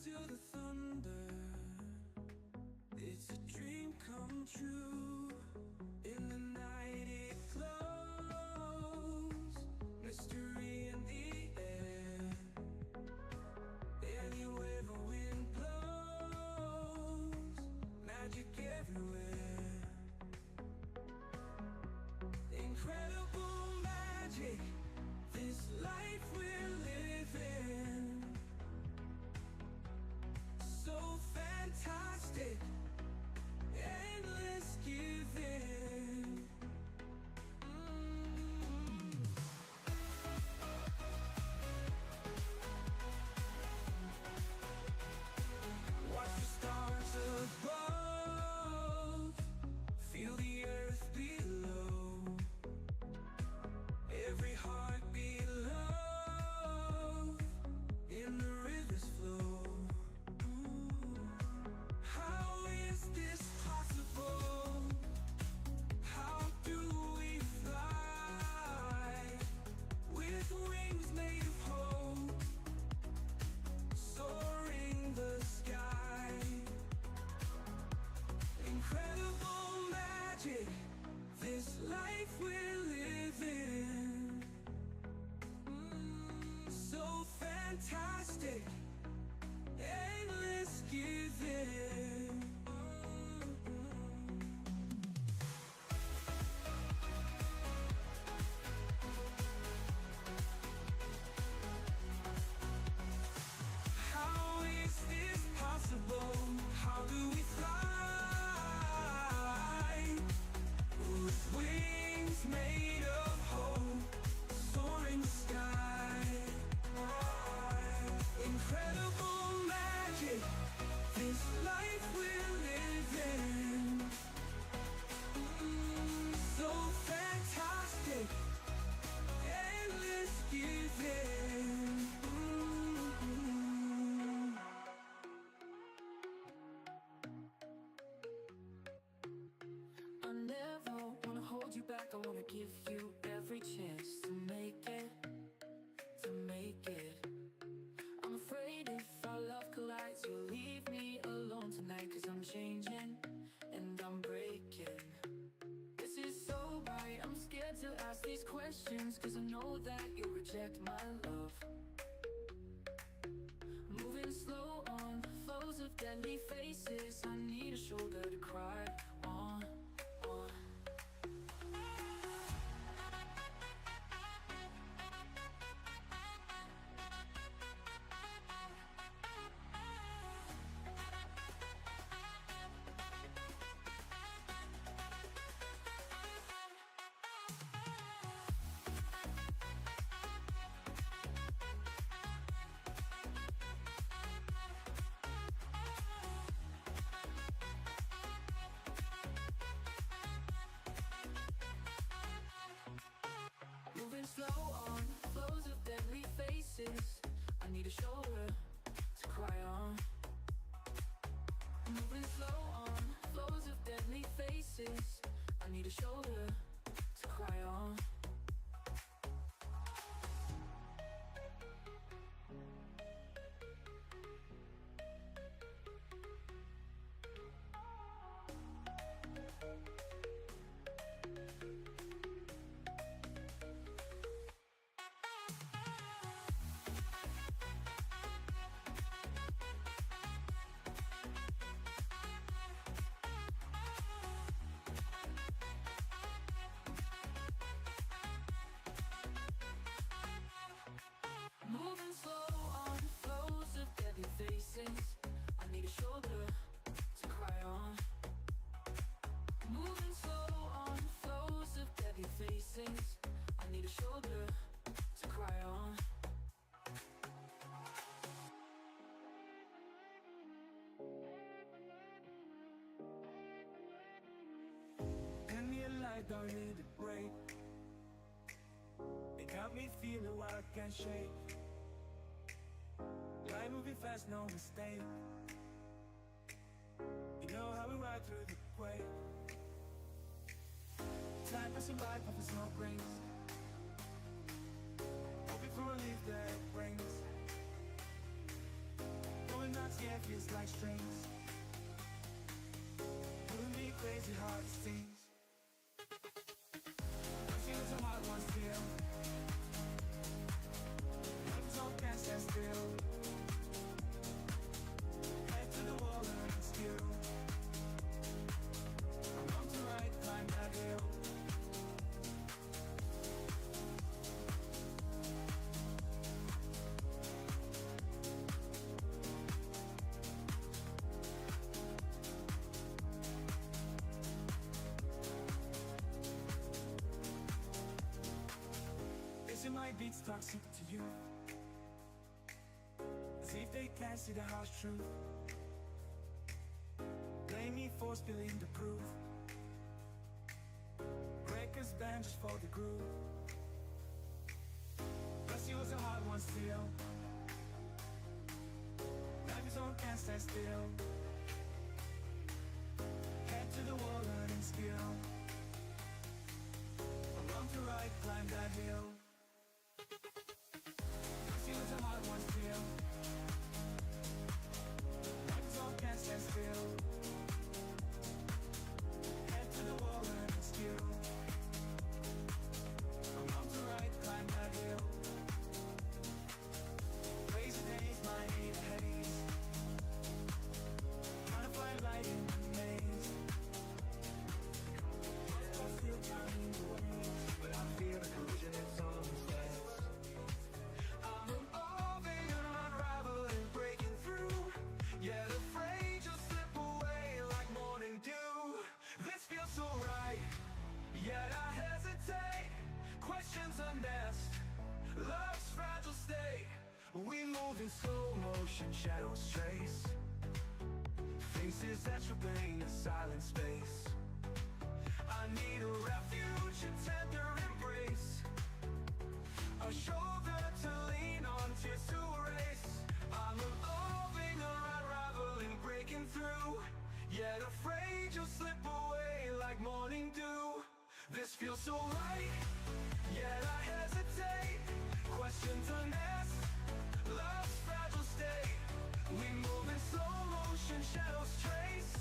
to the thunder. It's a dream come true. In the night it glows, mystery in the air. Anywhere the wind blows, magic everywhere. Incredible magic, this life we're living. So fantastic, endless giving. Watch the stars above, feel the earth below. Every heartbeat love, in the river's flow. How is this possible? How do we fly with wings made of hope, soaring the sky? Incredible magic, this life we're living. So fantastic, endless giving. How is this possible? How do we fly with wings made of hope, soaring the sky? Incredible magic, this life we're living. So fantastic, endless giving. I never wanna hold you back, I wanna give you every chance to make it, to make it. I'm afraid if our love collides, you'll leave me alone tonight. Cause I'm changing and I'm breaking. This is so right, I'm scared to ask these questions. Cause I know that you'll reject my love. Moving slow on flows of deadly faces. I need a shoulder to cry on. Moving slow on flows of deadly faces. I need a shoulder to cry on. Moving slow on flows of deadly faces. I need a shoulder to cry on. Moving slow on flows of deadly faces. I need a shoulder to cry on. Moving slow on flows of deadly faces. I need a shoulder to cry on. And the light don't need a break. It got me feeling what I can't shake. Life moving fast, no mistake. You know how we ride through the quake. Time passing by, puffing smoke rings. Hoping for a relief that it brings. Going nuts, scared feels like strings, pulling me crazy hard it seems. Feelings are hard ones feel, lungs on can't stand still. Head to the wall, learning skill. I'm on to right, climb that hill. Is it my beats toxic to you? As if they can't see the harsh truth. Blame me for spilling the proof. Breakers bend just for the groove. Plus yours a hard one still. Life is on, can't stand still. Head to the wall, learning skill. I'm wrong to right, climb that hill. Feelings are hard ones feel, lungs on can't stand still. Head to the wall, learning skill. I'm wrong to right, climb that hill. Crazy days, my hate haze. Trying to find light in the maze. I feel turning the waves, but I feel the collision, it's all mistakes. I'm evolving and unraveling, breaking through. Yet afraid you'll slip away like morning dew. This feels so right, yet I hesitate. Questions unasked, love's fragile state. We move in slow motion, shadows trace. Faces that remain in silent space. I need a refuge, a tender embrace. A shoulder to lean on, tears to erase. I'm evolving or unraveling, breaking through. Yet afraid you'll slip away like morning dew. This feels so right, yet I hesitate. Questions unasked, love's fragile state. We move in slow motion, shadows trace.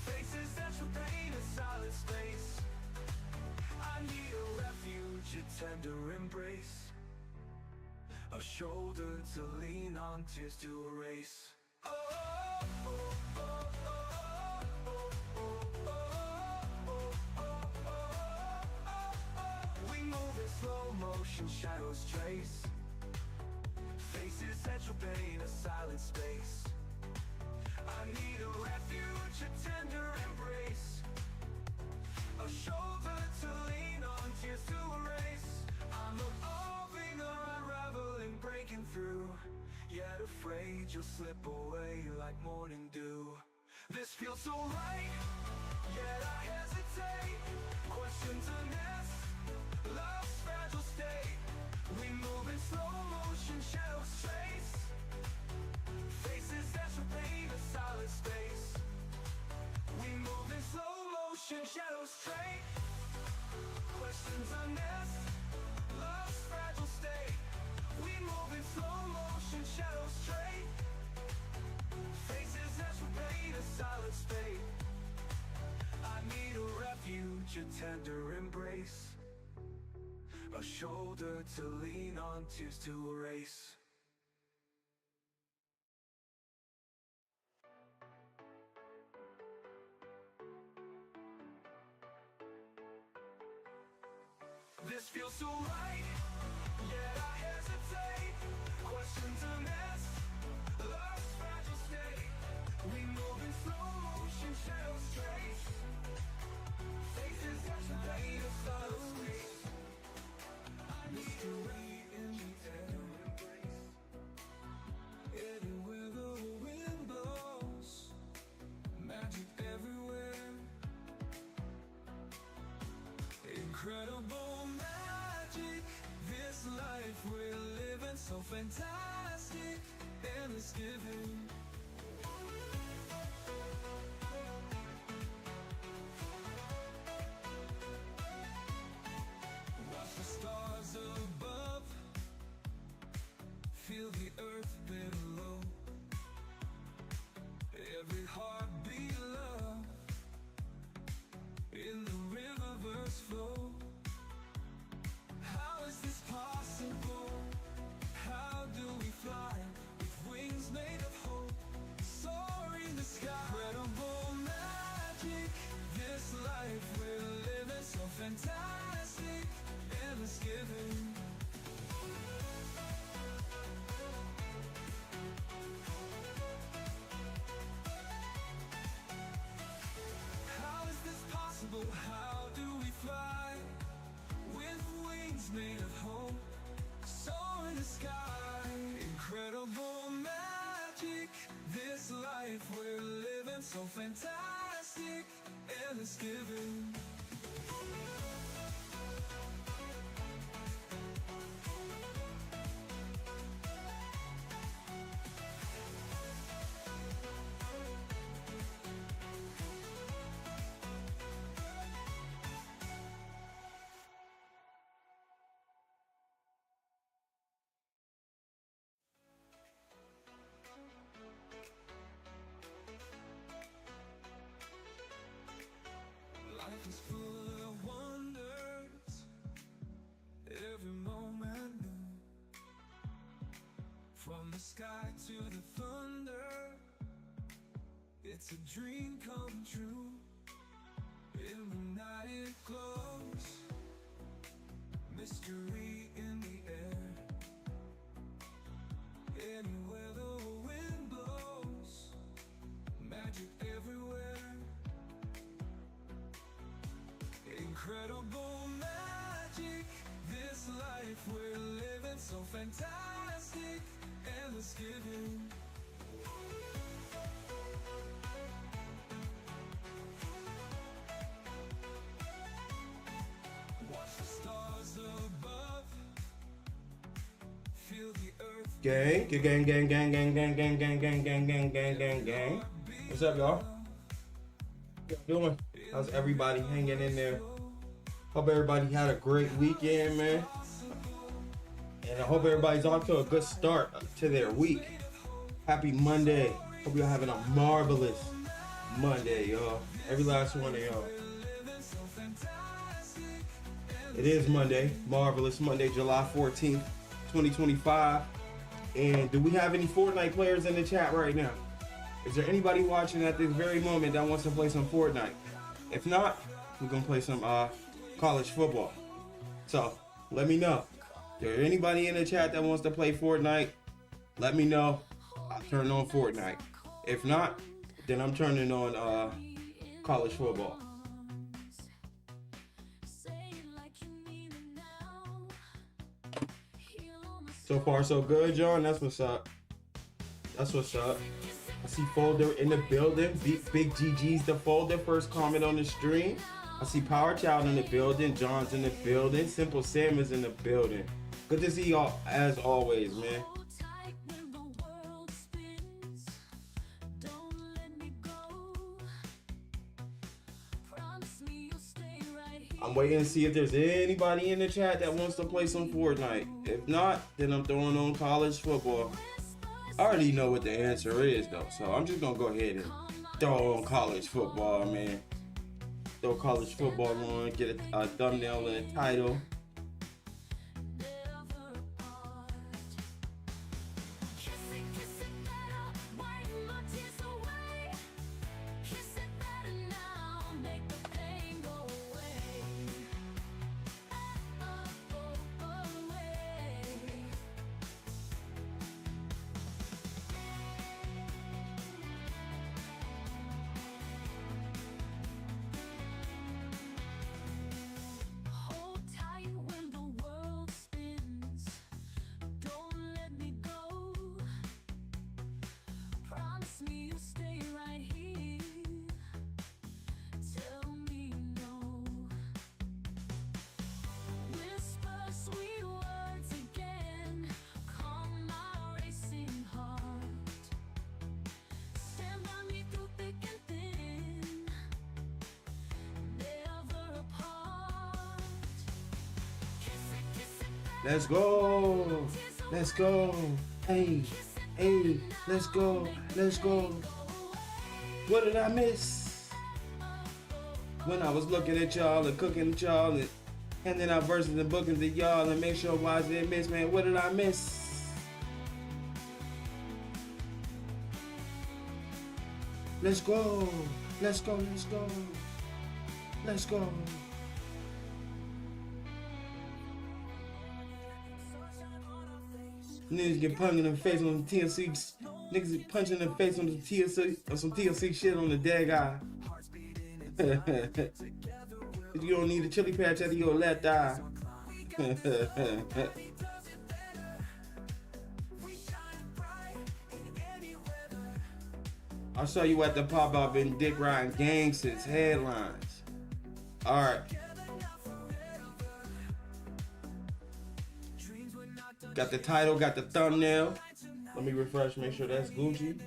Faces that remain in silent space. I need a refuge, a tender embrace. A shoulder to lean on, tears to erase. Oh, oh, oh, oh, oh, oh, oh, oh, oh. We move in slow motion, shadows trace. Faces that remain a silent space. I need a refuge, a tender embrace. A shoulder to lean on, tears to erase. I'm evolving or unraveling, breaking through. Yet afraid you'll slip away like morning dew. This feels so right, yet I hesitate. Questions unasked, love's fragile state. We move in slow motion, shadows trace. Faces that remain a silent space. We move in slow motion, shadows trace. Questions unasked, love's fragile state. We move in slow motion, shadows trace. Faces that remain a silent space. I need a refuge, a tender embrace. A shoulder to lean on, tears to erase. This feels so right, yet I hesitate. Questions unasked, love's fragile state. We move in slow motion, shadows trace. Faces that remain a silent space. Mystery in the air, anywhere the wind blows. Magic everywhere. Incredible magic. This life we're living, so fantastic. Endless giving. Watch the stars above, feel the earth below. life we're living, so fantastic, endless giving. How is this possible? How do we fly with wings made of hope? Soar in the sky, incredible magic. This life we're living, so fantastic, endless giving. Life is full of wonders, every moment new. From the sky to the thunder, it's a dream come true. In the night it glows, mystery in the air. Anywhere the wind blows, magic everywhere. Incredible magic, this life we're living, so fantastic, endless giving. Watch the stars above, feel the earth. Gang, gang, gang, gang, gang, gang, gang, gang, gang, gang, gang, gang, gang, gang. What's up, y'all? What y'all doing? How's everybody hanging in there? Hope everybody had a great weekend, man. And I hope everybody's off to a good start to their week. Happy Monday. Hope y'all having a marvelous Monday, y'all. Every last one of y'all. It is Monday, marvelous Monday, July 14th, 2025. And do we have any Fortnite players in the chat right now? Is there anybody watching at this very moment that wants to play some Fortnite? If not, we're gonna play some college football. So let me know. If there anybody in the chat that wants to play Fortnite, let me know. I'll turn on Fortnite. If not, then I'm turning on college football. So far so good, John. That's what's up. That's what's up. I see Folder in the building. Big GG's the Folder. First comment on the stream. I see Power Child in the building. John's in the building. Simple Sam is in the building. Good to see y'all as always, man. I'm waiting to see if there's anybody in the chat that wants to play some Fortnite. If not, then I'm throwing on college football. I already know what the answer is, though, so I'm just gonna go ahead and throw on college football, man. Throw college football on, get a thumbnail and a title. Let's go. Let's go. Hey, hey, let's go. Let's go. What did I miss? When I was looking at y'all and cooking at y'all and handing out verses and bookings to y'all and make sure why I didn't miss, man. What did I miss? Let's go. Let's go. Let's go. Let's go. Niggas get punched in the face on the TLC. Niggas get punched in the face on the TLC, on some TLC shit on the dead guy. You don't need a chili patch out of your left eye. I saw you at the pop-up in Dick Ryan Gangsters headlines. Alright. Got the title, got the thumbnail. Let me refresh, make sure that's Gucci.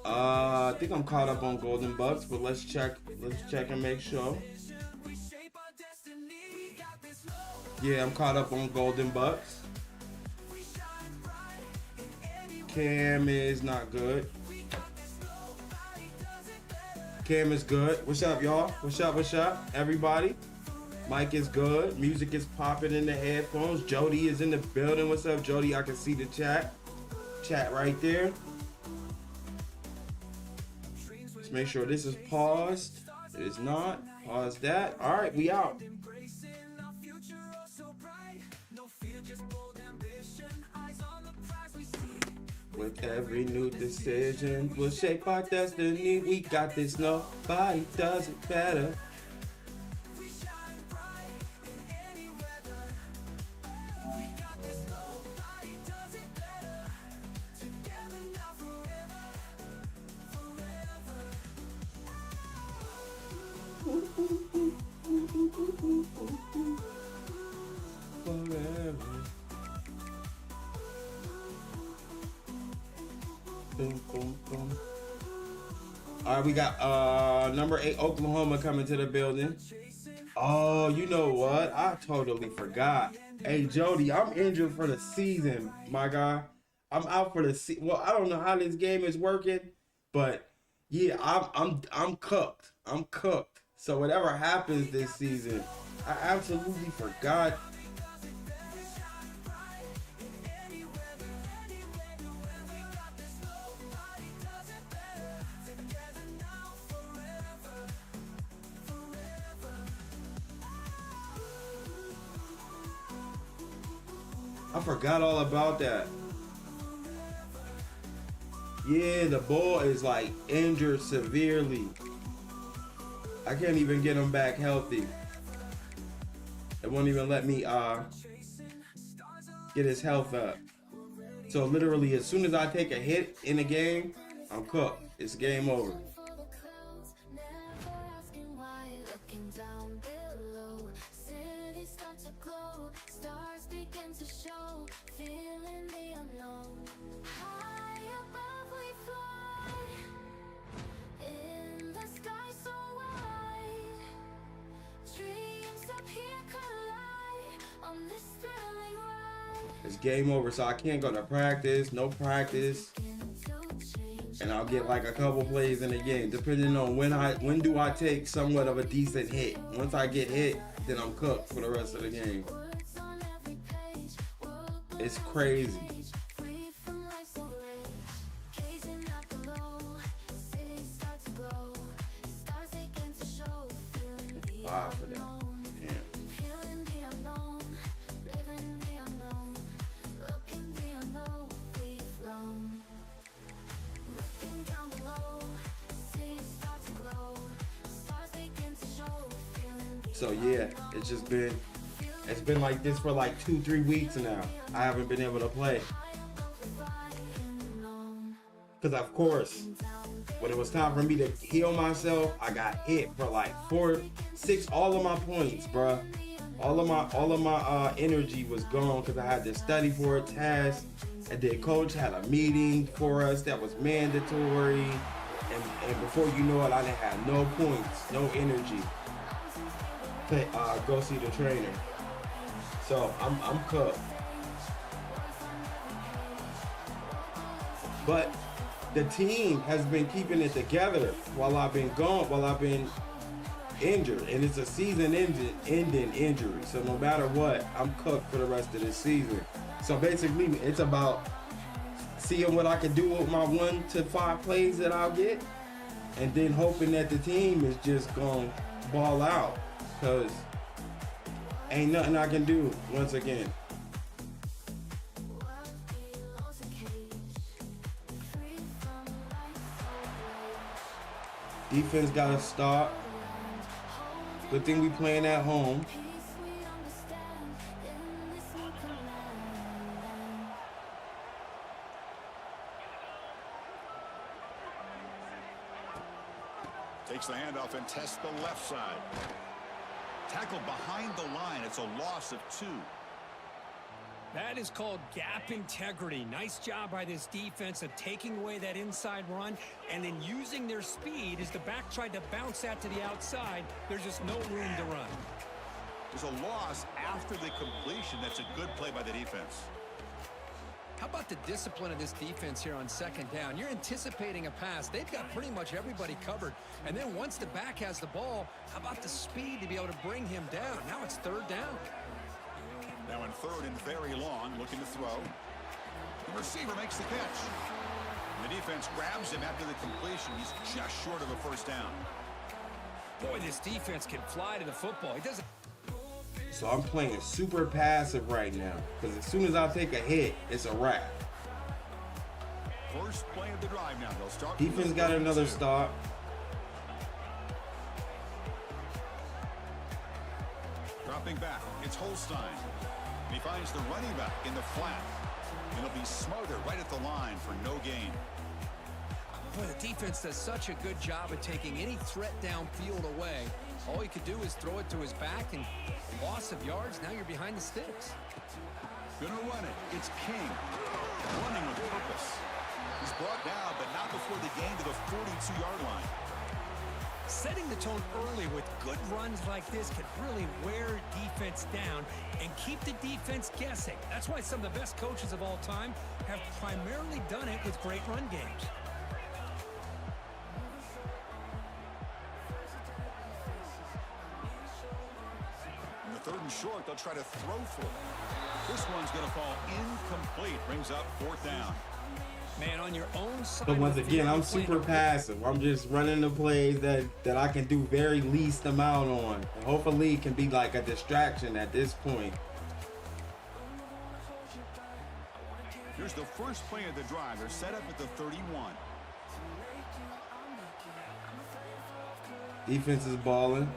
I think I'm caught up on Golden Bucks, but let's check and make sure. Yeah, I'm caught up on Golden Bucks. Cam is not good. Cam is good. What's up, y'all? What's up, everybody? Mike is good. Music is popping in the headphones. Jody is in the building. What's up, Jody? I can see the chat. Chat right there. Let's make sure this is paused. It is not. Pause that. All right, we out. With every new decision, we'll shape our destiny. We got this, nobody does it better. Forever. Boom, boom, boom. All right, we got number 8 Oklahoma coming to the building. Oh, you know what? I totally forgot. Hey, Jody, I'm injured for the season, my guy. I'm out for the season. Well, I don't know how this game is working, but yeah, I'm cooked. I'm cooked. So whatever happens this season, I absolutely forgot. I forgot all about that. Yeah, the ball is like injured severely. I can't even get him back healthy. It won't even let me get his health up. So literally, as soon as I take a hit in the game, I'm cooked. It's game over. It's game over, so I can't go to practice, no practice, and I'll get like a couple plays in the game, depending on when do I take somewhat of a decent hit. Once I get hit, then I'm cooked for the rest of the game. It's crazy. Wow for that. So yeah, it's been like this for like 2-3 weeks now. I haven't been able to play. Cause of course, when it was time for me to heal myself, I got hit for like 4-6, all of my points, bruh. All of my energy was gone because I had to study for a test. And then coach had a meeting for us that was mandatory. And before you know it, I didn't have no points, no energy. Go see the trainer. So I'm cooked. But the team has been keeping it together while I've been gone, while I've been injured, and it's a season-ending injury. So no matter what, I'm cooked for the rest of the season. So basically, it's about seeing what I can do with my 1 to 5 plays that I'll get, and then hoping that the team is just going to ball out, because ain't nothing I can do once again. Defense got to stop. Good thing we playing at home. Takes the handoff and tests the left side. Tackled behind the line. It's a loss of 2. That is called gap integrity. Nice job by this defense of taking away that inside run and then using their speed as the back tried to bounce that to the outside. There's just no room to run. There's a loss after the completion. That's a good play by the defense. How about the discipline of this defense here on second down? You're anticipating a pass. They've got pretty much everybody covered. And then once the back has the ball, how about the speed to be able to bring him down? Now it's third down. Now in third and very long, looking to throw. The receiver makes the catch. And the defense grabs him after the completion. He's just short of a first down. Boy, this defense can fly to the football. He doesn't. So I'm playing super passive right now, because as soon as I take a hit, it's a wrap. First play of the drive now. They'll start. Defense got another stop. Dropping back, it's Holstein. And he finds the running back in the flat. And it'll be smothered right at the line for no gain. Boy, the defense does such a good job of taking any threat downfield away. All you could do is throw it to his back, and loss of yards, now you're behind the sticks. Gonna run it. It's King. Running with purpose. He's brought down, but not before the gain to the 42-yard line. Setting the tone early with good runs like this can really wear defense down and keep the defense guessing. That's why some of the best coaches of all time have primarily done it with great run games. In the third and short, they'll try to throw for it. This one's going to fall incomplete. Brings up fourth down. Man, on your own side. But once again, I'm super passive. I'm just running the plays that I can do very least amount on. And hopefully it can be like a distraction at this point. Here's the first play of the drive. They're set up at the 31. Defense is balling.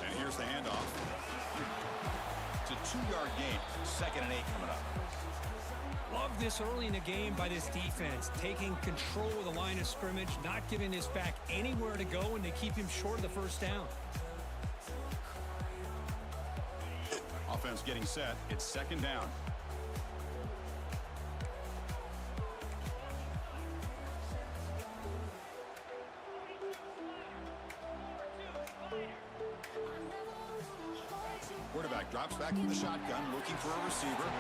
And here's the handoff. It's a 2-yard gain. 2nd and 8 coming up. Love this early in the game by this defense, taking control of the line of scrimmage, not giving this back anywhere to go, and to keep him short of the first down. Offense getting set. It's 2nd down. Quarterback drops back in the shotgun, looking for a receiver.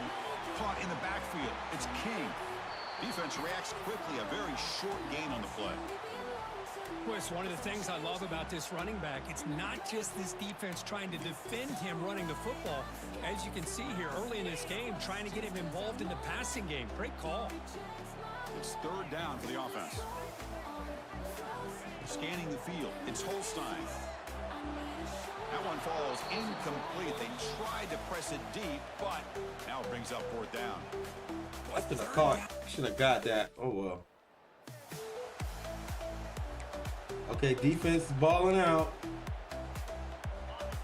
Caught in the backfield. It's King. Defense reacts quickly. A very short gain on the play. Well, it's one of the things I love about this running back. It's not just this defense trying to defend him running the football. As you can see here early in this game, trying to get him involved in the passing game. Great call. It's 3rd down for the offense. Scanning the field. It's Holstein. That one falls incomplete. They tried to press it deep, but now it brings up 4th down. I should have caught. Should have got that. Oh well. Okay, defense is balling out.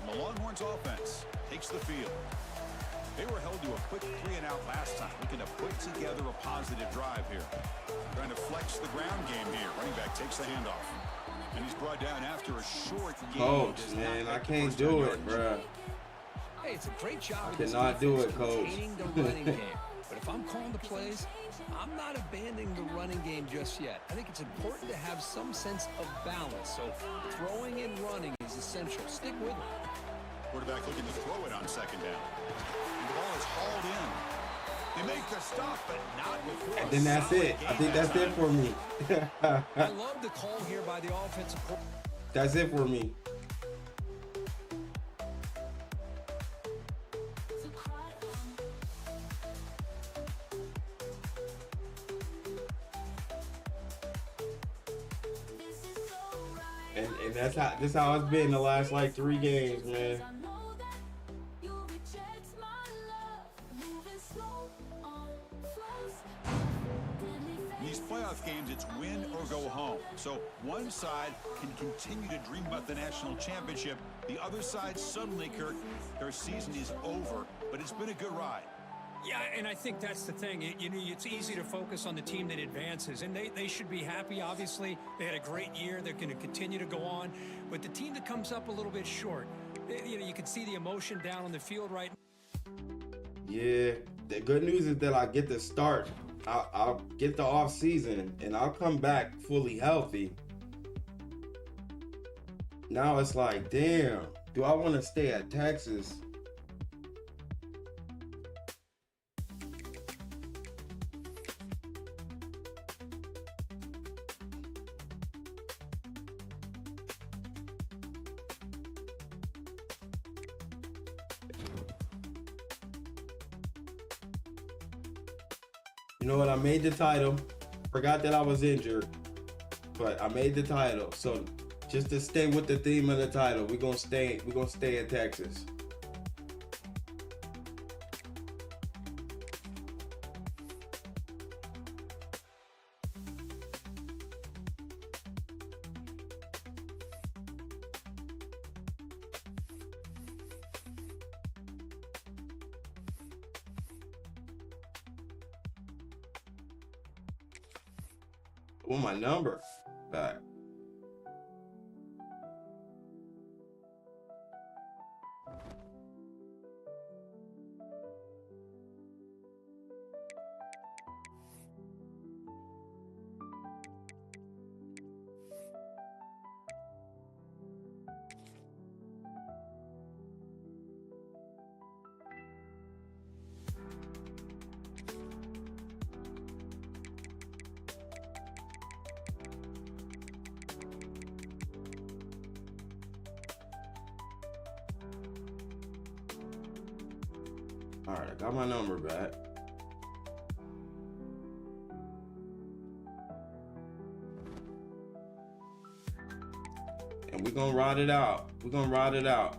The Longhorns offense takes the field. They were held to a quick 3-and-out last time, looking to put together a positive drive here. Trying to flex the ground game here. Running back takes the handoff. And he's brought down after a short game. Coach, man, I can't do it, bruh. Hey, it's a great job. I cannot do it, Coach. Containing the running game. But if I'm calling the plays, I'm not abandoning the running game just yet. I think it's important to have some sense of balance. So throwing and running is essential. Stick with it. Quarterback looking to throw it on 2nd down. And the ball is hauled in. They make the stop, but not before. And then that's it. I think that's it for me. I love the call here by the offensive coordinator. That's it for me. And that's how it's been the last like 3 games, man. In these playoff games, it's win or go home. So one side can continue to dream about the national championship. The other side, suddenly, Kirk, their season is over, but it's been a good ride. Yeah, and I think that's the thing. It's easy to focus on the team that advances, and they should be happy, obviously. They had a great year. They're going to continue to go on. But the team that comes up a little bit short, you can see the emotion down on the field right now. Yeah, the good news is that I get to start. I'll get the off season, and I'll come back fully healthy. Now it's like, damn, do I want to stay at Texas? You know what? I made the title. Forgot that I was injured, but I made the title. So just to stay with the theme of the title, we're gonna stay at Texas. Oh, my number back. All right, I got my number back. And we're gonna ride it out. We're gonna ride it out.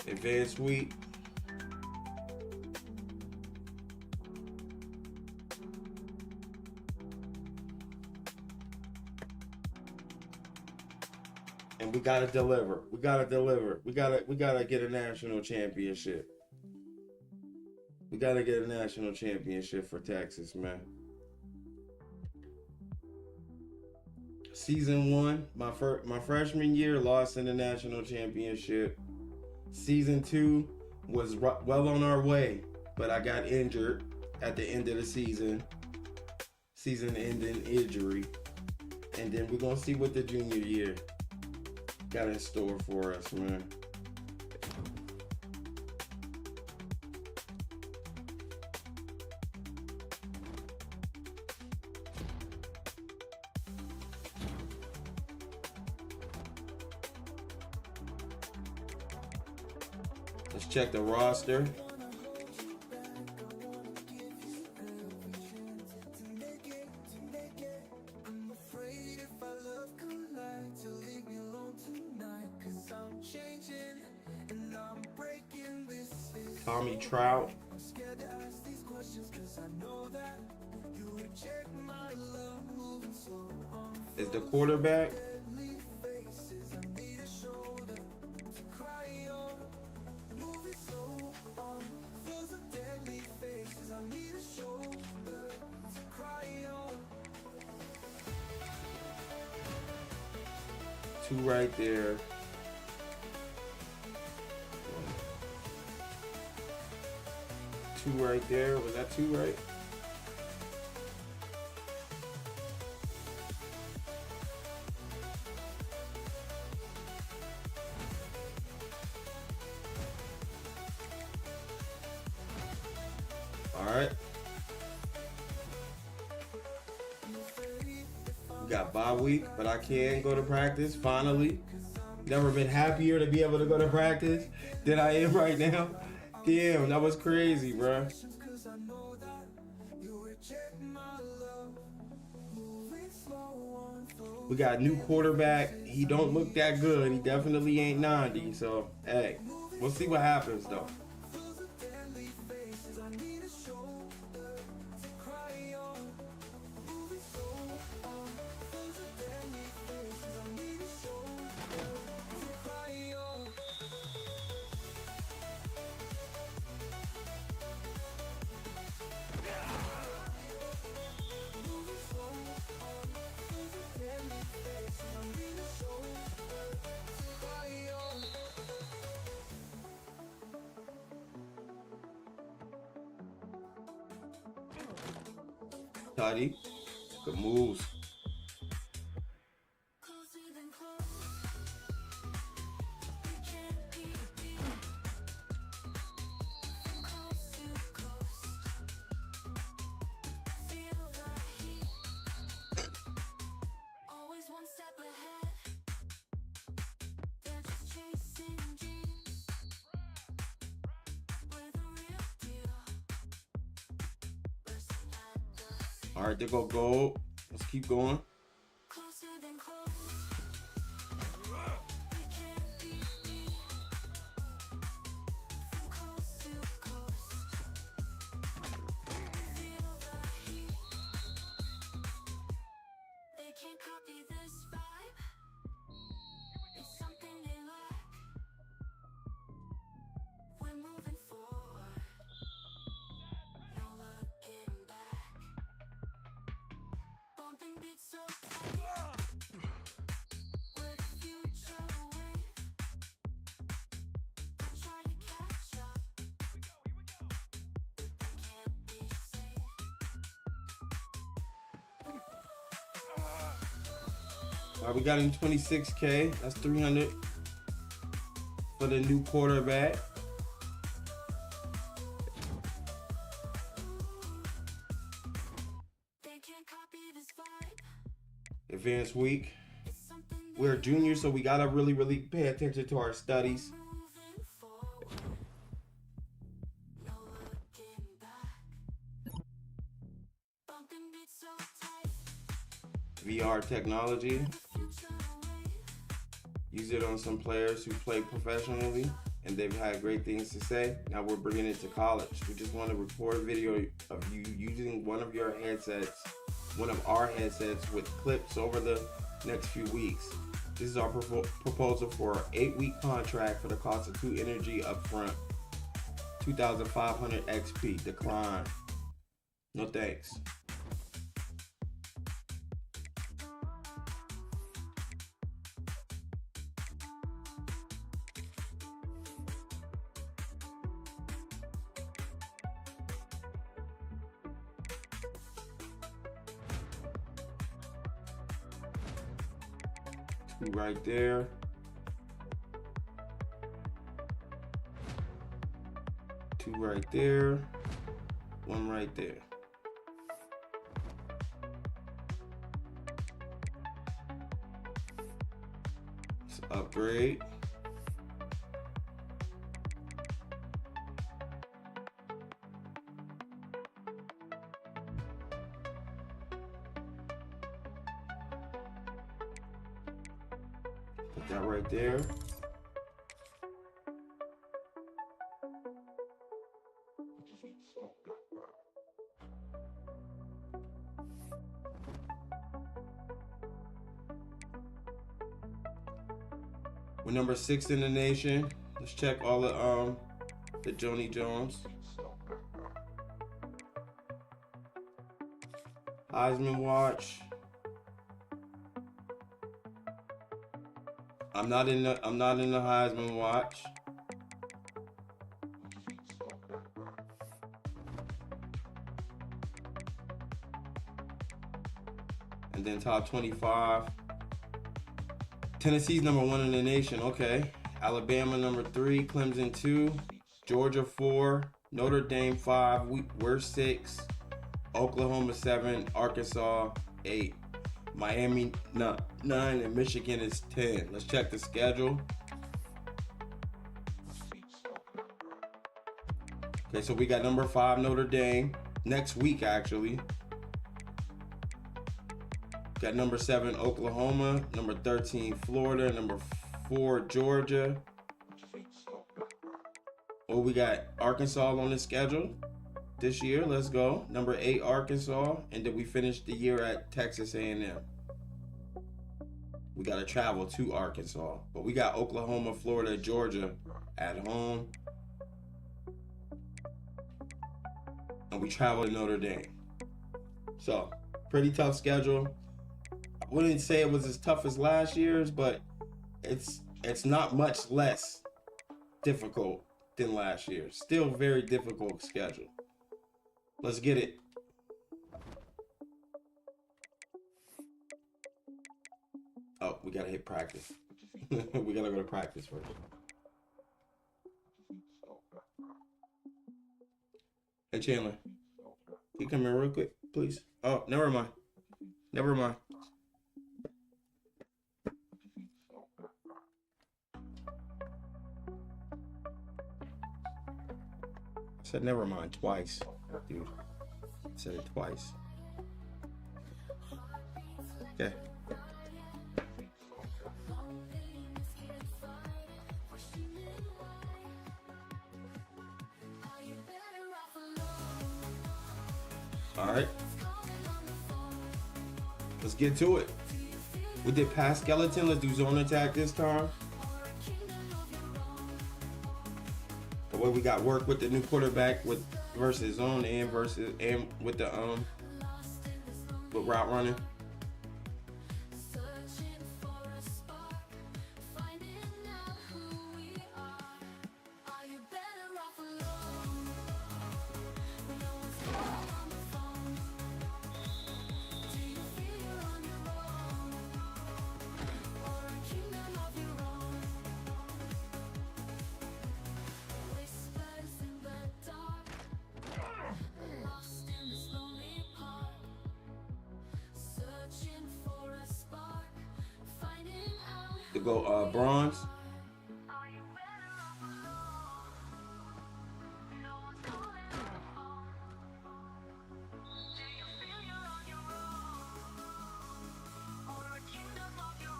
Advanced week. And we gotta deliver. We gotta deliver. We gotta get a national championship. We gotta get a national championship for Texas, man. Season 1, my freshman year, lost in the national championship. Season 2 was well on our way, but I got injured at the end of the season. Season-ending injury. And then we're gonna see what the junior year got in store for us, man. Let's check the roster. Tommy Trout. Is the quarterback. Two right there. Two right there. Was that two right? All right. We got bye week, but I can go to practice finally. Never been happier to be able to go to practice than I am right now. Damn, that was crazy, bro. We got a new quarterback. He don't look that good. He definitely ain't 90. So, hey, we'll see what happens, though. Tidy. Good moves. All right, there go gold. Let's keep going. All right, we got him 26K. That's 300 for the new quarterback. Advanced week. We're juniors, so we gotta really pay attention to our studies. VR technology. Use it on some players who play professionally and they've had great things to say. Now we're bringing it to college. We just want to record video of you using one of our headsets with clips over the next few weeks. This is our proposal for an 8-week contract for the cost of 2 energy upfront. 2,500 XP. Decline. No thanks. Right there. Two right there. One right there. Let's upgrade. Put that right there. We're number 6 in the nation. Let's check all the Joni Jones. Heisman watch. I'm not in the Heisman watch. And then top 25. Tennessee's number 1 in the nation. Okay. Alabama number 3, Clemson 2, Georgia 4, Notre Dame 5, we're 6, Oklahoma 7, Arkansas 8. Miami 9, and Michigan is 10. Let's check the schedule. Okay, so we got number 5 Notre Dame next week actually. Got number 7 Oklahoma, number 13 Florida, number 4 Georgia. Oh, we got Arkansas on the schedule this year. Let's go. Number 8 Arkansas, and then we finished the year at Texas A&M. We got to travel to Arkansas, but we got Oklahoma, Florida, Georgia at home, and we travel to Notre Dame. So pretty tough schedule. I wouldn't say it was as tough as last year's, but it's not much less difficult than last year. Still very difficult schedule. Let's get it. Oh, we gotta hit practice. We gotta go to practice first. Hey Chandler, can you come here real quick, please? Oh, never mind. Never mind. I said never mind twice, dude. I said it twice. Okay. All right. Let's get to it. We did pass skeleton. Let's do zone attack this time. The way we got work with the new quarterback with versus zone and versus and with the with route running. To go bronze.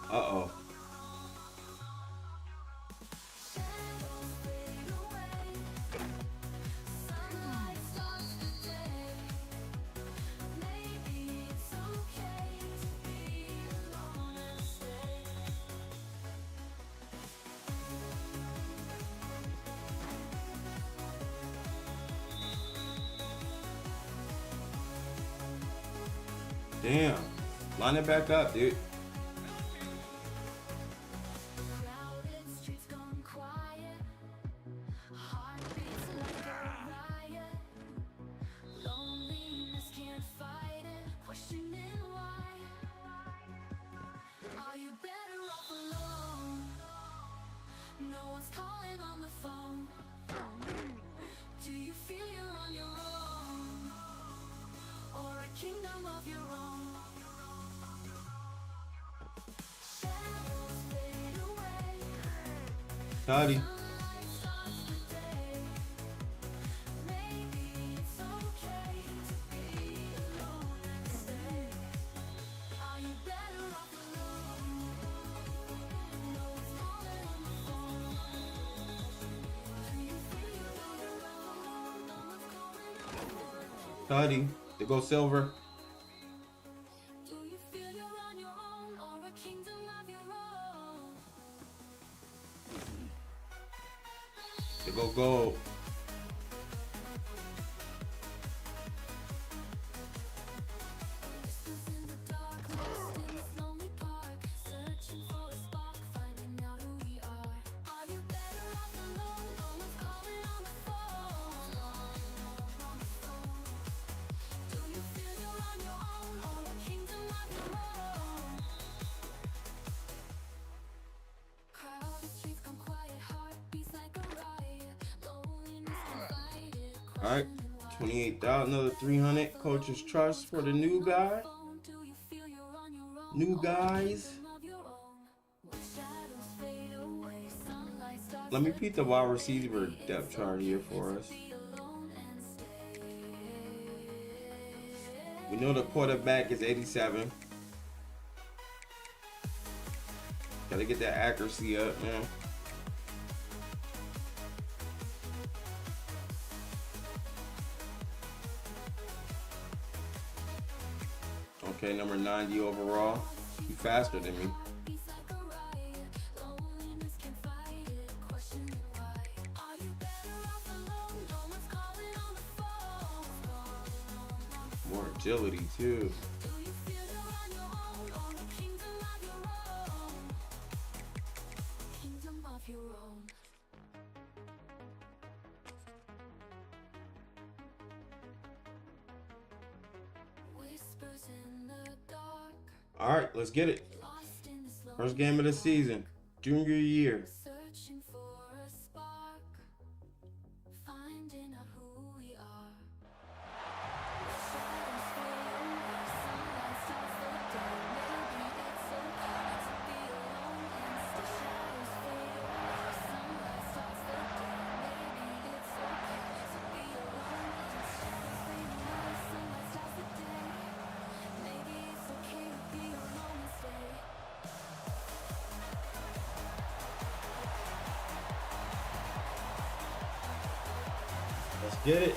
Uh-oh. Damn. Line it back up, dude. Howdy. Howdy. To go silver. To go gold. All right, 28,000, another 300. Coach's trust for the new guy. New guys. Let me peep the wide receiver depth chart here for us. We know the quarterback is 87. Gotta get that accuracy up, man. Okay, number 90 overall. He faster than me. More agility too. All right, let's get it. First game of the season, junior year. Let's get it.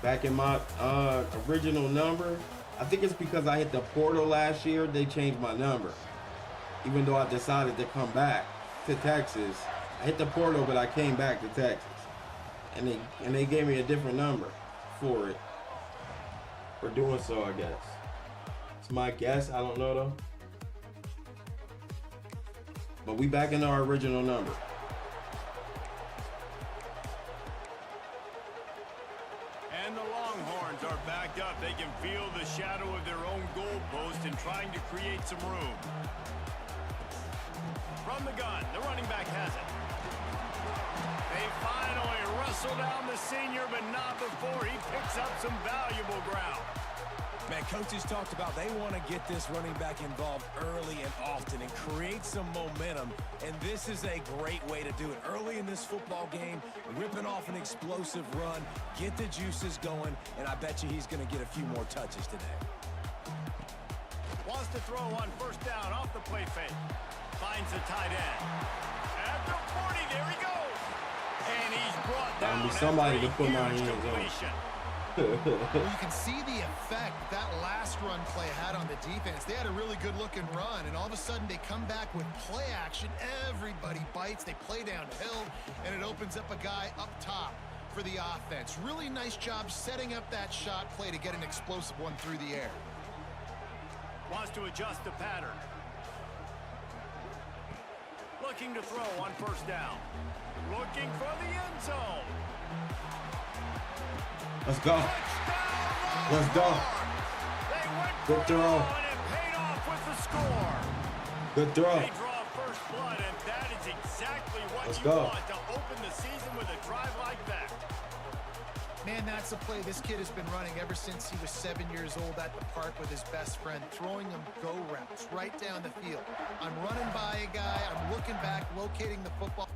Back in my original number. I think it's because I hit the portal last year. They changed my number. Even though I decided to come back to Texas. I hit the portal, but I came back to Texas. And they gave me a different number for it. For doing so, I guess. It's my guess. I don't know, though. But we back in our original number. Up, they can feel the shadow of their own goalpost and trying to create some room. From the gun, the running back has it. They finally wrestle down the senior, but not before he picks up some valuable ground. Man, coaches talked about they want to get this running back involved early and often and create some momentum, and this is a great way to do it. Early in this football game, ripping off an explosive run, get the juices going, and I bet you he's going to get a few more touches today. Wants to throw on first down off the play fake. Finds the tight end. At the 40, there he goes. And he's brought down. Found me somebody to put my hands on. Well, you can see the effect that last run play had on the defense. They had a really good-looking run, and all of a sudden they come back with play action. Everybody bites. They play downhill, and it opens up a guy up top for the offense. Really nice job setting up that shot play to get an explosive one through the air. Wants to adjust the pattern. Looking to throw on first down. Looking for the end zone. Let's go. Let's go. Good throw. And it paid off with the score. Good throw. They draw first blood, and that is exactly what Let's you go. want to open the season with a drive like that. Man, that's a play this kid has been running ever since he was 7 years old at the park with his best friend, throwing him go routes right down the field. I'm running by a guy, I'm looking back, locating the football.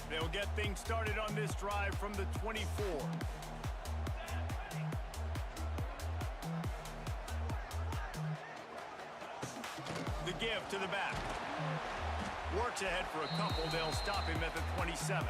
They'll get things started on this drive from the 24. The give to the back. Works ahead for a couple. They'll stop him at the 27.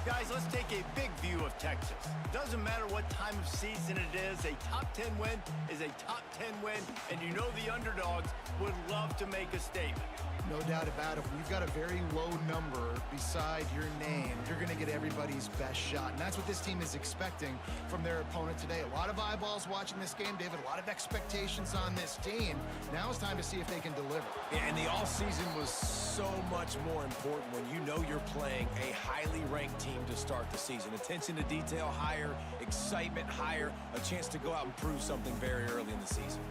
Guys, let's take a big view of Texas. Doesn't matter what time of season it is, a top 10 win is a top 10 win, and you know the underdogs would love to make a statement. No doubt about it. When you've got a very low number beside your name, you're going to get everybody's best shot. And that's what this team is expecting from their opponent today. A lot of eyeballs watching this game, David. A lot of expectations on this team. Now it's time to see if they can deliver. And the offseason was so much more important when you know you're playing a highly ranked team to start the season. Attention to detail higher, excitement higher, a chance to go out and prove something very early in the season.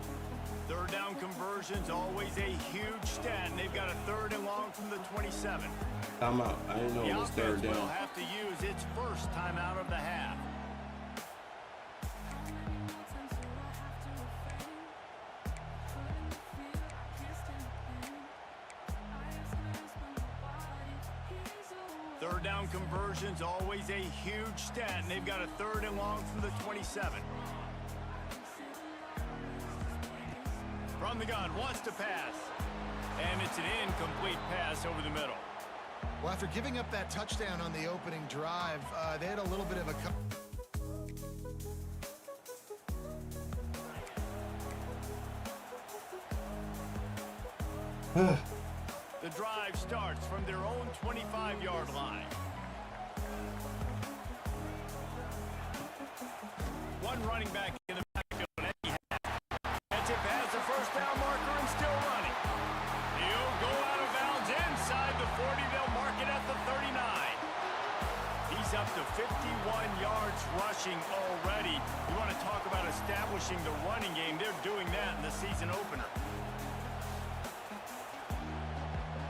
Third down conversion's always a huge stat, and they've got a third and long from the 27. I'm out. I didn't know it was third down. The offense will have to use its first time out of the half. Third down conversion's always a huge stat, and they've got a 3rd and long from the 27. From the gun, wants to pass. And it's an incomplete pass over the middle. Well, after giving up that touchdown on the opening drive, they had a little bit of a... The drive starts from their own 25-yard line. One running back in the backfield, and he gets it past the first down marker and still running. He'll go out of bounds inside the 40. They'll mark it at the 39. He's up to 51 yards rushing already. You want to talk about establishing the running game. They're doing that in the season opener.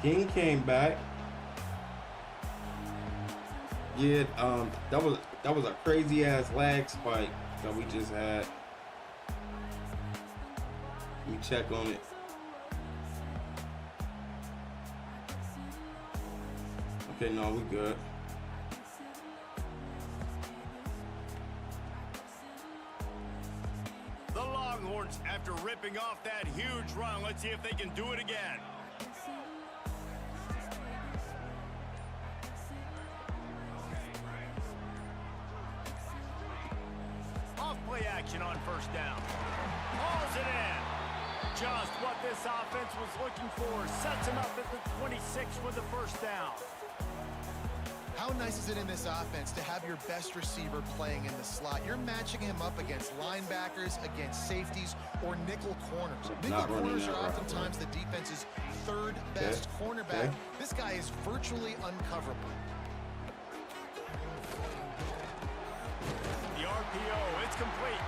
King came back. Yeah, that was a crazy ass lag spike that we just had. We check on it. Okay, no, we good. The Longhorns, after ripping off that huge run, let's see if they can do it again. Off-play action on first down. Hauls it in. Just what this offense was looking for. Sets him up at the 26 for the first down. How nice is it in this offense to have your best receiver playing in the slot? You're matching him up against linebackers, against safeties, or nickel corners. Nickel corners are oftentimes the defense's 3rd best cornerback. Okay. This guy is virtually uncoverable. The RPO, it's complete.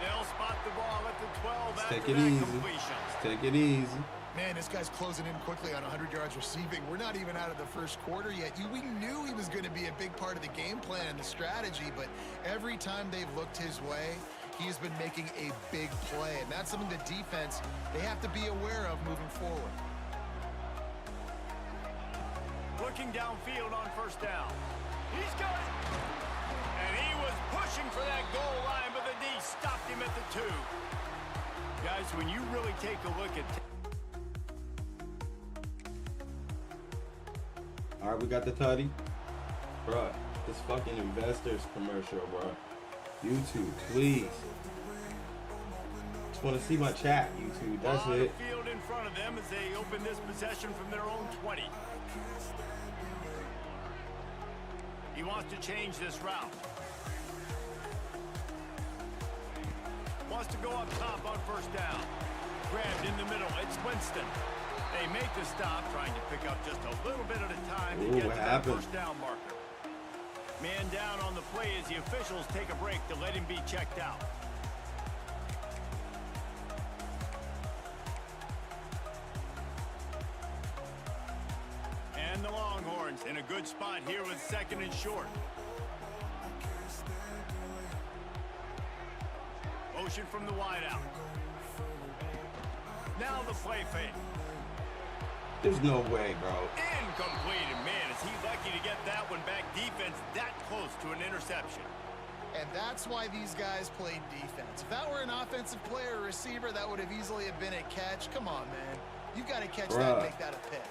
They'll spot the ball at the 12 Let's after take it that easy. completion. Let's take it easy. Man, this guy's closing in quickly on 100 yards receiving. We're not even out of the first quarter yet. We knew he was going to be a big part of the game plan and the strategy, but every time they've looked his way, he has been making a big play, and that's something the defense, they have to be aware of moving forward. Looking downfield on first down. He's got it. And he was pushing for that goal line, but the D stopped him at the 2. Guys, when you really take a look at... All right, we got the tutty. Bruh, this fucking investors commercial, bruh. YouTube, please. Just want to see my chat, YouTube. That's on it. the field in front of them as they open this possession from their own 20. He wants to change this route. Wants to go up top on first down. Grabbed in the middle. It's Winston. They make the stop, trying to pick up just a little bit at a time to get to that first down marker. Man down on the play as the officials take a break to let him be checked out. And the Longhorns in a good spot here with 2nd and short. Motion from the wideout. Now the play fake. There's no way, bro. Incomplete. And man, is he lucky to get that one back. Defense that close to an interception. And that's why these guys played defense. If that were an offensive player or receiver, that would have easily have been a catch. Come on, man. You've got to catch that and make that a pick.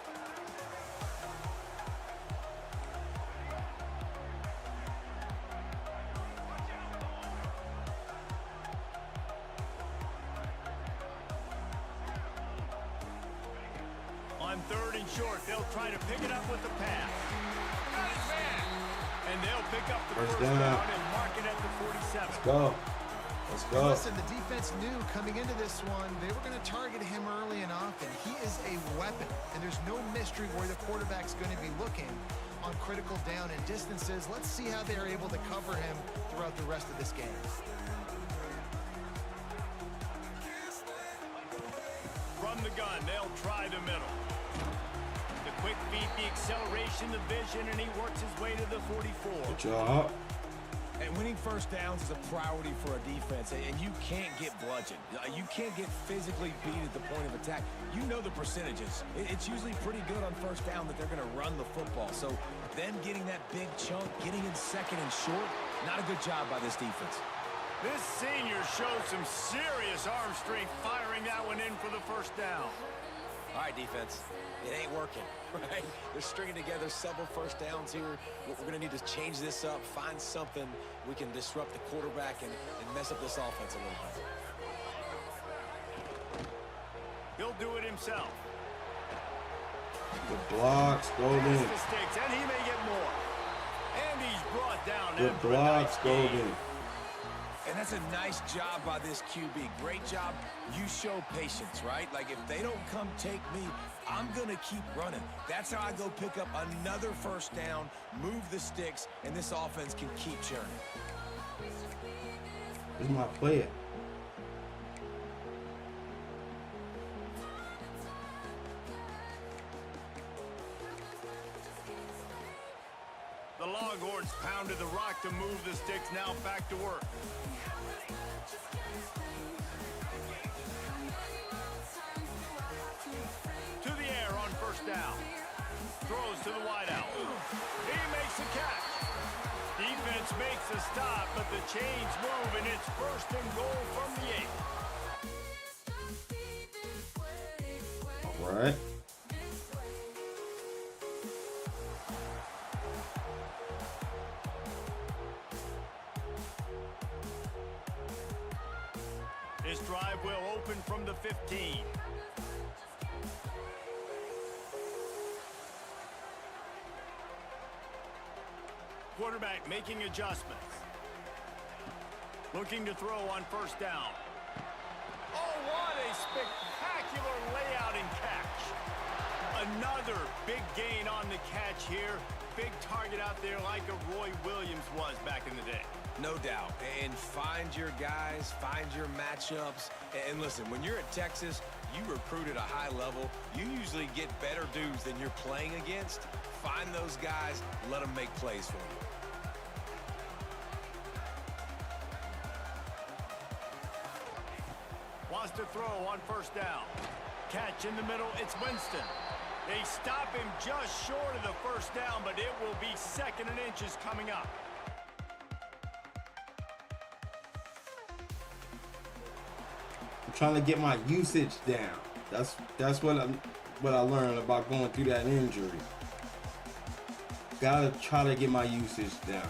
On 3rd and short, they'll try to pick it up with the pass. Got his man. And they'll pick up the first down and mark it at the 47. Let's go. Let's go. Listen, the defense knew coming into this one, they were going to target him early and often. He is a weapon, and there's no mystery where the quarterback's going to be looking on critical down and distances. Let's see how they're able to cover him throughout the rest of this game. From the gun, they'll try the middle. The quick feet, the acceleration, the vision, and he works his way to the 44. Good job. And winning first downs is a priority for a defense, and you can't get bludgeoned. You can't get physically beat at the point of attack. You know the percentages. It's usually pretty good on first down that they're going to run the football. So then getting that big chunk, getting in second and short. Not a good job by this defense. This senior showed some serious arm strength firing that one in for the first down. All right, defense, it ain't working, right? They're stringing together several first downs here. We're going to need to change this up, find something we can disrupt the quarterback and mess up this offense a little bit. He'll do it himself. Good blocks, Golden. Mistakes, and he may get more. And he's brought down. Good blocks, Golden. And that's a nice job by this QB. Great job. You show patience, right? Like, if they don't come take me, I'm going to keep running. That's how I go pick up another first down, move the sticks, and this offense can keep churning. Where's my player? The Longhorns pounded the rock to move the sticks, now back to work. To the air on first down. Throws to the wideout. He makes the catch. Defense makes a stop, but the chains move, and it's first and goal from the 8. All right. This drive will open from the 15. Quarterback making adjustments. Looking to throw on first down. Oh, what a spectacular layout and catch. Another big gain on the catch here. Big target out there like a Roy Williams was back in the day. No doubt. And find your guys, find your matchups. And listen, when you're at Texas, you recruit at a high level. You usually get better dudes than you're playing against. Find those guys, let them make plays for you. Wants to throw on first down. Catch in the middle, it's Winston. They stop him just short of the first down, but it will be second and inches coming up. I'm trying to get my usage down. That's what I learned about going through that injury. Gotta try to get my usage down,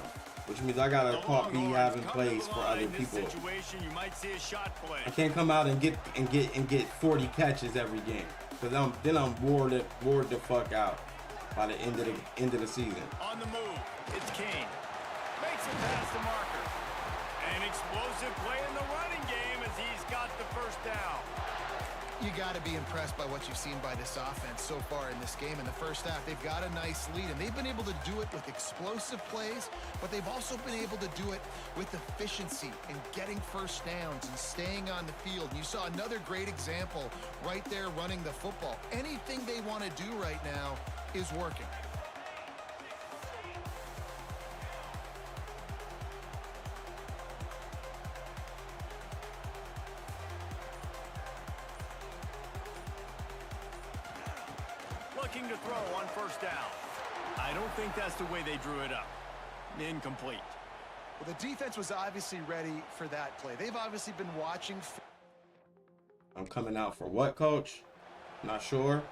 which means I gotta be having plays for other people. You might see a shot play. I can't come out and get 40 catches every game, because I'm bored the fuck out by the end of the season. On the move, it's Kane. Makes it past the marker. An explosive play in the running game as he's got the first down. You got to be impressed by what you've seen by this offense so far in this game. In the first half, they've got a nice lead, and they've been able to do it with explosive plays, but they've also been able to do it with efficiency and getting first downs and staying on the field. And you saw another great example right there running the football. Anything they want to do right now is working. Looking to throw on first down. I don't think that's the way they drew it up. Incomplete. Well, the defense was obviously ready for that play. They've obviously been watching. I'm coming out for what, coach? Not sure.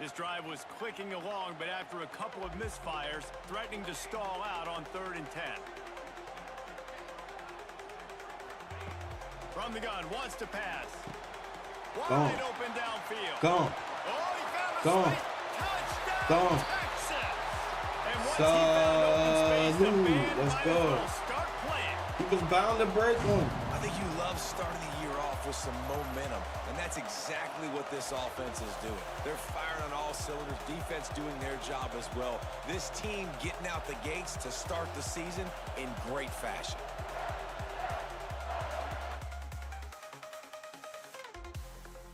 This drive was clicking along, but after a couple of misfires, threatening to stall out on 3rd and 10. From the gun, wants to pass. Wide open downfield. Gone. Oh, he found a Gone. space. Touchdown, Gone. Texas. And once he found open space, the band let's might go. as well start playing. He was bound to break one. I think you love starting the year off with some momentum, and that's exactly what this offense is doing. They're firing on all cylinders, defense doing their job as well. This team getting out the gates to start the season in great fashion.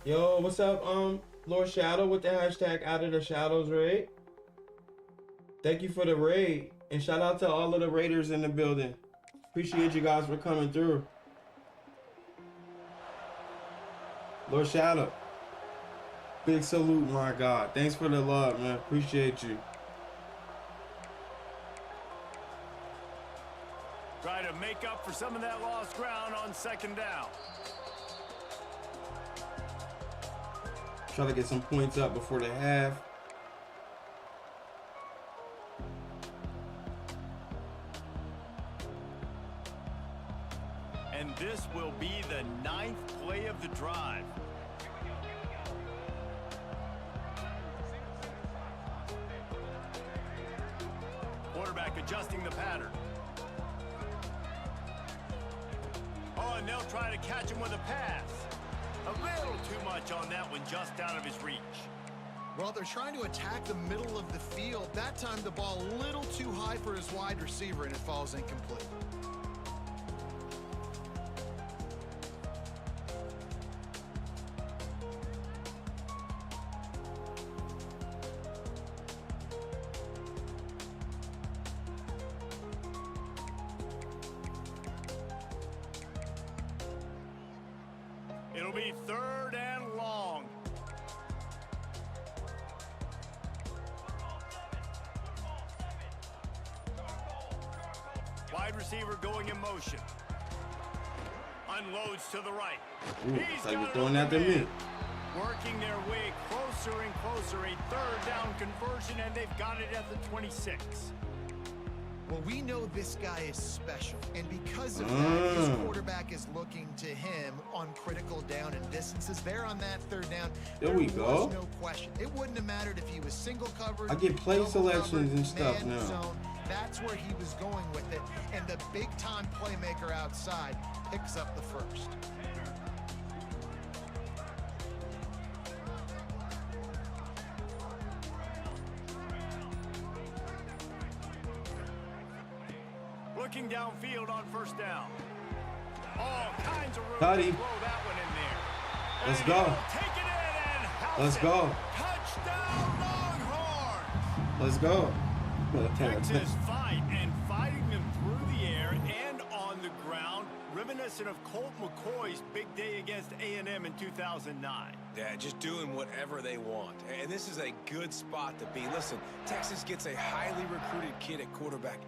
Yo, what's up, Lord Shadow with the hashtag Out of the Shadows raid. Thank you for the raid, and shout out to all of the raiders in the building. Appreciate you guys for coming through. Lord Shadow. Big salute, my God. Thanks for the love, man. Appreciate you. Try to make up for some of that lost ground on second down. Try to get some points up before the half. And this will be the 9th play of the drive. Quarterback adjusting the pattern. Oh, and they'll try to catch him with a pass. A little too much on that one, just out of his reach. Well, they're trying to attack the middle of the field. That time the ball a little too high for his wide receiver, and it falls incomplete. It'll be 3rd and long. Wide receiver going in motion. Unloads to the right. He's like you're throwing that to me. Working their way closer and closer. A 3rd down conversion, and they've got it at the 26. Well, we know this guy is special, and because of that, his quarterback is looking to him on critical down and distances. There on that 3rd down, there we go. No question. It wouldn't have mattered if he was single covered. I get play selections and stuff now. Zone. That's where he was going with it, and the big-time playmaker outside picks up the first. Looking downfield on 1st down. All kinds of room Cuddy. to throw that one in there. Let's And go. he'll take it in and house Let's it. go. Touchdown Longhorns. Let's go. Texas fight and fighting them through the air and on the ground, reminiscent of Colt McCoy's big day against A&M in 2009. Yeah, just doing whatever they want. And this is a good spot to be. Listen, Texas gets a highly recruited kid at quarterback.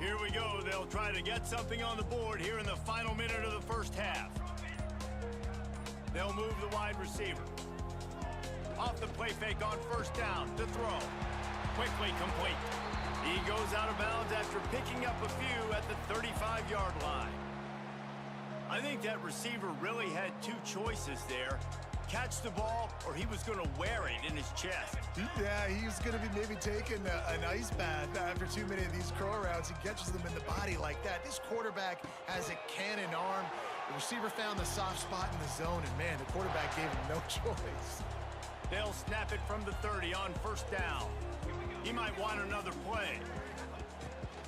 Here we go. They'll try to get something on the board here in the final minute of the 1st half. They'll move the wide receiver. Off the play fake on 1st down to throw. Quickly complete. He goes out of bounds after picking up a few at the 35-yard line. I think that receiver really had 2 choices there. Catch the ball, or he was going to wear it in his chest. Yeah, he's going to be maybe taking an ice bath after too many of these curl routes. He catches them in the body like that. This quarterback has a cannon arm. The receiver found the soft spot in the zone, and man, the quarterback gave him no choice. They'll snap it from the 30 on 1st down. He might want another play.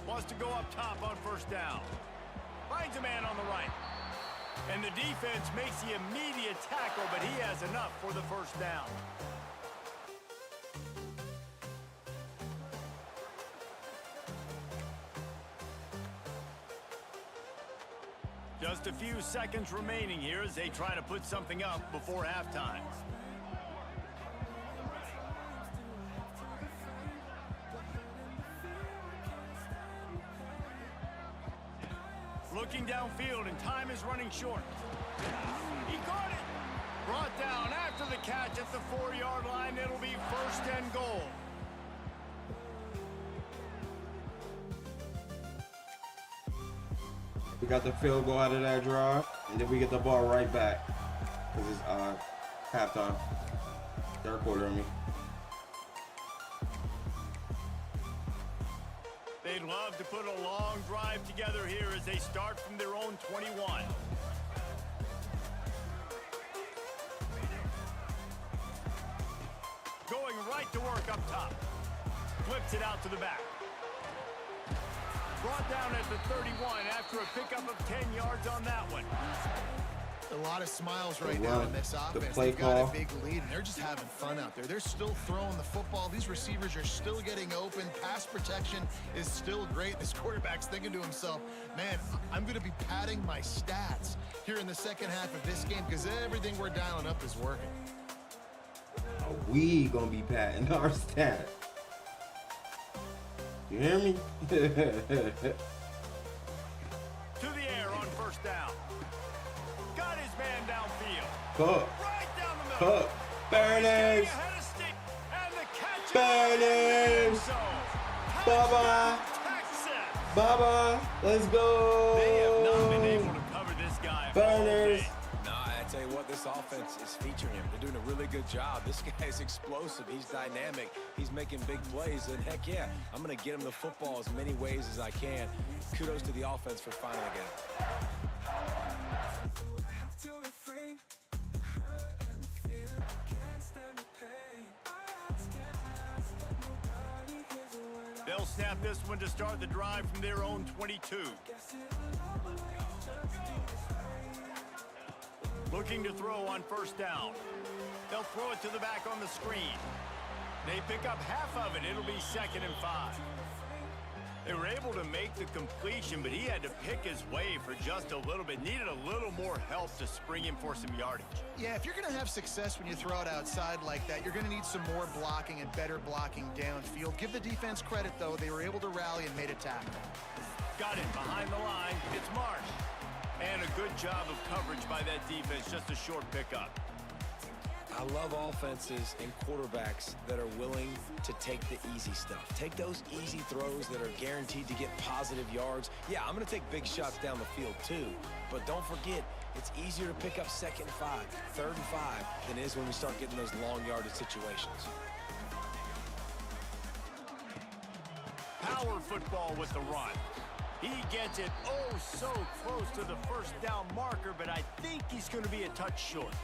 Wants to go up top on 1st down. Finds a man on the right. And the defense makes the immediate tackle, but he has enough for the 1st down. Just a few seconds remaining here as they try to put something up before halftime. Looking downfield, and time is running short. He caught it. Brought down after the catch at the 4-yard line. It'll be 1st and goal. We got the field goal out of that drive, and then we get the ball right back. This is halftime. 3rd quarter, I mean. They'd love to put a long drive together here as they start from their own 21. Going right to work up top. Flips it out to the back. Brought down at the 31 after a pickup of 10 yards on that one. A lot of smiles right now in this offense. play They've got call. a big lead, and they're just having fun out there. They're still throwing the football. These receivers are still getting open. Pass protection is still great. This quarterback's thinking to himself, man, I'm going to be padding my stats here in the second half of this game because everything we're dialing up is working. We gonna be patting our stat. You hear me? To the air on first down. Got his man downfield. Cook. Right down the middle. Cook. Burners. Ahead of Steve. And the catch. Burners. So, Bye-bye. Texas. Bye-bye. Let's go. They have not been able to cover this guy. Burners. No, I tell you what, this offense is featuring him. They're doing a really good job. This guy's explosive. He's dynamic. He's making big plays. And heck yeah, I'm going to get him the football as many ways as I can. Kudos to the offense for finding it. They'll snap this one to start the drive from their own 22. Looking to throw on first down. They'll throw it to the back on the screen. They pick up half of it. It'll be 2nd and 5. They were able to make the completion, but he had to pick his way for just a little bit. Needed a little more help to spring him for some yardage. Yeah, if you're going to have success when you throw it outside like that, you're going to need some more blocking and better blocking downfield. Give the defense credit, though. They were able to rally and made a tackle. Got it behind the line. It's Marsh. And a good job of coverage by that defense. Just a short pickup. I love offenses and quarterbacks that are willing to take the easy stuff. Take those easy throws that are guaranteed to get positive yards. Yeah, I'm going to take big shots down the field too. But don't forget, it's easier to pick up 2nd and 5, 3rd and 5 than it is when we start getting those long yardage situations. Power football with the run. He gets it oh so close to the first down marker, but I think he's going to be a touch short.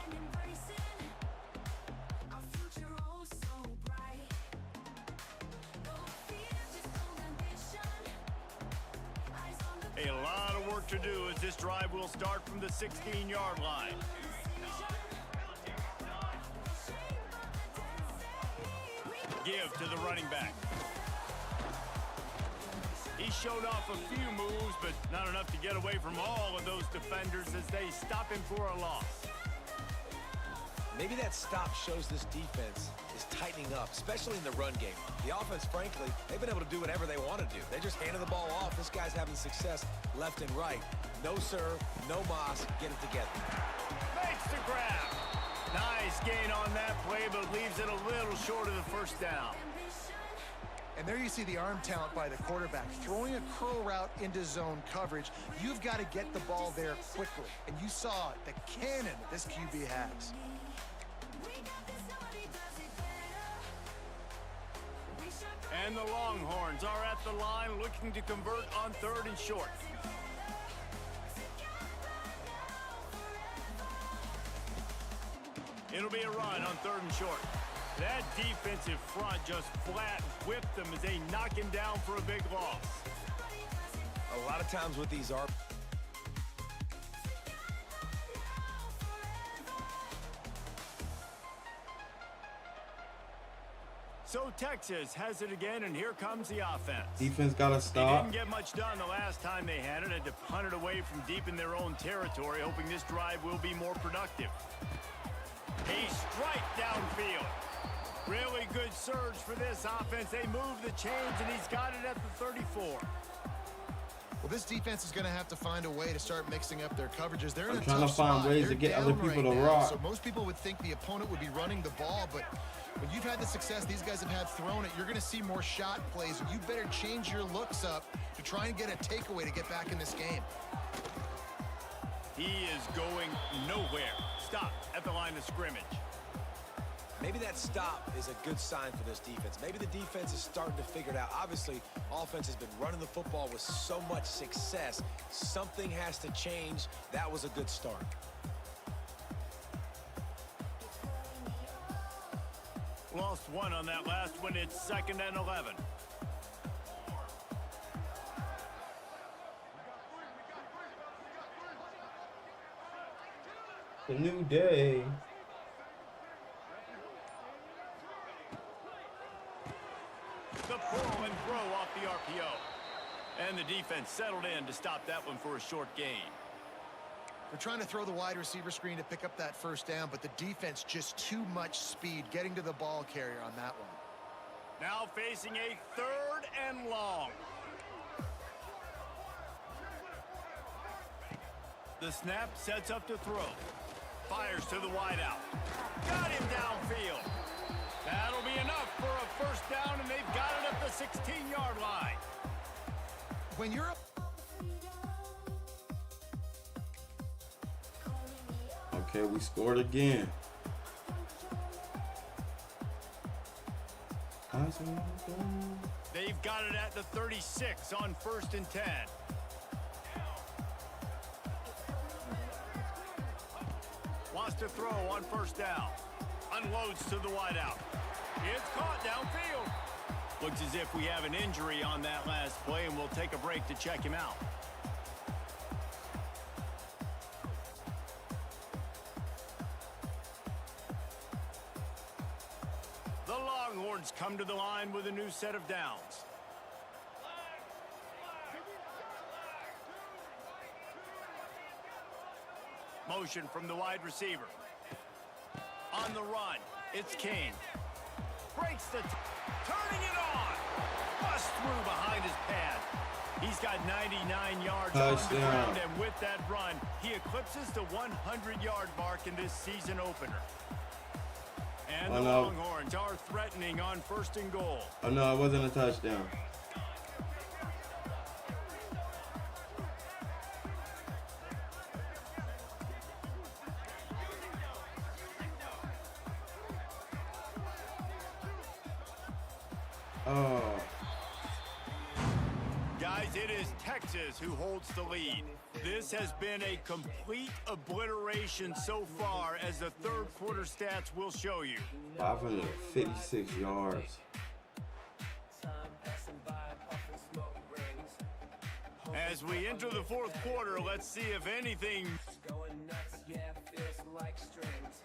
A lot of work to do as this drive will start from the 16-yard line. Give to the running back. He showed off a few moves, but not enough to get away from all of those defenders as they stop him for a loss. Maybe that stop shows this defense is tightening up, especially in the run game. The offense, frankly, they've been able to do whatever they want to do. They just handed the ball off. This guy's having success left and right. No sir, no mas, get it together. Makes the grab. Nice gain on that play, but leaves it a little short of the first down. And there you see the arm talent by the quarterback. Throwing a curl route into zone coverage, you've got to get the ball there quickly. And you saw the cannon that this QB has. And the Longhorns are at the line looking to convert on 3rd and short. It'll be a run on 3rd and short. That defensive front just flat whipped them as they knock him down for a big loss. A lot of times with these are So Texas has it again, and here comes the offense. Defense got to They stop. didn't get much done the last time they had it. Had to punt it away from deep in their own territory, hoping this drive will be more productive. A strike downfield. Really good surge for this offense. They move the chains, and he's got it at the 34. Well, this defense is going to have to find a way to start mixing up their coverages. They're in I'm a trying to tough find spot. ways to They're get other down people right to now, rock. So most people would think the opponent would be running the ball, but when you've had the success these guys have had throwing it, you're going to see more shot plays, and you better change your looks up to try and get a takeaway to get back in this game. He is going nowhere. Stopped at the line of scrimmage. maybe that stop is a good sign for this defense. Maybe the defense is starting to figure it out. Obviously, offense has been running the football with so much success. Something has to change. That was a good start. Lost one on that last one. It's 2nd and 11. a new day. The pull and throw off the RPO. And the defense settled in to stop that one for a short gain. They're trying to throw the wide receiver screen to pick up that first down, but the defense just too much speed getting to the ball carrier on that one. Now facing a 3rd and long. The snap sets up to throw. Fires to the wideout. Got him downfield. That'll be enough for a first down, and they've got it up the 16-yard line. When you're up... Okay, we scored again. They've got it at the 36 on 1st and 10. Wants to throw on 1st down. Unloads to the wideout. It's caught downfield. Looks as if we have an injury on that last play, and we'll take a break to check him out. The Longhorns come to the line with a new set of downs. Motion from the wide receiver. On the run, it's King. Breaks the... turning it on! Bust through behind his pad. He's got 99 yards on the ground, and with that run, he eclipses the 100-yard mark in this season opener. And the Longhorns are threatening on 1st and goal. Oh, no, it wasn't a touchdown. Oh. Guys, it is Texas who holds the lead. This has been a complete obliteration so far, as the 3rd quarter stats will show you. 556 yards. As we enter the 4th quarter, let's see if anything... Going nuts, yeah, feels like strings.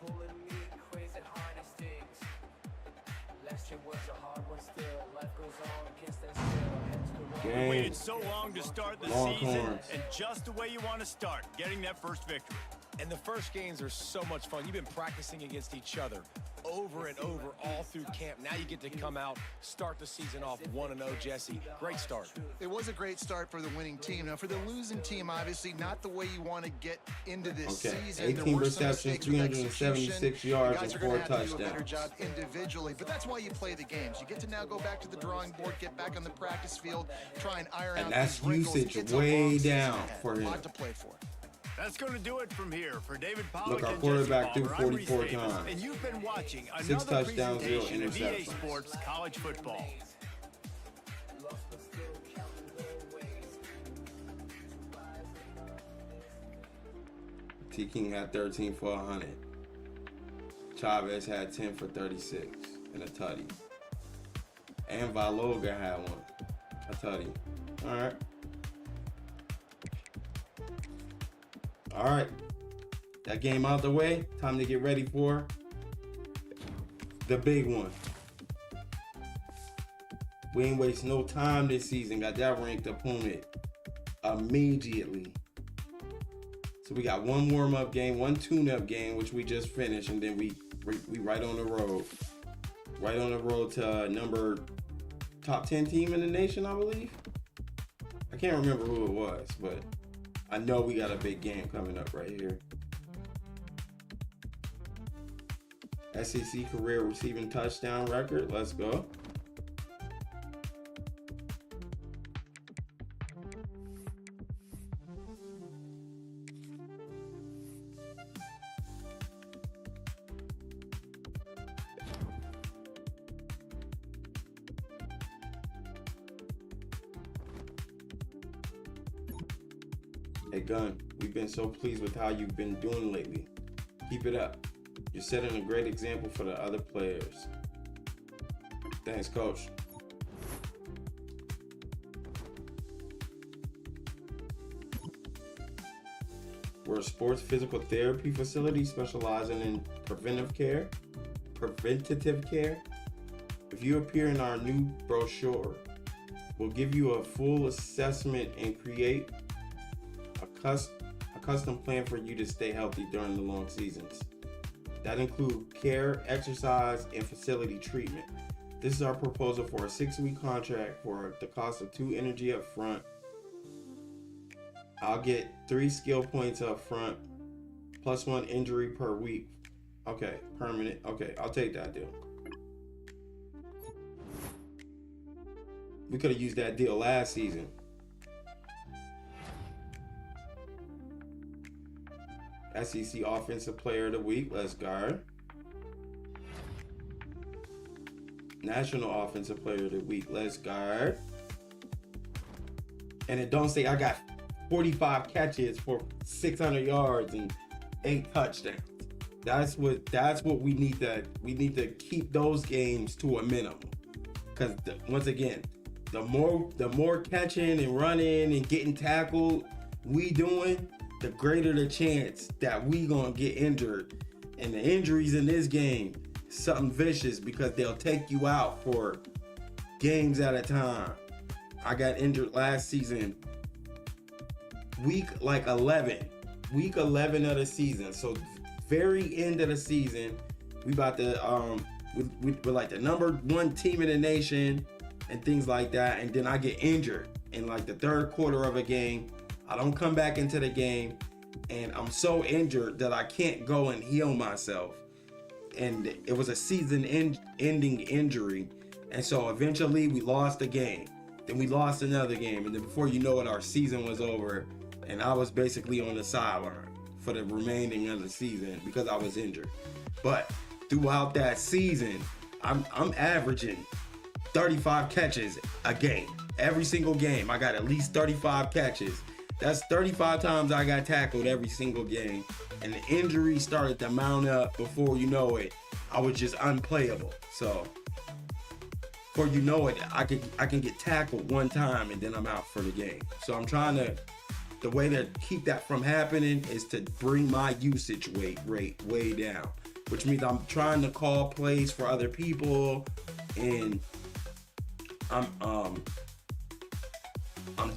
Pulling me crazy hard and stings. Last year was a hard one still. Life goes on, can't stand still. We waited so long to start the season, and just the way you want to start, getting that first victory. And the first games are so much fun. You've been practicing against each other over and over all through camp. Now you get to come out, start the season off 1-0, Jesse. Great start. It was a great start for the winning team. Now, for the losing team, obviously, not the way you want to get into this season. 18 receptions, 376 yards, and 4 touchdowns. Do a better job individually, but that's why you play the games. You get to now go back to the drawing board, get back on the practice field, try and iron out that's these wrinkles. usage way down for him. A lot to play for. That's going to do it from here for David Pollack. Look, our and quarterback Jesse threw Palmer. 44 times. And you've been watching 6 another touchdowns, 0 presentation of EA interceptions. Sports College Football. T. King had 13 for 100. Chavez had 10 for 36 and a tutty. And Valoga had one, a tutty. All right. All right. That game out the way. Time to get ready for the big one. We ain't waste no time this season. Got that ranked opponent immediately. So we got one warm-up game, one tune-up game, which we just finished, and then we right on the road. Right on the road to top 10 team in the nation, I believe. I can't remember who it was, but I know we got a big game coming up right here. SEC career receiving touchdown record. Let's go. Hey Gunn, we've been so pleased with how you've been doing lately. Keep it up. You're setting a great example for the other players. Thanks, Coach. We're a sports physical therapy facility specializing in preventative care. If you appear in our new brochure, we'll give you a full assessment and create a custom plan for you to stay healthy during the long seasons. That includes care, exercise, and facility treatment. This is our proposal for a 6-week contract for the cost of 2 energy up front. I'll get 3 skill points up front, plus 1 injury per week. Okay, permanent. Okay, I'll take that deal. We could have used that deal last season. SEC Offensive Player of the Week, let's guard. National Offensive Player of the Week, let's guard. And it don't say I got 45 catches for 600 yards and 8 touchdowns. That's what we need to keep those games to a minimum. Because once again, the more catching and running and getting tackled we doing, the greater the chance that we gonna get injured. And the injuries in this game, something vicious, because they'll take you out for games at a time. I got injured last season, week 11 of the season. So very end of the season, we about to we're like the number 1 team in the nation and things like that, and then I get injured in like the 3rd quarter of a game. I don't come back into the game, and I'm so injured that I can't go and heal myself. And it was a season-ending injury, and so eventually we lost the game. Then we lost another game, and then before you know it, our season was over, and I was basically on the sideline for the remaining of the season because I was injured. But throughout that season, I'm averaging 35 catches a game. Every single game, I got at least 35 catches. That's 35 times I got tackled every single game. And the injuries started to mount up. Before you know it, I was just unplayable. So before you know it, I can get tackled one time and then I'm out for the game. So I'm trying to, the way to keep that from happening is to bring my usage rate way down, which means I'm trying to call plays for other people, and I'm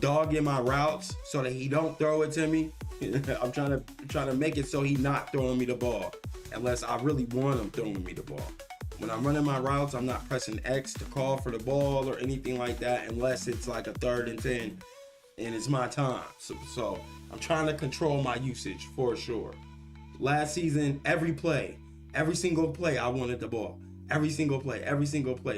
dogging my routes so that he don't throw it to me. I'm trying to make it so he not throwing me the ball unless I really want him throwing me the ball. When I'm running my routes, I'm not pressing X to call for the ball or anything like that unless it's like a 3rd and 10 and it's my time. So I'm trying to control my usage for sure. Last season, every single play, I wanted the ball. Every single play,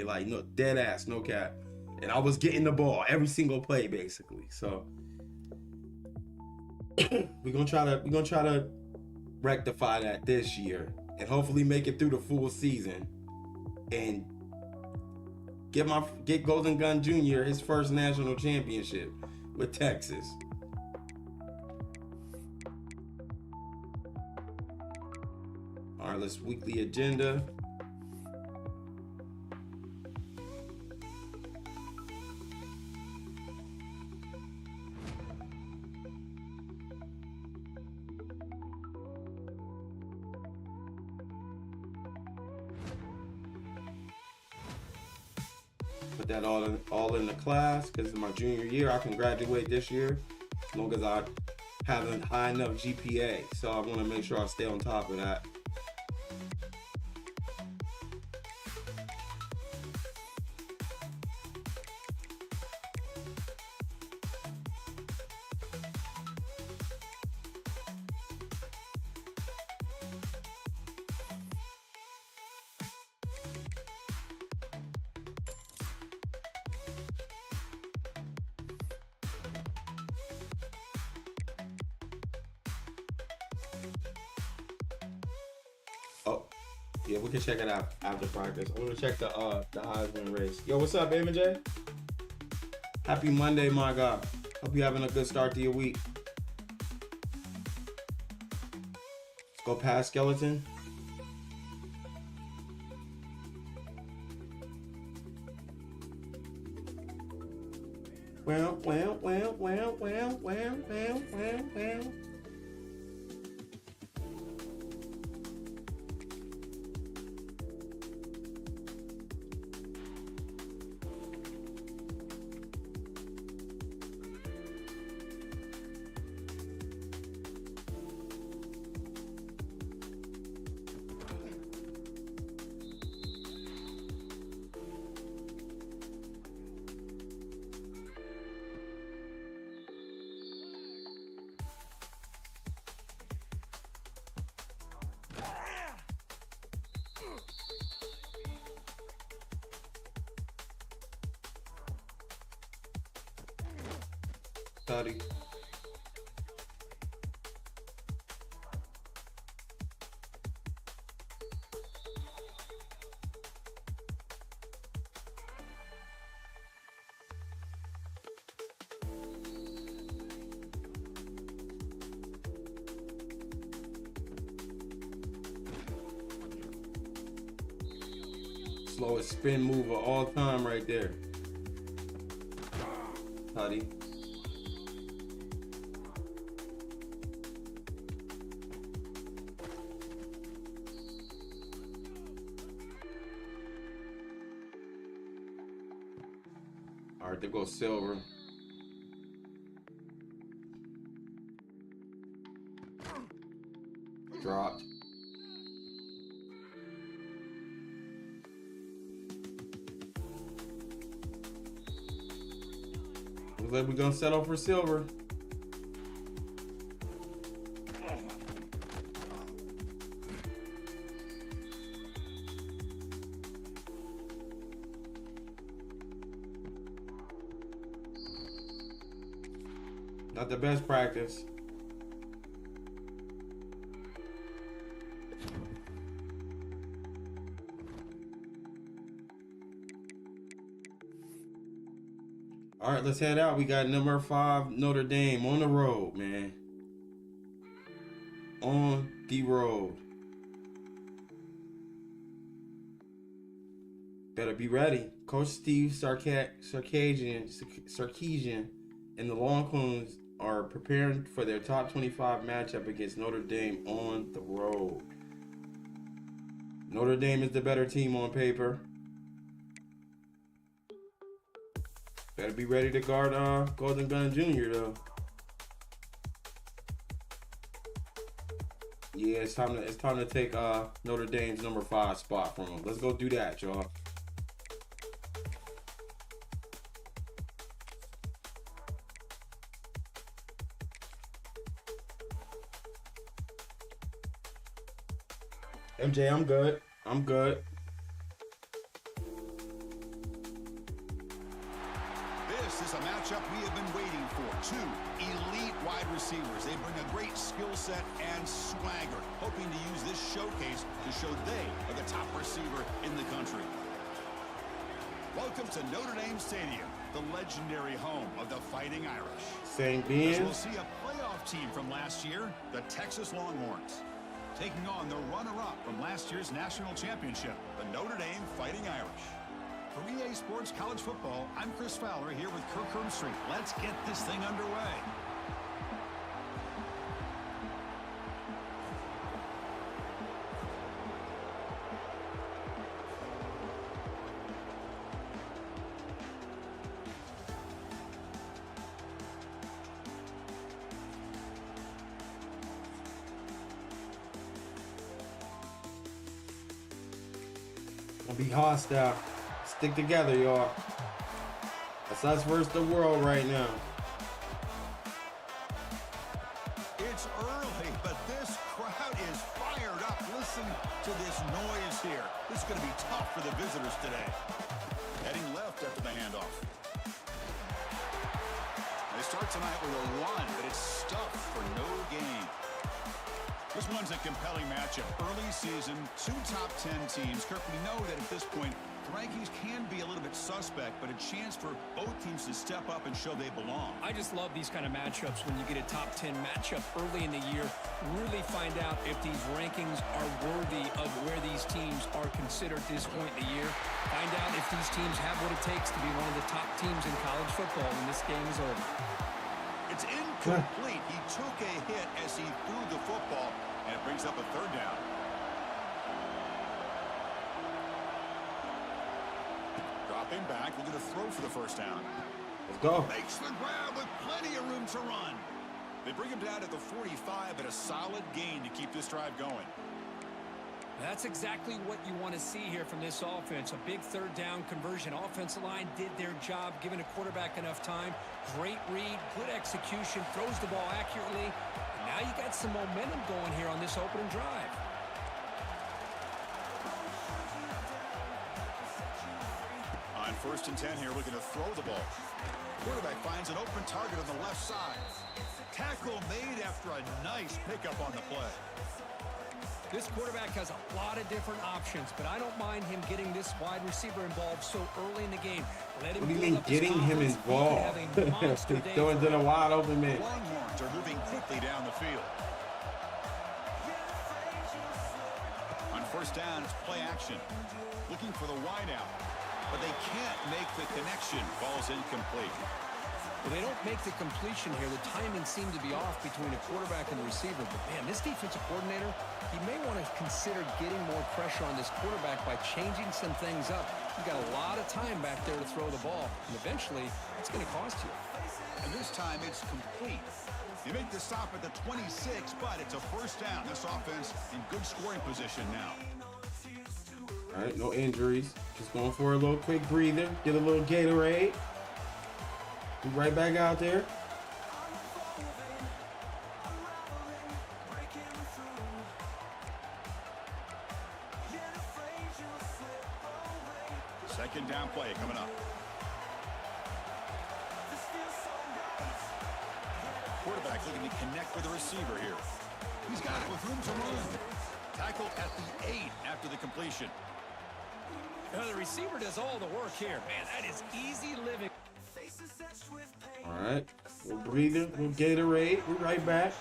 like no dead ass, no cap. And I was getting the ball every single play, basically. So we're gonna try to rectify that this year and hopefully make it through the full season and get Golden Gun Jr. his first national championship with Texas. All right, let's weekly agenda. Put that all in the class because it's my junior year. I can graduate this year as long as I have a high enough GPA. So I want to make sure I stay on top of that. Oh, yeah, we can check it out after practice. I want to check the Heisman race. Yo, what's up, MJ? Happy Monday, my God. Hope you're having a good start to your week. Let's go past skeleton. Well. Study. Slowest spin move of all time right there. Huddy. All right, there goes Silver. Dropped. Looks like we're gonna settle for Silver. Not the best practice. All right, let's head out. We got number 5 Notre Dame on the road, man. On the road. Better be ready. Coach Steve Sarkisian and the Longhorns are preparing for their top 25 matchup against Notre Dame on the road. Notre Dame is the better team on paper. Better be ready to guard Golden Gun Jr. though. Yeah, it's time to take Notre Dame's number 5 spot from them. Let's go do that, y'all. MJ, I'm good. I'm good. This is a matchup we have been waiting for. 2 elite wide receivers. They bring a great skill set and swagger, hoping to use this showcase to show they are the top receiver in the country. Welcome to Notre Dame Stadium, the legendary home of the Fighting Irish. St. As Beans. we'll see a playoff team from last year, the Texas Longhorns, taking on the runner-up from last year's national championship, the Notre Dame Fighting Irish. For EA Sports College Football, I'm Chris Fowler here with Kirk Hermstreet. Let's get this thing underway. Don't be hostile. Stick together, y'all. That's us versus the world right now. It's early, but this crowd is fired up. Listen to this noise here. This is going to be tough for the visitors today. Heading left after the handoff. They start tonight with a run, but it's stuffed for no gain. This one's a compelling matchup. Early season, 2 top 10 teams. Kirk, we know that at this point, the rankings can be a little bit suspect, but a chance for both teams to step up and show they belong. I just love these kind of matchups when you get a top 10 matchup early in the year. Really find out if these rankings are worthy of where these teams are considered at this point in the year. Find out if these teams have what it takes to be one of the top teams in college football when this game is over. It's incomplete. He took a hit as he threw the football, and it brings up a 3rd down. Dropping back, looking to throw for the 1st down. Let's go. Makes the grab with plenty of room to run. They bring him down at the 45, but a solid gain to keep this drive going. That's exactly what you want to see here from this offense. A big 3rd down conversion. Offensive line did their job, giving a quarterback enough time. Great read, good execution, throws the ball accurately. And now you got some momentum going here on this opening drive. On First and 10 here, looking to throw the ball. Quarterback finds an open target on the left side. Tackle made after a nice pickup on the play. This quarterback has a lot of different options, but I don't mind him getting this wide receiver involved so early in the game. Let him What do you build mean up his getting him confidence. He could involved? have a monster day Throwing for to the him. wide open man. Longhorns are moving quickly down the field. On first down, it's play action. Looking for the wideout, but they can't make the connection. Ball's incomplete. Well, they don't make the completion here. The timing seemed to be off between the quarterback and the receiver. But, man, this defensive coordinator, he may want to consider getting more pressure on this quarterback by changing some things up. You've got a lot of time back there to throw the ball, and eventually it's going to cost you. And this time it's complete. You make the stop at the 26, but it's a first down. This offense in good scoring position now. All right, no injuries. Just going for a little quick breather. Get a little Gatorade. Be right back out there. Second down play coming up. Quarterback looking to connect with the receiver here. He's got it with room to run. Tackled at the 8 after the completion. Now, the receiver does all the work here. Man, that is easy living. All right, little breather, little Gatorade. We're right back.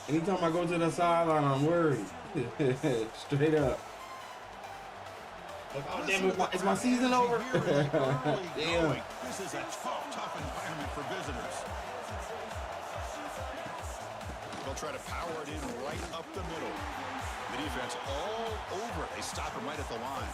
Anytime I go to the sideline, I'm worried. Straight up. Like, oh, damn, is my season over? Damn. This is a tough environment for visitors. They'll try to power it in right up the middle. The defense all over it. They stop him right at the line.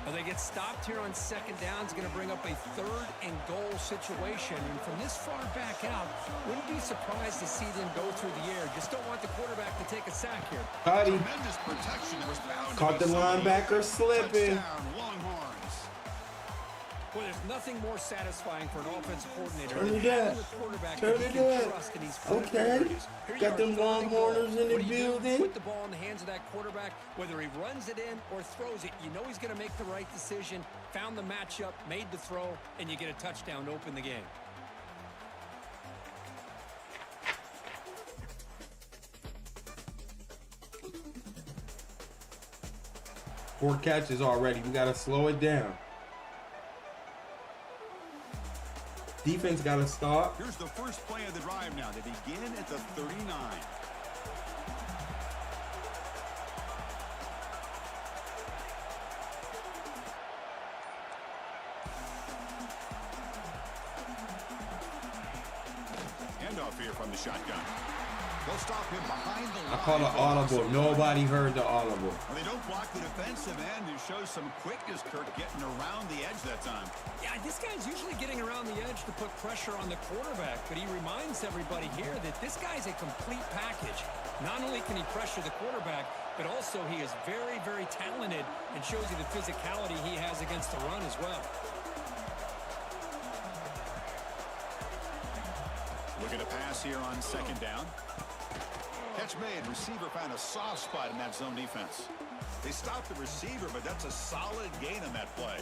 Well, they get stopped here on second down. It's going to bring up a 3rd and goal situation. And from this far back out, wouldn't be surprised to see them go through the air. Just don't want the quarterback to take a sack here. Tremendous protection. There was bound Caught the linebacker slipping. Touchdown, Longhorns. Well, there's nothing more satisfying for an offensive coordinator Turn than it having up. the quarterback Turn that you it can up. trust in these Okay. Here you Got are, them 3rd and goal. Longhorners in the What do you do? building. Put the ball in the hands of that quarterback. Whether he runs it in or throws it, you know he's going to make the right decision. Found the matchup, made the throw, and you get a touchdown to open the game. Four catches already. We got to slow it down. Defense got to stop. Here's the first play of the drive now. They begin at the 39. Handoff here from the shotgun. They'll stop him behind the line. I call it audible. Nobody heard the audible. Well, they don't block the defensive end, who shows some quickness, Kirk, getting around the edge that time. Yeah, this guy's usually getting around the edge to put pressure on the quarterback, but he reminds everybody here that this guy's a complete package. Not only can he pressure the quarterback, but also he is very, very talented and shows you the physicality he has against the run as well. Look at a pass here on second down. Catch made. Receiver found a soft spot in that zone defense. They stopped the receiver, but that's a solid gain on that play.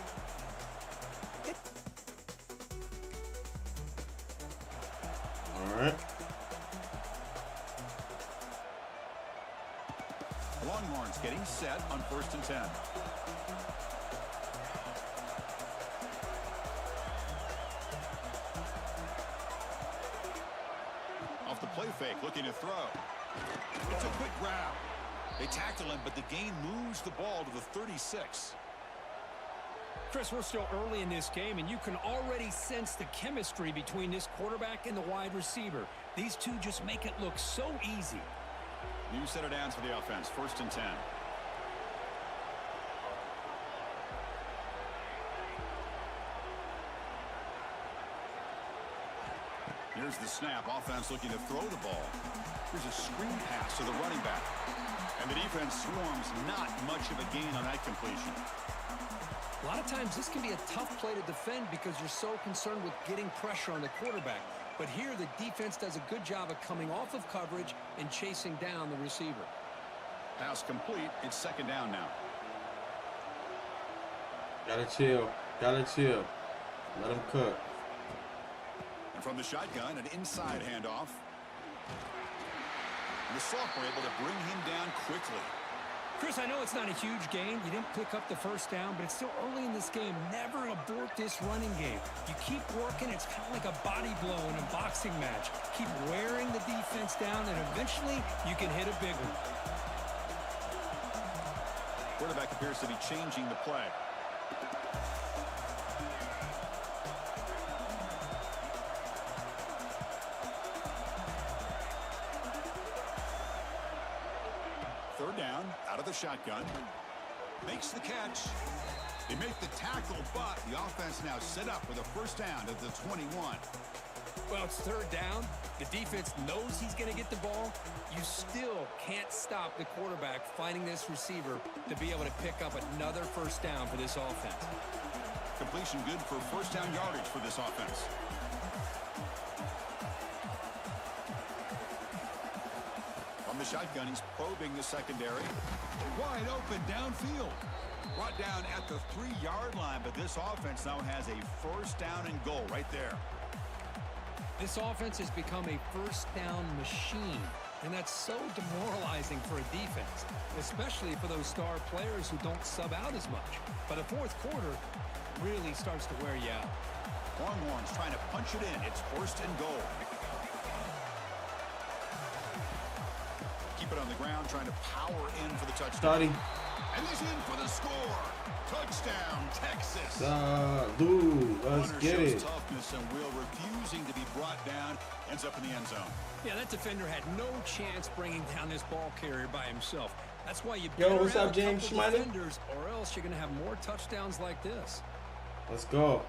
All right. Longhorns getting set on 1st and 10. Off the play fake, looking to throw. It's a quick grab. They tackle him, but the gain moves the ball to the 36. Chris, we're still early in this game, and you can already sense the chemistry between this quarterback and the wide receiver. These two just make it look so easy. New set of downs for the offense. 1st and 10. Here's the snap. Offense looking to throw the ball. Here's a screen pass to the running back. And the defense swarms. Not much of a gain on that completion. A lot of times this can be a tough play to defend because you're so concerned with getting pressure on the quarterback. But here the defense does a good job of coming off of coverage and chasing down the receiver. Pass complete. It's second down now. Gotta chill. Gotta chill. Let him cook. And from the shotgun, an inside handoff. And the sophomore able to bring him down quickly. Chris, I know it's not a huge gain. You didn't pick up the first down, but it's still early in this game. Never abort this running game. You keep working. It's kind of like a body blow in a boxing match. Keep wearing the defense down, and eventually you can hit a big one. Quarterback appears to be changing the play. Third down, out of the shotgun. Makes the catch. They make the tackle, but the offense now set up for the first down at the 21. Well, it's third down. The defense knows he's going to get the ball. You still can't stop the quarterback finding this receiver to be able to pick up another first down for this offense. Completion good for first down yardage for this offense. From the shotgun, he's probing the secondary. Wide open downfield. Brought down at the 3-yard line, but this offense now has a first down and goal right there. This offense has become a first down machine, and that's so demoralizing for a defense, especially for those star players who don't sub out as much. By the fourth quarter, really starts to wear you out. Longhorns trying to punch it in. It's first and goal. Keep it on the ground, trying to power in for the touchdown. Starting. And he's in for the score. Touchdown, Texas. Let's get shows it. toughness and will, refusing to be brought down, ends up in the end zone. Yeah, that defender had no chance bringing down this ball carrier by himself. That's why you Yo, better what's have up, a James couple Schmeider? defenders, or else you're going to have more touchdowns like this. Let's go.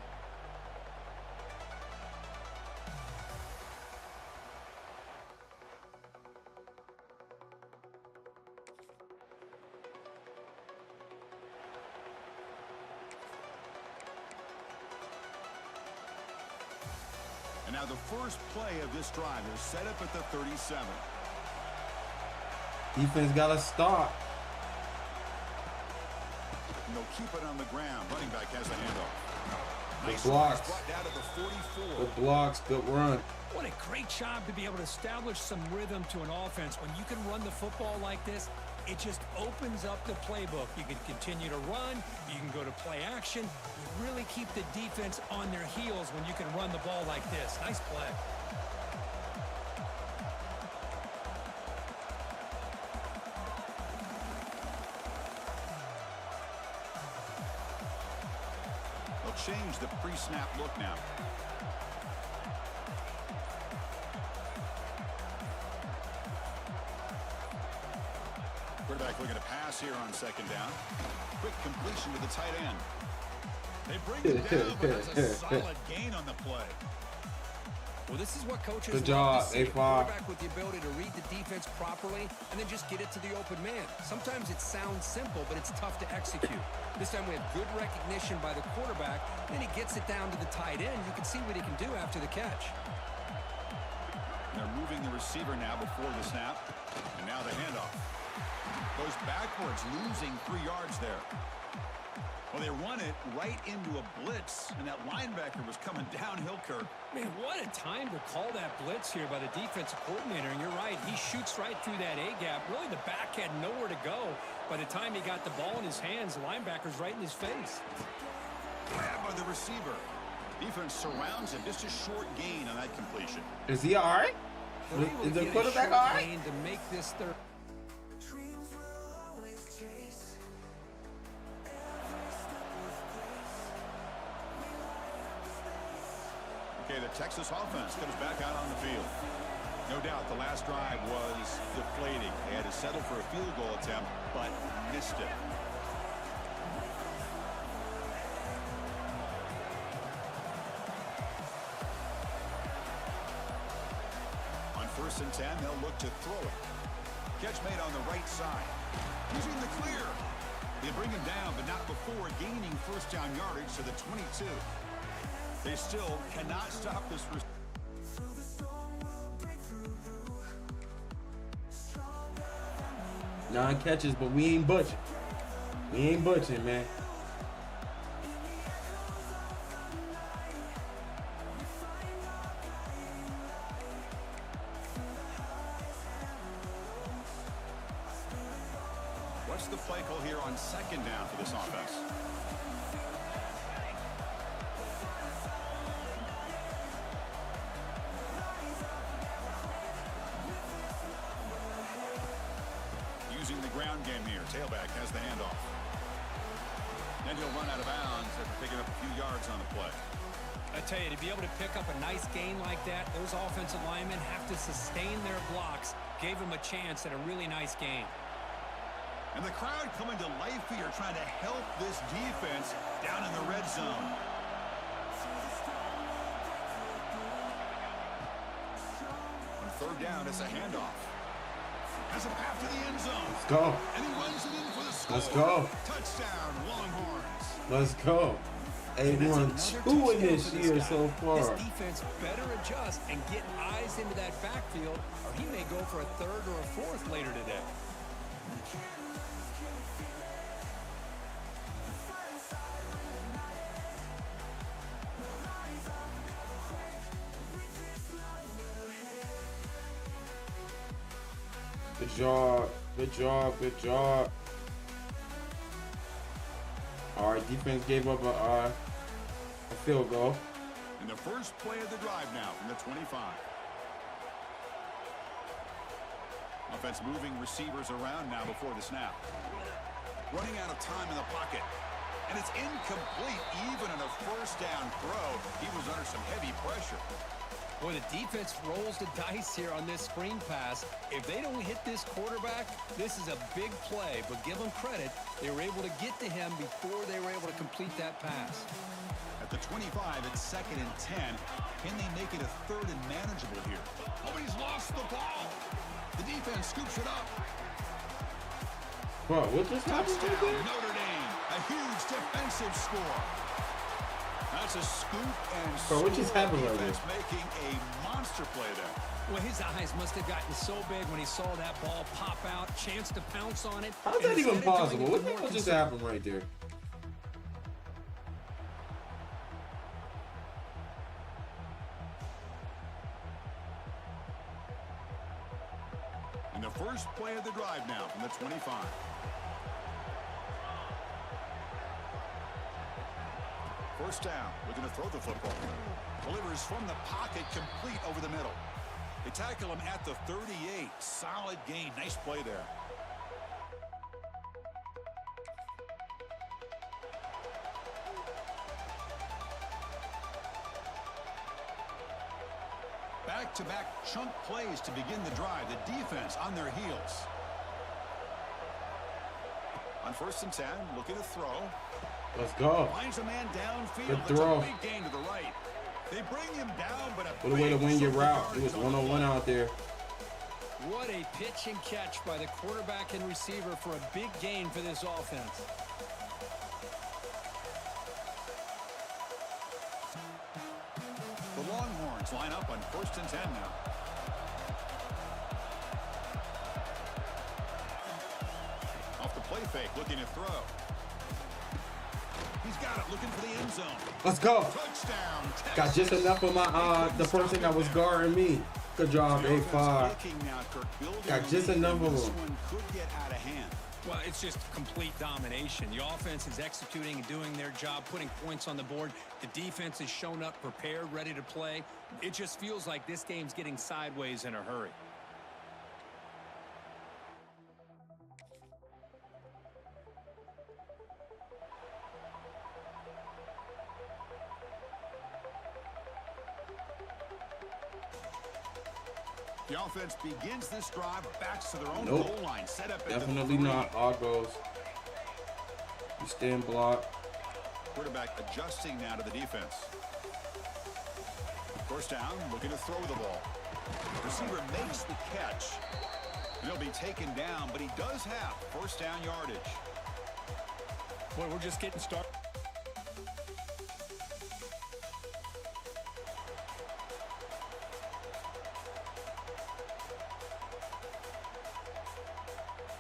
And now the first play of this drive is set up at the 37. Defense got to stop. And they'll keep it on the ground. Running back has the handoff. Good Nice blocks. pass brought down to the 44. Good blocks. Good run. What a great job to be able to establish some rhythm to an offense. When you can run the football like this, it just opens up the playbook. You can continue to run. You can go to play action. You really keep the defense on their heels when you can run the ball like this. Nice play. They'll change the pre-snap look now. Quarterback looking to pass here on second down. Quick completion to the tight end. They bring it down, but that's a solid gain on the play. Well, this is what coaches Good love job, to see. A A5. quarterback with the ability to read the defense properly and then just get it to the open man. Sometimes it sounds simple, but it's tough to execute. This time we have good recognition by the quarterback. Then he gets it down to the tight end. You can see what he can do after the catch. They're moving the receiver now before the snap. And now the handoff. Goes backwards, losing 3 yards there. Well, they run it right into a blitz, and that linebacker was coming downhill, Kirk. Man, what a time to call that blitz here by the defensive coordinator. And you're right, he shoots right through that A-gap. Really, the back had nowhere to go. By the time he got the ball in his hands, the linebacker's right in his face. Grab by the receiver. Defense surrounds him. Just a short gain on that completion. Is he all right? They're able Is to the get a quarterback short all right? gain to make this third. Dreams will always chase every step with grace. We light up the space. Okay, the Texas offense comes back out on the field. No doubt the last drive was deflating. They had to settle for a field goal attempt, but missed it. On 1st and 10, they'll look to throw it. Catch made on the right side. He's in the clear. They bring him down, but not before gaining first down yardage to the 22. They still cannot stop this. Through the storm we'll break through. Stronger than 9 catches, but we ain't budging. We ain't budging, man. What's the play call here on second down for this offense? Using the ground game here. Tailback has the handoff. Then he'll run out of bounds after picking up a few yards on the play. I tell you, to be able to pick up a nice gain like that, those offensive linemen have to sustain their blocks. Gave him a chance at a really nice gain. And the crowd coming to life here, trying to help this defense down in the red zone. On third down, it's a handoff. Has a path to the end zone. Let's go. And he runs it in for the score. Let's go. Touchdown, Longhorns. Let's go. They won 2 in this year so far. This defense better adjust and get eyes into that backfield, or he may go for a third or a fourth later today. Good job. Good job. Good job. All right, defense gave up a field goal. And the first play of the drive now from the 25. Offense moving receivers around now before the snap. Running out of time in the pocket. And it's incomplete even on a first down throw. He was under some heavy pressure. Boy, the defense rolls the dice here on this screen pass. If they don't hit this quarterback, this is a big play. But give them credit, they were able to get to him before they were able to complete that pass. At the 25, it's 2nd and 10. Can they make it a third and manageable here? Oh, he's lost the ball. The defense scoops it up. Bro, what just happened right there? Notre Dame, a huge defensive score. That's a scoop and Bro, what just happened right there? Defense making a monster play there. Well, his eyes must have gotten so big when he saw that ball pop out, chance to pounce on it. How's that even possible? What the hell just happened right there? And the first play of the drive now from the 25. First down, looking to throw the football. Delivers from the pocket, complete over the middle. They tackle him at the 38. Solid gain. Nice play there. Back-to-back chunk plays to begin the drive. The defense on their heels. On 1st and 10, looking to throw. Let's go. Finds a man downfield. Good throw. That's a big gain to the right. They bring him down, but What a way to win your route. It was 1-on-1 out there. What a pitch and catch by the quarterback and receiver for a big gain for this offense. The Longhorns line up on 1st and 10 now. Off the play fake, looking to throw. He's got it, looking for the end zone. Let's go. Touchdown, Texas. Got just enough of my the person that was guarding me. Good job, A5. Got just enough of This them. one could get out of hand. Well, it's just complete domination. The offense is executing and doing their job, putting points on the board. The defense has shown up, prepared, ready to play. It just feels like this game's getting sideways in a hurry. The offense begins this drive, backs to their own Nope. goal line, set up at Definitely the 3. not. All goes. You stand block. Quarterback adjusting now to the defense. First down, looking to throw the ball. Receiver makes the catch. He'll be taken down, but he does have first down yardage. Boy, we're just getting started.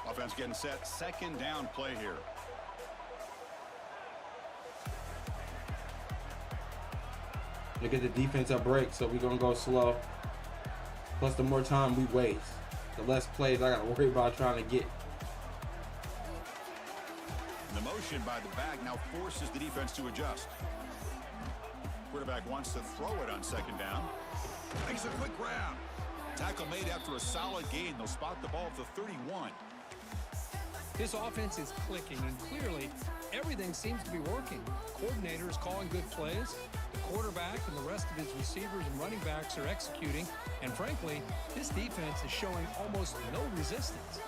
Offense getting set. Second down play here. Look at the defense at break, so we're going to go slow. Plus, the more time we waste, the less plays I got to worry about trying to get. the motion by the back now forces the defense to adjust. Quarterback wants to throw it on second down. Makes a quick grab. Tackle made after a solid gain. They'll spot the ball at the 31. This offense is clicking, and clearly everything seems to be working. Coordinator is calling good plays. The quarterback and the rest of his receivers and running backs are executing. And frankly, this defense is showing almost no resistance.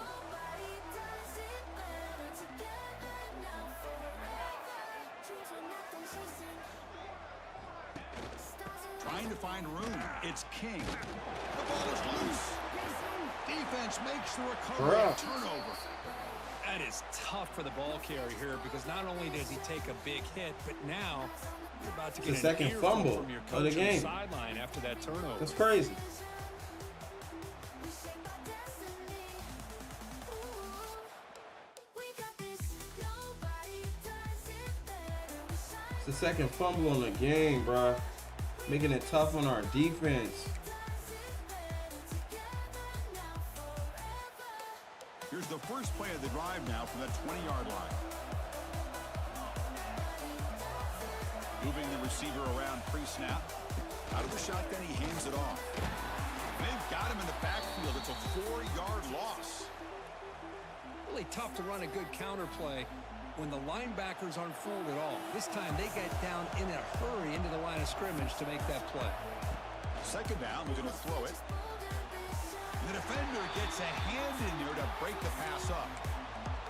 Trying to find room. It's King. The ball is loose. Defense makes the recovery and turnover. That is tough for the ball carrier here because not only does he take a big hit, but now you're about to get The second earful fumble from your of coach the on game. sideline after that turnover. That's crazy. It's the second fumble in the game, bro. Making it tough on our defense. Here's the first play of the drive now from that 20-yard line. Moving the receiver around pre-snap. Out of the shotgun, he hands it off. They've got him in the backfield. It's a 4-yard loss. Really tough to run a good counter play when the linebackers aren't fooled at all. This time they get down in a hurry into the line of scrimmage to make that play. Second down, we're going to throw it. The defender gets a hand in there to break the pass up.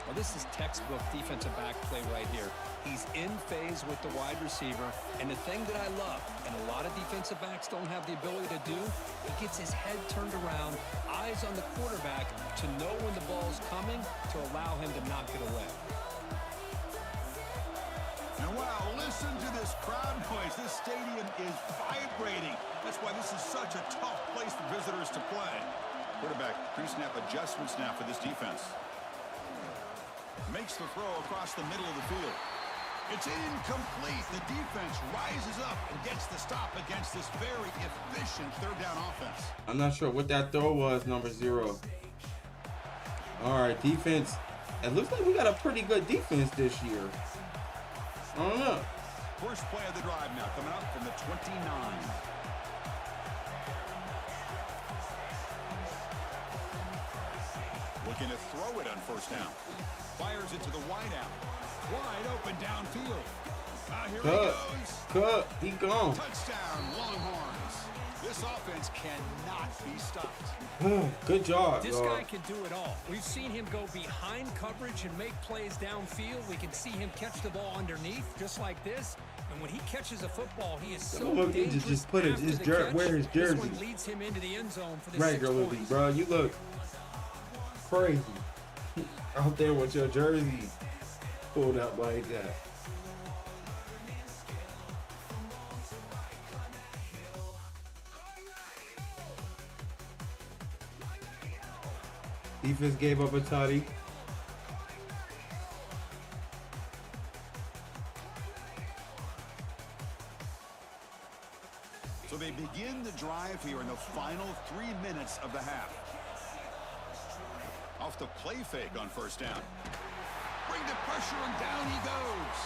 Well, this is textbook defensive back play right here. He's in phase with the wide receiver, and the thing that I love, and a lot of defensive backs don't have the ability to do, he gets his head turned around, eyes on the quarterback to know when the ball's coming to allow him to knock it away. And wow, listen to this crowd noise. This stadium is vibrating. That's why this is such a tough place for visitors to play. Quarterback pre-snap adjustments now for this defense. Makes the throw across the middle of the field. It's incomplete. The defense rises up and gets the stop against this very efficient third down offense. I'm not sure what that throw was, number 0. All right, defense. It looks like we got a pretty good defense this year. I don't know. First play of the drive now coming up from the 29. Looking to throw it on first down. Fires it to the wideout. Wide open downfield. Here he goes. Cut. He gone. Touchdown, Longhorns. This offense cannot be stopped. Good job, This dog. guy can do it all. We've seen him go behind coverage and make plays downfield. We can see him catch the ball underneath, just like this. And when he catches a football, he is so Look, he dangerous. just put after his the jersey. catch. Wear his This jersey one leads him into the end zone for the 6 regularly, points. bro. You look crazy out there with your jersey pulled up like that. Defense gave up a tutty. So they begin the drive here in the final 3 minutes of the half. Off the play fake on first down. Bring the pressure and down he goes.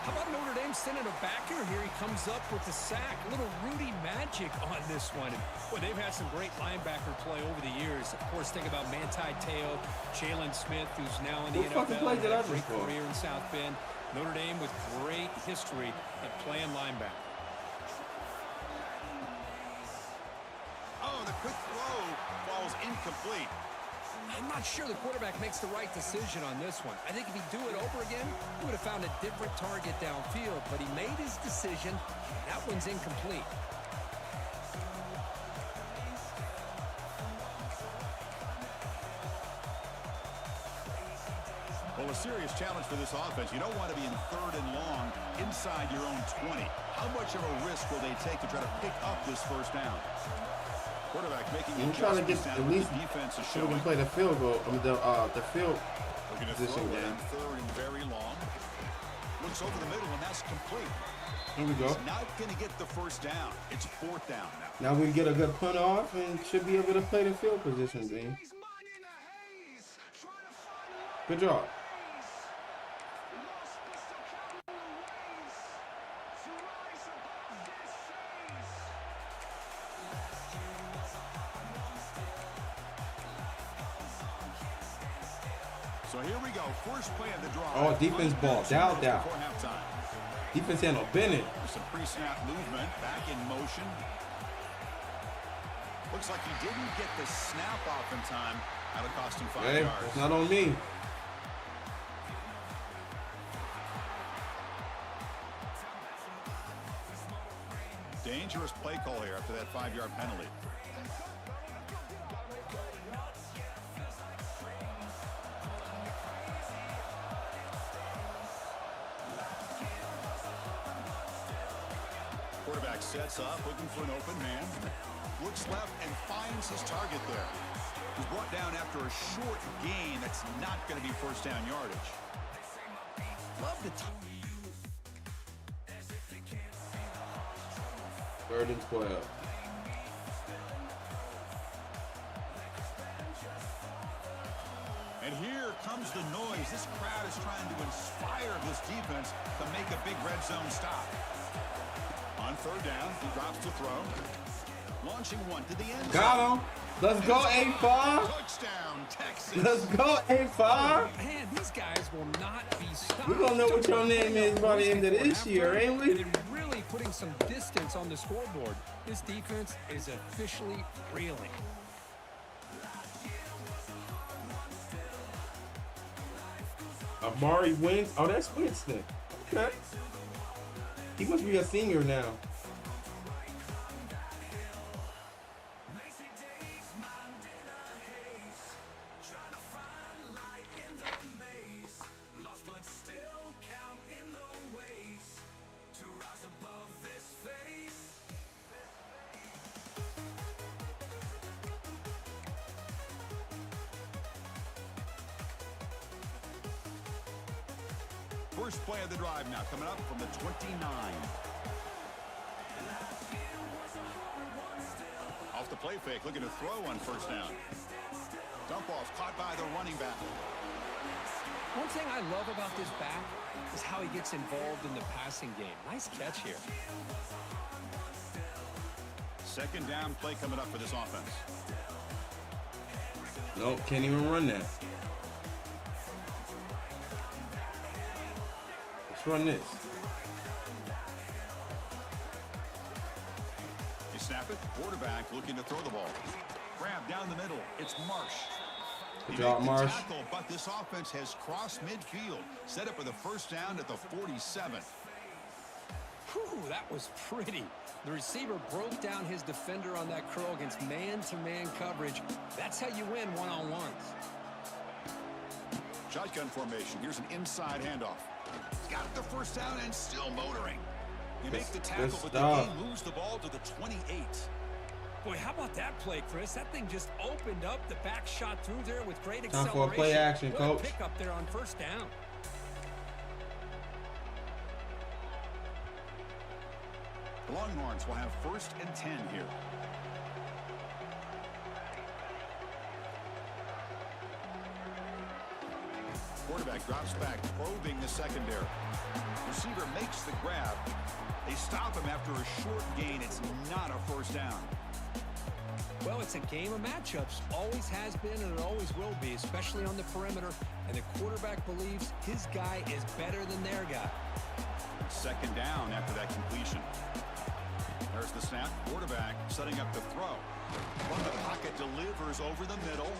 How about Notre Dame sending a backer here? He comes up with the sack. A little Rudy magic on this one. And, boy, they've had some great linebacker play over the years. Of course, think about Manti Te'o, Jalen Smith, who's now in the What fucking NFL. play did I Had a great just call? career in South Bend. Notre Dame with great history at playing linebacker. Oh, the quick throw falls incomplete. I'm not sure the quarterback makes the right decision on this one. I think if he'd do it over again, he would have found a different target downfield, but he made his decision. That one's incomplete. Well, a serious challenge for this offense. You don't want to be in third and long inside your own 20. How much of a risk will they take to try to pick up this first down? Quarterback making I'm trying to get adjustments now at that least the defense is so we showing. can play the field goal. I mean the field Looking to position throw it game. on third and very long. Looks over the middle, and that's complete. Here we go. He's not going to get the first down. It's fourth down now. Now we get a good punt off and should be able to play the field position game. Good job. go. First play of the drive. Oh, defense ball. Down. Before halftime. Defense handle Bennett. Some pre-snap movement. Back in motion. Looks like he didn't get the snap off in time. That'll cost him 5 Hey, yards. it's not on me. Dangerous play call here after that 5-yard penalty. Quarterback sets up, looking for an open man. Looks left and finds his target there. He's brought down after a short gain. That's not going to be first down yardage. Love the 3rd and 12. And here comes the noise. This crowd is trying to inspire this defense to make a big red zone stop. On 3rd down, he drops to throw. Launching one to the end zone. Got him. Let's go, A5. Touchdown, Texas. Let's go, A5. Man, these guys will not be stopped. We're going to know what your name is by the end of this year, ain't we? And they're really putting some distance on the scoreboard. This defense is officially reeling. Amari Wins. Oh, that's Winston. Okay. He must be a senior now. First play of the drive now coming up from the 29. Off the play fake, looking to throw on 1st down. Dump off caught by the running back. One thing I love about this back is how he gets involved in the passing game. Nice catch here. 2nd down play coming up for this offense. Nope, can't even run that. Let's run this. You snap it. Quarterback looking to throw the ball. Grab down the middle. It's Marsh. Good job, Marsh. Tackle, but this offense has crossed midfield. Set up for the 1st down at the 47. Whew, that was pretty. The receiver broke down his defender on that curl against man-to-man coverage. That's how you win one-on-ones. Shotgun formation. Here's an inside handoff. He's got the 1st down and still motoring. You make the tackle, but the game moves the ball to the 28. Boy, how about that play, Chris? That thing just opened up. The back shot through there with great Time acceleration. for a play action, What a coach. pick up there on 1st down. The Longhorns will have 1st and 10 here. Quarterback drops back, probing the secondary. Receiver makes the grab. They stop him after a short gain. It's not a 1st down. Well, it's a game of matchups. Always has been and it always will be, especially on the perimeter. And the quarterback believes his guy is better than their guy. 2nd down after that completion. There's the snap. Quarterback setting up the throw. From the pocket delivers over the middle.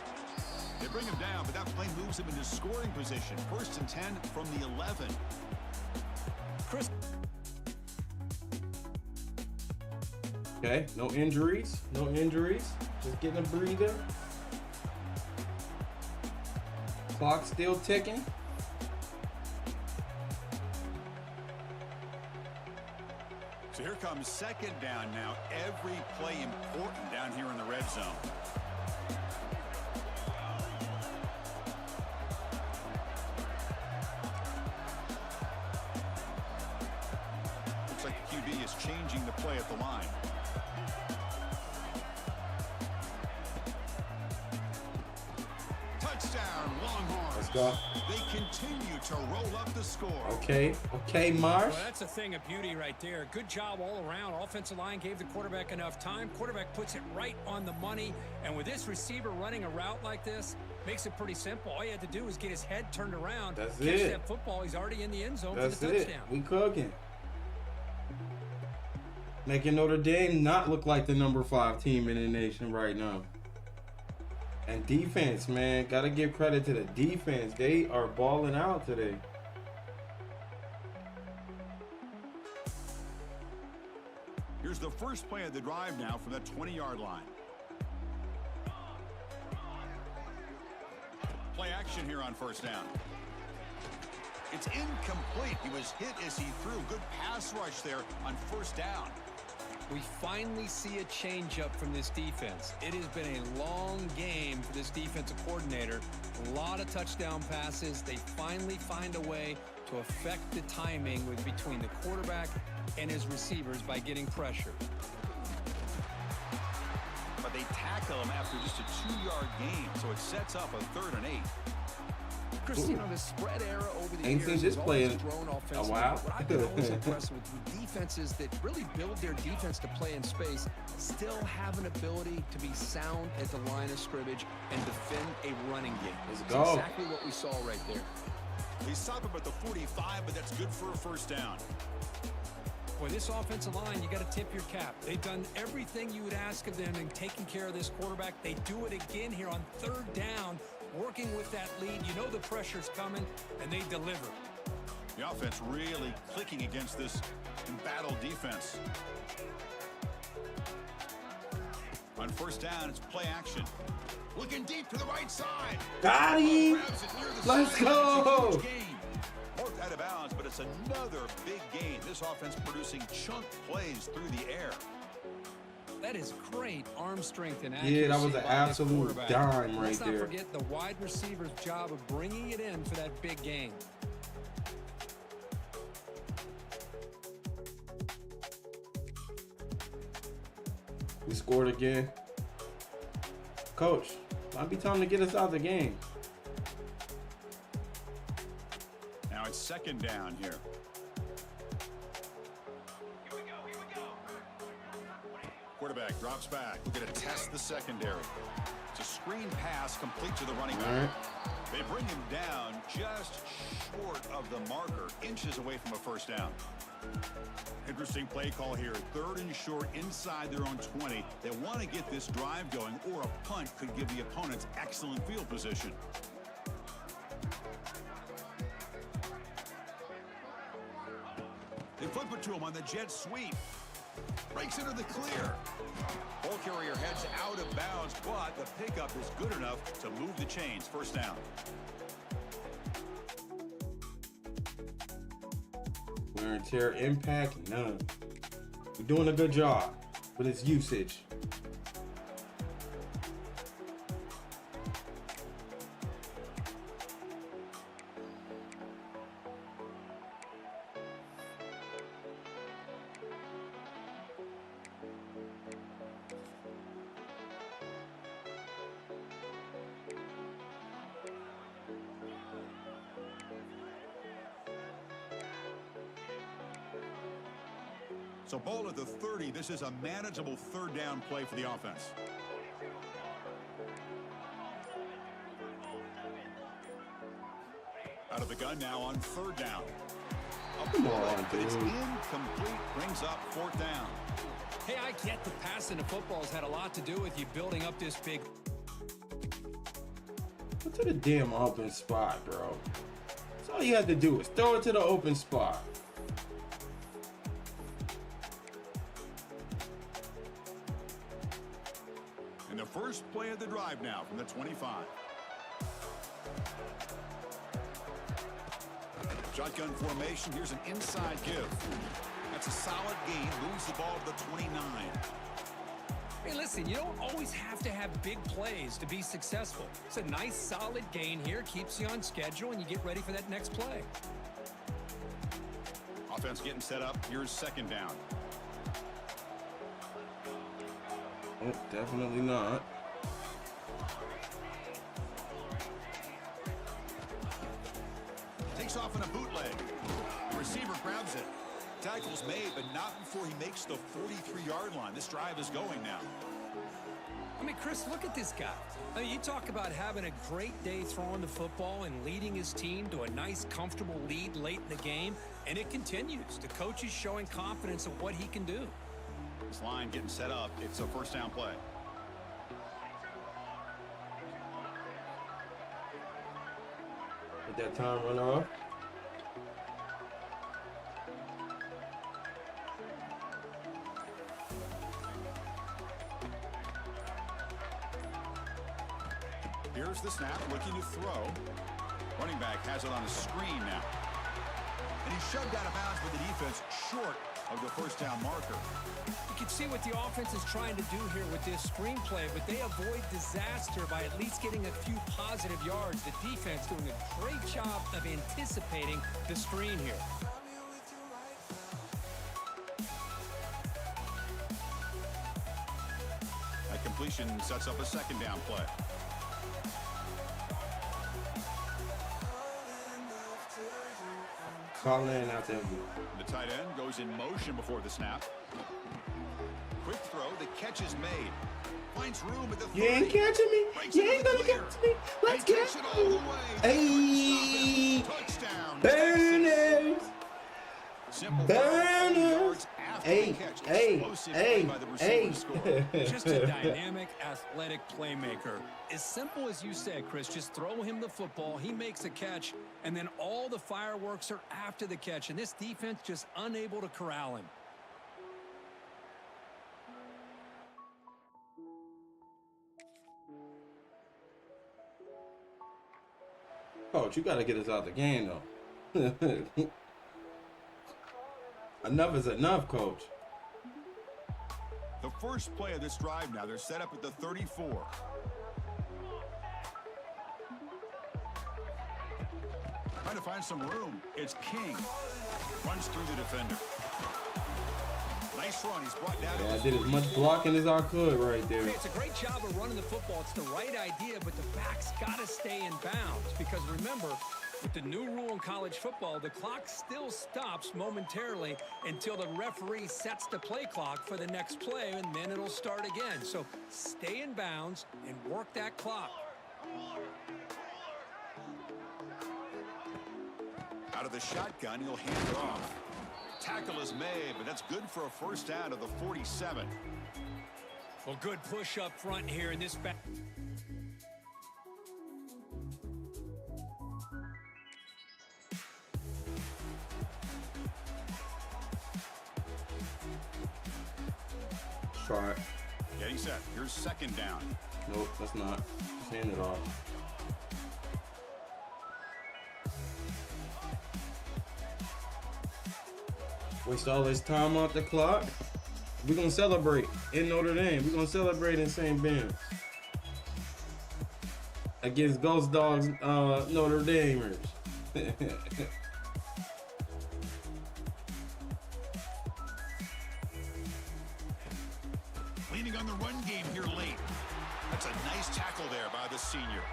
They bring him down, but that play moves him into scoring position. 1st and 10 from the 11. Chris. Okay, no injuries. No injuries. Just getting a breather. Clock still ticking. So here comes 2nd down now. Every play important down here in the red zone. Looks like the QB is changing the play at the line. Touchdown, Longhorns. Let's go. They continue to roll up the score. Okay, Marsh. Well, that's a thing of beauty right there. Good job all around. Offensive line gave the quarterback enough time. Quarterback puts it right on the money. And with this receiver running a route like this, Makes it pretty simple. All you had to do was get his head turned around. That's catch it. that football. He's already in the end zone That's for the it. touchdown. We cooking. Making Notre Dame not look like the number 5 team in the nation right now. And defense, man. Got to give credit to the defense. They are balling out today. Here's the first play of the drive now from the 20-yard line. Play action here on first down. It's incomplete. He was hit as he threw. Good pass rush there on first down. We finally see a change-up from this defense. It has been a long game for this defensive coordinator. A lot of touchdown passes. They finally find a way to affect the timing between the quarterback and his receivers by getting pressure. But they tackle him after just a 2-yard gain, so it sets up a 3rd and 8. Chris, you know, the spread era over the Ain't years seen this has play always in grown a offensively. while. What I've been always impressed with defenses that really build their defense to play in space still have an ability to be sound at the line of scrimmage and defend a running game. Let's It's go. exactly what we saw right there. They stop him at the 45, but that's good for a first down. Boy, this offensive line, you got to tip your cap. They've done everything you would ask of them in taking care of this quarterback. They do it again here on 3rd down, working with that lead. You know the pressure's coming, and they deliver. The offense really clicking against this embattled defense. On first down, it's play action. Looking deep to the right side. Got him. Grabs it near the Let's sideline. go. It's a huge gain. Worked out of bounds, but it's another big gain. This offense producing chunk plays through the air. That is great arm strength and accuracy. Yeah, that was an by this absolute quarterback. dime right Let's not there. forget the wide receiver's job of bringing it in for that big gain. We scored again. Coach, might be time to get us out the game. Now it's 2nd down here. Quarterback drops back. We're going to test the secondary. It's a screen pass complete to the running back. All right. They bring him down just short of the marker, inches away from a first down. Interesting play call here. 3rd and short inside their own 20. They want to get this drive going, or a punt could give the opponents excellent field position. They flip it to him on the jet sweep. Breaks into the clear. Ball carrier heads out of bounds, but the pickup is good enough to move the chains. First down. Wear and tear impact, none. We're doing a good job, but it's usage. So ball at the 30. This is a manageable 3rd down play for the offense. Out of the gun now on 3rd down. Come on, But it's dude. incomplete. Brings up 4th down. Hey, I get the passing of football has had a lot to do with you building up this big. Go to the damn open spot, bro. That's all you had to do is throw it to the open spot. And the first play of the drive now from the 25. Shotgun formation. Here's an inside give. That's a solid gain. Moves the ball to the 29. Hey, listen, you don't always have to have big plays to be successful. It's a nice, solid gain here. Keeps you on schedule, and you get ready for that next play. Offense getting set up. Here's 2nd down. Oh, definitely not. Takes off in a bootleg. The receiver grabs it. Tackle's made, but not before he makes the 43-yard line. This drive is going now. I mean, Chris, look at this guy. I mean, you talk about having a great day throwing the football and leading his team to a nice, comfortable lead late in the game, and it continues. The coach is showing confidence of what he can do. This line getting set up. It's a first down play. At that time, run off. Here's the snap, looking to throw. Running back has it on a screen now. And he's shoved out of bounds with the defense short of the first down marker. You can see what the offense is trying to do here with this screenplay, but they avoid disaster by at least getting a few positive yards. The defense doing a great job of anticipating the screen here. That completion sets up a second down play. Calling out there. The tight end goes in motion before the snap. Quick throw, the catch is made. Finds room at the 30. You ain't catching me. You ain't gonna catch me. Let's get it all the way. Hey, Touchdown. Burners. Simple Burners. Hey, hey, hey, hey. Just a dynamic, athletic playmaker. As simple as you said, Chris, just throw him the football, he makes a catch, and then all the fireworks are after the catch, and this defense just unable to corral him. Coach, you gotta get us out the game, though. Enough is enough, Coach. The first play of this drive now, they're set up at the 34. Trying to find some room. It's King. Runs through the defender. Nice run. He's brought down. Yeah, I did as much blocking as I could right there. It's a great job of running the football. It's the right idea, but the back's got to stay in bounds because remember, with the new rule in college football, the clock still stops momentarily until the referee sets the play clock for the next play, and then it'll start again. So stay in bounds and work that clock. Out of the shotgun, he'll hand it off. Tackle is made, but that's good for a first down to the 47. Well, good push up front here in this back. Try it. Getting set. Here's second down. Nope, that's not. Just hand it off. Waste all this time off the clock. We're going to celebrate in Notre Dame. We're going to celebrate in St. Ben's. Against Ghost Dogs Notre Damers. Leaning on the run game here late. That's a nice tackle there by the senior.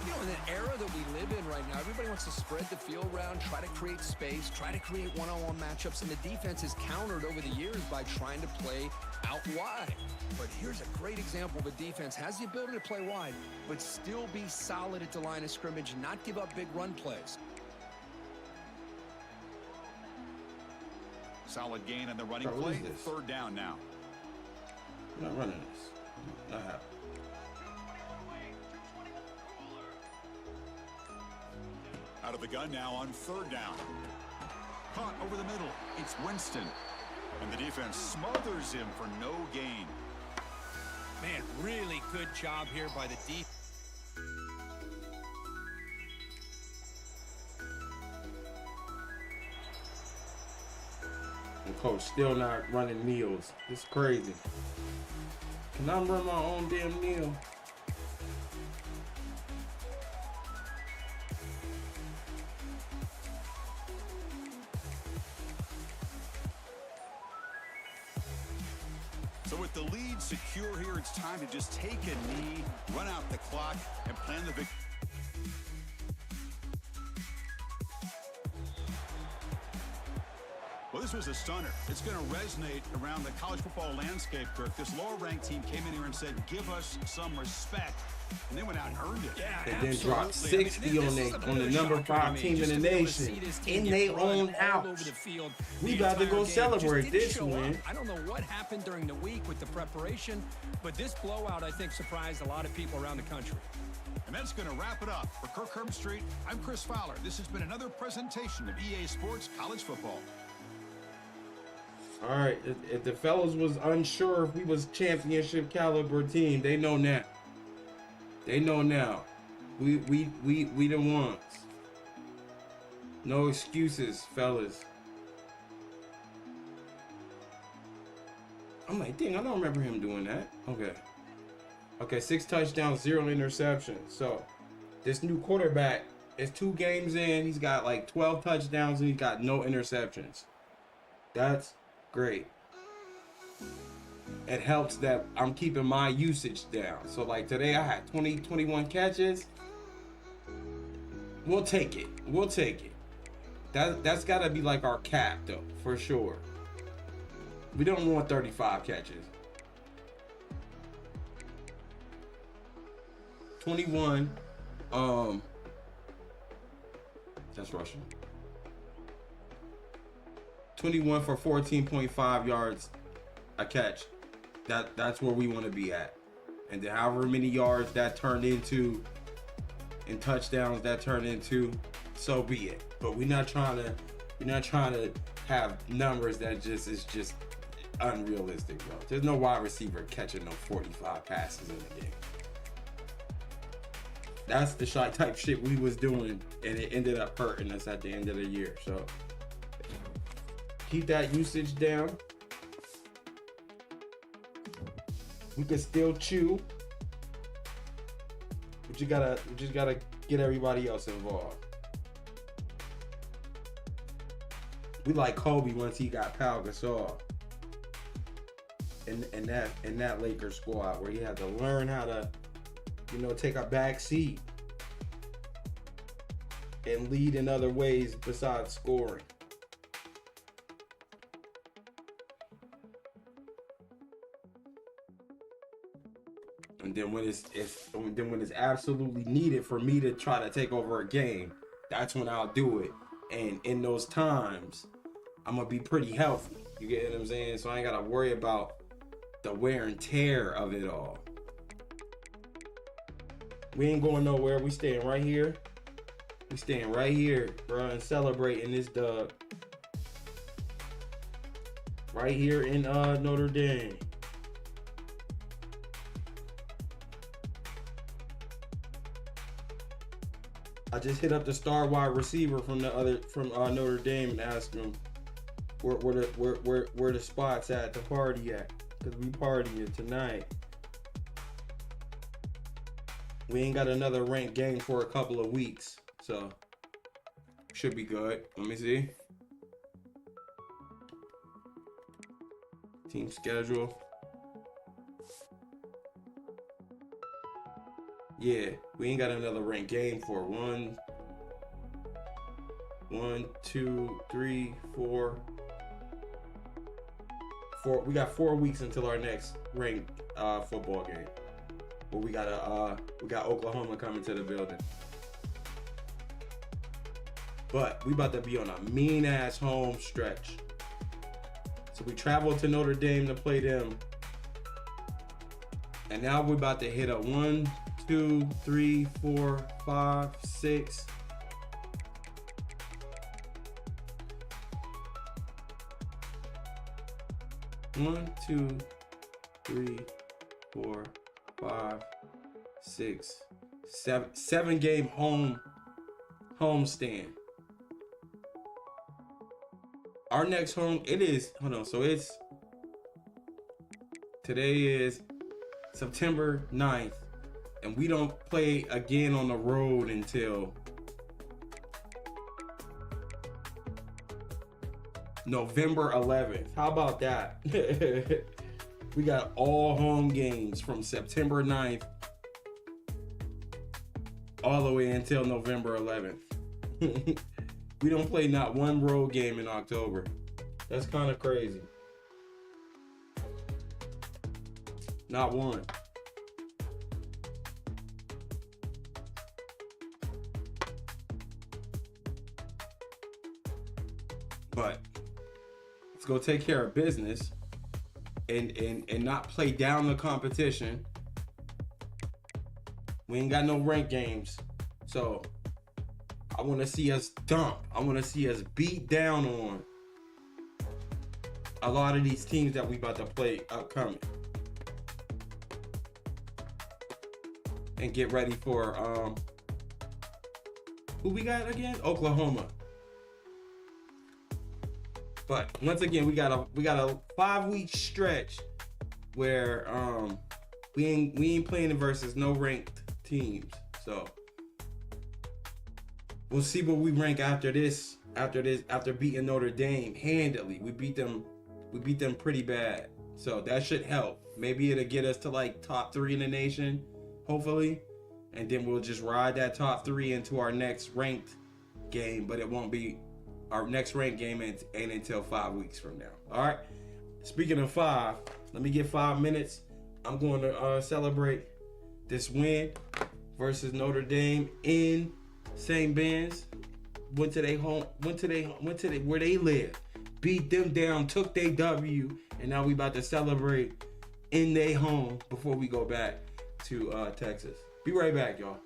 You know, in an era that we live in right now, everybody wants to spread the field around, try to create space, try to create one-on-one matchups, and the defense is countered over the years by trying to play out wide. But here's a great example of a defense has the ability to play wide, but still be solid at the line of scrimmage and not give up big run plays. Solid gain on the running Bro, what play. is this? Third down now. I'm not running this. Not happening. Out of the gun now on third down. Caught over the middle. It's Winston. And the defense smothers him for no gain. Man, really good job here by the defense. And coach still not running meals. It's crazy. Can I run my own damn meal? So with the lead secure here, it's time to just take a knee, run out the clock, and plan the victory. Well, this was a stunner. It's going to resonate around the college football landscape, Kirk. This lower-ranked team came in here and said, give us some respect, and they went out and earned it. Yeah, And then dropped absolutely. 60 I mean, on the number 5 team in the nation in their own house. We about to go celebrate this win. I don't know what happened during the week with the preparation, but this blowout, I think, surprised a lot of people around the country. And that's going to wrap it up. For Kirk Herbstreit, I'm Chris Fowler. This has been another presentation of EA Sports College Football. All right, if the fellas was unsure if we was championship caliber team, they know now. They know now. We the ones. No excuses, fellas. I'm like, dang, I don't remember him doing that. Okay, 6 touchdowns, 0 interceptions. So this new quarterback is 2 games in. He's got like 12 touchdowns and he's got no interceptions. That's great. It helps that I'm keeping my usage down. So like today I had 21 catches. We'll take it. That's gotta be like our cap though, for sure. We don't want 35 catches. 21. That's rushing. 21 for 14.5 yards a catch. That's where we want to be at. And then however many yards that turned into and touchdowns that turned into, so be it. But we're not trying to have numbers that is just unrealistic, bro. There's no wide receiver catching no 45 passes in the game. That's the shy type shit we was doing, and it ended up hurting us at the end of the year. So keep that usage down. We can still chew, but we just gotta get everybody else involved. We like Kobe once he got Pau Gasol in that Lakers squad, where he had to learn how to, take a back seat and lead in other ways besides scoring. And then when it's absolutely needed for me to try to take over a game, that's when I'll do it. And in those times, I'm gonna be pretty healthy. You get what I'm saying? So I ain't gotta worry about the wear and tear of it all. We ain't going nowhere. We staying right here. We staying right here, bro, and celebrating this dub. Right here in Notre Dame. I just hit up the star wide receiver from Notre Dame and asked him where the spots at, the party at, because we partying tonight. We ain't got another ranked game for a couple of weeks, so should be good. Let me see. Team schedule. Yeah, we ain't got another ranked game for 1, 2, 3, 4. We got 4 weeks until our next ranked football game. But we got Oklahoma coming to the building. But we about to be on a mean ass home stretch. So we traveled to Notre Dame to play them. And now we're about to hit a 1, 2, 3, 4, 5, 6. One, 2, 3, 4, 5, 6, 7 game home stand. Our next home, today is September 9th, and we don't play again on the road until November 11th. How about that? We got all home games from September 9th all the way until November 11th. We don't play not one road game in October. That's kind of crazy. Not one. But let's go take care of business and not play down the competition. We ain't got no ranked games. So I want to see us dump. I want to see us beat down on a lot of these teams that we about to play upcoming. And get ready for who we got again? Oklahoma. But once again, we got a 5-week stretch where we ain't playing versus no ranked teams. So we'll see what we rank after beating Notre Dame handily. We beat them pretty bad. So that should help. Maybe it'll get us to like top 3 in the nation, hopefully. And then we'll just ride that top 3 into our next ranked game, but it won't be our next ranked game ain't until 5 weeks from now. All right. Speaking of 5, let me get 5 minutes. I'm going to celebrate this win versus Notre Dame in St. Ben's. Went to where they live, beat them down, took their W, and now we about to celebrate in their home before we go back to Texas. Be right back, y'all.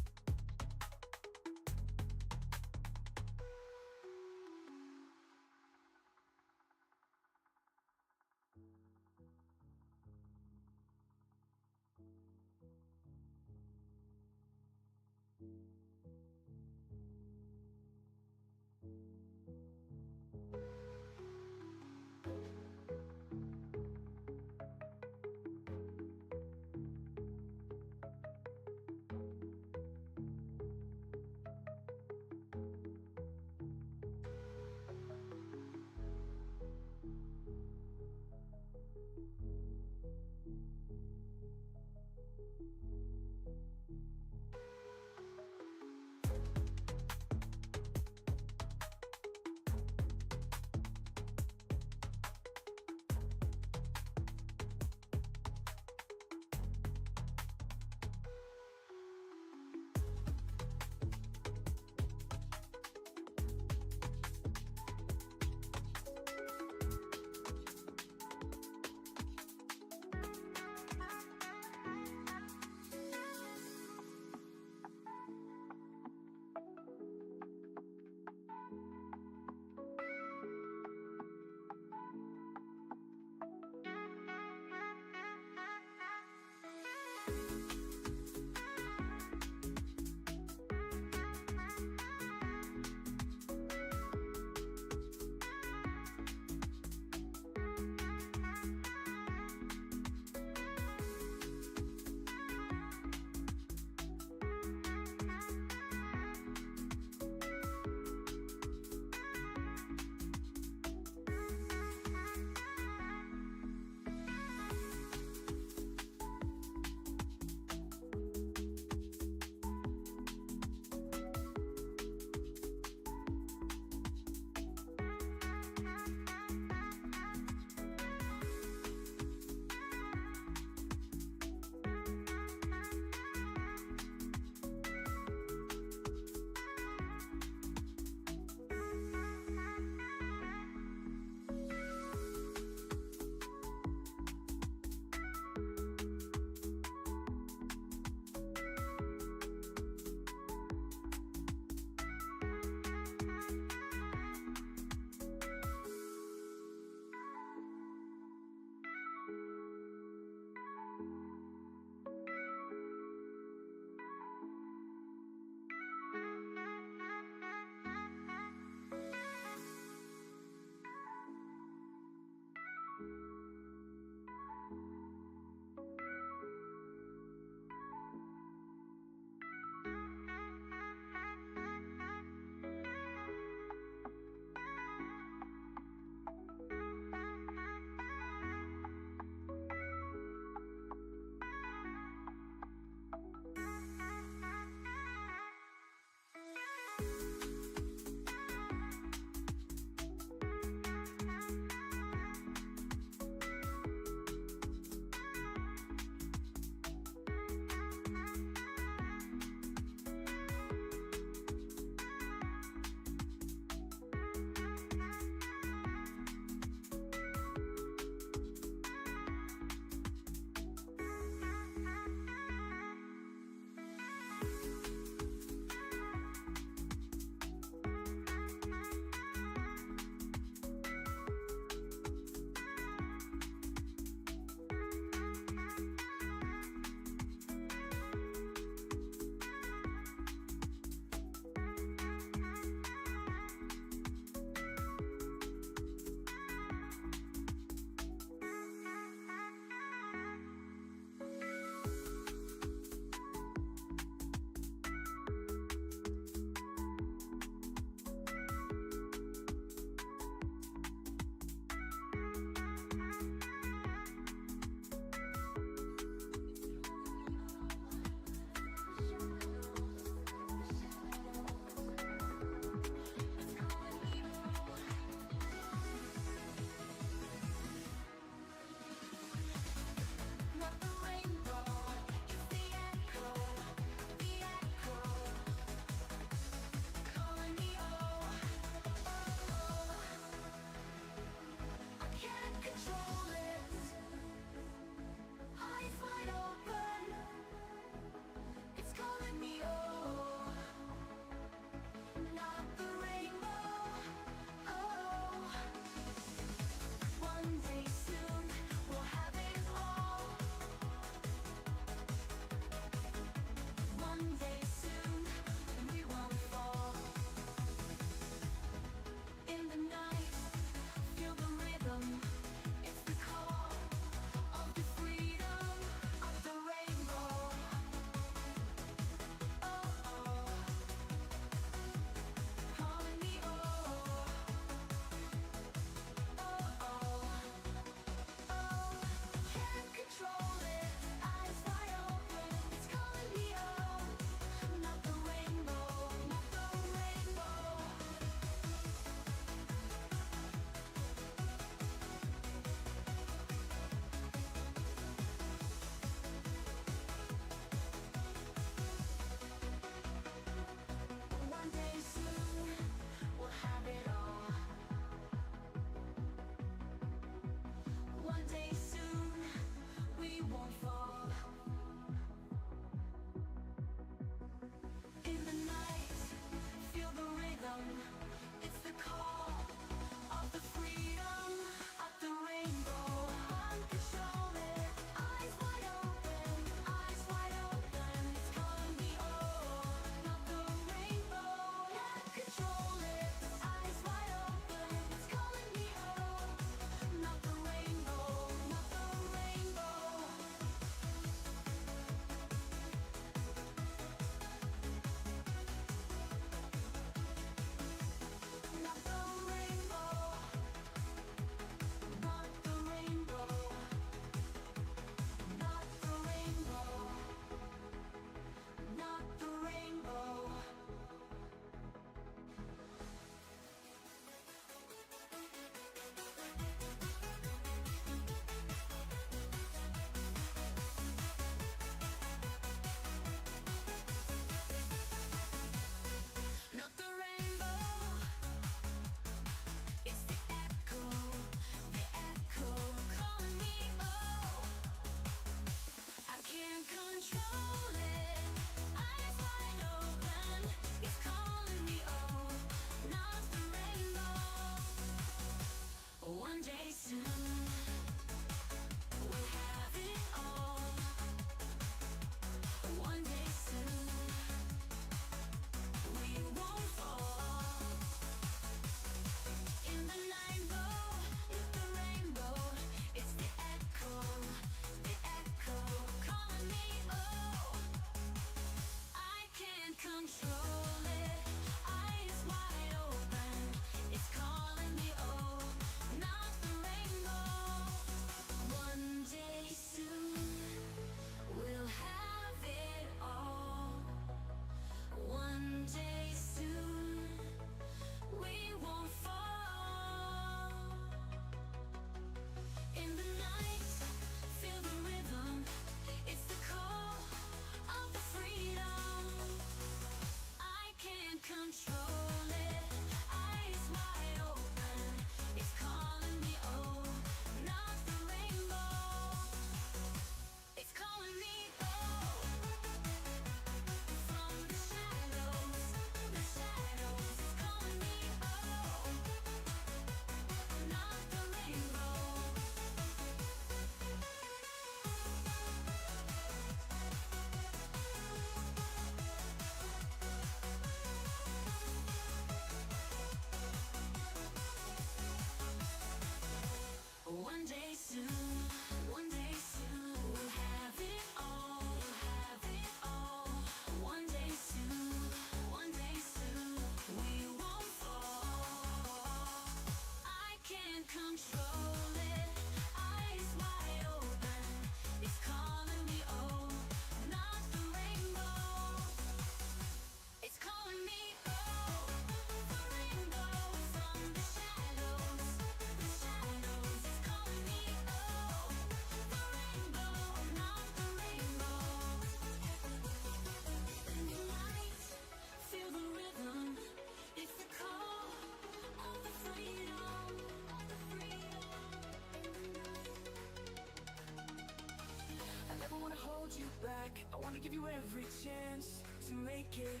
hold you back. I wanna give you every chance to make it,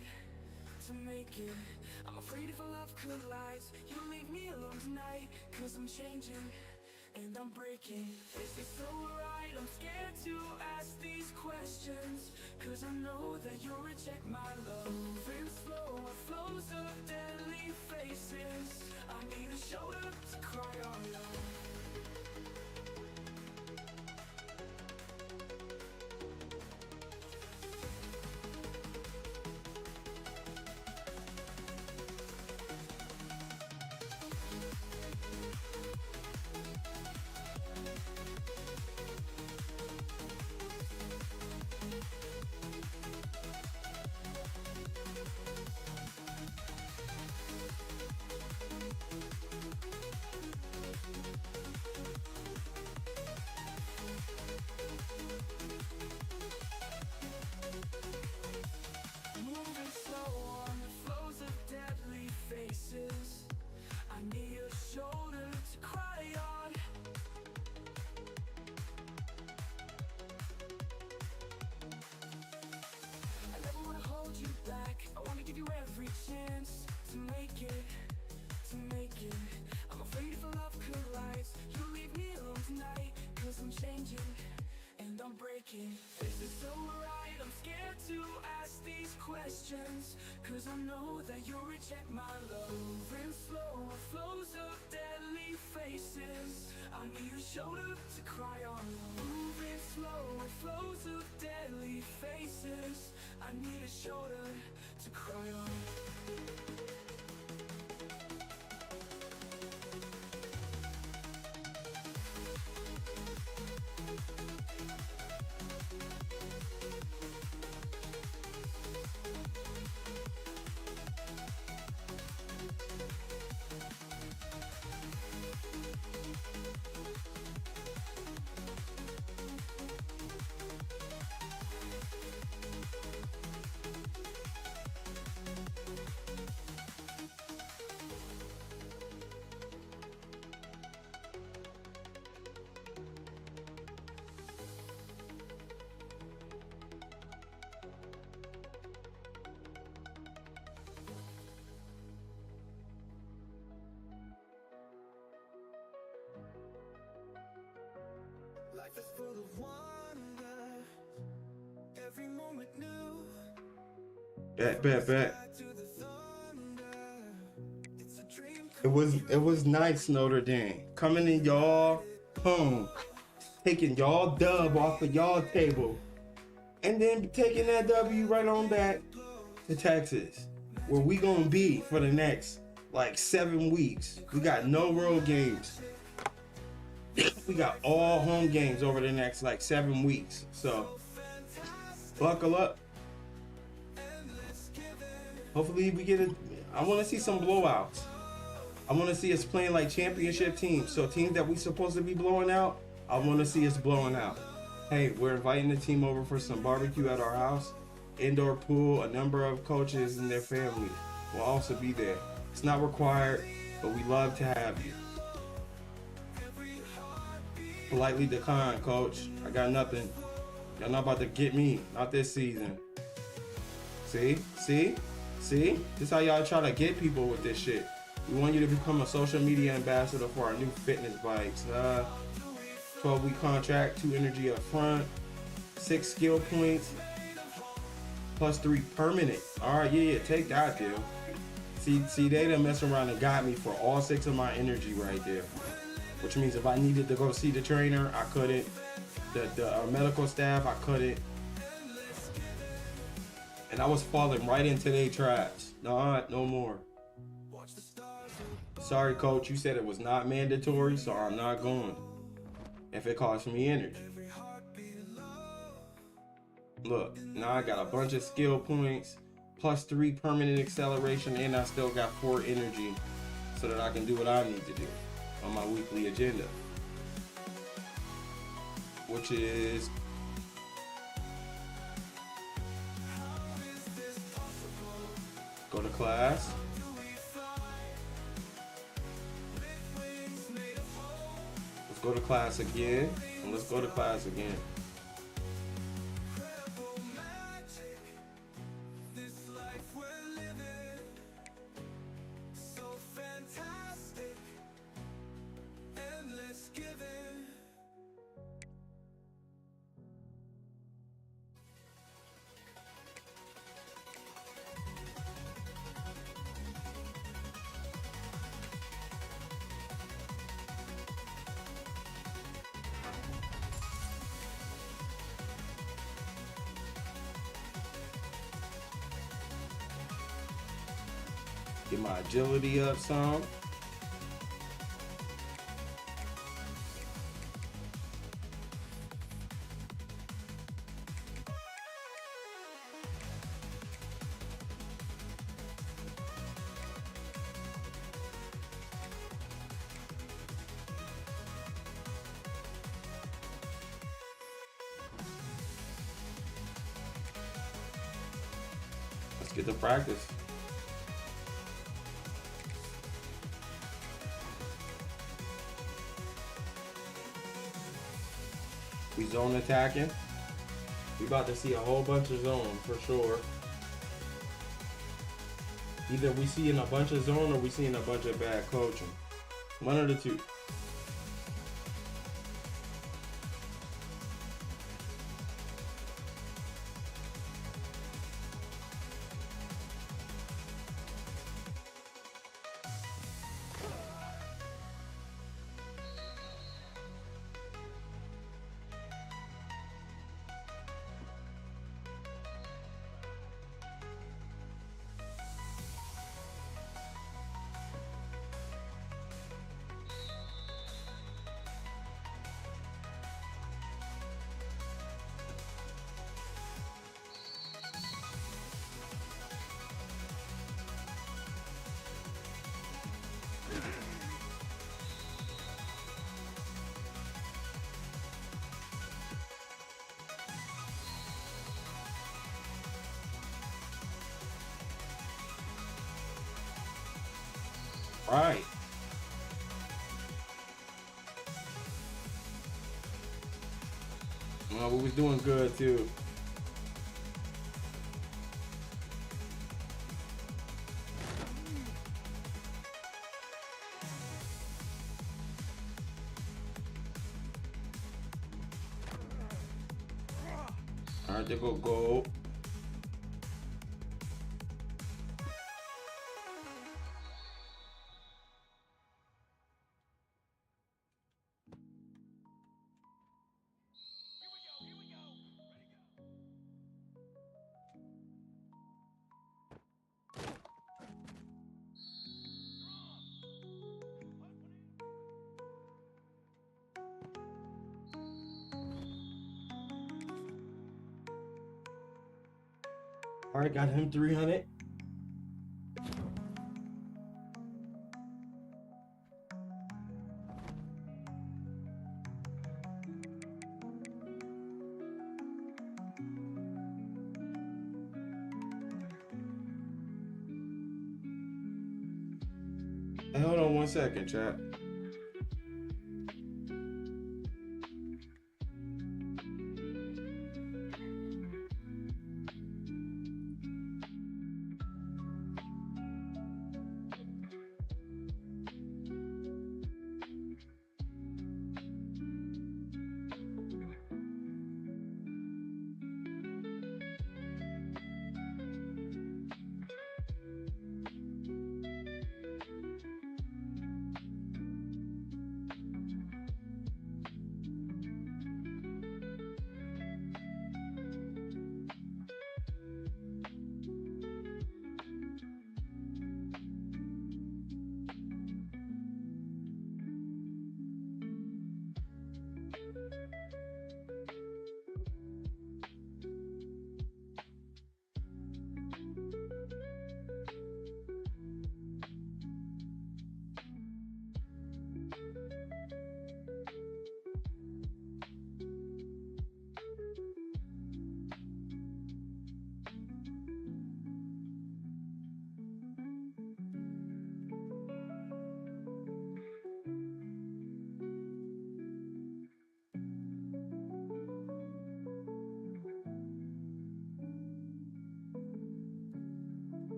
to make it. I'm afraid if our love collides, you'll leave me alone tonight. Cause I'm changing and I'm breaking. Is this so right? I'm scared to ask these questions. Cause I know that you'll reject my love. Moving slow, it flows of deadly faces. I need a shoulder to cry on love. Moving slow on the flows of deadly faces. I need a shoulder to cry on. I never wanna hold you back. I wanna give you every chance to make it, to make it. I'm afraid if our love collides, you'll leave me alone tonight. Cause I'm changing and I'm breaking. Is this so right? I'm scared to ask these questions. Cause I know that you'll reject my love. Moving slow, it flows of deadly faces. I need a shoulder to cry on. Moving slow, it flows of deadly faces. I need a shoulder to cry on. Life is full of wonder, every moment new. Bet. Back to the thunder. It's a dream It was nice, Notre Dame. Coming in y'all home, taking y'all dub off of y'all table, and then taking that W right on back to Texas, where we gonna be for the next like 7 weeks. We got no road games. We got all home games over the next like 7 weeks. So buckle up. Hopefully we get it. I want to see some blowouts. I want to see us playing like championship teams. So teams that we supposed to be blowing out, I want to see us blowing out. Hey, we're inviting the team over for some barbecue at our house. Indoor pool. A number of coaches and their families will also be there. It's not required, but we love to have you. Politely decline, coach. I got nothing. Y'all not about to get me. Not this season. See? This is how y'all try to get people with this shit. We want you to become a social media ambassador for our new fitness bikes. 12-week contract, 2 energy up front, 6 skill points, plus 3 permanent. All right, yeah, take that deal. See, they done mess around and got me for all 6 of my energy right there. Which means if I needed to go see the trainer, I couldn't. The medical staff, I couldn't. And I was falling right into their traps. No more. Sorry, coach, you said it was not mandatory, so I'm not going. If it costs me energy. Look, now I got a bunch of skill points, plus 3 permanent acceleration, and I still got 4 energy so that I can do what I need to do on my weekly agenda. Which is go to class. Let's go to class again. And let's go to class again. Get my agility up some. Let's get to practice. We zone attacking. We about to see a whole bunch of zone for sure. Either we see in a bunch of zone or we see in a bunch of bad coaching. One of the two. Right. Well, we was doing good too. All right, they go goal. All right, got him 300. Hey, hold on 1 second, chat.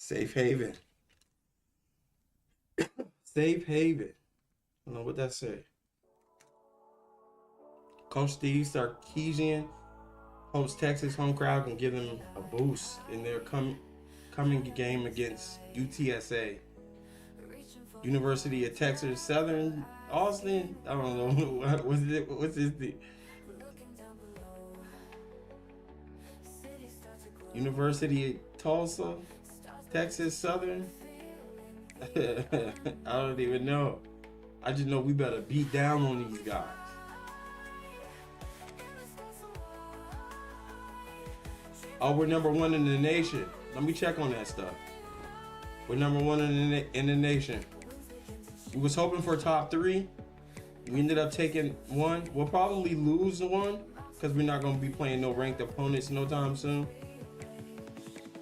Safe haven. Safe haven. don't know what that said. Coach Steve Sarkisian hopes Texas home crowd can give them a boost in their coming game against UTSA. University of Texas Southern Austin. I don't know what's this thing? University of Tulsa, Texas Southern. I don't even know. I just know we better beat down on these guys. Oh, we're number 1 in the nation. Let me check on that stuff. We're number 1 in the nation. We was hoping for top 3. We ended up taking 1. We'll probably lose 1 because we're not going to be playing no ranked opponents no time soon.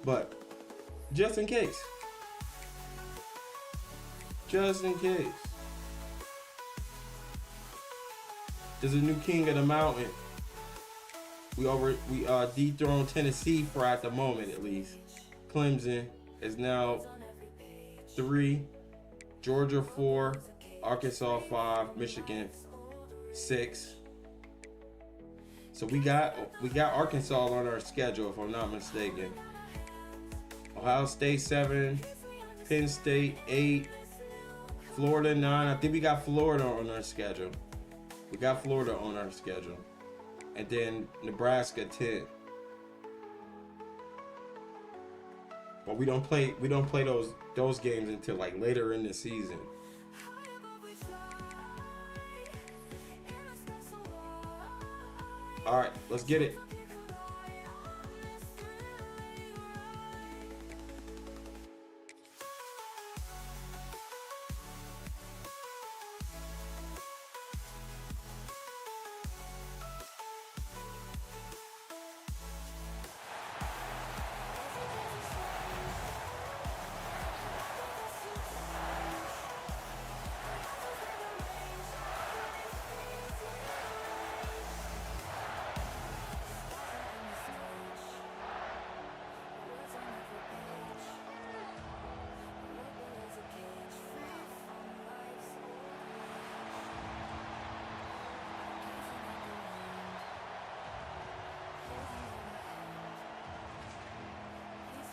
But just in case. Just in case. There's a new king of the mountain. We dethroned Tennessee for at the moment at least. Clemson is now 3, Georgia 4, Arkansas 5, Michigan 6. So we got Arkansas on our schedule if I'm not mistaken. Ohio State 7, Penn State 8, Florida 9. I think we got Florida on our schedule. And then Nebraska 10. But we don't play those games until like later in the season. All right, let's get it.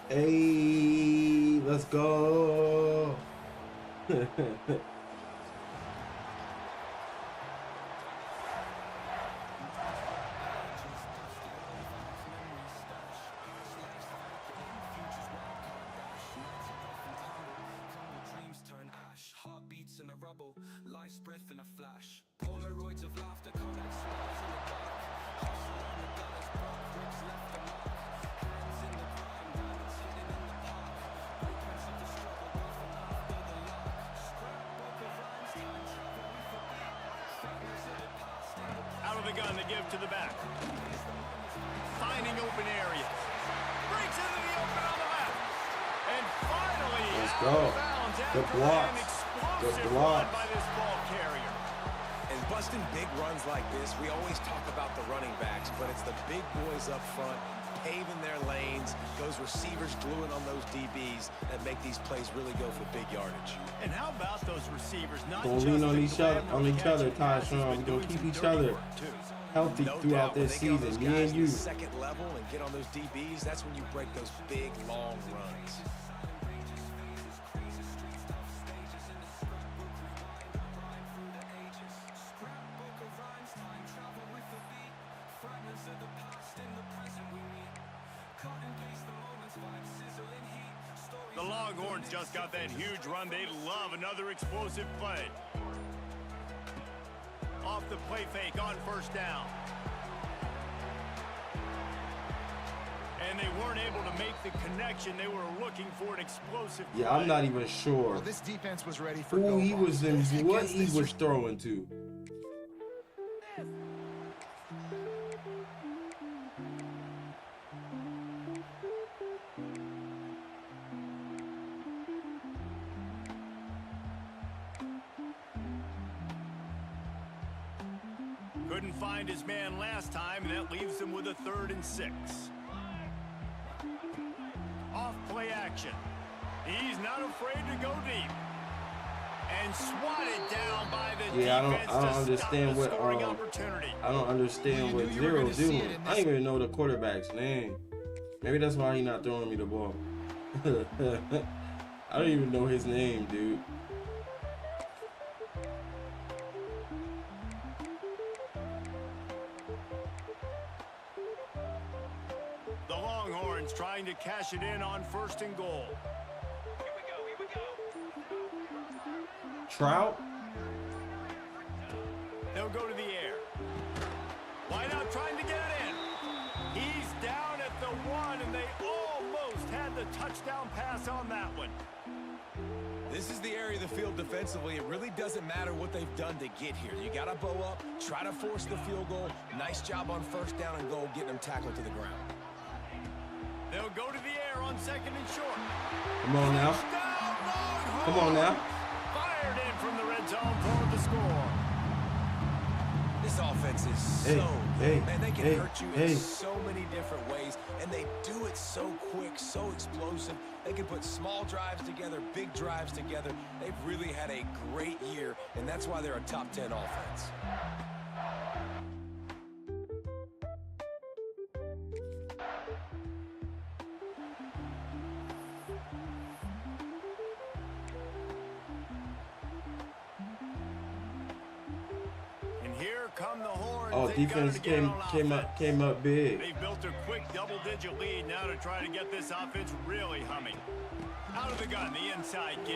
Hey, let's go. Heartbeats in a rubble, life's breath in a flash. Polaroids of laughter come like sparks in the dark. Hustle on the dollars, broke bricks left a mark. Hands in the grime, diamonds hidden in the park. Blueprints of the struggle, birth from after the lark. Scrapbook of rhymes, time travel with a beat. Fragments of the past in the present. Out of the gun to give to the back. Finding open areas. Breaks into the open on the left. And finally, Let's out go. of bounds after Good block. an Good explosive block. run by this ball carrier. And busting big runs like this, we always talk about the running backs, but it's the big boys up front, paving their lanes, those receivers gluing on those DBs that make these plays really go for big yardage. And how about those receivers? Not Don't just lean on the each other, catching Tyshawn. passes, We're but gonna doing keep some each dirty other work, too. healthy No throughout doubt, when this they get on season. those Me guys and at you. the second level and get on those DBs, that's when you break those big, long runs. The Longhorns just got that huge run. They love another explosive play. Off the play fake on first down. And they weren't able to make the connection. They were looking for an explosive play. Yeah, I'm not even sure Well, this defense was ready for who he go was in, balls. what Against he this was throwing to. Couldn't find his man last time, and that leaves him with a 3rd and 6. Off play action. He's not afraid to go deep. And swatted down by the Yeah, defense I don't to understand stop the what scoring opportunity. I don't understand what Zero doing. I don't even know the quarterback's name. Maybe that's why he's not throwing me the ball. I don't even know his name, dude. The Longhorns trying to cash it in on 1st and goal. Trout? They'll go to the air. Wide out trying to get it in. He's down at the 1, and they almost had the touchdown pass on that one. This is the area of the field defensively. It really doesn't matter what they've done to get here. You got to bow up, try to force the field goal. Nice job on 1st down and goal, getting them tackled to the ground. They'll go to the air on 2nd and short. Come on now. Touchdown, Come on now. Fired in from the red zone for the score. This offense is so man, they can hurt you in so many different ways, and they do it so quick, so explosive. They can put small drives together, big drives together. They've really had a great year, and that's why they're a top 10 offense. Come the Horns. Oh, defense came up big. They've built a quick double-digit lead now to try to get this offense really humming. Out of the gun, the inside give.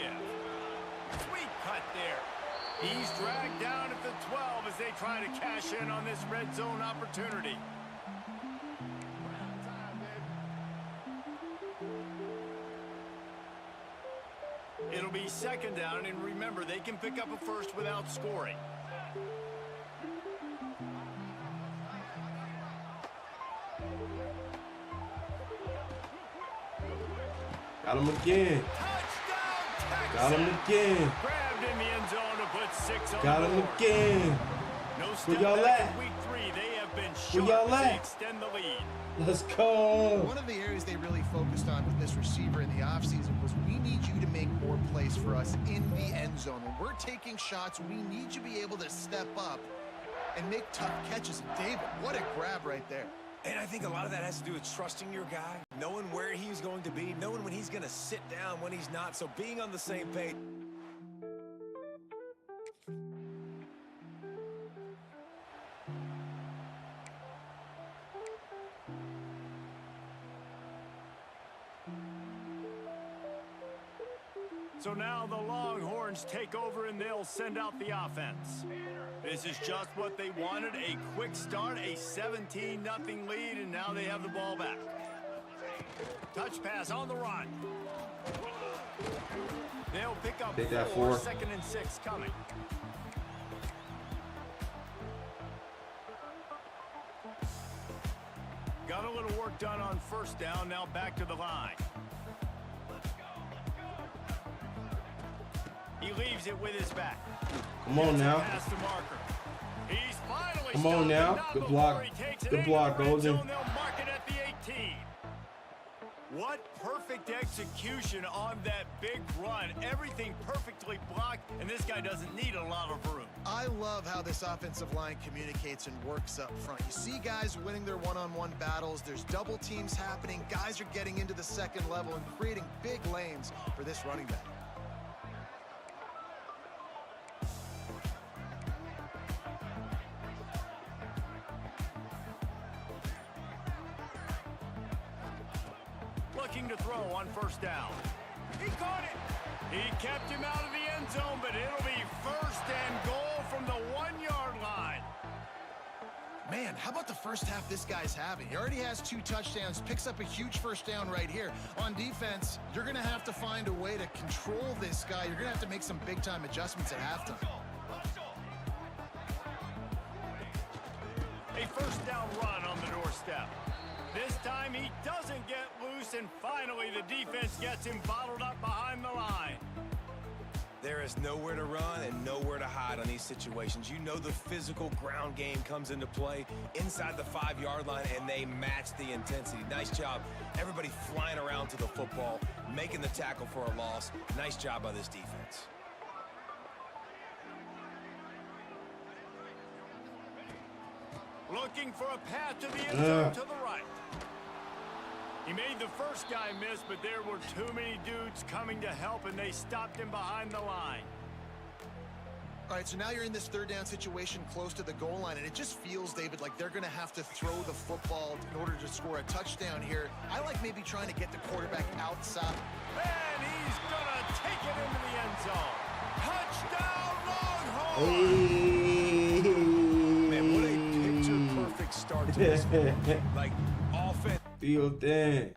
Sweet cut there. He's dragged down at the 12 as they try to cash in on this red zone opportunity. It'll be 2nd down, and remember, they can pick up a first without scoring. Got him again. Touchdown, Got him again. Grabbed in the end zone to put 6 on Got the him board. again. No Where step y'all back at? in week 3. They have been Where sharp y'all as they at? extend the lead. Let's go. One of the areas they really focused on with this receiver in the offseason was we need you to make more plays for us in the end zone. When we're taking shots, we need you to be able to step up and make tough catches. And David, what a grab right there. And I think a lot of that has to do with trusting your guy, knowing where he's going to be, knowing when he's going to sit down, when he's not. So being on the same page. So now the Longhorns take over and they'll send out the offense. This is just what they wanted, a quick start, a 17-0 lead, and now they have the ball back. Touch pass on the run. They'll pick up Take that 4, four. 2nd and 6 coming. Got a little work done on 1st down, now back to the line. He leaves it with his back. Come on now. Pass to Marker. He's finally Come on stopped, now. but not Good before block. he takes it Good into block, the red Golden. zone. They'll mark it at the 18. What perfect execution on that big run. Everything perfectly blocked, and this guy doesn't need a lot of room. I love how this offensive line communicates and works up front. You see guys winning their one-on-one battles. There's double teams happening. Guys are getting into the second level and creating big lanes for this running back. Looking to throw on 1st down. He caught it. He kept him out of the end zone, but it'll be 1st and goal from the 1-yard line. Man, how about the first half this guy's having? He already has 2 touchdowns, picks up a huge 1st down right here. On defense, you're going to have to find a way to control this guy. You're going to have to make some big-time adjustments at halftime. A 1st down run on the doorstep. This time he doesn't get loose, and finally the defense gets him bottled up behind the line. There is nowhere to run and nowhere to hide on these situations. You know the physical ground game comes into play inside the 5-yard line, and they match the intensity. Nice job. Everybody flying around to the football, making the tackle for a loss. Nice job by this defense. Looking for a path to the end zone to the right. He made the first guy miss, but there were too many dudes coming to help, and they stopped him behind the line. All right, so now you're in this third down situation close to the goal line, and it just feels, David, like they're going to have to throw the football in order to score a touchdown here. I like maybe trying to get the quarterback outside. And he's going to take it into the end zone. Touchdown, Longhorns! Hey. Man, what a picture-perfect start to this one. Like, offense. Feel that.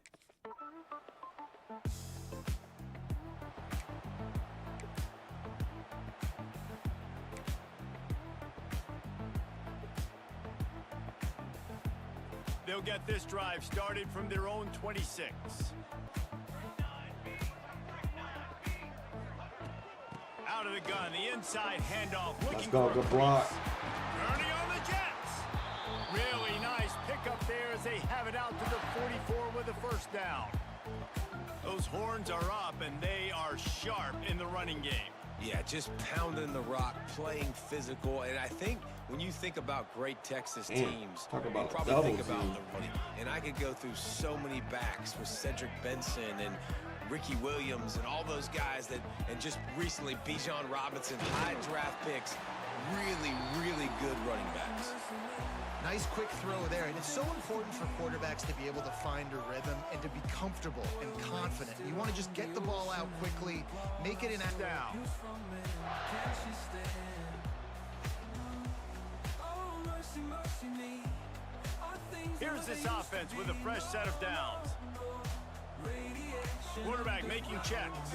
They'll get this drive started from their own 26. Out of the gun, the inside handoff. Let's go, good block. Turning on the Jets. Really nice pickup there as they have it out to the 44 with a first down. Those horns are up, and they are sharp in the running game. Yeah, just pounding the rock, playing physical, and I think when you think about great Texas teams, talk about you probably double think about team. the running. And I could go through so many backs with Cedric Benson and Ricky Williams and all those guys that, and just recently Bijan Robinson, high draft picks, really, really good running backs. Nice quick throw there, and it's so important for quarterbacks to be able to find a rhythm and to be comfortable and confident. You want to just get the ball out quickly, make it an Down. Here's this offense with a fresh set of downs. Quarterback making checks.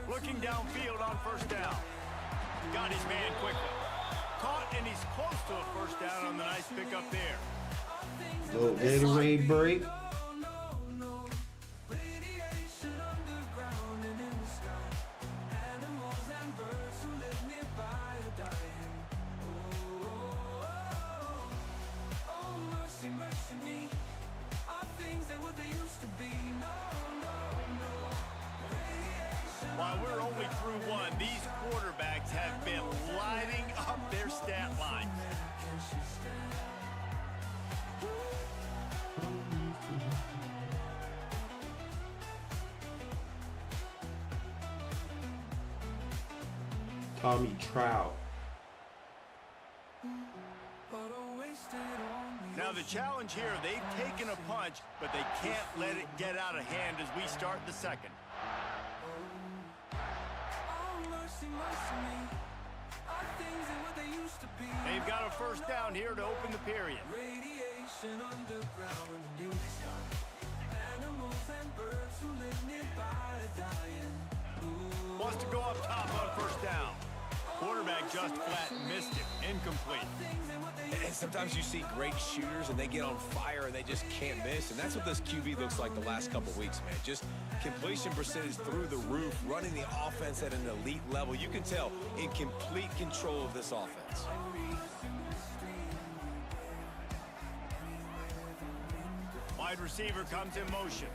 Looking downfield on first down. Got his man quickly. Caught, and he's close to a first down on the nice pickup there. Little Gatorade break. While we're only through one, these quarterbacks have been lighting up their stat line. Tommy Trout. Now the challenge here, they've taken a punch, but they can't let it get out of hand as we start the second. They've got a first down here to open the period. Wants to go up top on first down. Quarterback just flat missed it. Incomplete. And sometimes you see great shooters and they get on fire and they just can't miss. And that's what this QB looks like the last couple weeks, man. Just completion percentage through the roof, running the offense at an elite level. You can tell in complete control of this offense. Wide receiver comes in motion.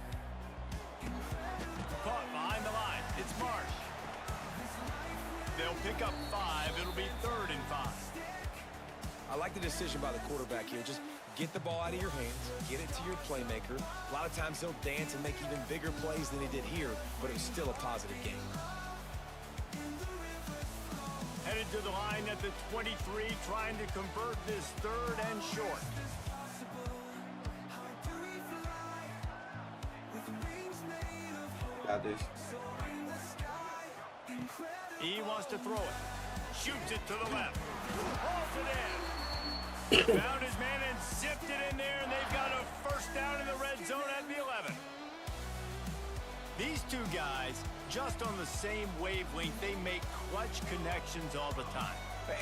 Caught behind the line. It's Marsh. They'll pick up 5. It'll be 3rd and 5. I like the decision by the quarterback here. Just get the ball out of your hands, get it to your playmaker. A lot of times he'll dance and make even bigger plays than he did here, but it was still a positive game. Headed to the line at the 23, trying to convert this 3rd and short. Got this. He wants to throw it. Shoots it to the left. Hauls it in. Found his man and zipped it in there, and they've got a first down in the red zone at the 11. These two guys, just on the same wavelength, they make clutch connections all the time.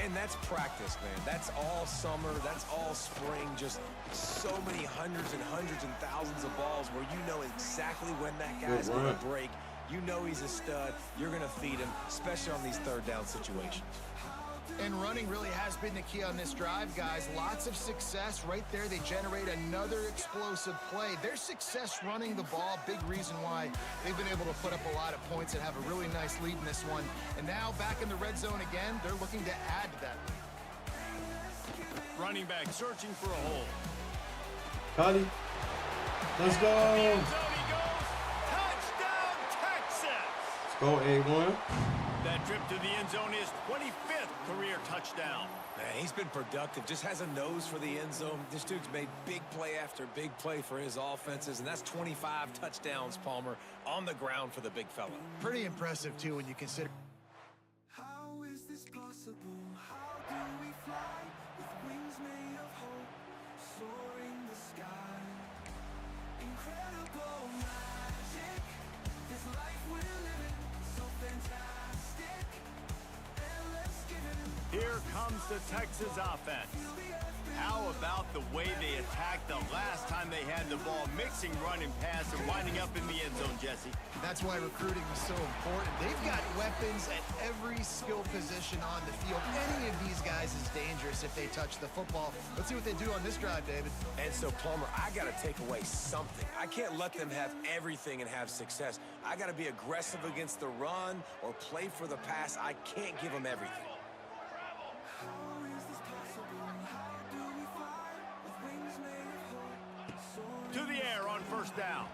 And that's practice, man. That's all summer. That's all spring. Just so many hundreds and hundreds and thousands of balls where you know exactly when that guy's going to break. You know he's a stud. You're going to feed him, especially on these 3rd down situations. And running really has been the key on this drive, guys. Lots of success right there. They generate another explosive play. Their success running the ball, big reason why they've been able to put up a lot of points and have a really nice lead in this one. And now back in the red zone again, they're looking to add to that lead. Running back searching for a hole. Cuddy. Let's go. The end zone he goes. Touchdown, Texas. Let's go, A1. That trip to the end zone is 25th career touchdown. Man, he's been productive, just has a nose for the end zone. This dude's made big play after big play for his offenses, and that's 25 touchdowns, Palmer, on the ground for the big fella. Pretty impressive, too, when you consider. How is this possible? How do we fly with wings made of hope, soaring the sky? Incredible magic, this life we're living, so fantastic. And let's give it. Here comes the Texas offense. How about the way they attacked the last time they had the ball, mixing run and pass and winding up in the end zone, Jesse? That's why recruiting is so important. They've got weapons at every skill position on the field. Any of these guys is dangerous if they touch the football. Let's see what they do on this drive, David. And so, Palmer, I got to take away something. I can't let them have everything and have success. I got to be aggressive against the run or play for the pass. I can't give them everything. To the air on first down.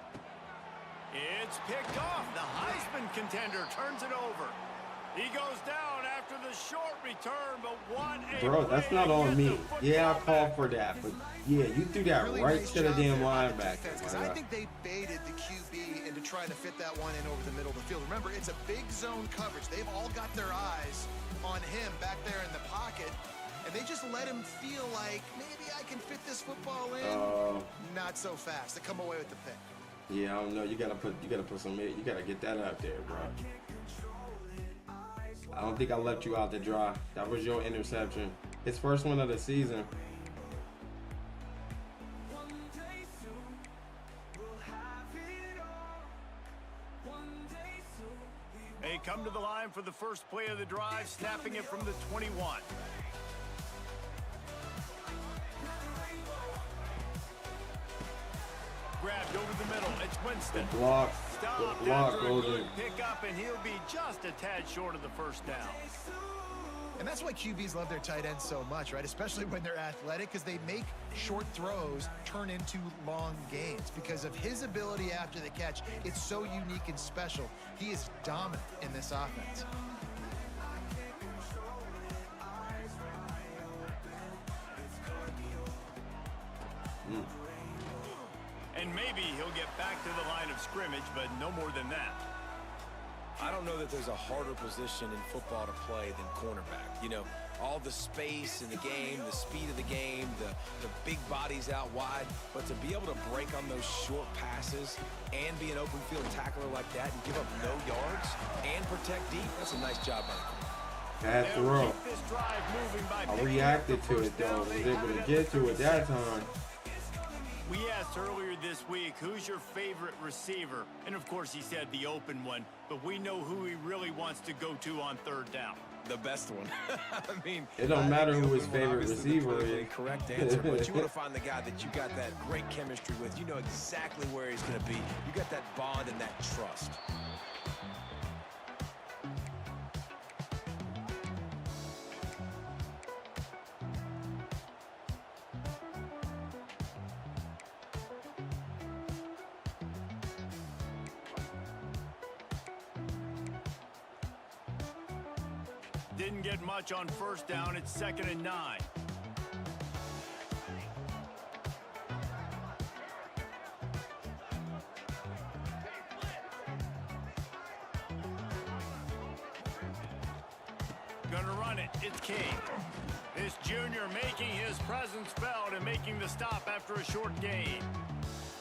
It's picked off. The Heisman contender turns it over. He goes down after the short return, but what a Bro, that's play not to on get me. the football Yeah, I back. called for that, but yeah, you threw that Really right nice to the job damn there on the linebacker. defense, 'cause I think they baited the QB into trying to fit that one in over the middle of the field. Remember, it's a big zone coverage. They've all got their eyes on him back there in the pocket, and they just let him feel like maybe I can fit this football in. Not so fast. They come away with the pick. Yeah, I don't know. You gotta put some. You gotta get that out there, bro. I don't think I left you out to dry. That was your interception. His first one of the season. They come to the line for the first play of the drive, snapping it from the 21. Grabbed over the middle. It's Winston. Good block. Stopped Good block, after a Golden. good pickup, and he'll be just a tad short of the first down. And that's why QBs love their tight ends so much, right? Especially when they're athletic, because they make short throws turn into long gains. Because of his ability after the catch, it's so unique and special. He is dominant in this offense. And maybe he'll get back to the line of scrimmage, but no more than that. I don't know that there's a harder position in football to play than cornerback. You know, all the space in the game, the speed of the game, the big bodies out wide. But to be able to break on those short passes and be an open field tackler like that and give up no yards and protect deep, that's a nice job by the corner. Bad throw. Keep this drive moving by I picking reacted up to the it first though. down. Was They able have to it get at to the it that time. We asked earlier this week, who's your favorite receiver? And of course he said the open one, but we know who he really wants to go to on third down. The best one. I mean, It don't matter I think who the his open one, favorite obviously, receiver the politically is. correct answer, but you want to find the guy that you got that great chemistry with. You know exactly where he's going to be. You got that bond and that trust. Didn't get much on first down. It's 2nd and 9. Gonna run it. It's King. This junior making his presence felt and making the stop after a short gain.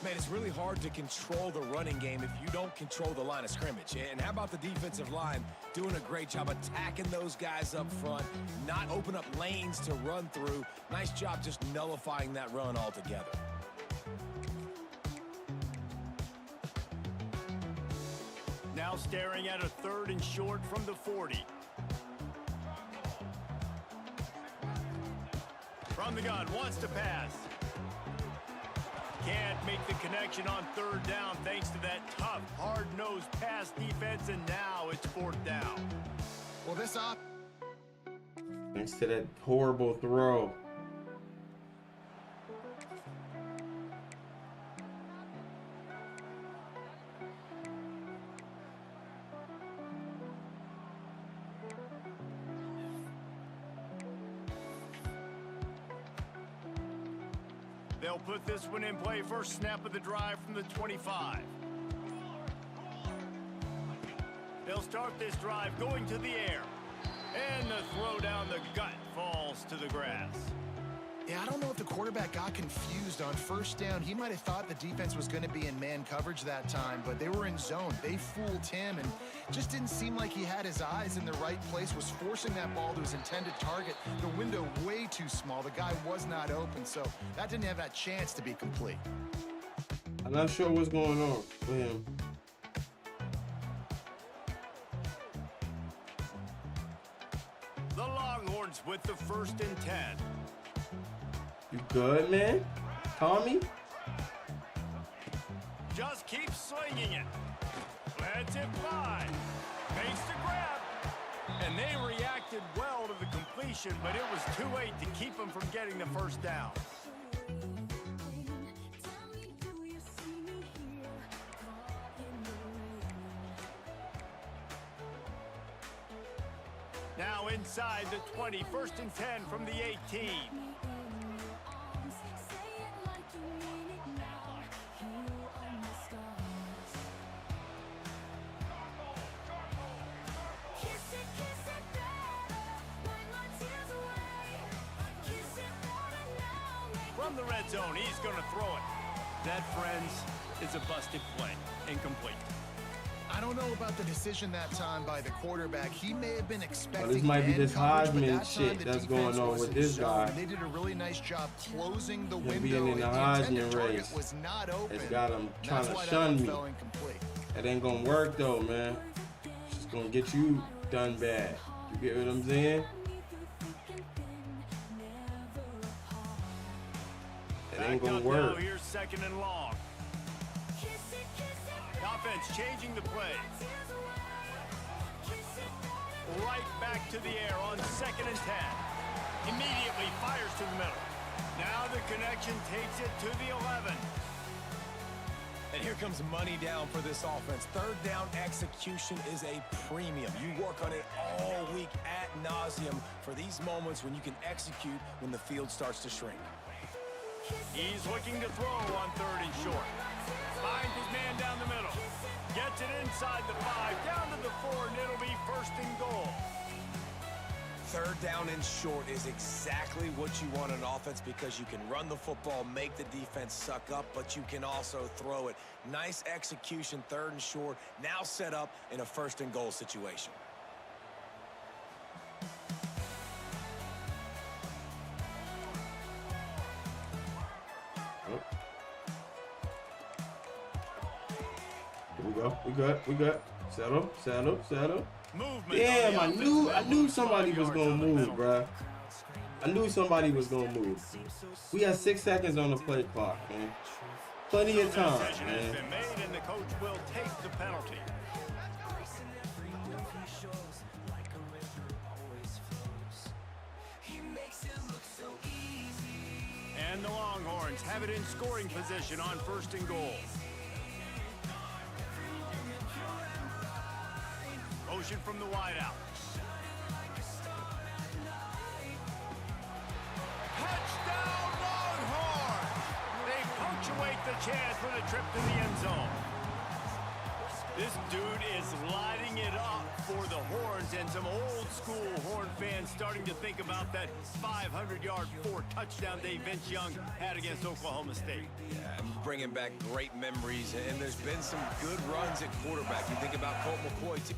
Man, it's really hard to control the running game if you don't control the line of scrimmage. And how about the defensive line doing a great job attacking those guys up front, not open up lanes to run through. Nice job just nullifying that run altogether. Now staring at a 3rd and short from the 40. From the gun, wants to pass. Can't make the connection on 3rd down thanks to that tough, hard-nosed pass defense, and now it's 4th down. Well, this Thanks to that horrible throw. They'll put this one in play first snap of the drive from the 25. They'll start this drive going to the air. And the throw down the gut falls to the grass. Yeah, I don't know if the quarterback got confused on first down. He might have thought the defense was going to be in man coverage that time, but they were in zone. They fooled him and just didn't seem like he had his eyes in the right place, was forcing that ball to his intended target. The window way too small. The guy was not open, so that didn't have that chance to be complete. I'm not sure what's going on with him. The Longhorns with the 1st and 10. You good, man? Tommy? Just keep slinging it. Lets it fly. Makes the grab. And they reacted well to the completion, but it was too late to keep them from getting the first down. Now inside the 20, 1st and 10 from the 18. From the red zone, he's going to throw it. That, friends, is a busted play. Incomplete. I don't know about the decision that time by the quarterback. He may have been expecting this might be man this coverage, but Heisman that shit time the that's defense going on was with in this zone. guy. They did a really nice job closing the Him window. being in and the intended Heisman target race was not open. It's got him trying That's to why that shun one me. fell incomplete. That ain't gonna work though, man. It's just gonna get you done bad. You get what I'm saying? It ain't gonna work. Now here's 2nd and long. Offense changing the play. Right back to the air on 2nd and 10. Immediately fires to the middle. Now the connection takes it to the 11. And here comes money down for this offense. 3rd down execution is a premium. You work on it all week ad nauseum for these moments when you can execute when the field starts to shrink. He's looking to throw on 3rd and short. Finds his man down the middle. Gets it inside the 5, down to the 4, and it'll be 1st and goal. 3rd down and short is exactly what you want in offense because you can run the football, make the defense suck up, but you can also throw it. Nice execution, 3rd and short, now set up in a 1st and goal situation. Here we go. We good. Settle. Movement. Damn, I knew somebody was gonna move, bruh. I knew somebody was gonna move. We have 6 seconds on the play clock, man. Plenty of time, Decision has man. been made, and the coach will take the penalty. And the Longhorns have it in scoring position on 1st and goal. Motion from the wideout. Touchdown Longhorns! They punctuate the chance for the trip to the end zone. This dude is lighting it up for the Horns, and some old school Horn fans starting to think about that 500-yard 4-touchdown day Vince Young had against Oklahoma State. Yeah, I'm bringing back great memories, and there's been some good runs at quarterback. You think about Colt McCoy, too.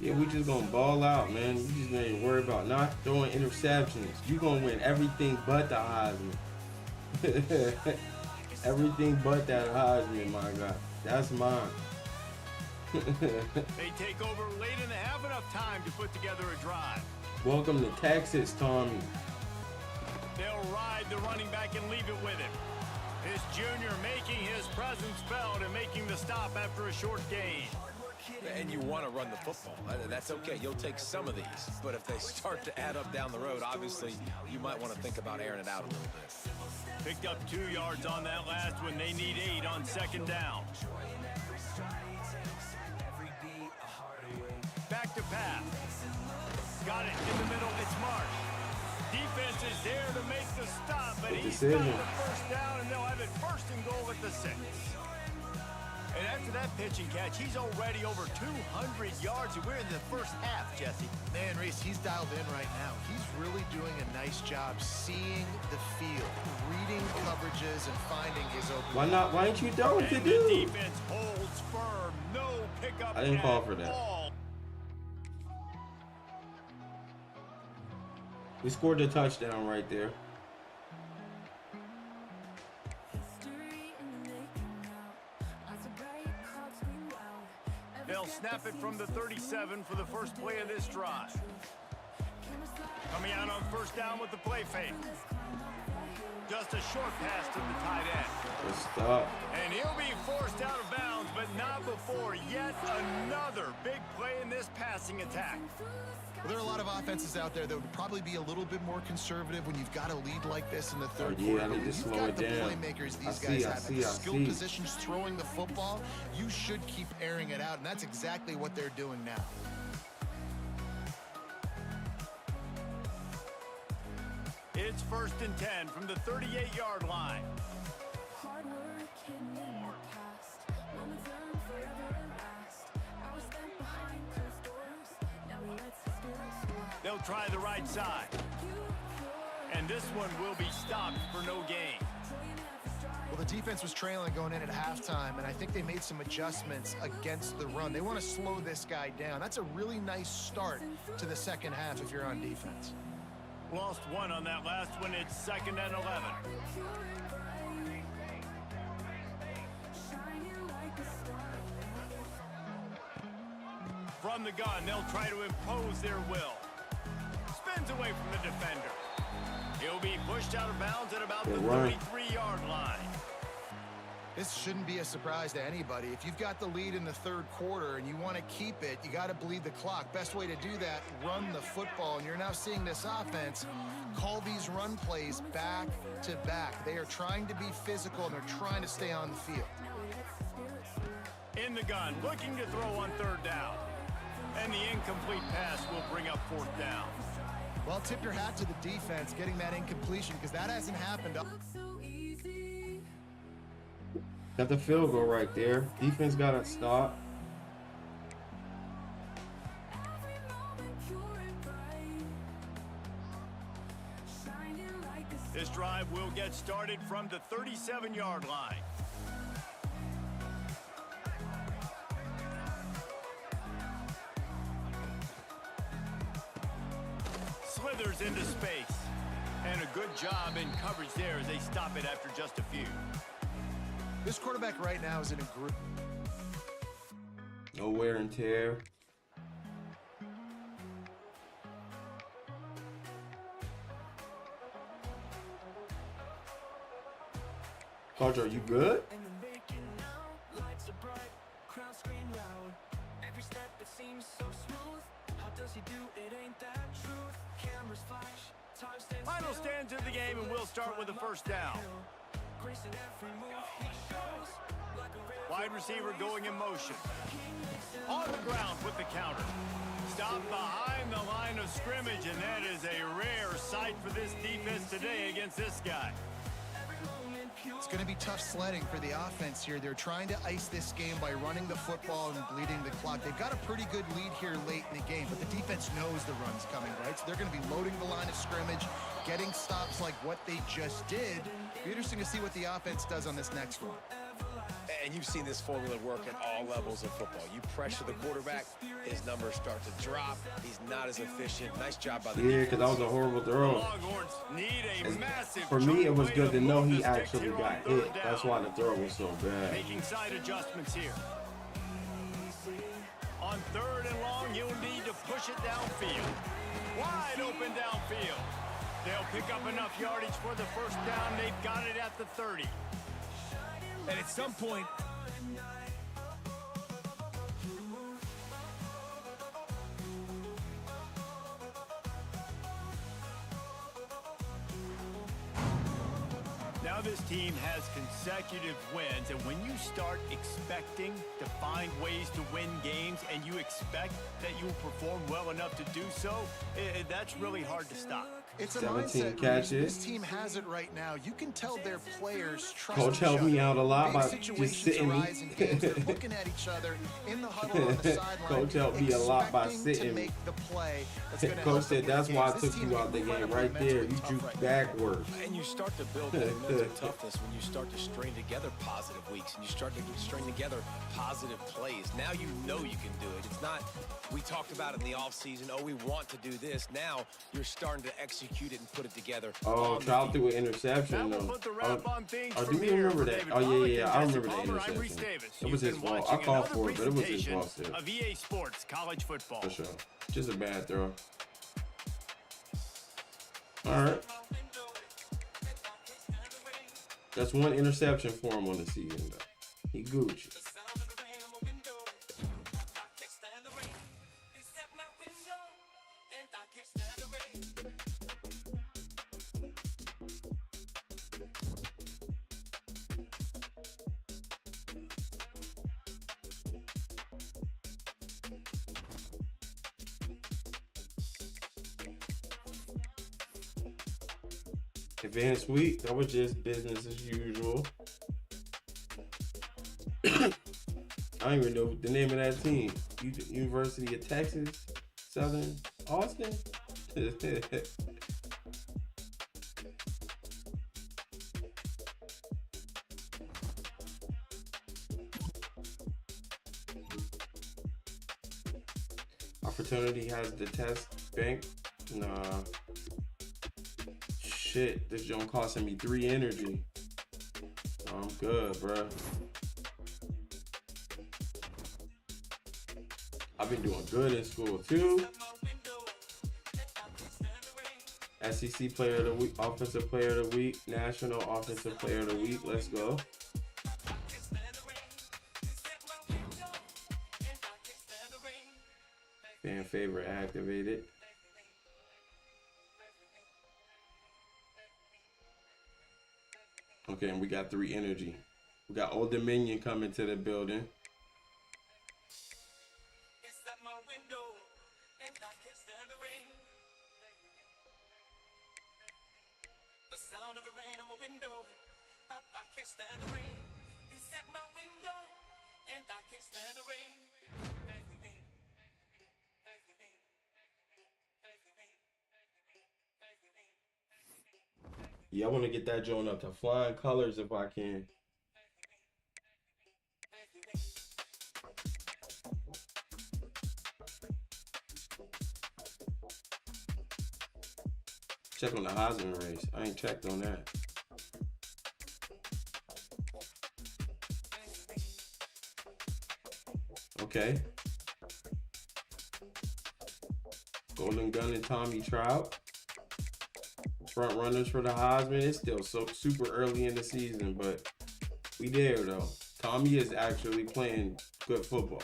Yeah, we just gonna ball out, man. You just ain't worry about not throwing interceptions. You gonna win everything but the Heisman. Everything but that Heisman, my God. That's mine. They take over late in the half, enough time to put together a drive. Welcome to Texas, Tommy. They'll ride the running back and leave it with him. This junior making his presence felt and making the stop after a short gain. And you want to run the football. That's okay. You'll take some of these. But if they start to add up down the road, obviously, you might want to think about airing it out a little bit. Picked up 2 yards on that last one. They need 8 on 2nd down. Back to pass. Got it in the middle. It's Marsh. Defense is there to make the stop, but Good he's decision. got the first down, and they'll have it first and goal at the 6. And after that pitch and catch, he's already over 200 yards, and we're in the first half, Jesse. Man, Reese, he's dialed in right now. He's really doing a nice job seeing the field, reading coverages, and finding his open. Why not? Why ain't you throwing to And the dude? defense holds firm. No pickup. I didn't call at for that. all. We scored the touchdown right there. They'll snap it from the 37 for the first play of this drive. Coming out on first down with the play fake. Just a short pass to the tight end. Good stuff. And he'll be forced out of bounds, but not before yet another big play in this passing attack. Well, there are a lot of offenses out there that would probably be a little bit more conservative when you've got a lead like this in the third Yeah, quarter. I need to You've slow got it the down. playmakers these I guys see, I have. see, At the I skill see. positions throwing the football, you should keep airing it out, and that's exactly what they're doing now. It's first and 10 from the 38-yard line. Hard work hidden in the past. Moments learned forever last. Hours spent behind closed doors. Now he lets his feelings fly. They'll try the right side. And this one will be stopped for no gain. Well, the defense was trailing going in at halftime, and I think they made some adjustments against the run. They want to slow this guy down. That's a really nice start to the second half if you're on defense. Lost one on that last one. It's second and 11. From the gun, they'll try to impose their will. Spins away from the defender. He'll be pushed out of bounds at about the 33-yard line. This shouldn't be a surprise to anybody. If you've got the lead in the third quarter and you want to keep it, you got to bleed the clock. Best way to do that, run the football. And you're now seeing this offense call these run plays back to back. They are trying to be physical, and they're trying to stay on the field. In the gun, looking to throw on third down. And the incomplete pass will bring up fourth down. Well, tip your hat to the defense getting that incompletion, because that hasn't happened. Got the field goal right there. Defense got to stop. This drive will get started from the 37-yard line. Slithers into space. And a good job in coverage there as they stop it after just a few. This quarterback right now is in a group. No wear and tear. Coach, are you good? Final stands of the game, and we'll start with the first down. Wide receiver going in motion. On the ground with the counter. Stop behind the line of scrimmage, and that is a rare sight for this defense today against this guy. It's going to be tough sledding for the offense here. They're trying to ice this game by running the football and bleeding the clock. They've got a pretty good lead here late in the game, but the defense knows the run's coming, right? So they're going to be loading the line of scrimmage, getting stops like what they just did. It'll be interesting to see what the offense does on this next one. And you've seen this formula work at all levels of football. You pressure the quarterback, his numbers start to drop. He's not as efficient. Nice job by the Yeah, because that was a horrible throw. Longhorns need a massive For me, it was play good to know move he the sticks actually here on got third hit. down. That's why the throw was so bad. Making side adjustments here. On third and long, you'll need to push it downfield. Wide open downfield. They'll pick up enough yardage for the first down. They've got it at the 30. And at some point, now this team has consecutive wins, and when you start expecting to find ways to win games and you expect that you will perform well enough to do so, that's really hard to stop. It's a 17 mindset. catches. This team has it right now. You can tell their players trust Coach each helped other. me out a lot Big by just situations sitting me. arise in games. They're looking at each other in the huddle on the sideline. Coach helped me a lot by expecting sitting to me. make the play that's gonna Coach help said them that's win why I games. This took team you is out the game incredibly right there. mentally You tough juke right now. backwards. And you start to build that mental toughness when you start to string together positive weeks and you start to string together positive plays. Now you know you can do it. It's not, we talked about it in the offseason, oh, we want to do this. Now you're starting to execute it and put it together. Oh, Trout threw an interception That will though. put the wrap on things Oh, from do we here. remember For that? David Oh Pollack yeah, and I Jesse remember the Palmer, I'm Reese interception. Davis. It was You've his been fault. I watching called another for it, but it was his presentation fault still. of EA Sports College Football. For sure. Just a bad throw. All right. That's one interception for him on the season though. He Gucci. Advanced week, that was just business as usual. I don't even know the name of that team. University of Texas, Southern Austin. Our fraternity has the test bank. Nah. Shit, this joint costing me 3 energy. I'm good, bruh. I've been doing good in school too. SEC Player of the Week, Offensive Player of the Week, National Offensive Player of the Week. Let's go. Fan favorite activated. Okay, and we got 3 energy. We got Old Dominion coming to the building. Yeah, I want to get that joint up to flying colors if I can. Check on the Heisman race. I ain't checked on that. Okay. Golden Gun and Tommy Trout. Front runners for the Heisman. It's still so super early in the season, but we there though. Tommy is actually playing good football.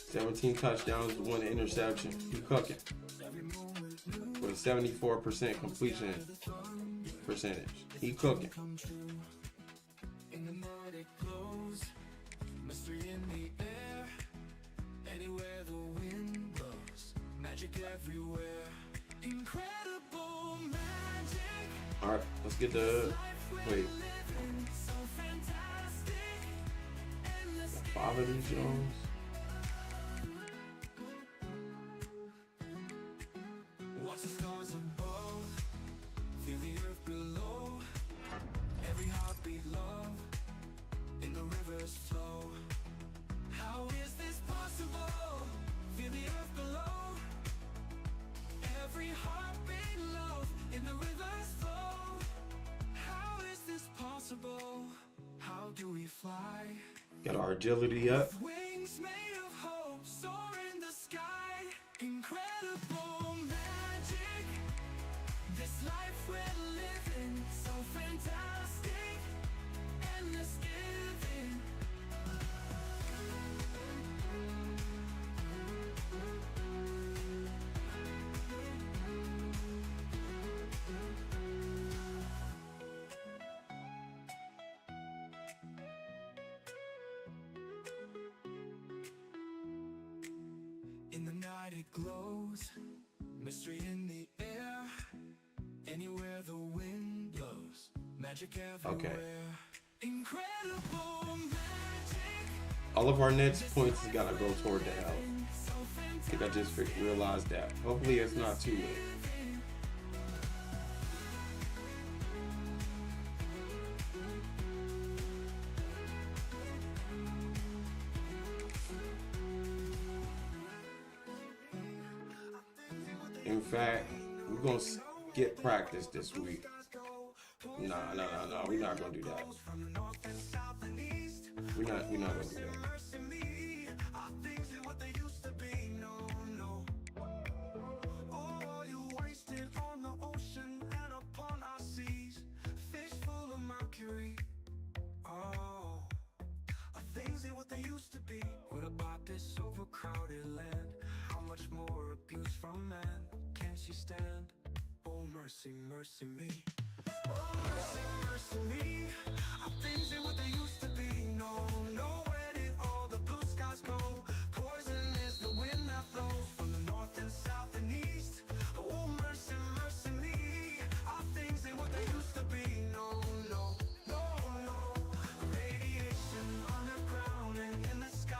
"17 touchdowns, 1 interception. He cooking with a 74% completion percentage. He cooking. All right, let's get the wait. 5 of these Jones. Watch the stars above, feel the earth below. Every heartbeat, love, in the rivers flow. How is this possible? Feel the earth below. Every heartbeat, love, in the rivers flow. How is this possible? How do we fly? Got our agility up. Wings made of hope, soar in the sky. Incredible magic. This life we're living, so fantastic. Endless giving. In the night it glows, mystery in the air. Anywhere the wind blows, magic everywhere. Incredible magic. All of our Nets points has gotta go toward the health. I think I just realized that. Hopefully it's not too late. In fact, we're gonna skip practice this week. Nah, we're not gonna do that. We're not gonna do that. What about this overcrowded land? How much more abuse from man can she stand? Oh mercy, mercy me. Oh mercy, mercy me. Our things ain't what they used to be. No, no, where did all the blue skies go? Poison is the wind that blows from the north and south and east. Oh mercy, mercy me. Our things ain't what they used to be. No, no, no, no. Radiation underground and in the sky.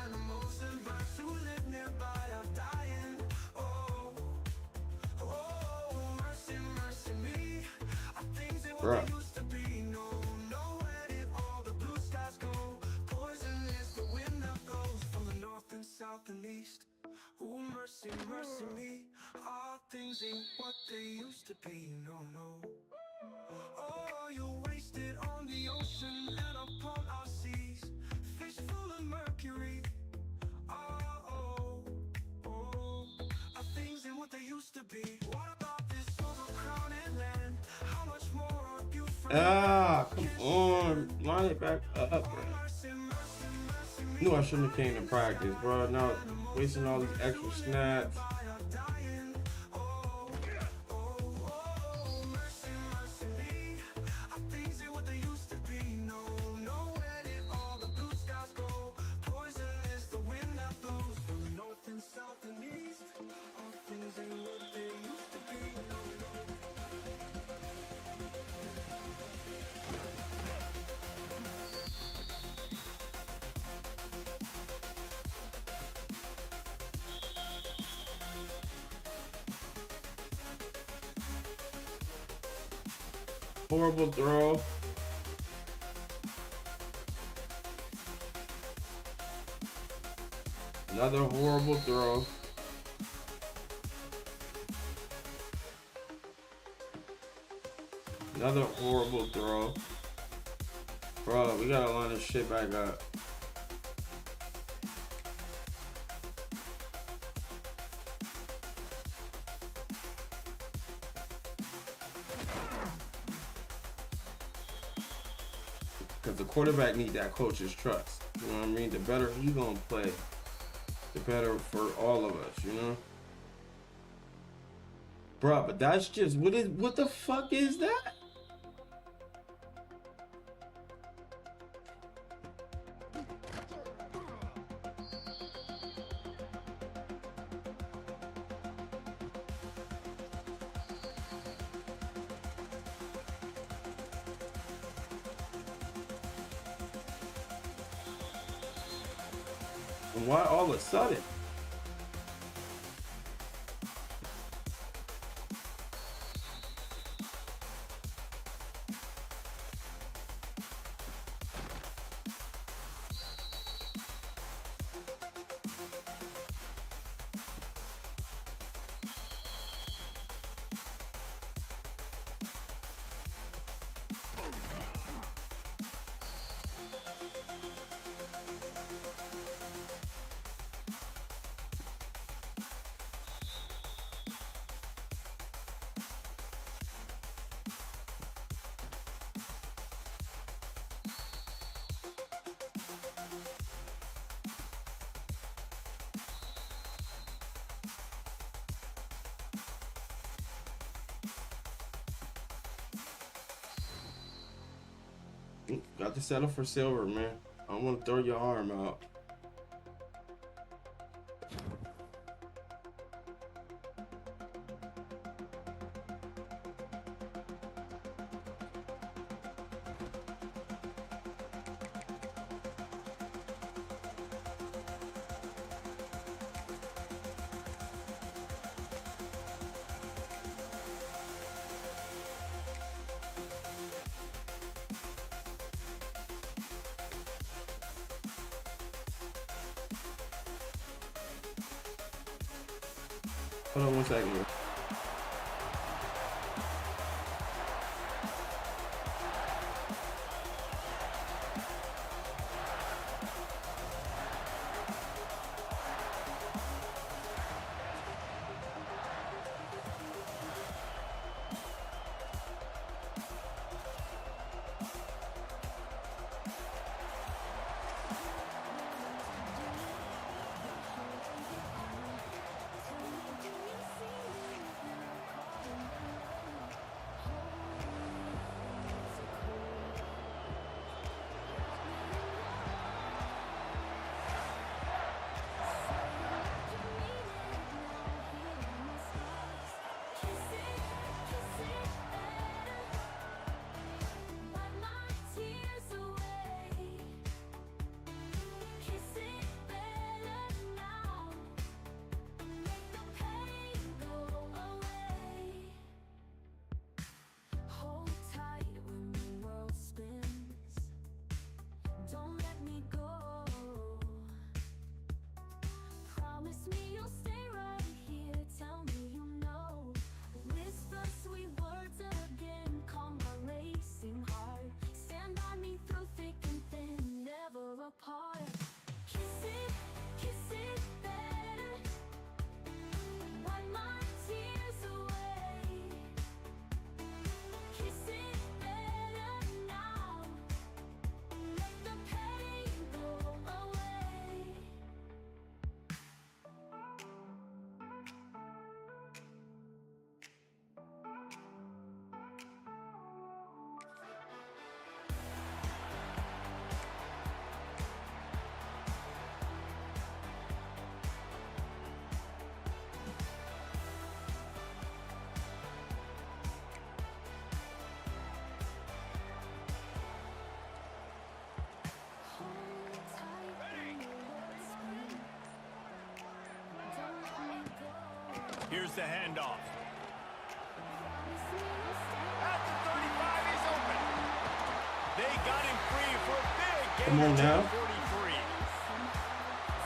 Animals and birds who live nearby are dying. Oh, oh, mercy, mercy me. Our things ain't what they used to be. No, no, where did all the blue skies go? Poison is the wind that blows from the north and south and east. Oh, mercy, mercy me. Our things ain't what they used to be. No, no. Oh, you're wasted on the ocean and upon our seas. Fish full of mercury. Oh, our things ain't what they used to be. What about this overcrowded land? How much more abuse from Come on. Line it back up, bro. Knew I shouldn't have came to practice, bro. Now wasting all these extra snaps. Horrible throw. Another horrible throw. Another horrible throw. Bro, we gotta line this shit back up. Because the quarterback needs that coach's trust. You know what I mean? The better he gonna play, the better for all of us, you know? Bruh, but that's just, what the fuck is that? And why all of a sudden? Got to settle for silver, man. I don't want to throw your arm out. Hold on 1 second. Here's the handoff. At the 35, he's open. They got him free for a big gain. Come on now. 43.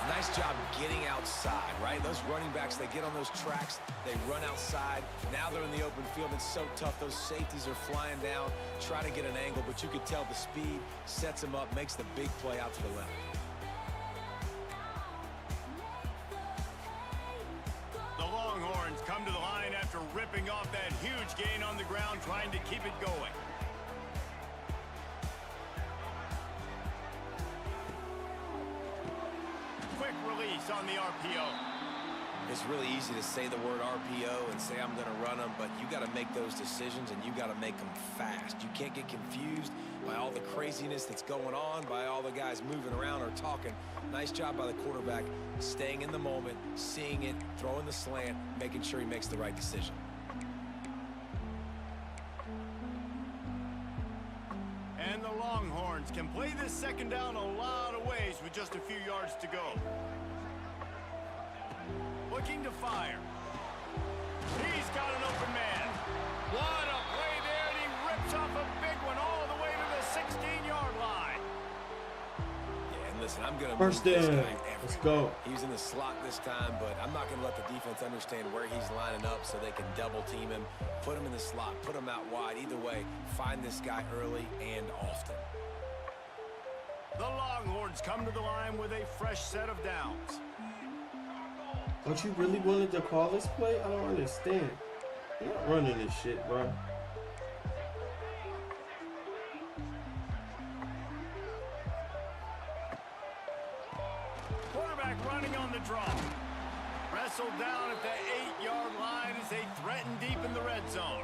Nice job getting outside, right? Those running backs, they get on those tracks, they run outside. Now they're in the open field. It's so tough. Those safeties are flying down, try to get an angle, but you could tell the speed sets them up, makes the big play out to the left. The Longhorns come to the line after ripping off that huge gain on the ground, trying to keep it going. Quick release on the RPO. It's really easy to say the word RPO and say I'm going to run them, but you got to make those decisions and you got to make them fast. You can't get confused by all the craziness that's going on, by all the guys moving around or talking. Nice job by the quarterback, staying in the moment, seeing it, throwing the slant, making sure he makes the right decision. And the Longhorns can play this second down a lot of ways with just a few yards to go. Looking to fire. He's got an open man. What a play there, and he rips off a big one all the way to the 16-yard line. Yeah, and listen, I'm going to First down. Let's go. He's in the slot this time, but I'm not going to let the defense understand where he's lining up so they can double team him, put him in the slot, put him out wide. Either way, find this guy early and often. The Longhorns come to the line with a fresh set of downs. Don't you really wanted to call this play? I don't understand. You're not running this shit, bro. Quarterback running on the draw. Wrestled down at the 8-yard line as they threaten deep in the red zone.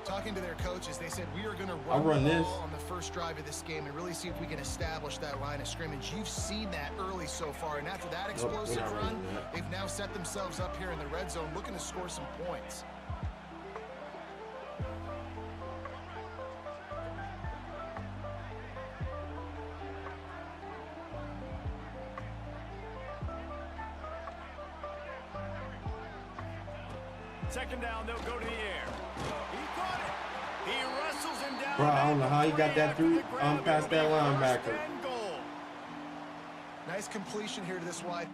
Talking to their coaches, they said we are going to I'll run the this ball on the first drive of this game and really see if we can establish that line of scrimmage. You've seen that early so far, and after that explosive run, they've now set themselves up here in the red zone looking to score some points. Second down, they'll go to the air. He caught it. He wrestles him down. Bro, I don't know how he got that through past that linebacker. Nice completion here to this wide.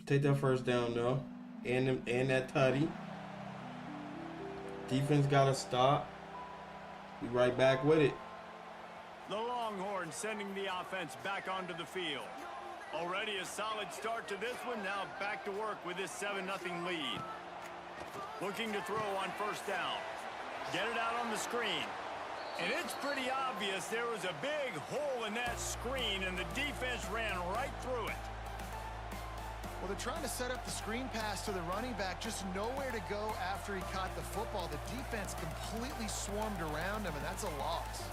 Take that first down though, and that tutty. Defense got to stop. Be right back with it. The Longhorns sending the offense back onto the field. Already a solid start to this one. Now back to work with this 7-0 lead. Looking to throw on first down. Get it out on the screen. And it's pretty obvious there was a big hole in that screen, and the defense ran right through it. Well, they're trying to set up the screen pass to the running back, just nowhere to go after he caught the football. The defense completely swarmed around him, and that's a loss.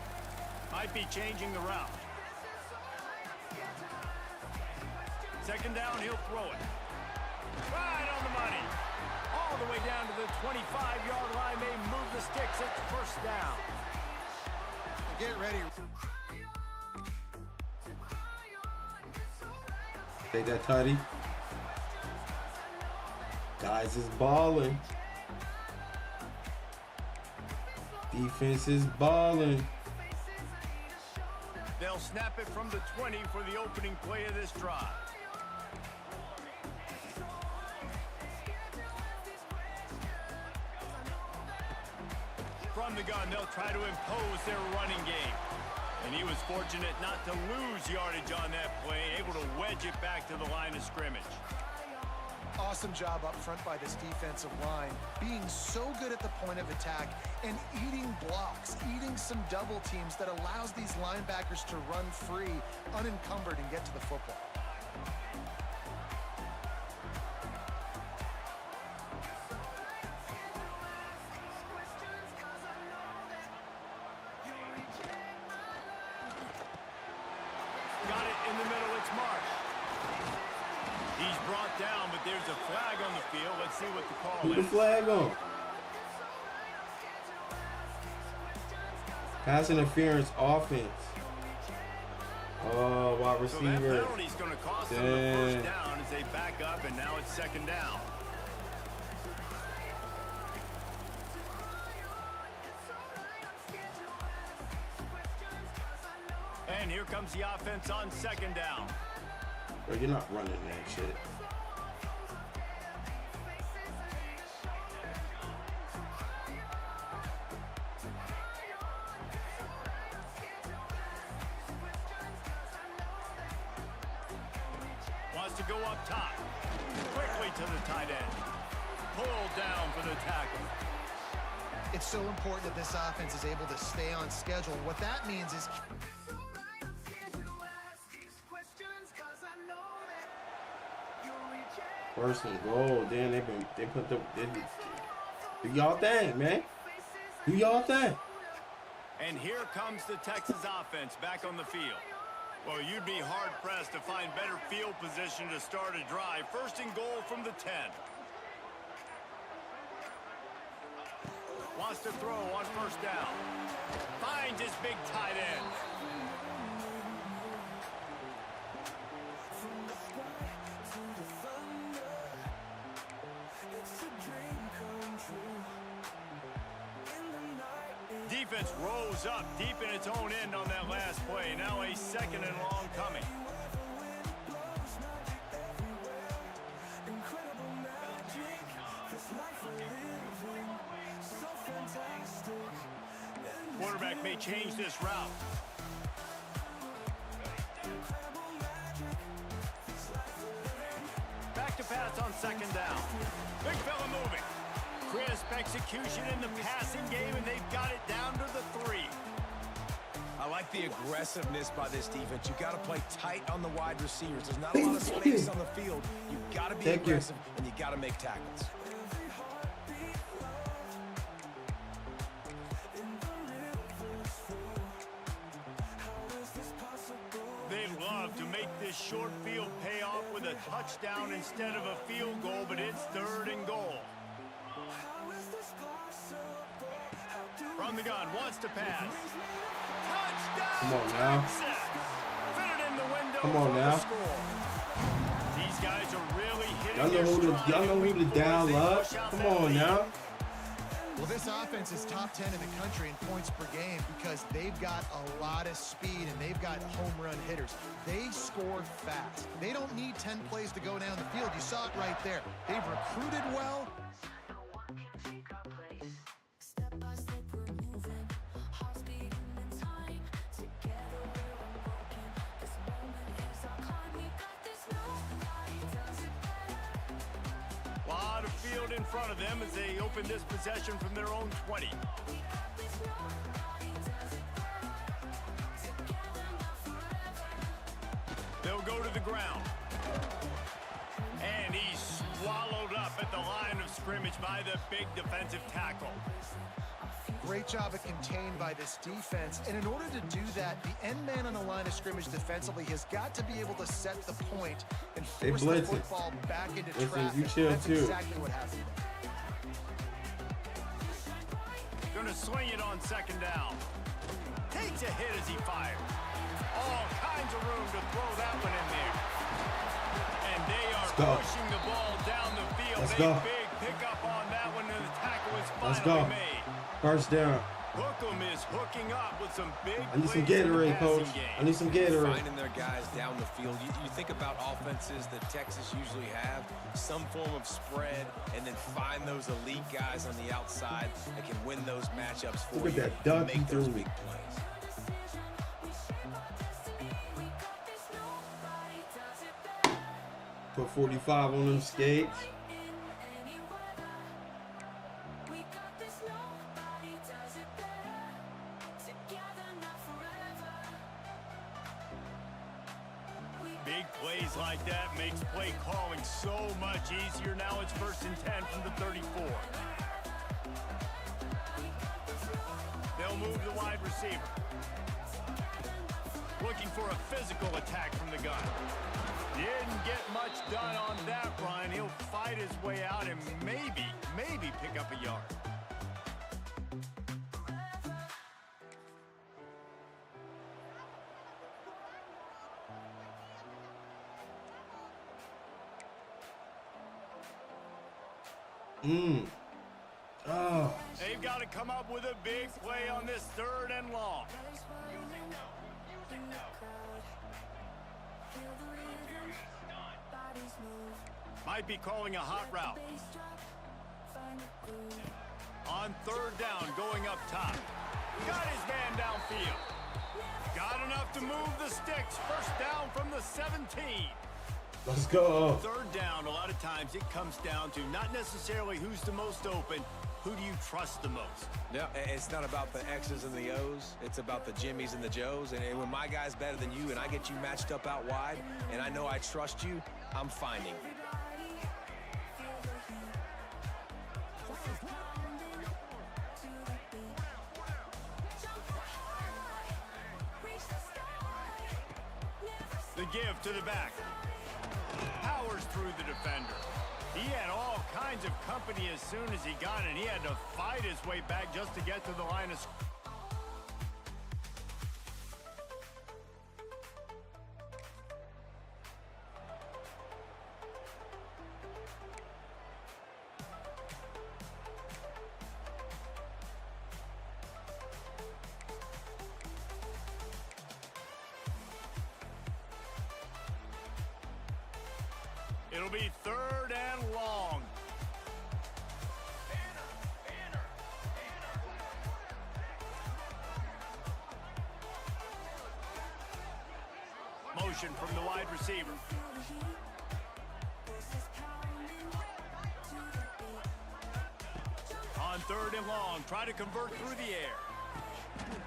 Might be changing the route. Second down, he'll throw it. Right on the money. All the way down to the 25-yard line. They move the sticks. It's first down. Get ready. Take that tutty. Guys is balling. Defense is balling. They'll snap it from the 20 for the opening play of this drive. From the gun, they'll try to impose their running game. And he was fortunate not to lose yardage on that play, able to wedge it back to the line of scrimmage. Awesome job up front by this defensive line, being so good at the point of attack and eating blocks, eating some double teams that allows these linebackers to run free, unencumbered, and get to the football. Got it in the middle, it's Marsh. He's brought down, but there's a flag on the field. Let's see what the call Put the is. flag on. Pass interference offense. Oh, wide So that receiver. penalty's going to cost them the first down as they back up, and now it's second down. And here comes the offense on second down. Bro, you're not running that shit. Wants to go up top. Quickly to the tight end. Pulled down for the tackle. It's so important that this offense is able to stay on schedule. What that means is First and goal. Damn, they do y'all thing, man. Do y'all thing. And here comes the Texas offense back on the field. Well, you'd be hard-pressed to find better field position to start a drive. First and goal from the 10. Wants to throw on first down. Finds his big tight end. Defense rose up deep in its own end on that last play. Now a second and long coming. Quarterback may change this route. Back to pass on second down. Big fella moving. Crisp execution in the passing game, and they've got it down to the 3. I like the aggressiveness by this defense. You got to play tight on the wide receivers. There's not a lot of space on the field. You got to be aggressive, and you got to make tackles. They love to make this short field pay off with a touchdown instead of a field goal, but it's third and goal. From the gun, wants to pass. Touchdown! Come on now. Fit it in the window. Come on for now. the score. These guys are really hitting Y'all know their who stride to a week dial before up. they push out Come that on lead. now. Well, this offense is top 10 in the country in points per game because they've got a lot of speed and they've got home run hitters. They score fast. They don't need 10 plays to go down the field. You saw it right there. They've recruited well. Step by step we're moving, hearts beating in time. Together we're unbroken. This moment is our climb. We got this, nobody does it better. Lot of field in front of them as they open this possession from their own 20. We got this, nobody does it better. Together now forever. They'll go to the ground. And he's swallowed up at the line of scrimmage by the big defensive tackle. Great job of contained by this defense. And in order to do that, the end man on the line of scrimmage defensively has got to be able to set the point and force the blitzing. football back into Listen, traffic. you chill That's too. exactly what happened. Gonna swing it on second down. Takes a hit as he fires. All kinds of room to throw that one in there. And they are go. pushing the ball down the field. Let's a go. big pickup on that one, and the tackle is Let's finally go. made. First down. Hookem is hooking up with some big I need some plays in the Gatorade, passing coach. game. I need some Gatorade. Finding their guys down the field. You think about offenses that Texas usually have, some form of spread, and then find those elite guys on the outside that can win those matchups for Look at you that and dunk he make those threw. big plays. Put 45 on them skates. Big plays like that makes play calling so much easier. Now it's 1st and 10 from the 34. They'll move the wide receiver. Looking for a physical attack from the gun. Didn't get much done on that run. He'll fight his way out and maybe pick up a yard. Oh, They've got to come up with a big play on this 3rd and long. Might be calling a hot route. On 3rd down, going up top. Got his man downfield. Got enough to move the sticks. 1st down from the 17. let's go. 3rd down, a lot of times it comes down to not necessarily who's the most open, who do you trust the most? Yeah, it's not about the X's and the O's. It's about the Jimmys and the Joes. And when my guy's better than you and I get you matched up out wide and I know I trust you, I'm finding. The give to the back. Powers through the defender. He had all kinds of company as soon as he got it. He had to fight his way back just to get to the line of scrimmage. It'll be 3rd and long. Motion from the wide receiver. On 3rd and long, try to convert through the air.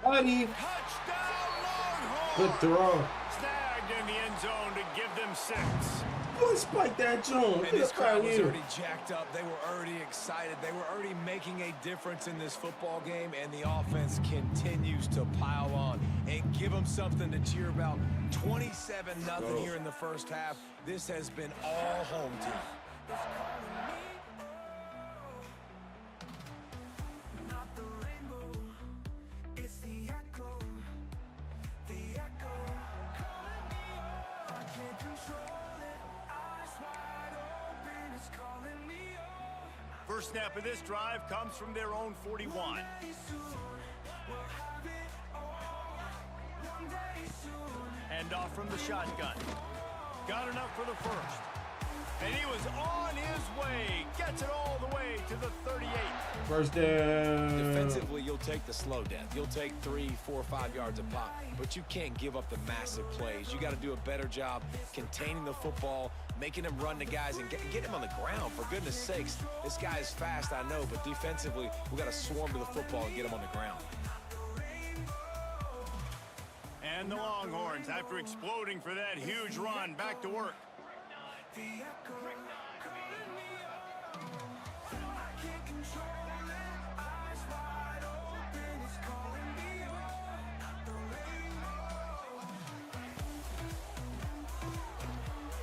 Buddy, Touchdown, Longhorns! good throw. Snagged in the end zone to give them 6. Boy, spike that Jones. And this crowd was already jacked up. They were already excited. They were already making a difference in this football game, and the offense continues to pile on and give them something to cheer about. 27-0 here in the 1st half. This has been all home team. First snap of this drive comes from their own 41. Hand off from the shotgun. Got enough for the first. And he was on his way. Gets it all the way to the 38. First down. Defensively, you'll take the slow death. You'll take 3, 4, 5 yards a pop, but you can't give up the massive plays. You got to do a better job containing the football, making him run the guys, and get him on the ground. For goodness sakes, this guy is fast, I know, but defensively, we got to swarm to the football and get him on the ground. And the Longhorns, after exploding for that huge run, back to work. The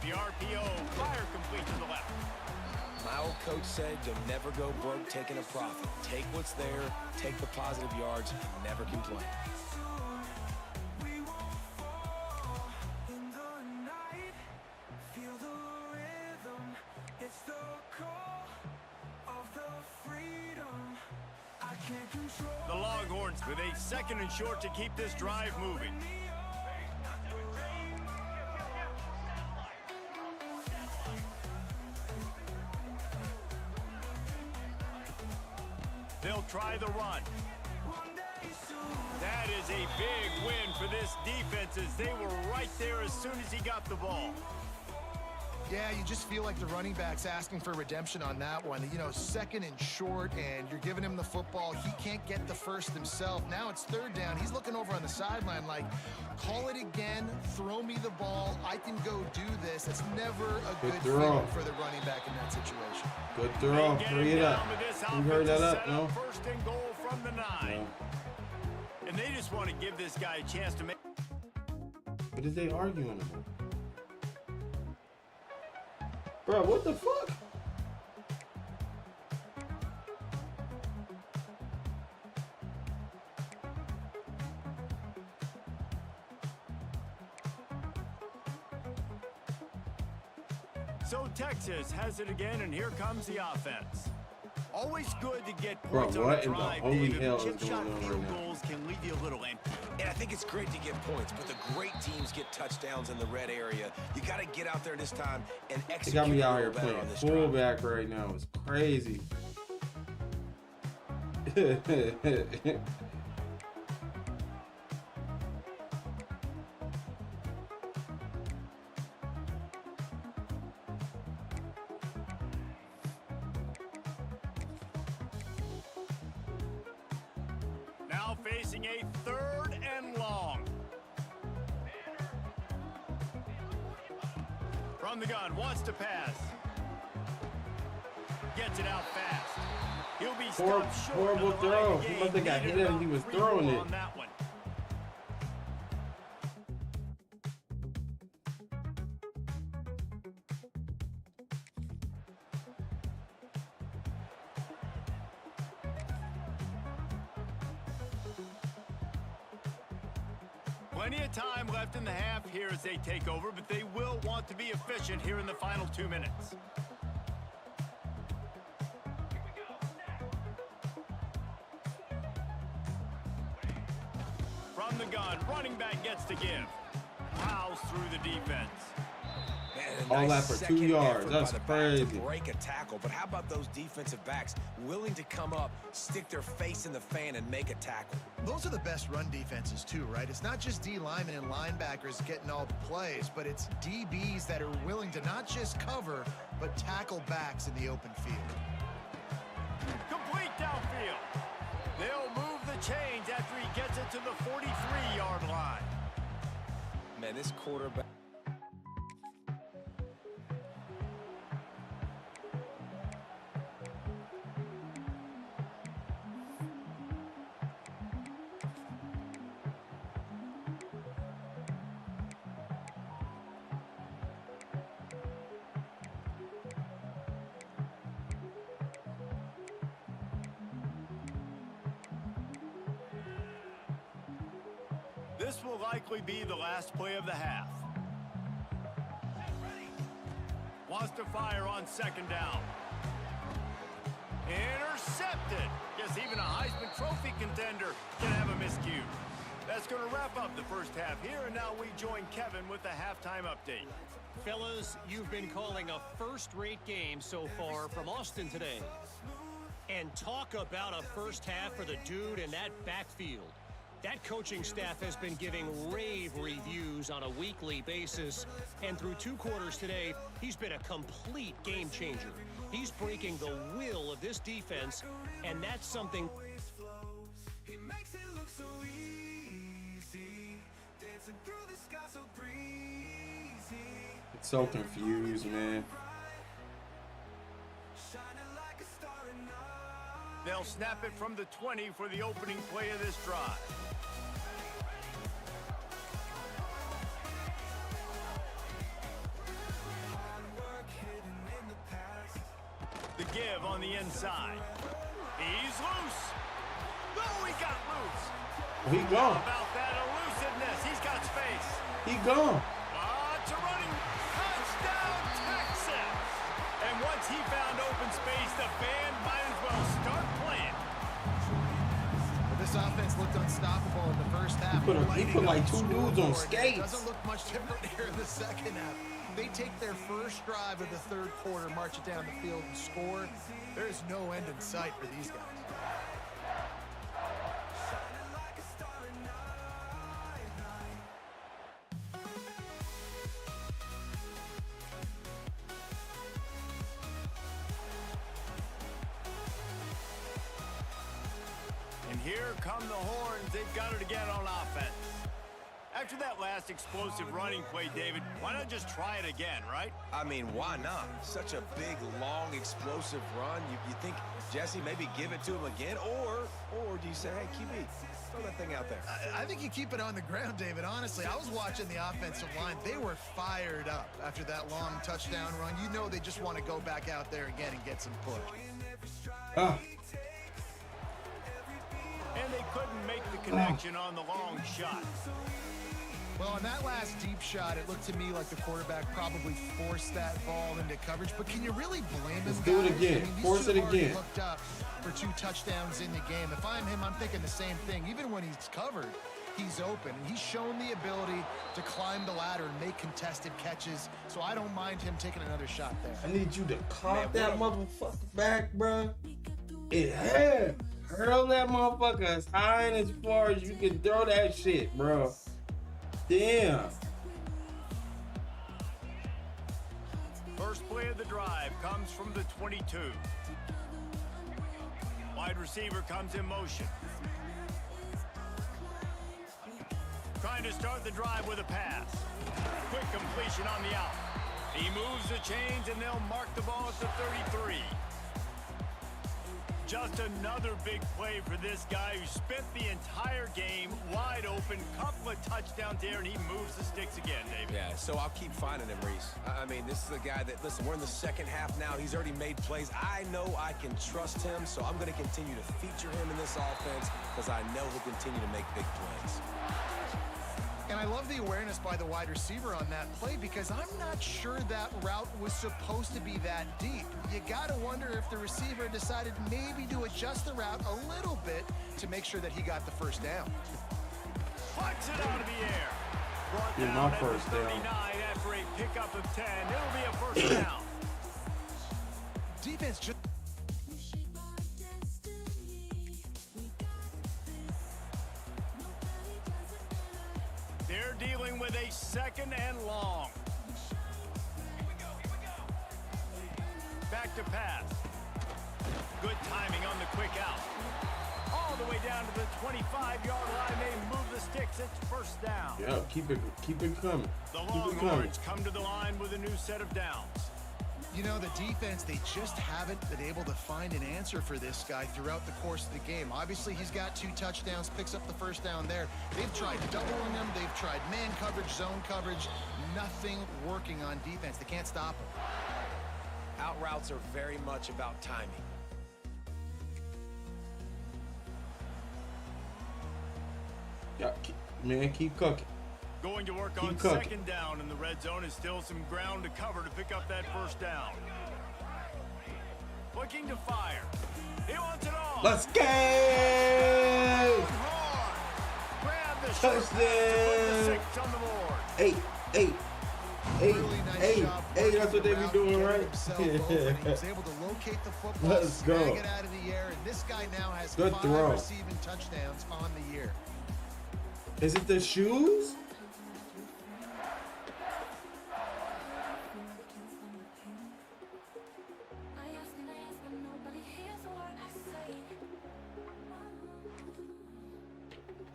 RPO, fire complete to the left. My old coach said you'll never go broke taking a profit. Take what's there, take the positive yards, and never complain. The Longhorns with a 2nd and short to keep this drive moving. They'll try the run. That is a big win for this defense as they were right there as soon as he got the ball. Yeah, you just feel like the running back's asking for redemption on that one. You know, 2nd and short, and you're giving him the football. He can't get the first himself. Now it's 3rd down. He's looking over on the sideline like, call it again, throw me the ball, I can go do this. It's never a good feeling for the running back in that situation. Good throw. Hurry it up. You heard that up, no? 1st and goal from the 9. No. And they just want to give this guy a chance to make... What is they arguing about? Bro, what the fuck? So Texas has it again, and here comes the offense. Always good to get Bro, points on what a in the drive, holy David. hell Chip is shot going on field right now? goals can leave you a little empty. And I think it's great to get points, but the great teams get touchdowns in the red area. You got to get out there this time and They execute got me out a here little better playing on this drive. fullback right now. It's crazy. Now facing a 3rd and long. From the gun, wants to pass. Gets it out fast. He'll be stopped short horrible of the line throw. of He game. must have got Needed hit as about he was 3 throwing more it. on that one. Plenty of time left in the half here as they take over, but they will want to be efficient here in the final 2 minutes. From the gun, running back gets to give. Plows through the defense. Man, a All nice that for 2 second yards. effort That's by the back crazy. to break a tackle, but how about those defensive backs willing to come up, stick their face in the fan, and make a tackle? Those are the best run defenses too, right? It's not just D linemen and linebackers getting all the plays, but it's DBs that are willing to not just cover, but tackle backs in the open field. Complete downfield. They'll move the chains after he gets it to the 43-yard line. Man, this quarterback... This will likely be the last play of the half. Wants to fire on 2nd down. Intercepted. Guess even a Heisman Trophy contender can have a miscue. That's going to wrap up the first half here, and now we join Kevin with the halftime update. Fellas, you've been calling a first-rate game so far from Austin today. And talk about a first half for the dude in that backfield. That coaching staff has been giving rave reviews on a weekly basis. And through 2 quarters today, he's been a complete game changer. He's breaking the will of this defense, and that's something. He makes it look so easy, dancing through the sky so breezy. It's so confused, man. Shining like a star in night. They'll snap it from the 20 for the opening play of this drive. Hard work hidden in the past. The give on the inside. He's loose. Oh, he got loose. He gone. About that elusiveness. He's got space. He gone. It's a running touchdown, Texas. And once he found open space, the band might as well start playing. But this offense looked unstoppable in the first half. He put like 2 dudes on It skates. doesn't look much different here in the second half. They take their first drive of the third quarter, march it down the field, and score. There's no end in sight for these guys. Shining like a star in night. And here come the horns. They've got it again on offense. After that last explosive running play, David, why not just try it again, right? I mean, why not? Such a big, long, explosive run. You think, Jesse, maybe give it to him again? Or do you say, hey, QB, throw that thing out there? I think you keep it on the ground, David. Honestly, I was watching the offensive line. They were fired up after that long touchdown run. You know they just want to go back out there again and get some push. And they couldn't make the connection on the long shot. Well, on that last deep shot, it looked to me like the quarterback probably forced that ball into coverage. But can you really blame him? Let's do it again. Force it again. Looked up for 2 touchdowns in the game. If I'm him, I'm thinking the same thing. Even when he's covered, he's open. And he's shown the ability to climb the ladder and make contested catches. So I don't mind him taking another shot there. I need you to cock that motherfucker back, bro. It had. Hurl that motherfucker as high and as far as you can throw that shit, bro. Damn. First play of the drive comes from the 22. Wide receiver comes in motion. Trying to start the drive with a pass. Quick completion on the out. He moves the chains and they'll mark the ball at the 33. Just another big play for this guy who spent the entire game wide open. Couple of touchdowns there, and he moves the sticks again, David. Yeah, so I'll keep finding him, Reese. I mean, this is a guy that, listen, we're in the second half now. He's already made plays. I know I can trust him, so I'm going to continue to feature him in this offense because I know he'll continue to make big plays. And I love the awareness by the wide receiver on that play because I'm not sure that route was supposed to be that deep. You got to wonder if the receiver decided maybe to adjust the route a little bit to make sure that he got the first down. Flies it out of the air. Brought Get down my at the first down. 39 after a pickup of 10. It'll be a first down. Defense just... They're dealing with a 2nd and long. Back to pass. Good timing on the quick out. All the way down to the 25-yard line. They move the sticks. It's first down. Yeah, keep it coming. The Keep it coming. Longhorns come to the line with a new set of downs. You know, the defense, they just haven't been able to find an answer for this guy throughout the course of the game. Obviously, he's got 2 touchdowns, picks up the first down there. They've tried doubling him. They've tried man coverage, zone coverage. Nothing working on defense. They can't stop him. Out routes are very much about timing. Yeah, keep cooking. Going to work on cooking. 2nd down in the red zone is still some ground to cover to pick up that first down. looking to fire. He wants it all. Let's go! Hard. Grab the short pass to put the 6 on the board. 8, 8, 8, Really nice 8, job 8. That's what they be working doing, around, right? himself open, and he was able to locate the football, Let's go. snag it out of the air, and this guy now has Good 5 throw. receiving touchdowns on the year. Is it the shoes? I ask and I ask, but nobody hears a word I say.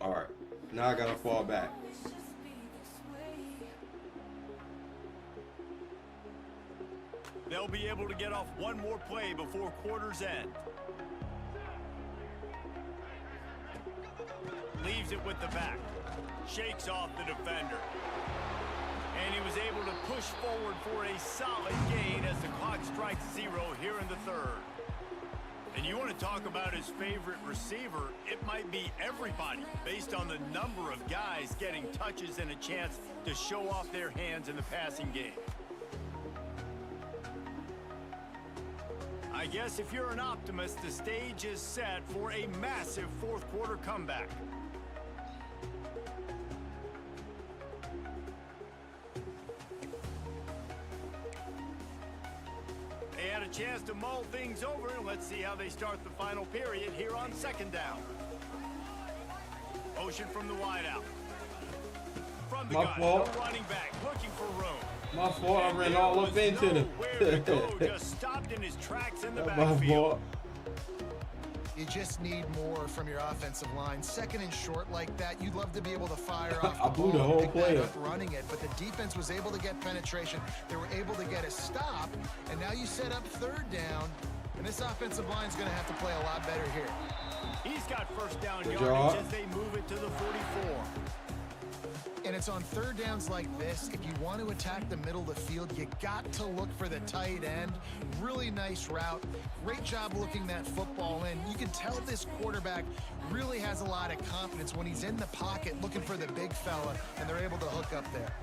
All right. Now I gotta fall back. Always just be this way. They'll be able to get off one more play before quarter's end. Leaves it with the back. Shakes off the defender. And he was able to push forward for a solid gain as the clock strikes 0 here in the third. And you want to talk about his favorite receiver, it might be everybody based on the number of guys getting touches and a chance to show off their hands in the passing game. I guess if you're an optimist, the stage is set for a massive fourth quarter comeback. They had a chance to mull things over. Let's see how they start the final period here on second down. Motion from the wideout. From the My gun, fault. the running back looking for room. My fault. I And ran there all was up into them. nowhere to go, just stopped in his tracks in the My backfield. fault. You just need more from your offensive line. Second and short like that, you'd love to be able to fire off the I blew the ball and whole pick play that up. up running it, but the defense was able to get penetration. They were able to get a stop, and now you set up third down, and this offensive line is going to have to play a lot better here. He's got first down Good yardage job. as they move it to the 44. And it's on third downs like this, if you want to attack the middle of the field, you got to look for the tight end. Really nice route. Great job looking that football in. You can tell this quarterback really has a lot of confidence when he's in the pocket looking for the big fella, and they're able to hook up there.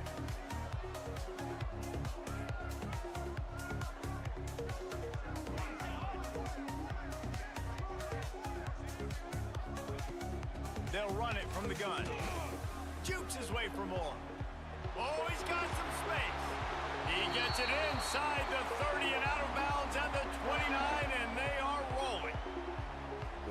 They'll run it from the gun. Jukes his way for more. Oh, he's got some space. He gets it inside the 30 and out of bounds at the 29, and they are rolling.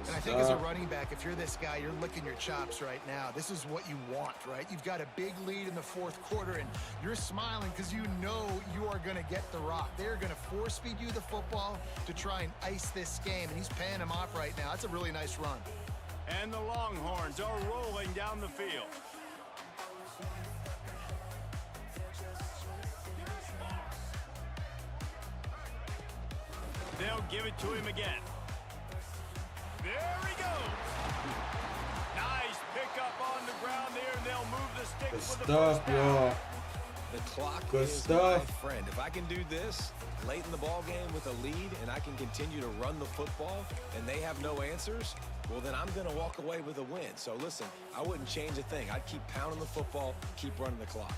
And I think as a running back, if you're this guy, you're licking your chops right now. This is what you want, right? You've got a big lead in the fourth quarter, and you're smiling because you know you are going to get the rock. They're going to force-feed you the football to try and ice this game, and he's paying them off right now. That's a really nice run. And the Longhorns are rolling down the field. They'll give it to him again. There he goes. Nice pickup on the ground there, and they'll move the sticks Good for the stuff, first down. y'all. The clock Good is stuff. my friend. If I can do this late in the ball game with a lead and I can continue to run the football and they have no answers, well, then I'm going to walk away with a win. So listen, I wouldn't change a thing. I'd keep pounding the football, keep running the clock.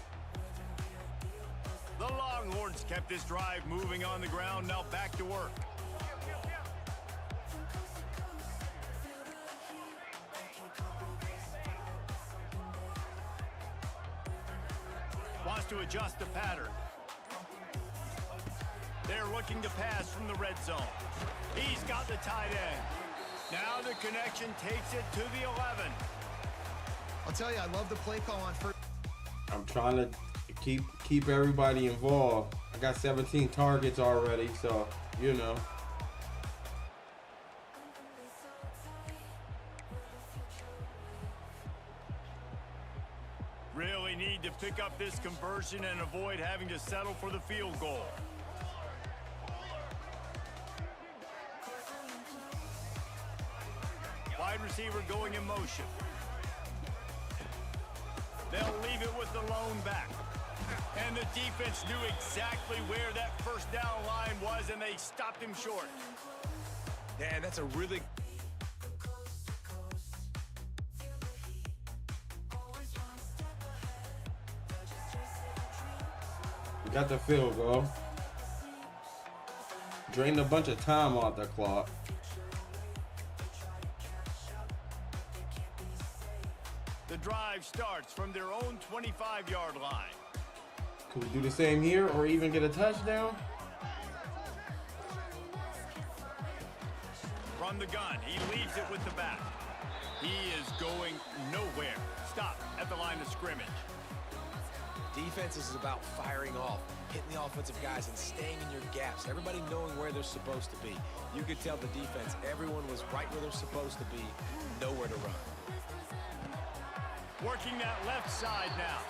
The Longhorns kept this drive moving on the ground. Now back to work. Wants to adjust the pattern. They're looking to pass from the red zone. He's got the tight end. Now the connection takes it to the 11. I'll tell you, I love the play call on first. I'm trying to keep everybody involved. I got 17 targets already, so you know. Really need to pick up this conversion and avoid having to settle for the field goal. Wide receiver going in motion. They'll leave it with the lone back. And the defense knew exactly where that first down line was, and they stopped him short. Yeah, that's a really We got the field goal. Drained a bunch of time off the clock. The drive starts from their own 25-yard line. Can we do the same here or even get a touchdown? From the gun, he leaves it with the back. He is going nowhere. Stop at the line of scrimmage. Defense is about firing off, hitting the offensive guys and staying in your gaps. Everybody knowing where they're supposed to be. You could tell the defense, everyone was right where they're supposed to be, nowhere to run. Working that left side now.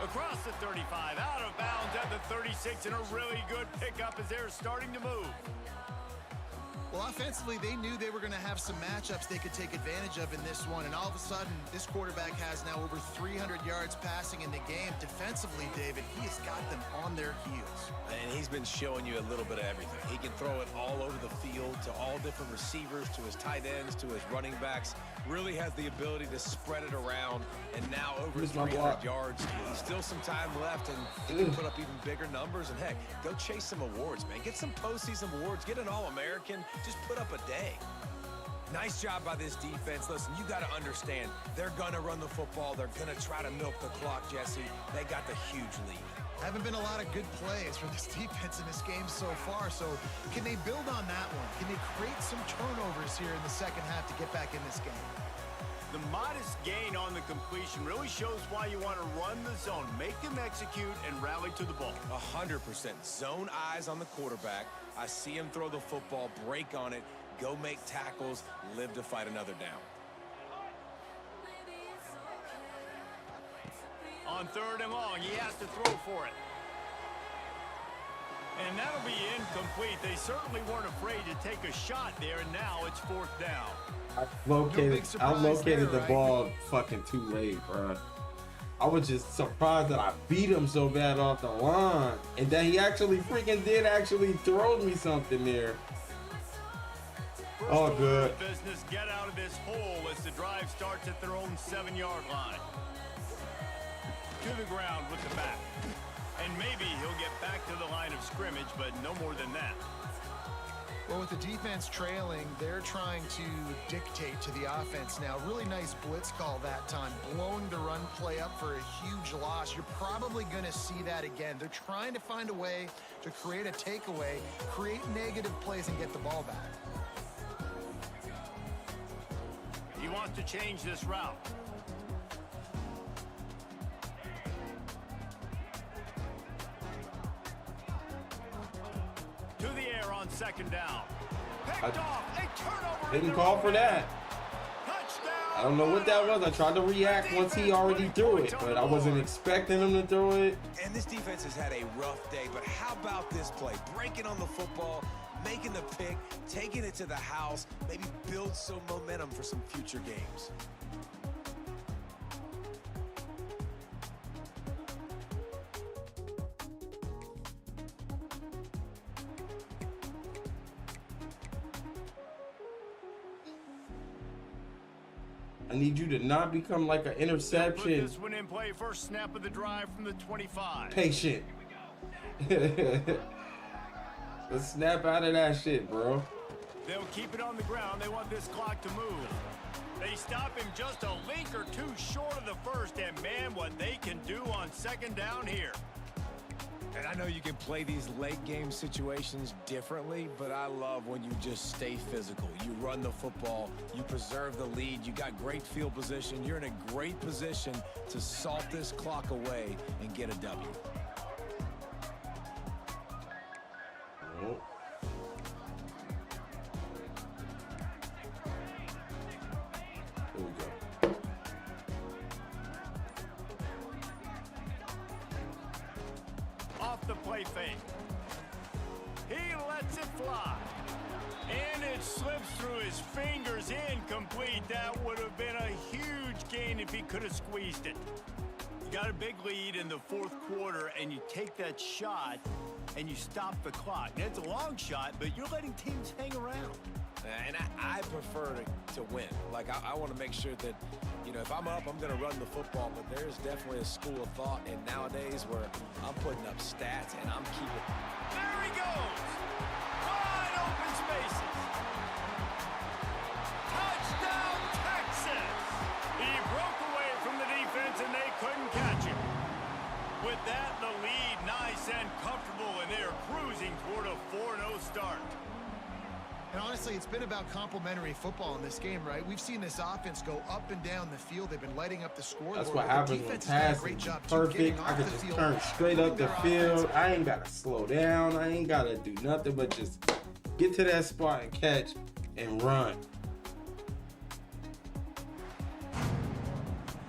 Across the 35, out of bounds at the 36, and a really good pickup as they're starting to move. Well, offensively, they knew they were going to have some matchups they could take advantage of in this one, and all of a sudden, this quarterback has now over 300 yards passing in the game. Defensively, David, he has got them on their heels. And he's been showing you a little bit of everything. He can throw it all over the field to all different receivers, to his tight ends, to his running backs. Really has the ability to spread it around, and now over 300 yards. Still some time left, and he can put up even bigger numbers. And heck, go chase some awards, man. Get some postseason awards. Get an All-American. Just put up a day. Nice job by this defense. Listen, you got to understand, they're going to run the football. They're going to try to milk the clock, Jesse. They got the huge lead. Haven't been a lot of good plays for this defense in this game so far, so can they build on that one? Can they create some turnovers here in the second half to get back in this game? The modest gain on the completion really shows why you want to run the zone, make them execute, and rally to the ball. 100%. Zone eyes on the quarterback. I see him throw the football, break on it, go make tackles, live to fight another down. On 3rd and long, he has to throw for it. And that'll be incomplete. They certainly weren't afraid to take a shot there, and now it's 4th down. I located the right? ball fucking too late, bro. I was just surprised that I beat him so bad off the line. And that he actually freaking did actually throw me something there. All good. Business, get out of this hole as the drive starts at their own 7-yard line. To the ground with the back. And maybe he'll get back to the line of scrimmage, but no more than that. Well, with the defense trailing, they're trying to dictate to the offense now. Really nice blitz call that time, blowing the run play up for a huge loss. You're probably going to see that again. They're trying to find a way to create a takeaway, create negative plays, and get the ball back. He wants to change this route. To the air on 2nd down. Picked off. A turnover. Didn't call for that. Touchdown. I don't know what that was. I tried to react once he already threw it, but I wasn't expecting him to throw it. And this defense has had a rough day, but how about this play? Breaking on the football, making the pick, taking it to the house, maybe build some momentum for some future games. I need you to not become like an Put interception. this one in play. First snap of the drive from the 25. Patient. Let's snap out of that shit, bro. They'll keep it on the ground. They want this clock to move. They stop him just a link or two short of the first, and man, what they can do on 2nd down here. And I know you can play these late game situations differently, but I love when you just stay physical. You run the football, you preserve the lead, you got great field position, you're in a great position to salt this clock away and get a W. Oh. There we go. Off the play fake. He lets it fly. And it slips through his fingers, incomplete. That would have been a huge gain if he could have squeezed it. You got a big lead in the 4th quarter, and you take that shot, and you stop the clock. Now, it's a long shot, but you're letting teams hang around. And I prefer to win. Like, I want to make sure that, you know, if I'm up, I'm going to run the football. But there's definitely a school of thought in nowadays where I'm putting up stats and I'm keeping. There he goes. 5 honestly, it's been about complementary football in this game, right? We've seen this offense go up and down the field. They've been lighting up the scoreboard. That's what happens when passing is perfect. I can just turn straight up the field. I ain't got to slow down. I ain't got to do nothing but just get to that spot and catch and run.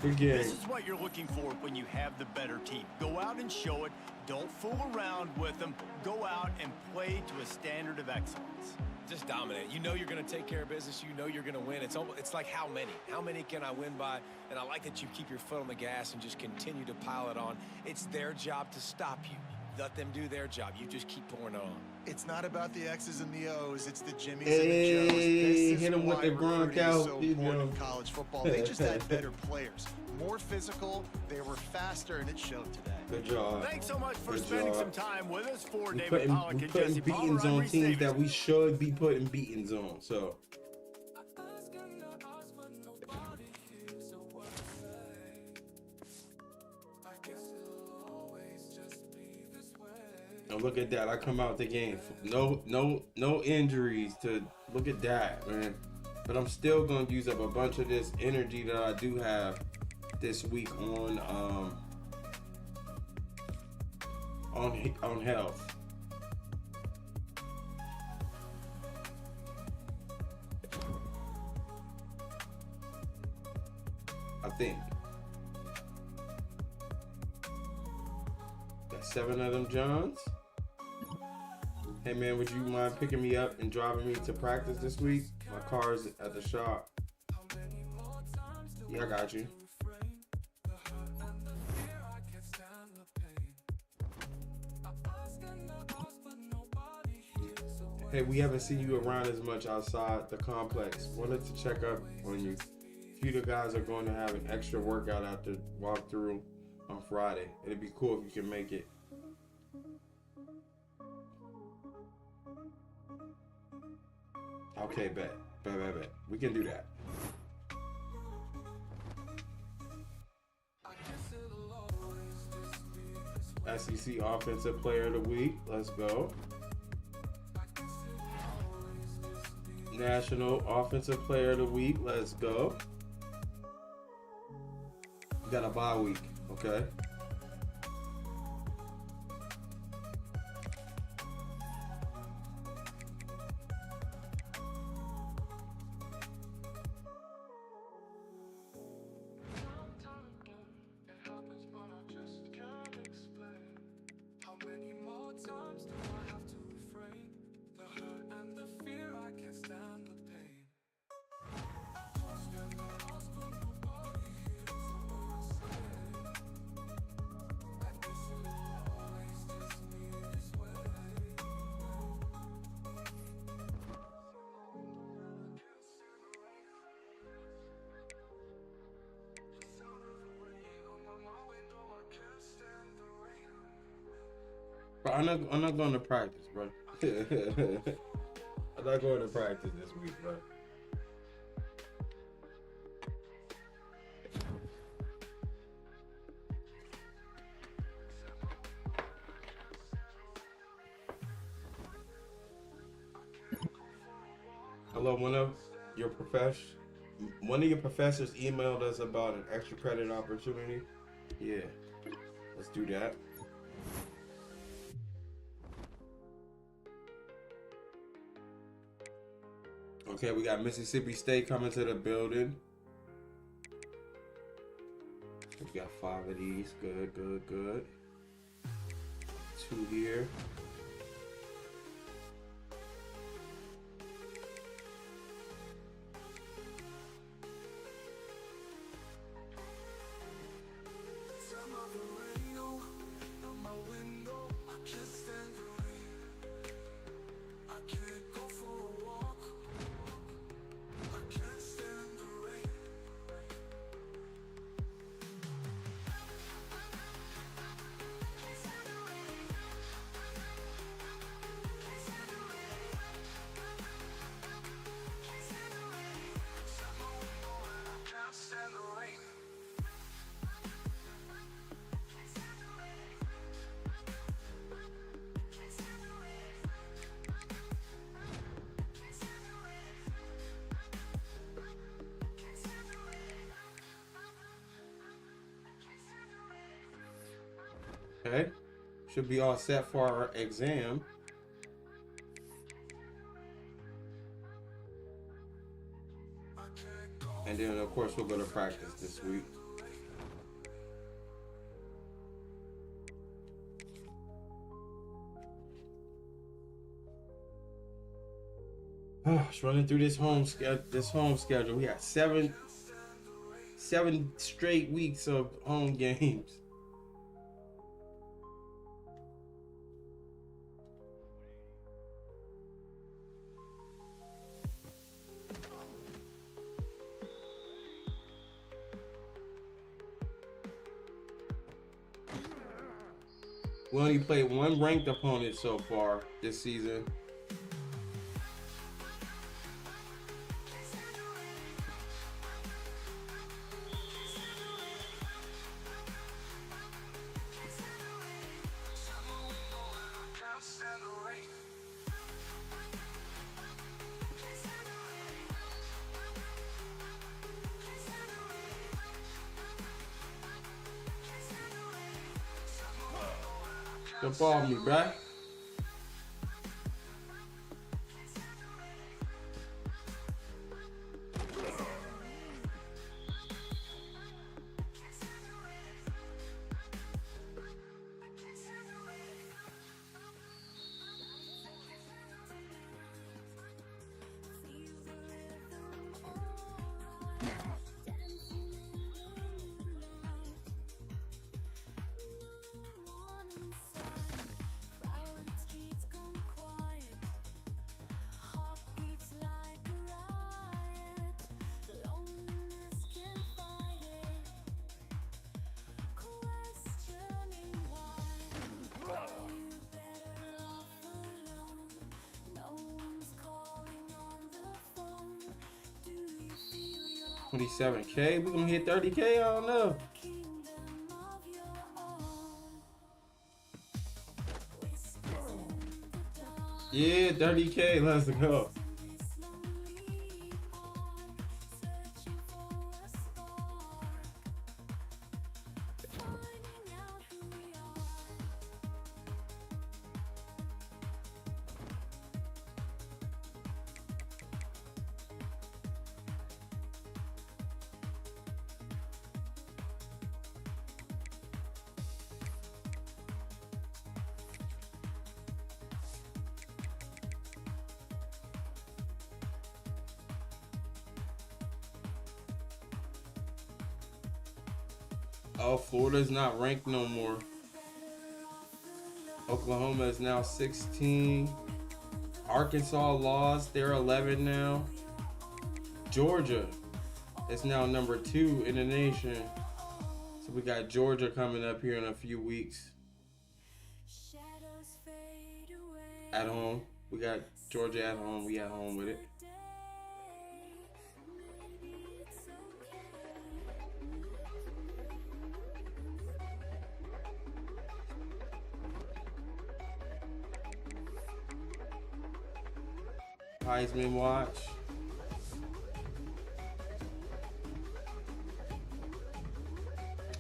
Good game. This is what you're looking for when you have the better team. Go out and show it. Don't fool around with them. Go out and play to a standard of excellence. Just dominate. You know you're going to take care of business. You know you're going to win. It's like how many? How many can I win by? And I like that you keep your foot on the gas and just continue to pile it on. It's their job to stop you. Let them do their job. You just keep pouring it on. It's not about the X's and the O's. It's the Jimmys Hey, and the Joes. This is hit him with why the recruiting Gronk is so out, important in college football. They just had better players, more physical. They were faster, and it showed today. Good job. Thanks so much for Good spending job. some time with us. For We David Pollock putting and Jesse beatings Palmer, I'm on Reese teams Davis. that we should be putting beatings on. So now look at that. I come out the game. No injuries to look at that, man. But I'm still gonna use up a bunch of this energy that I do have this week on health. I think. Got 7 of them Johns. Hey man, would you mind picking me up and driving me to practice this week? My car's at the shop. Yeah, I got you. Hey, we haven't seen you around as much outside the complex. Wanted to check up on you. A few of the guys are going to have an extra workout after walkthrough on Friday. It'd be cool if you can make it. Okay, bet. We can do that. SEC Offensive Player of the Week. Let's go. National Offensive Player of the Week. Let's go. We got a bye week. Okay. But I'm not going to practice, bro. I'm not going to practice this week, bro. Hello, one of your professors emailed us about an extra credit opportunity. Yeah, let's do that. Okay, we got Mississippi State coming to the building. We got 5 of these. Good. 2 here. should be all set for our exam. And then, of course, we'll go to practice this week. Just running through this home schedule. We got seven straight weeks of home games. We only played one ranked opponent so far this season. Jump off me, bruh. $27K. We gonna hit 30K? I don't know. Yeah, 30K. Let's go. Oh, Florida's not ranked no more. Oklahoma is now 16. Arkansas lost. They're 11 now. Georgia is now number 2 in the nation. So we got Georgia coming up here in a few weeks. At home. We got Georgia at home. We at home with it. Heisman watch.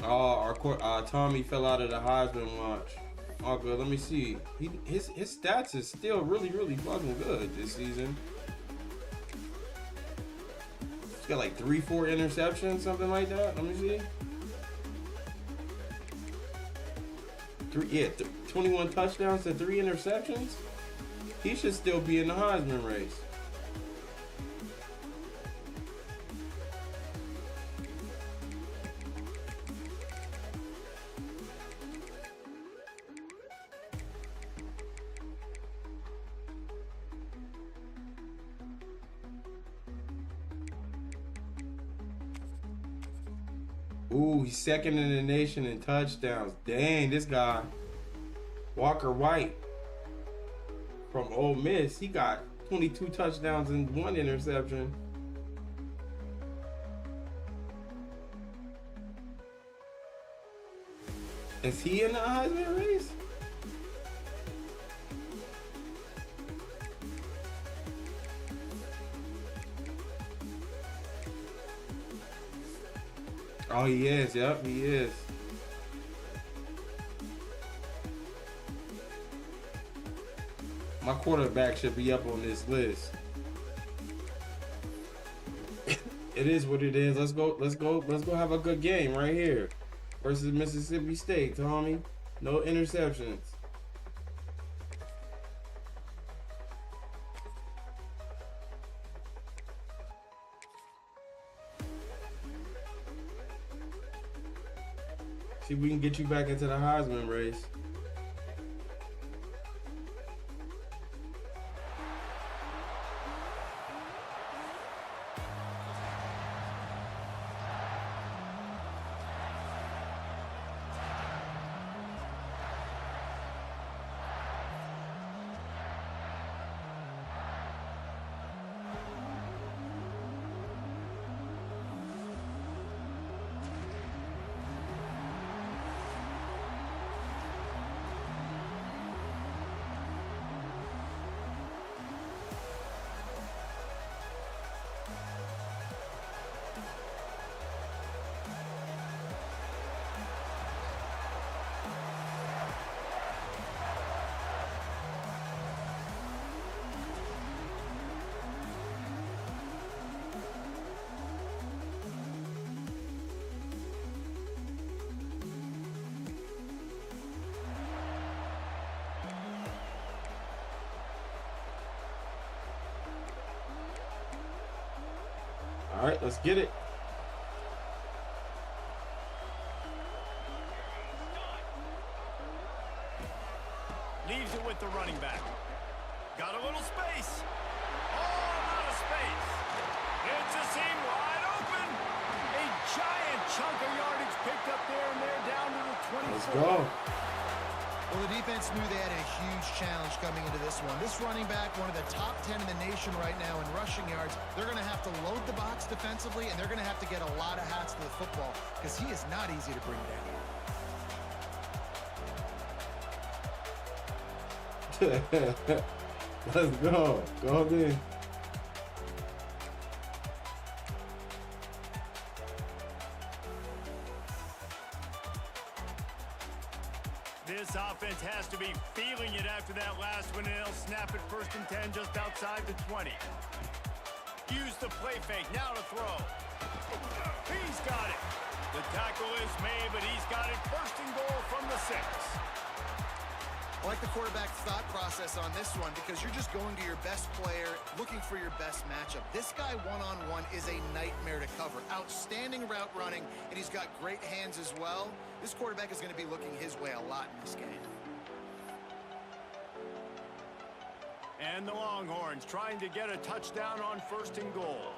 Oh, our Tommy fell out of the Heisman watch. Oh, good. Let me see. His stats is still really fucking good this season. He's got like 3-4 interceptions, something like that. Let me see. 21 touchdowns to 3 interceptions. He should still be in the Heisman race. Ooh, he's second in the nation in touchdowns. Dang, this guy, Walker White from Ole Miss, he got 22 touchdowns and 1 interception. Is he in the Heisman race? Oh, he is. Yep, he is. My quarterback should be up on this list. It is what it is. Let's go have a good game right here versus Mississippi State, Tommy. No interceptions. See if we can get you back into the Heisman race. All right, let's get it. Leaves it with the running back. Got a little space. Oh, a lot of space. It's a seam wide open. A giant chunk of yardage picked up there, and they're down to the 24. Let's go. Well, the defense knew they had a huge challenge coming into this one. This running back, one of the top 10 in the nation right now in rushing yards, they're going to have to load the box defensively, and they're going to have to get a lot of hats to the football because he is not easy to bring down. Let's go. Go in. This offense has to be feeling it after that last one, and they'll snap it 1st and 10 just outside the 20. Use the play fake, now to throw. He's got it. The tackle is made, but he's got it 1st and goal from the 6. I like the quarterback's thought process on this one because you're just going to your best player, looking for your best matchup. This guy one-on-one is a nightmare to cover. Outstanding route running, and he's got great hands as well. This quarterback is going to be looking his way a lot in this game. And the Longhorns trying to get a touchdown on 1st and goal.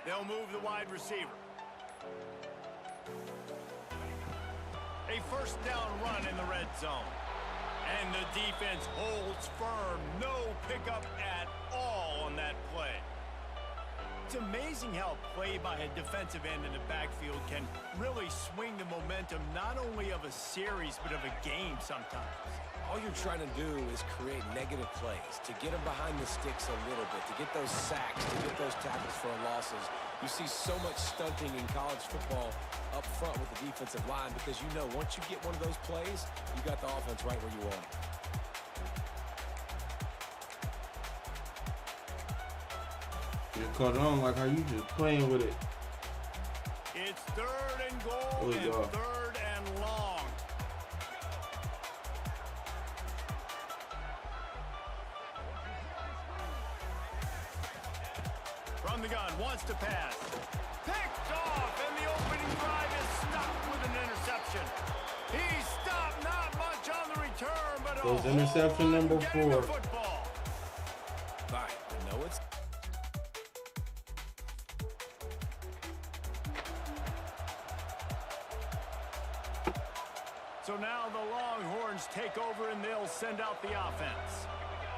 They'll move the wide receiver. A 1st down run in the red zone. And the defense holds firm. No pickup at all on that play. It's amazing how play by a defensive end in the backfield can really swing the momentum not only of a series but of a game sometimes. All you're trying to do is create negative plays, to get them behind the sticks a little bit, to get those sacks, to get those tackles for losses. You see so much stunting in college football up front with the defensive line because you know once you get one of those plays, you got the offense right where you want it. You caught it on like how you just playing with it. It's 3rd and goal and 3rd and long. From the gun, wants to pass. Picked off, and the opening drive is stopped with an interception. He stopped not much on the return, but Goes interception number 4. Football. Right, I know it's... So now the Longhorns take over, and they'll send out the offense.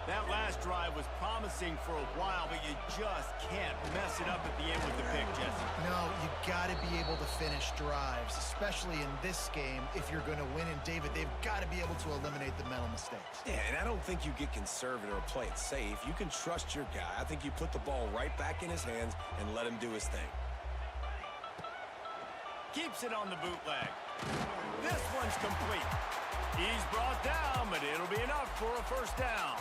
That last drive was promising for a while, but you just can't mess it up at the end with the pick, Jesse. No, you got to be able to finish drives, especially in this game. If you're going to win, and David, they've got to be able to eliminate the mental mistakes. Yeah, and I don't think you get conservative or play it safe. You can trust your guy. I think you put the ball right back in his hands and let him do his thing. Keeps it on the bootleg. This one's complete. He's brought down, but it'll be enough for a first down.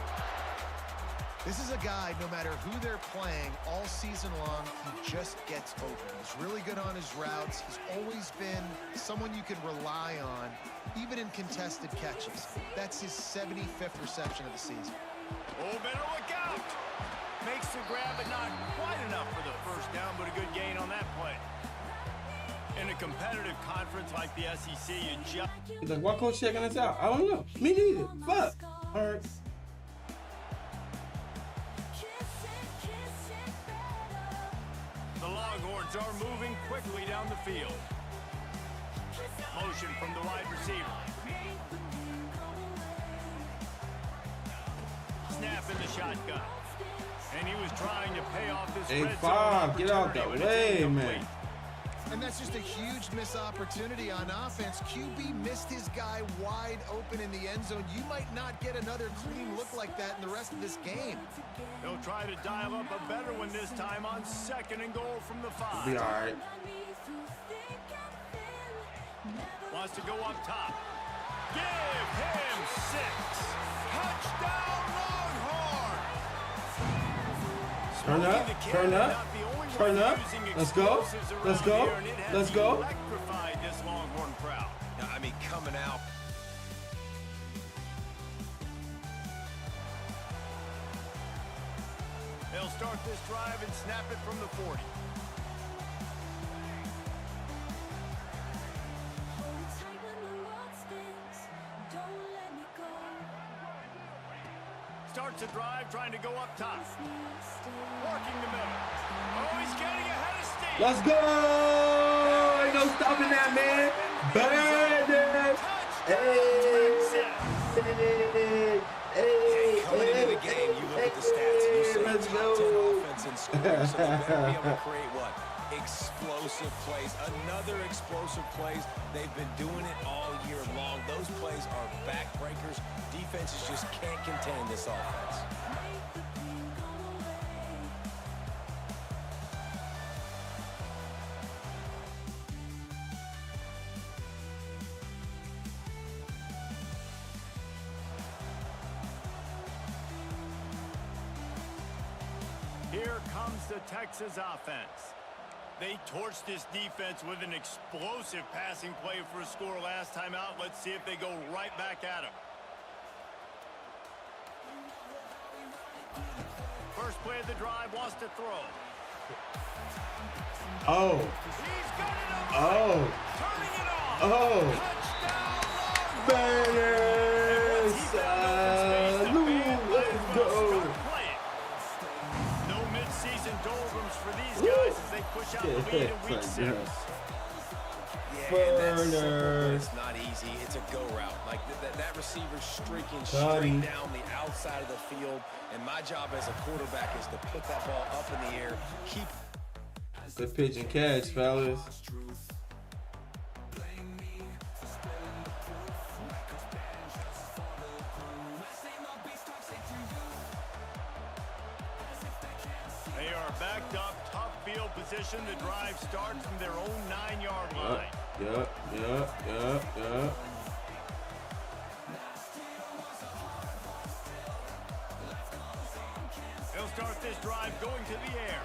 This is a guy, no matter who they're playing, all season long, he just gets open. He's really good on his routes. He's always been someone you can rely on, even in contested catches. That's his 75th reception of the season. Oh, better look out. Makes the grab, but not quite enough for the first down, but a good gain on that play. In a competitive conference like the SEC, you just... He's like, why coach checking us out? I don't know. Me neither. Fuck. All right. The Longhorns are moving quickly down the field. Motion from the wide receiver. Snap in the shotgun. And he was trying to pay off this red zone opportunity. Get out the way, man. And that's just a huge missed opportunity on offense. QB missed his guy wide open in the end zone. You might not get another clean look like that in the rest of this game. They'll try to dial up a better one this time on 2nd and goal from the 5. Be all right. Wants to go up top. Give him 6. Touchdown Longhorn! Turn up, turn up, turn up. Let's go, let's go, let's go. Electrified this Longhorn crowd. I mean, coming out. They'll start this drive and snap it from the 40. Starts a drive, trying to go up top. Working the middle. Oh, he's getting ahead of steam. Let's go! Ain't no stopping that, man. Burn it! Hey! Coming into the game, you look at the stats. You see Let's top 10 go. offense in scoring, so they better be able to create what? Explosive plays. Another explosive plays. They've been doing it all year long. Those plays are backbreakers. Defenses just can't contain this offense. Here comes the Texas offense. They torched this defense with an explosive passing play for a score last time out. Let's see if they go right back at him. First play of the drive, wants to throw. Oh. He's got it up. Oh. Turning it on. Oh. Touchdown. Bangers. Let's go. No mid-season doldrums for these guys as they push out the lead in week 6. Burners. It's not easy. It's a go route. Like that receiver's streaking straight down the outside of the field. And my job as a quarterback is to put that ball up in the air. Keep. Good pitch and catch, fellas. They are backed up, tough field position. The drive starts from their own 9-yard line. Yep. They'll start this drive going to the air.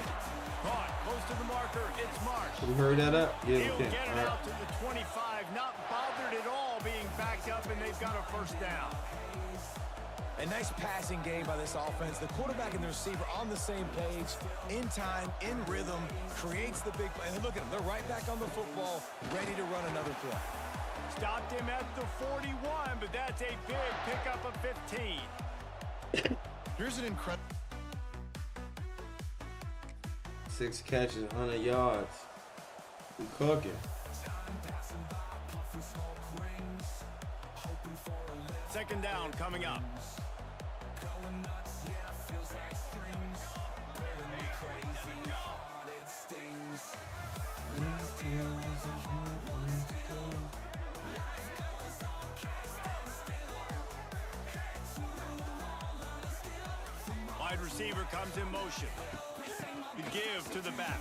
Caught close to the marker. It's Marsh. Can we hurry that up? Yeah, He'll we can. get it All right. out to the 25. Not bothered at all being backed up, and they've got a first down. A nice passing game by this offense. The quarterback and the receiver on the same page, in time, in rhythm, creates the big play. And look at them. They're right back on the football, ready to run another play. Stopped him at the 41, but that's a big pickup of 15. Here's an incredible... 6 catches, 100 yards. We cooking. Second down coming up. Wide receiver comes in motion. The give to the back.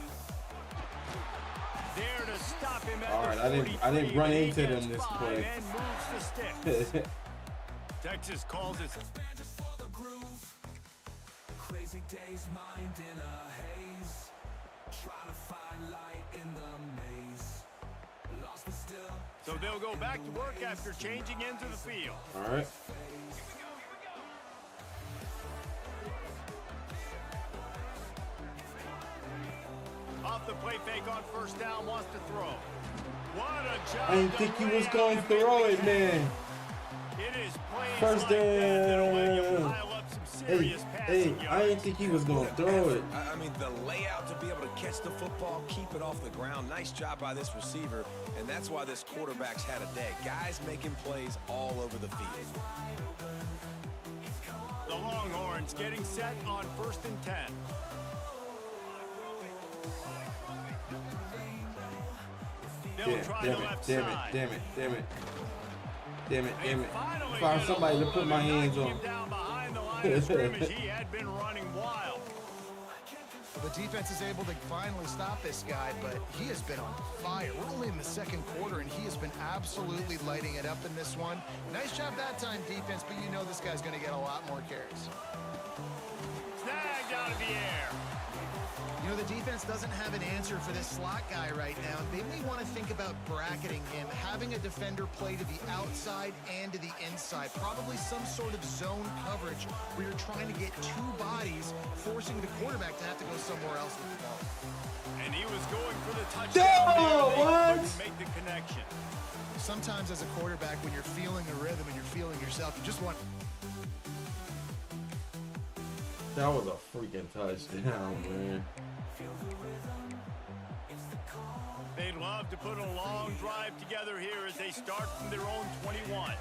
There to stop him at All right, the I didn't 43, run but he into them gets this 5 play. and moves the sticks. Texas calls it. Crazy days, mind in a haze. Trying to find light in the maze. Lost but still. So they'll go back to work after changing into the field. All right. Off the play fake on first down, wants to throw. What a job. I didn't think he was going to throw it, man. It is plays First like that that'll let you down. pile up some Hey, serious hey, passing I yards. didn't think he was going to throw it. I mean, the layout to be able to catch the football, keep it off the ground. Nice job by this receiver, and that's why this quarterback's had a day. Guys making plays all over the field. The Longhorns getting set on 1st and 10. They'll try the left side. Damn it. Find somebody to put my hands on. Down behind the line of scrimmage, he had been running wild. The defense is able to finally stop this guy, but he has been on fire. We're only in the second quarter, and he has been absolutely lighting it up in this one. Nice job that time, defense, but you know this guy's going to get a lot more carries. Snagged out of the air. You know, the defense doesn't have an answer for this slot guy right now. They may want to think about bracketing him, having a defender play to the outside and to the inside. Probably some sort of zone coverage where you're trying to get two bodies, forcing the quarterback to have to go somewhere else with the ball. And he was going for the touchdown. No, what? Make the connection. Sometimes as a quarterback, when you're feeling the rhythm and you're feeling yourself, you just want... That was a freaking touchdown, man. They'd love to put a long drive together here as they start from their own 21.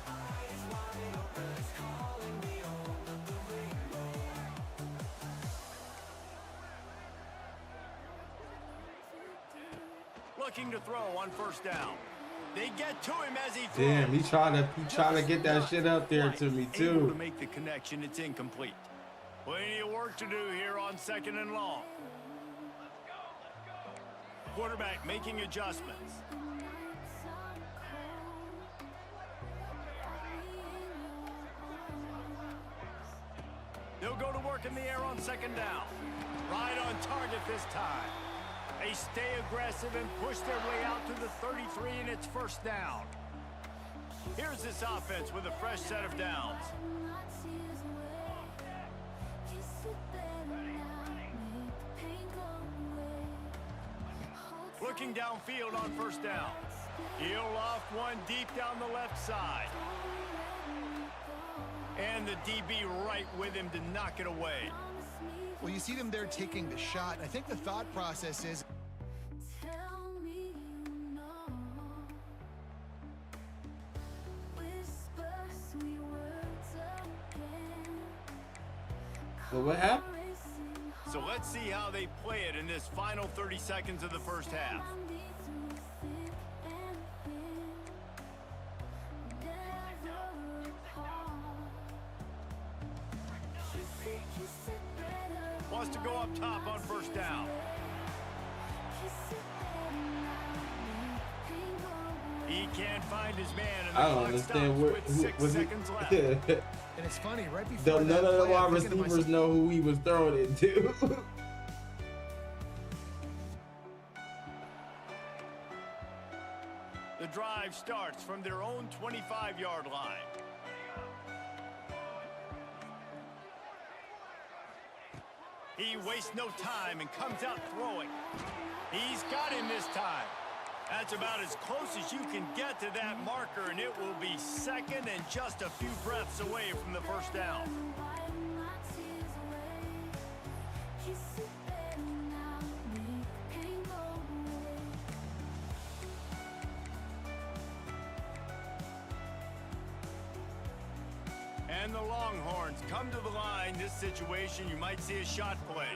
Looking to throw on first down. They get to him as he throws. Damn, he trying to get that shit up there to me Able too. to make the connection, it's incomplete. Plenty of work to do here on 2nd and long. Quarterback making adjustments. They'll go to work in the air on 2nd down. Right on target this time. They stay aggressive and push their way out to the 33, and it's first down. Here's this offense with a fresh set of downs. Looking downfield on first down. He'll loft one deep down the left side. And the DB right with him to knock it away. Well, you see them there taking the shot. I think the thought process is... So what happened? So let's see how they play it in this final 30 seconds of the first half. Wants to go up top on first down. He can't find his man, and the I don't clock understand stops what with 6 was seconds left. it. And it's funny, right before None that of the play, I'm wide thinking to receivers myself, know who he was throwing it to. The drive starts from their own 25-yard line. He wastes no time and comes out throwing. He's got him this time. That's about as close as you can get to that marker, and it will be second and just a few breaths away from the first down. And the Longhorns come to the line. This situation, you might see a shot play.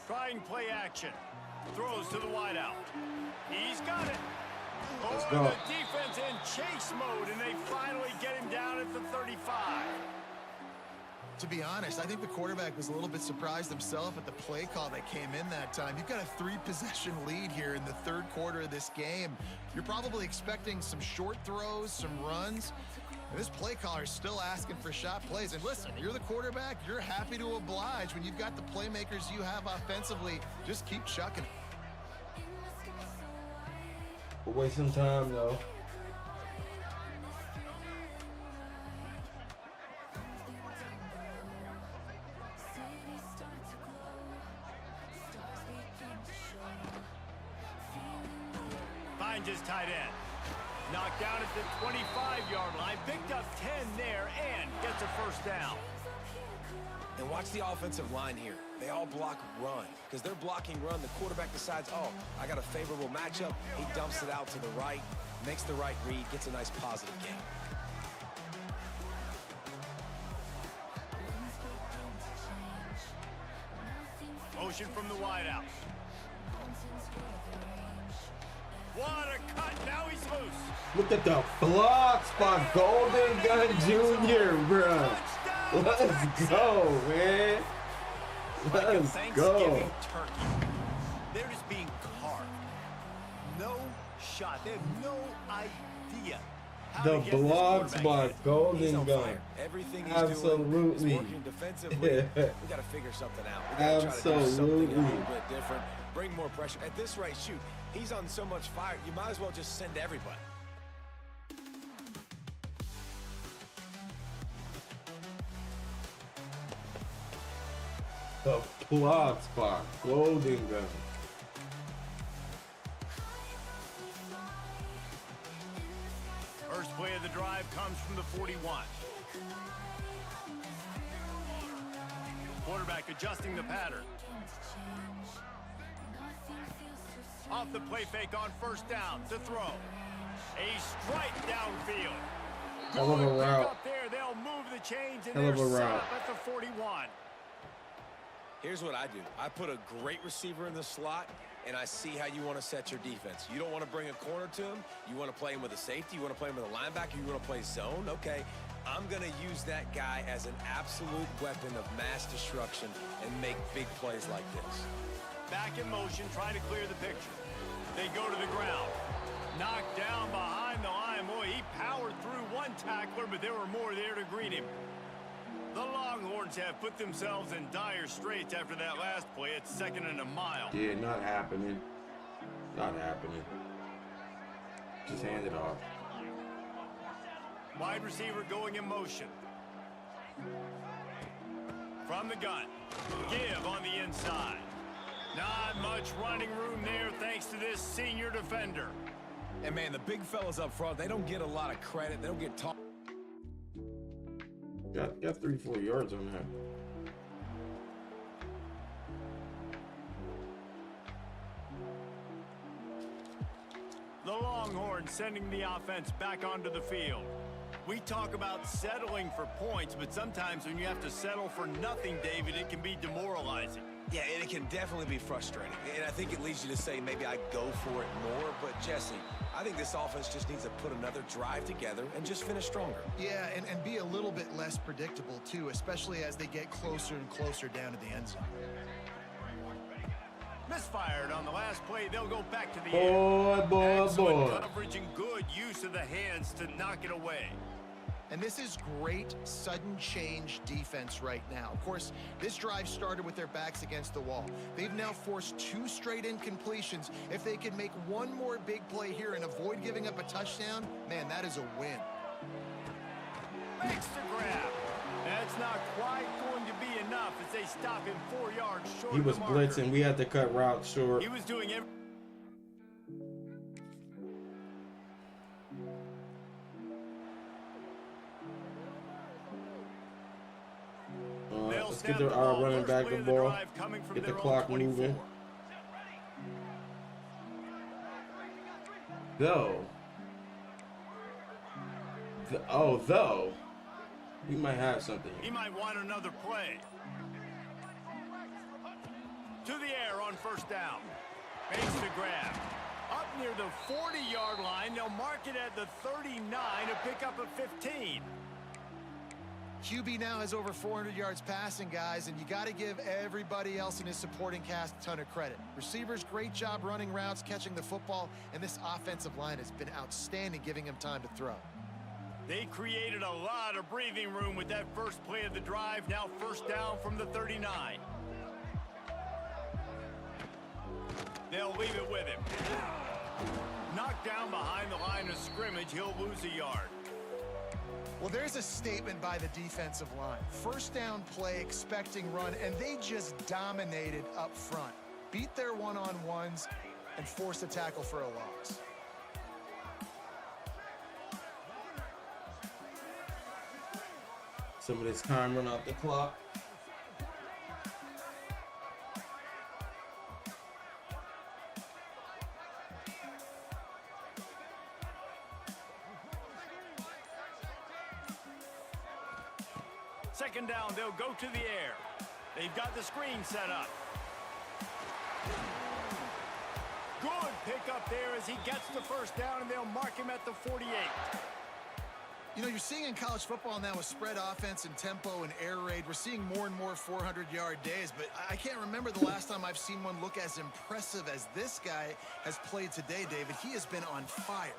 Trying play action. Throws to the wideout. He's got it. Let's Oh, go. the defense in chase mode, and they finally get him down at the 35. To be honest, I think the quarterback was a little bit surprised himself at the play call that came in that time. You've got a 3-possession lead here in the third quarter of this game. You're probably expecting some short throws, some runs. And this play caller is still asking for shot plays. And listen, you're the quarterback. You're happy to oblige when you've got the playmakers you have offensively. Just keep chucking it. We'll waste some time, though. Finds his tight end. Knocked down at the 25-yard line. Picked up 10 there and gets a first down. And watch the offensive line here. They all block run. Because they're blocking run, the quarterback decides, oh, I got a favorable matchup. He dumps it out to the right, makes the right read, gets a nice positive gain. Motion from the wideout. What a cut. Now he's loose. Look at the block spot. Golden Gun Jr., bro. Let's go, man. Let's go. Turkey. They're just being carved. No shot. They have no idea how The to get this block quarterback spot. hit. He's Golden on Gun. fire. Everything he's Absolutely. doing is working defensively. We got to figure something out. We got to try to do something a Absolutely. little bit different. Bring more pressure. At this rate, shoot, he's on so much fire, you might as well just send everybody. The block spot. Golden Gun. First play of the drive comes from the 41. Quarterback adjusting the pattern. Off the play fake on first down to throw. A strike downfield. Hell of a Good pick route. up there. They'll move the chains and Hell of they're a set route. up at the 41. Here's what I do. I put a great receiver in the slot, and I see how you want to set your defense. You don't want to bring a corner to him. You want to play him with a safety. You want to play him with a linebacker. You want to play zone. Okay, I'm going to use that guy as an absolute weapon of mass destruction and make big plays like this. Back in motion, trying to clear the picture. They go to the ground. Knocked down behind the line. Boy, he powered through one tackler, but there were more there to greet him. The Longhorns have put themselves in dire straits after that last play. It's 2nd and a mile. Yeah, not happening. Not happening. Just hand it off. Wide receiver going in motion. From the gun. Give on the inside. Not much running room there thanks to this senior defender. And, man, the big fellas up front, they don't get a lot of credit. They don't get talked. Got 3-4 yards on that. The Longhorns sending the offense back onto the field. We talk about settling for points, but sometimes when you have to settle for nothing, David, it can be demoralizing. Yeah, and it can definitely be frustrating. And I think it leads you to say maybe I go for it more. But, Jesse, I think this offense just needs to put another drive together and just finish stronger. Yeah, and be a little bit less predictable, too, especially as they get closer and closer down to the end zone. Misfired on the last play. They'll go back to the air. Boy. Excellent coverage and good use of the hands to knock it away. And this is great sudden change defense right now. Of course, this drive started with their backs against the wall. They've now forced 2 straight incompletions. If they could make one more big play here and avoid giving up a touchdown, man, that is a win. Makes the grab. That's not quite going to be enough as they stop him 4 yards short He of was the marker. blitzing. We had to cut routes short. He was doing everything. Let's get the running back the ball. Get the clock moving. Though. Though. We might have something. He might want another play. To the air on first down. Makes the grab. Up near the 40-yard line. They'll mark it at the 39 to pick up a 15. QB now has over 400 yards passing, guys, and you got to give everybody else in his supporting cast a ton of credit. Receivers, great job running routes, catching the football, and this offensive line has been outstanding, giving him time to throw. They created a lot of breathing room with that first play of the drive. Now first down from the 39. They'll leave it with him. Knocked down behind the line of scrimmage, he'll lose a yard. Well, there's a statement by the defensive line. First down play, expecting run, and they just dominated up front. Beat their one-on-ones and forced a tackle for a loss. Some of this time run off the clock. Second down, they'll go to the air. They've got the screen set up. Good pickup there as he gets the first down, and they'll mark him at the 48. You know, you're seeing in college football now with spread offense and tempo and air raid, we're seeing more and more 400-yard days, but I can't remember the last time I've seen one look as impressive as this guy has played today, David. He has been on fire.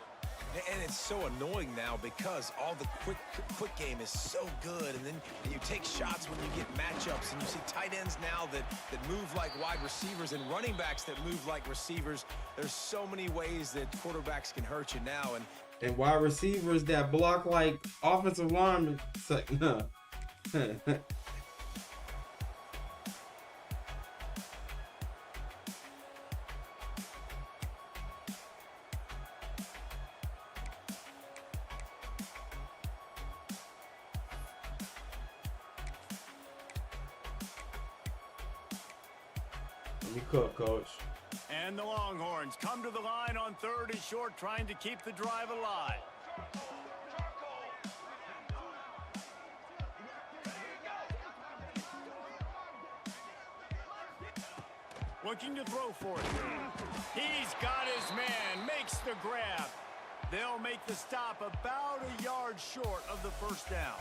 And it's so annoying now because all the quick game is so good, and then you take shots when you get matchups, and you see tight ends now that move like wide receivers and running backs that move like receivers. There's so many ways that quarterbacks can hurt you now, and wide receivers that block like offensive linemen. It's like, no. You cook, coach. And the Longhorns come to the line on 3rd and short, trying to keep the drive alive. Looking to throw for it. He's got his man, makes the grab. They'll make the stop about a yard short of the first down.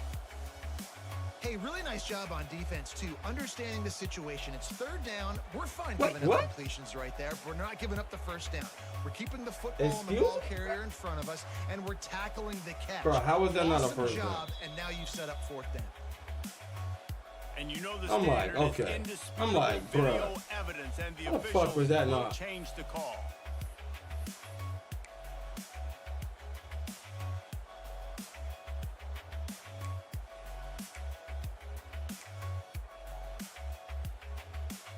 Hey, really nice job on defense, too. Understanding the situation. It's 3rd down. We're fine giving up completions right there. We're not giving up the first down. We're keeping the football on the ball carrier in front of us, and we're tackling the catch. Bro, how was that not a first job, down? And now you set up 4th down. And you know the I'm like, okay. I'm like, bro. How the fuck was that not? Change the call.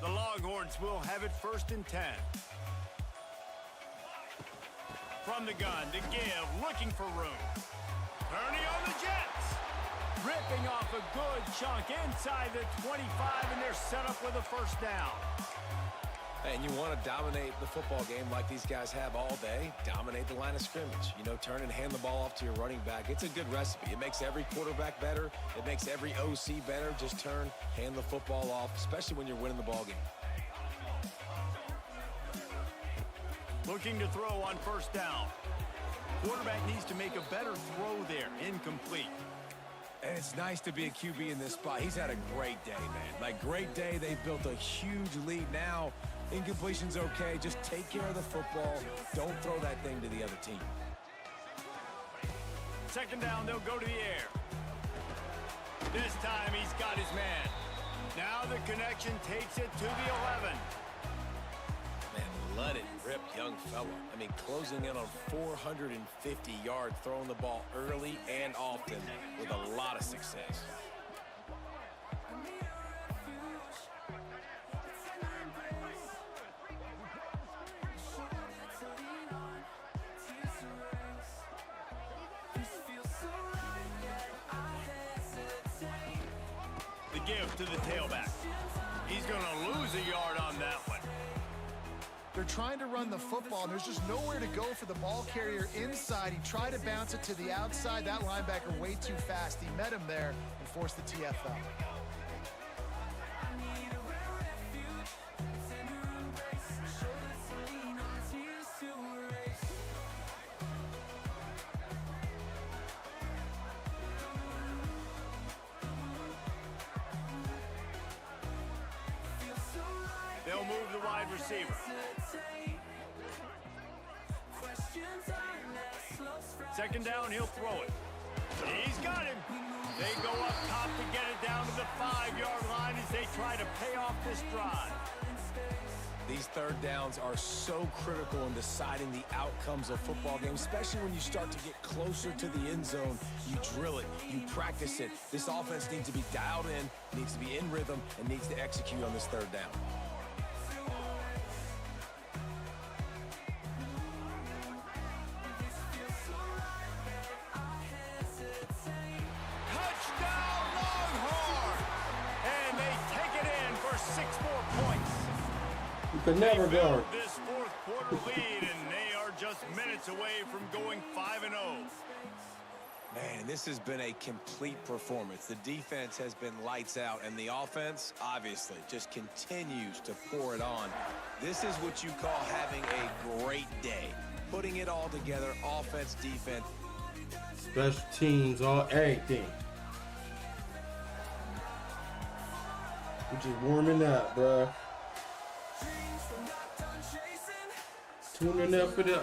The Longhorns will have it 1st and 10. From the gun to give, looking for room. Turning on the Jets. Ripping off a good chunk inside the 25, and they're set up with a first down. and you want to dominate the football game like these guys have all day, dominate the line of scrimmage. You know, turn and hand the ball off to your running back. It's a good recipe. It makes every quarterback better. It makes every OC better. Just turn, hand the football off, especially when you're winning the ball game. Looking to throw on first down. Quarterback needs to make a better throw there. Incomplete. And it's nice to be a QB in this spot. He's had a great day, man. Like, great day. They've built a huge lead now. Incompletion's okay. Just take care of the football. Don't throw that thing to the other team. Second down, they'll go to the air. This time he's got his man. Now the connection takes it to the 11. Man, let it rip, young fella. I mean, closing in on 450 yards, throwing the ball early and often with a lot of success. The give to the tailback. He's going to lose a yard on that one. They're trying to run the football, and there's just nowhere to go for the ball carrier inside. He tried to bounce it to the outside. That linebacker way too fast. He met him there and forced the TFL. They'll move the wide receiver. Second down, he'll throw it. He's got him. They go up top to get it down to the 5-yard line as they try to pay off this drive. These third downs are so critical in deciding the outcomes of football games, especially when you start to get closer to the end zone. You drill it, you practice it. This offense needs to be dialed in, needs to be in rhythm, and needs to execute on this third down. Touchdown, Longhorn! And they take it in for 6 more points. You could never They guard. build this fourth quarter lead, and they are just minutes away from going 5-0. Man, this has been a complete performance. The defense has been lights out, and the offense, obviously, just continues to pour it on. This is what you call having a great day. Putting it all together, offense, defense. Special teams, all everything. We're just warming up, bro. Tuning up for the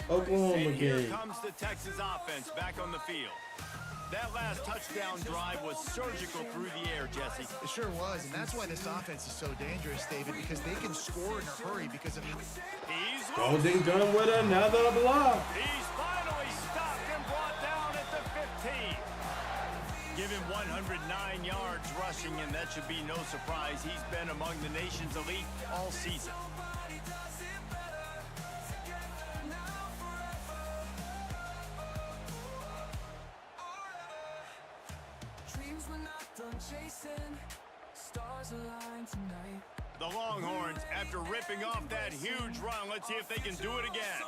Oklahoma And here game. comes the Texas offense back on the field. That last touchdown drive was surgical through the air, Jesse. It sure was, and that's why this offense is so dangerous, David, because they can score in a hurry because of He's loose. Golden Gun with another block. He's finally stopped and brought down at the 15. Give him 109 yards rushing, and that should be no surprise. He's been among the nation's elite all season. Dreams were not done chasing, stars align tonight. The Longhorns, after ripping off that huge run, let's see if they can do it again.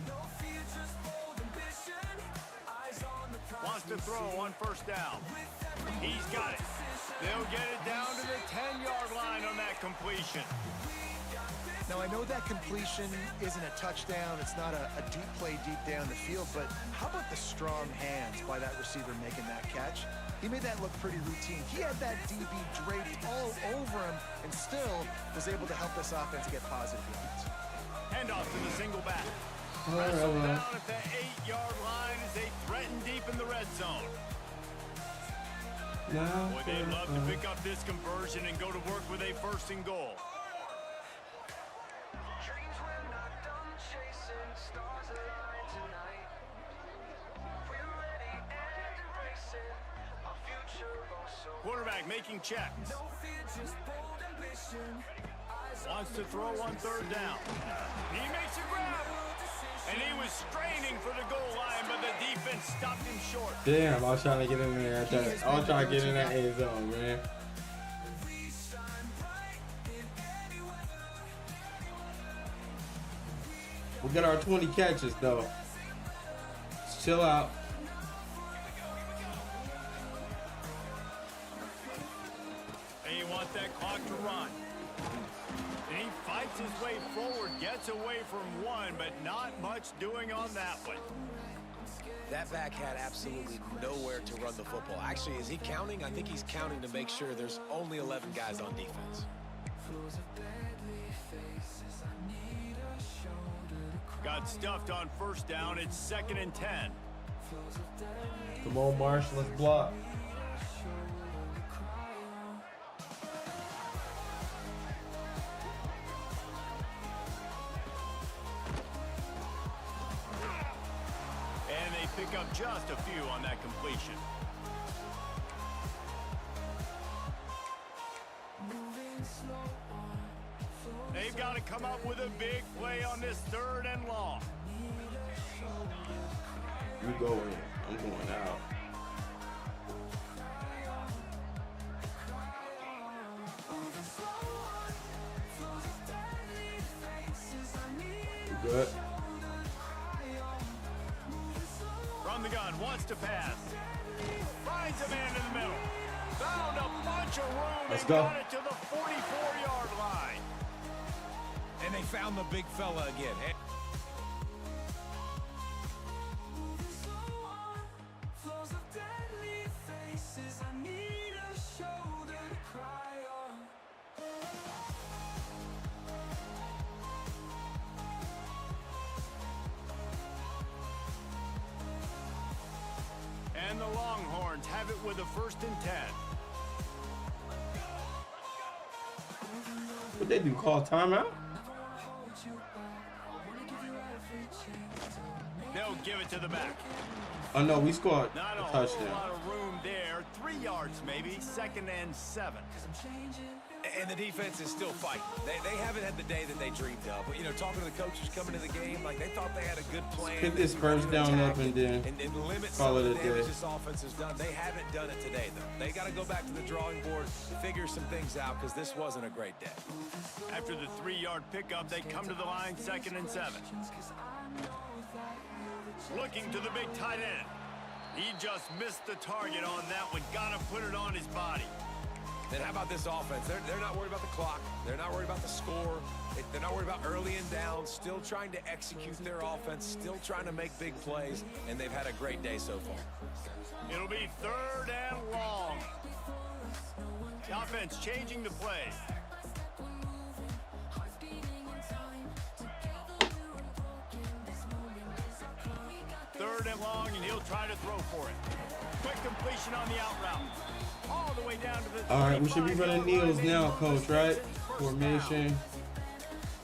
No fear, just bold ambition. Eyes on the prize. Wants to throw on first down. He's got it. They'll get it down to the 10-yard line on that completion. Now, I know that completion isn't a touchdown. It's not a deep play deep down the field, but how about the strong hands by that receiver making that catch? He made that look pretty routine. He had that DB draped all over him and still was able to help this offense get positive yards. Handoff to the single back. Wrestled down at the 8-yard line as they threaten deep in the red zone. Boy, they'd love to pick up this conversion and go to work with a 1st and goal. Dreams were not done chasing, stars align tonight. We're ready and embracing our future also. Quarterback making checks. No fear, just bold ambition. Eyes Wants to throw on 3rd down. He makes a grab. And he was straining for the goal line, but the defense stopped him short. Damn, I was trying to get in there at that. I was trying to get in that end zone, man. We got our 20 catches, though. Just chill out. And he wants that clock to run. And he fights his way forward, gets away from one, but not much doing on that one. That back had absolutely nowhere to run the football. Actually, is he counting? I think he's counting to make sure there's only 11 guys on defense. Got stuffed on 1st down. It's 2nd and 10. Come on, Marsh, let's block. And they pick up just a few on that completion. They've got to come up with a big play on this 3rd and long. You go in. I'm going out. You good? From the gun, wants to pass. Finds a man in the middle. Found a bunch of room Let's and go. got it to the 44-yard line. And they found the big fella again. Flows of deadly faces. I need a shoulder to cry have it with a 1st and 10. What they do? Call timeout? They'll give it to the back. Oh no, we scored Not a a whole touchdown. lot of room there. 3 yards maybe. 2nd and 7. And the defense is still fighting. They haven't had the day that they dreamed of. But, you know, talking to the coaches coming to the game, like they thought they had a good plan. Pick this first down up and then and limit call some of it the a damage day. this offense has done. They haven't done it today, though. They got to go back to the drawing board, figure some things out, because this wasn't a great day. After the 3-yard pickup, they come to the line 2nd and 7. Looking to the big tight end. He just missed the target on that one. Got to put it on his body. Then how about this offense? They're not worried about the clock. They're not worried about the score. They're not worried about early and down. Still trying to execute their offense. Still trying to make big plays. And they've had a great day so far. It'll be 3rd and long. The offense changing the play. 3rd and long, and he'll try to throw for it. Quick completion on the out route. All the way down to the. All right, we should be running kneels now, coach, right? Formation.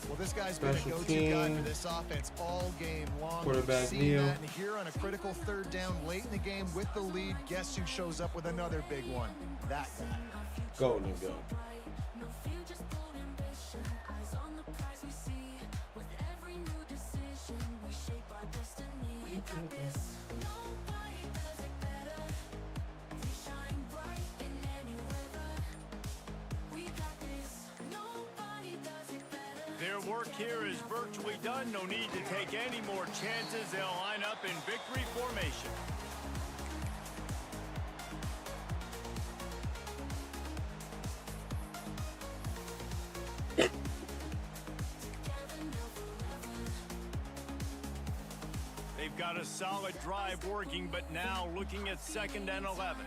Well, this guy's been a Special go-to guy team. for this offense all game long. Quarterback We've seen kneel. that, and here on a critical 3rd down late in the game with the lead, guess who shows up with another big one? That guy. Golden go. Their work here is virtually done. No need to take any more chances. They'll line up in victory formation. They've got a solid drive working, but now looking at 2nd and 11.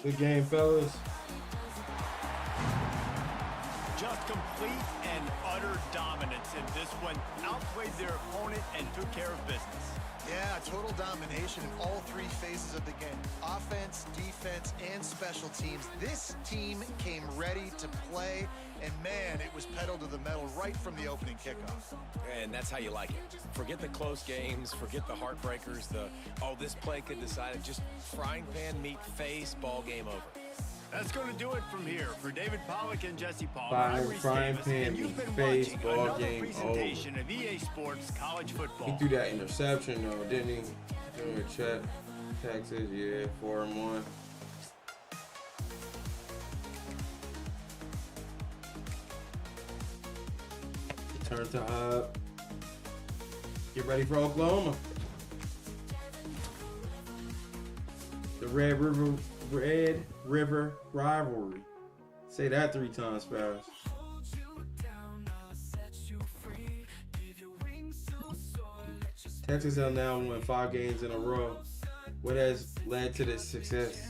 Good game, fellas. Just complete and utter dominance in this one. Outplayed their opponent and took care of business. Yeah, total domination in all 3 phases of the game. Offense, defense, and special teams. This team came ready to play, and man, it was pedal to the metal right from the opening kickoff. And that's how you like it. Forget the close games, forget the heartbreakers, this play could decide it. Just frying pan, meat, face, ball game over. That's going to do it from here. For David Pollack and Jesse Palmer, Fire, I'm Reese frying Davis, pan, and you've been face, watching ball another game presentation of EA Sports College He Football. threw that interception though, didn't he? Doing a check. Texas, yeah, 4-1. Turn to Hub. Get ready for Oklahoma. The Red River rivalry. Say that 3 times fast. Texas has now won 5 games in a row. What has led to this success?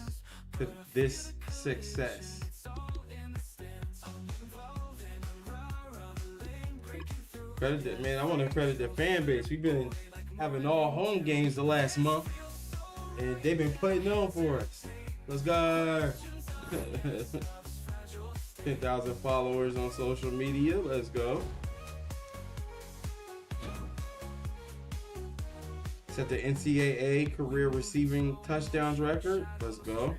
Credit, man. I want to credit the fan base. We've been having all home games the last month, and they've been putting on for us. Let's go. 10,000 followers on social media. Let's go. Set the NCAA career receiving touchdowns record. Let's go.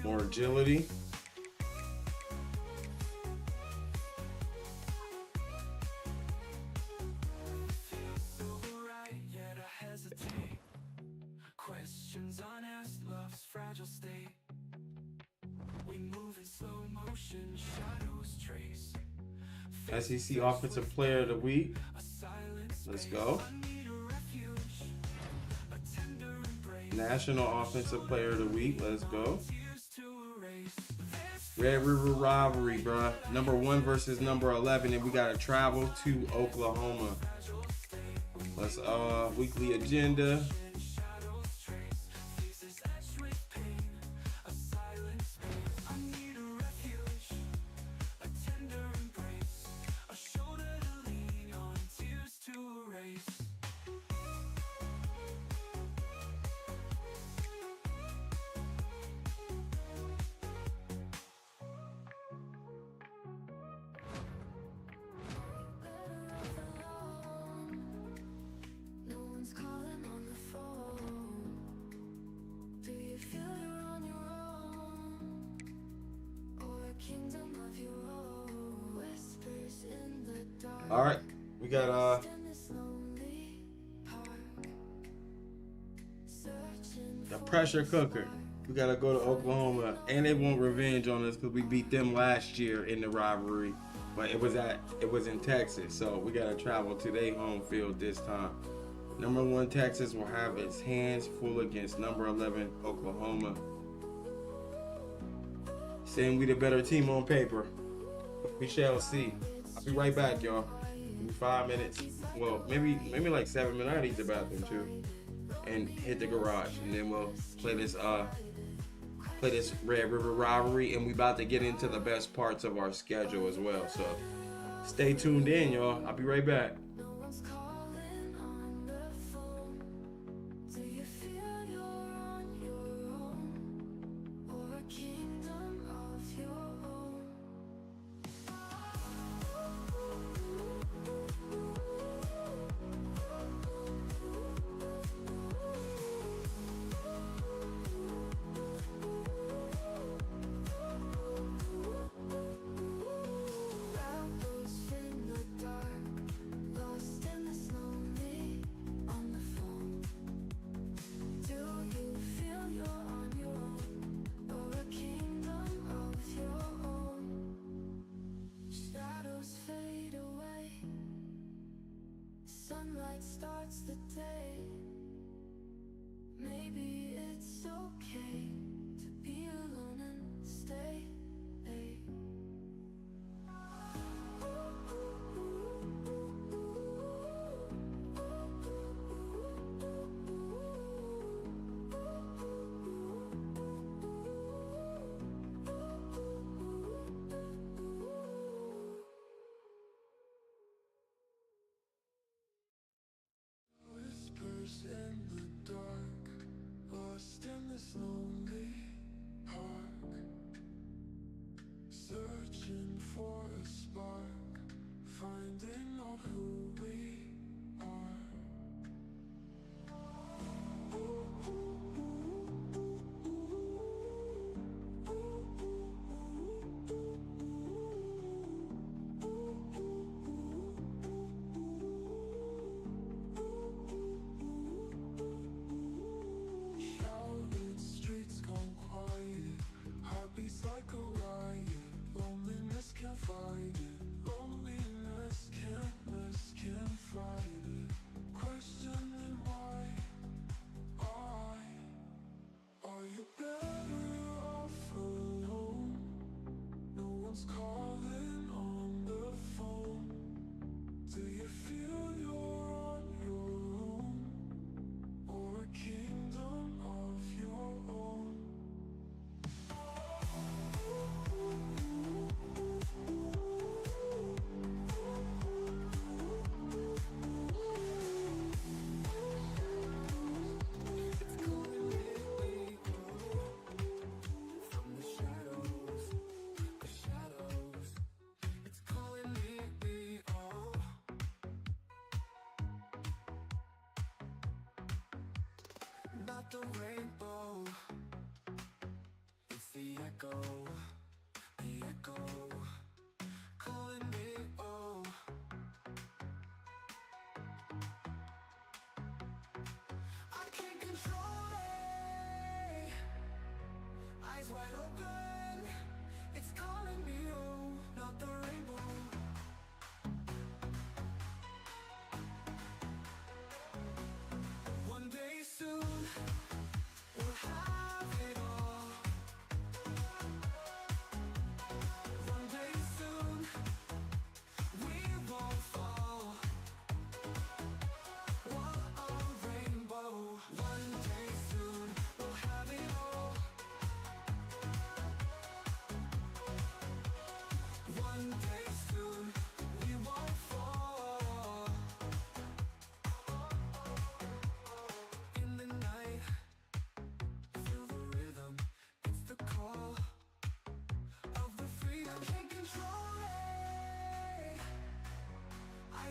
More agility. SEC Offensive Player of the Week. Let's go. National Offensive Player of the Week. Let's go. Red River Rivalry, bruh. Number 1 versus number 11, and we gotta travel to Oklahoma. Let's weekly agenda. All right, we got the pressure cooker. We gotta go to Oklahoma, and they want revenge on us because we beat them last year in the rivalry, but it was in Texas, so we gotta travel to their home field this time. Number 1 Texas will have its hands full against number 11 Oklahoma. Saying we the better team on paper. We shall see. I'll be right back, y'all. In 5 minutes. Well, maybe like 7 minutes. I gotta use the bathroom too. And hit the garage. And then we'll play this Red River Rivalry. And we about to get into the best parts of our schedule as well. So stay tuned in, y'all. I'll be right back. Sunlight starts the day. Maybe it's okay to be alone and stay. In the dark, lost in this lonely park, searching for a spark, finding out who we are. Calling on the phone. Do you feel you're on your own, or a kingdom of your own? Not the rainbow, it's the echo, calling me, oh. I can't control it, eyes wide open, it's calling me.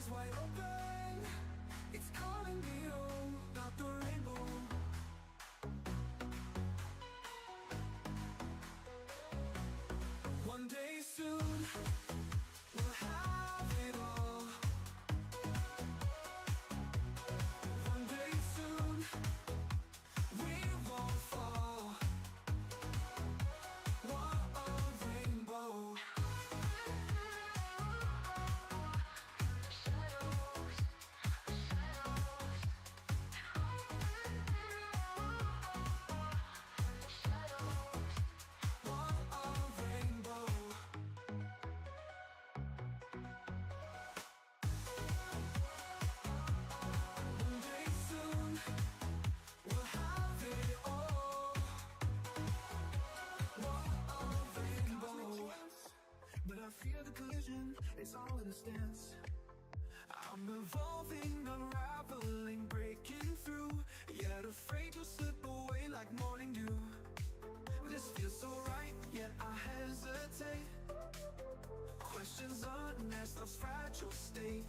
eyes wide open, it's calling me home, not the rainbow. One day soon, we'll have it all. One day soon, we won't fall. What a rainbow. What a rainbow. One day soon, we'll have it all. What a rainbow. But I fear the collision, it's all in a stance. I'm evolving, unraveling, breaking through, yet afraid to slip away like morning dew. This feels so right, yet I hesitate. Questions unasked, love's fragile state.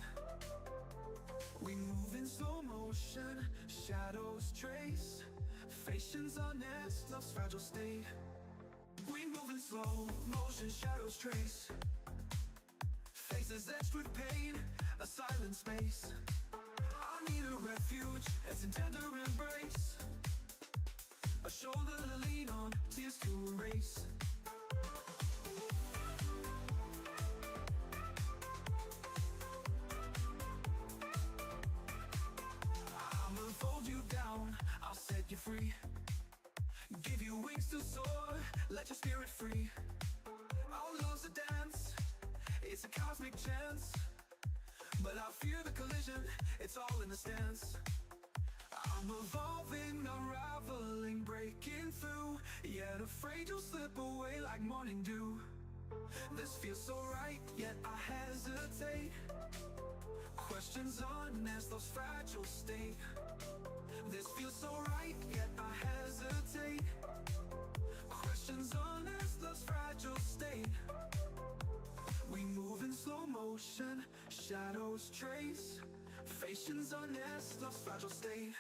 We move in slow motion, shadows trace. Faces unasked, love's fragile state. We move in slow motion, shadows trace. Faces etched with pain, a silent space. I need a refuge, it's in tender embrace. A shoulder to lean on, tears to erase. I'ma fold you down, I'll set you free. Give you wings to soar, let your spirit free. Our love's a dance, it's a cosmic chance. But I fear the collision, it's all in the stance. I'm evolving, unraveling, breaking through, yet afraid you'll slip away like morning dew. This feels so right, yet I hesitate. Questions unasked, love's fragile state. This feels so right, yet I hesitate. Questions unasked, love's fragile state. We move in slow motion, shadows trace. Faces unasked, love's fragile state.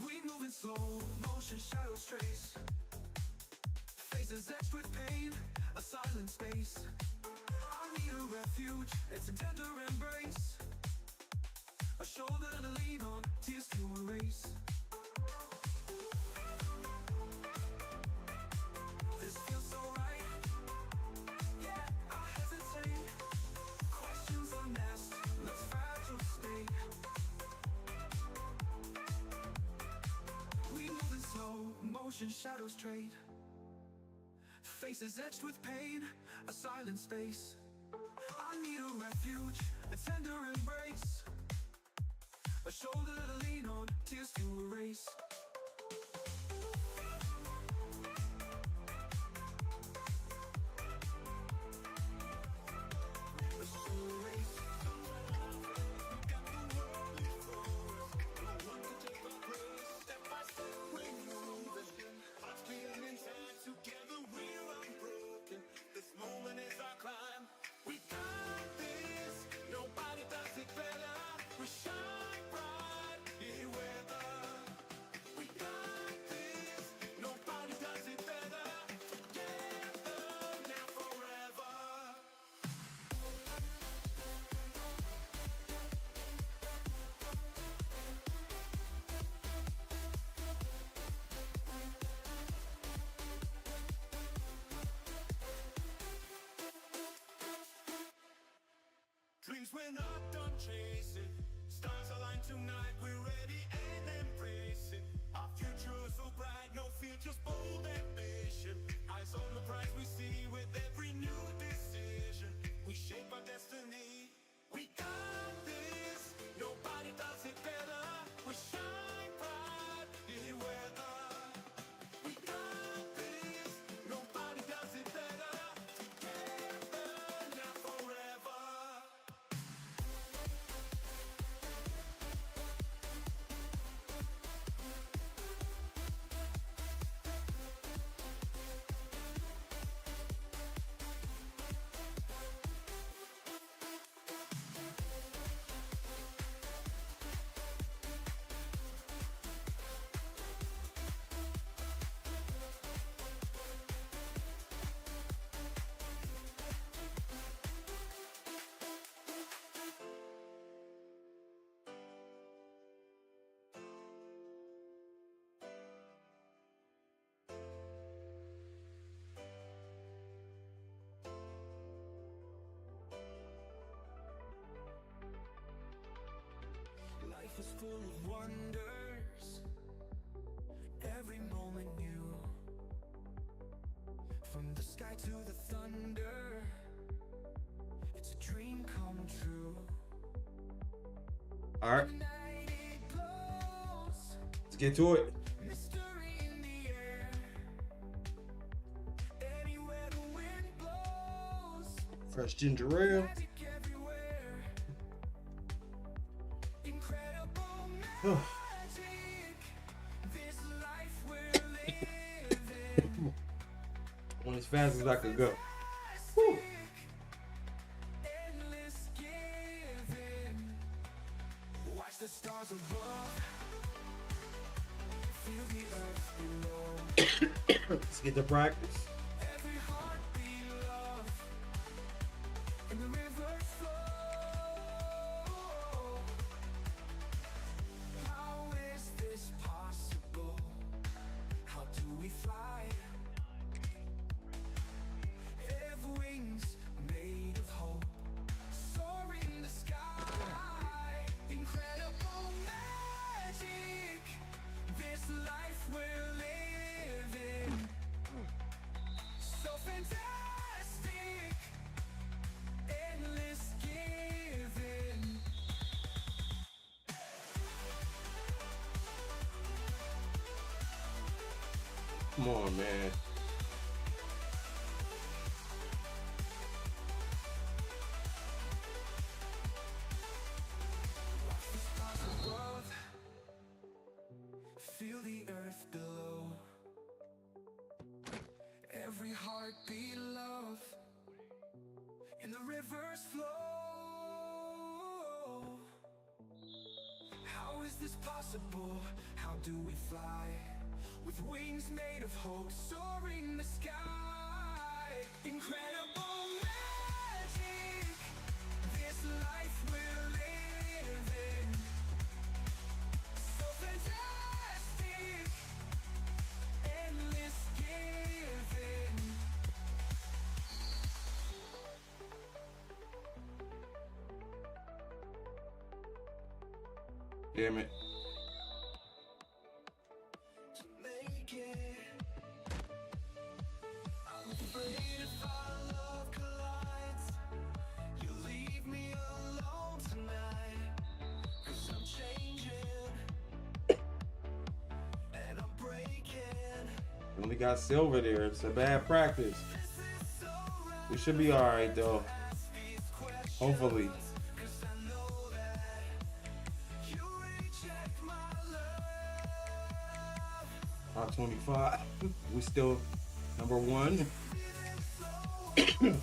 We move in slow motion, shadows trace. Faces etched with pain, a silent space. I need a refuge, it's a tender embrace. A shoulder to lean on, tears to erase. This feels so right, yeah, I hesitate. Questions unasked, let's fragile state. We move in slow motion, shadows trade. Faces etched with pain, a silent space. I need a refuge, a tender embrace. A shoulder to lean on, tears to erase. Dreams we're not done chasing. Stars align tonight, we're ready and embracing. Our future is so bright, no fear, just bold ambition. Eyes on the prize we see with every new decision. We shape our destiny. We got this, nobody does it better. We shine bright in weather. We got this, nobody does it better. Together, now forever. full of wonders, every moment new. From the sky to the thunder, it's a dream come true. All right, Night it glows, let's get to it. mystery in the air. Anywhere the wind blows, Fresh ginger ale. magic everywhere. Incredible Oh, magic, this life we're living. went as fast as I could go. Whew. Endless giving. Watch the stars above, feel the earth below. Let's get to practice. Every heartbeat love, and the rivers flow. How is this possible? How do we fly? Have wings made of hope, soar in the sky. Incredible magic, this life we're living. So fantastic, endless giving. Come on, man. Above, feel the earth below. Every heartbeat love, and the rivers flow. How is this possible? How do we fly? With wings made of hope, soaring the sky. Incredible magic, this life we're living. So fantastic, endless giving. Damn it. To make it, I'm afraid if our love collides, you'll leave me alone tonight. 'Cause I'm changing, and I'm breaking. Only got silver there. It's a bad practice. We should be all right though. Hopefully. 'Cause I know that you reject my love. Top 25. We still number one.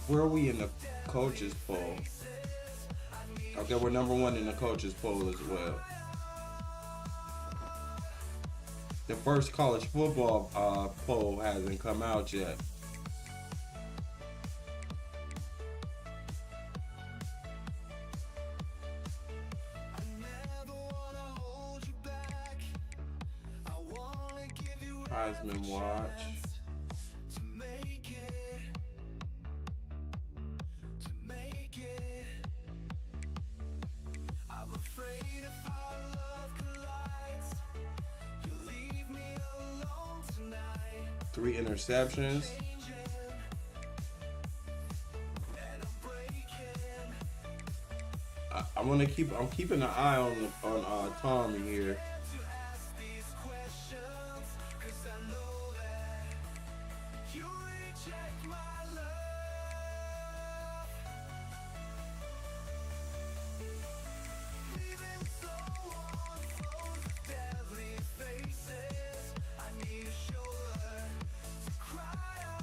Where are we in the coaches poll? Okay, we're number one in the coaches poll as well. The first college football poll hasn't come out yet. Never wanna hold you back. I wanna give you Heisman every watch. chance to make it, to make it. I'm afraid if our love collides, you'll leave me alone tonight. 3 interceptions. And I'm breaking. I'm keeping an eye on Tommy here. To ask these questions, 'cause I know that you reject my love. Leaving someone froze with deadly faces. I need a shoulder to cry on.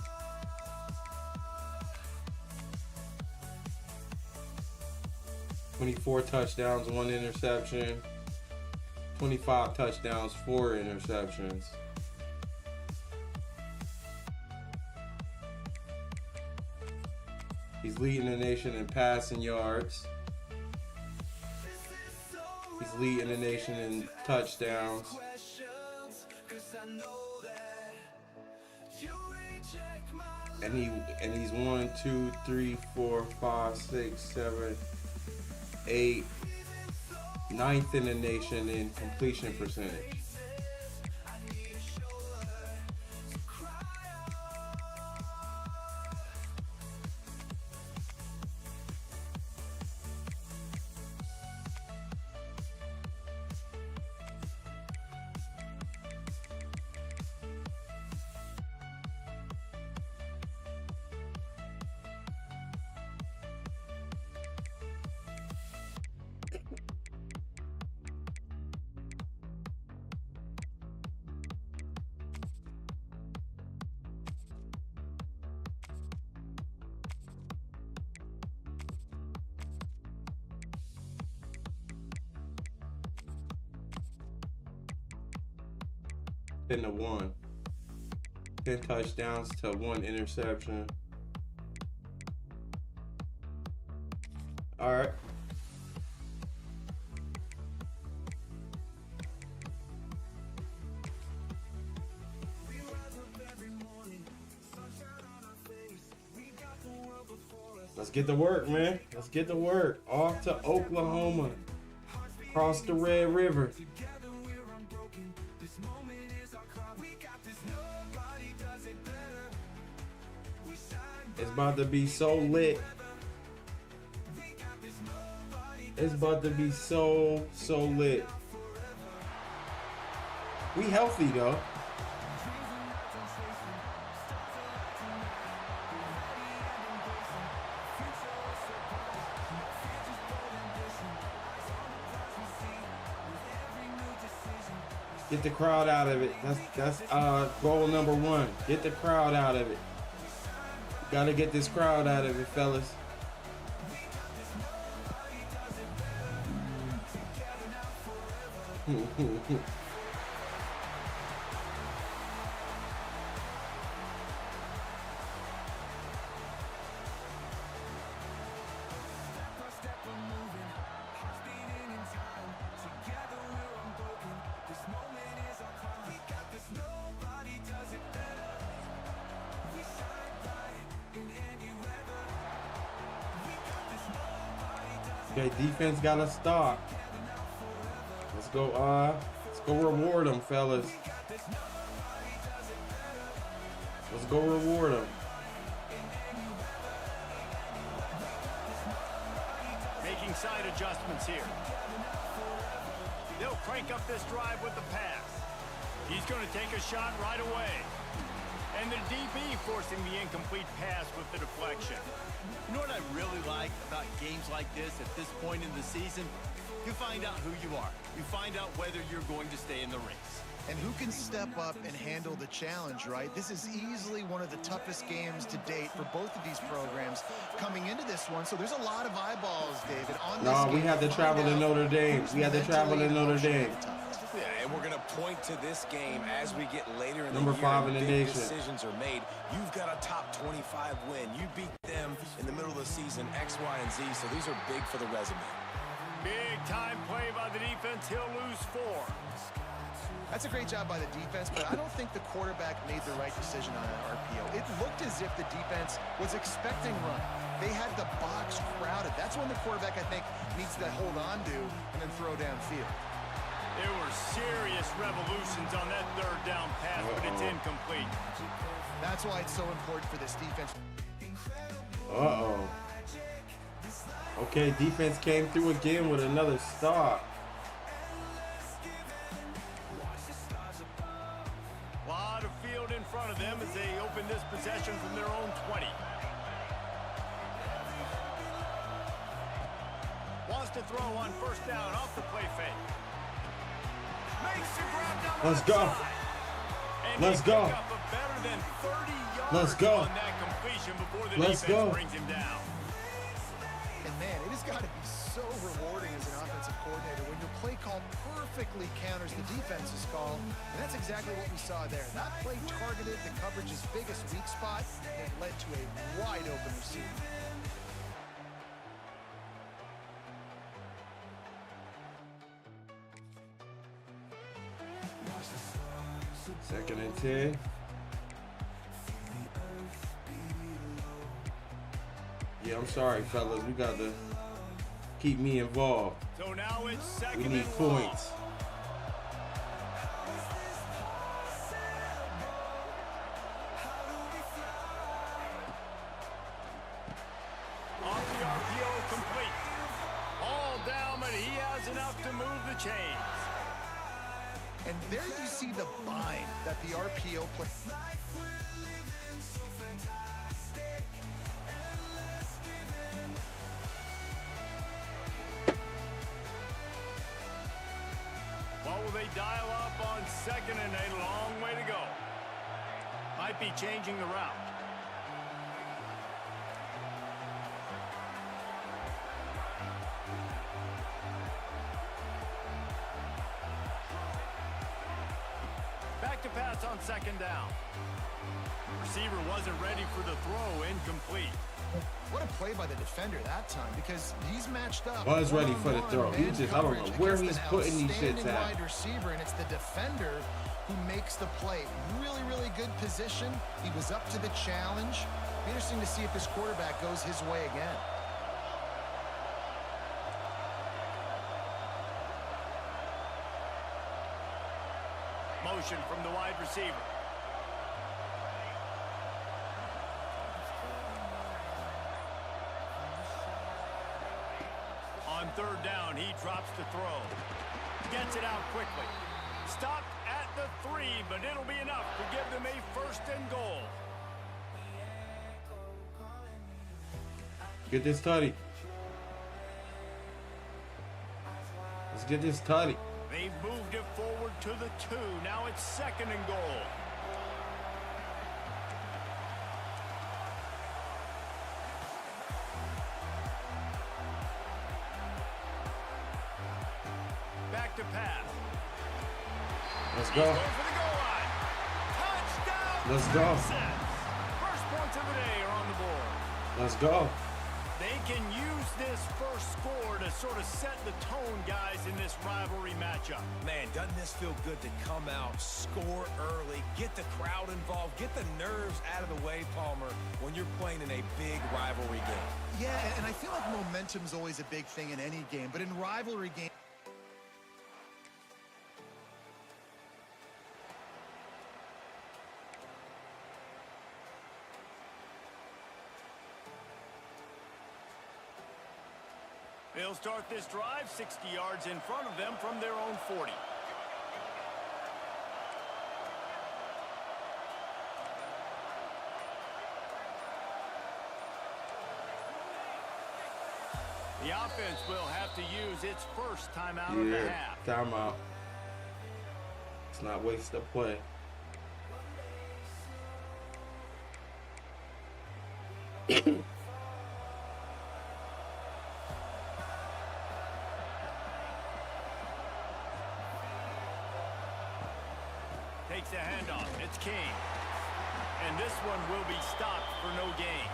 24 touchdowns, 1 interception. 25 touchdowns, 4 interceptions. He's leading the nation in passing yards. He's leading the nation in touchdowns. Questions, 'cause I know that you reject my love. And he's 1, 2, 3, 4, 5, 6, 7, 8, 9th in the nation in completion percentage. To 1. 10 touchdowns to 1 interception. All right. Let's get to work, man. Let's get to work. Off to Oklahoma. Across the Red River. It's about to be so lit. It's about to be so lit. We healthy though. Get the crowd out of it. That's goal number 1. Get the crowd out of it. Gotta get this crowd out of it, fellas. Okay, defense gotta stop. Let's go reward them, fellas. Let's go reward them. Making side adjustments here. They'll crank up this drive with the pass. He's going to take a shot right away. And the DB forcing the incomplete pass with the deflection. You know what I really like about games like this at this point in the season? You find out who you are. You find out whether you're going to stay in the race. And who can step up and handle the challenge, right? This is easily one of the toughest games to date for both of these programs coming into this one. So there's a lot of eyeballs, David, on this game. We have to travel to Notre Dame. We have to travel to Notre Dame. Yeah, and we're going to point to this game as we get later in Number the year. 5 in the big nation. Decisions are made. You've got a top 25 win. You beat them in the middle of the season, X, Y, and Z. So these are big for the resume. Big time play by the defense. He'll lose 4. That's a great job by the defense, but I don't think the quarterback made the right decision on an RPO. It looked as if the defense was expecting run. They had the box crowded. That's when the quarterback, I think, needs to hold on to and then throw downfield. There were serious revolutions on that third down pass, but it's incomplete. That's why it's so important for this defense. Okay, defense came through again with another stop. A lot of field in front of them as they open this possession from their own 20. Wants to throw on first down off the play fake. Makes the grab down. Let's go. Let's go. Let's go. On that completion before the Let's defense go. brings him down. And man, it has got to be so rewarding as an offensive coordinator when your play call perfectly counters the defense's call. And that's exactly what we saw there. That play targeted the coverage's biggest weak spot and led to a wide open receiver. Second and 10. Yeah, I'm sorry, fellas. We got to keep me involved. So now it's We second need and long. points. Off the RPO, complete. All down, but he has enough to move the chains. And there you see the bind that the RPO play. What will they dial up on second and a long way to go? Might be changing the route. Back to pass on second down. Receiver wasn't ready for the throw, incomplete. What a play by the defender that time, because he's matched up. Was ready for the throw. He just, I don't know where he's putting these shits at. Wide receiver, and it's the defender who makes the play. Really, really good position. He was up to the challenge. Be interesting to see if this quarterback goes his way again. Motion from the wide receiver. On third down, he drops the throw. Gets it out quickly. Stopped at the 3, but it'll be enough to give them a first and goal. Get this tutty. Let's get this tutty. They've moved it forward to the 2. Now it's second and goal. Back to pass. Let's He's go. going for the goal line. Touchdown. Let's go. Texans. First points of the day are on the board. Let's go. They can use this first score to sort of set the tone, guys, in this rivalry matchup. Man, doesn't this feel good to come out, score early, get the crowd involved, get the nerves out of the way, Palmer, when you're playing in a big rivalry game? Yeah, and I feel like momentum's always a big thing in any game, but in rivalry games, They'll start this drive 60 yards in front of them from their own 40. The offense will have to use its first timeout of the half. Timeout. Let's not waste the play. Takes a handoff. It's King. And this one will be stopped for no gain.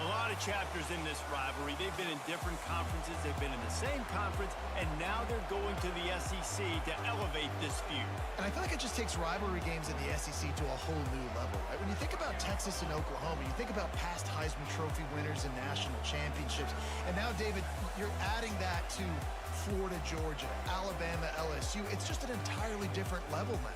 A lot of chapters in this rivalry. They've been in different conferences. They've been in the same conference. And now they're going to the SEC to elevate this feud. and I feel like it just takes rivalry games in the SEC to a whole new level, right? When you think about Texas and Oklahoma, you think about past Heisman Trophy winners and national championships. And now, David, you're adding that to Florida, Georgia, Alabama, LSU. It's just an entirely different level now.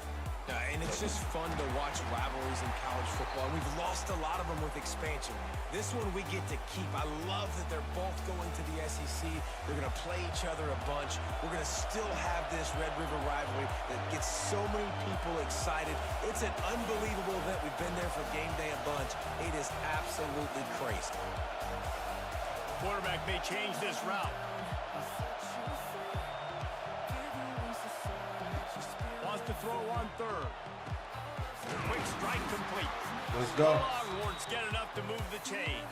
And it's just fun to watch rivalries in college football. We've lost a lot of them with expansion. This one we get to keep. I love that they're both going to the SEC. They're going to play each other a bunch. We're going to still have this Red River rivalry that gets so many people excited. It's an unbelievable event. We've been there for game day a bunch. It is absolutely crazy. Quarterback may change this route. Wants to throw on third. Quick strike complete. Let's go. Longhorns get enough to move the chains.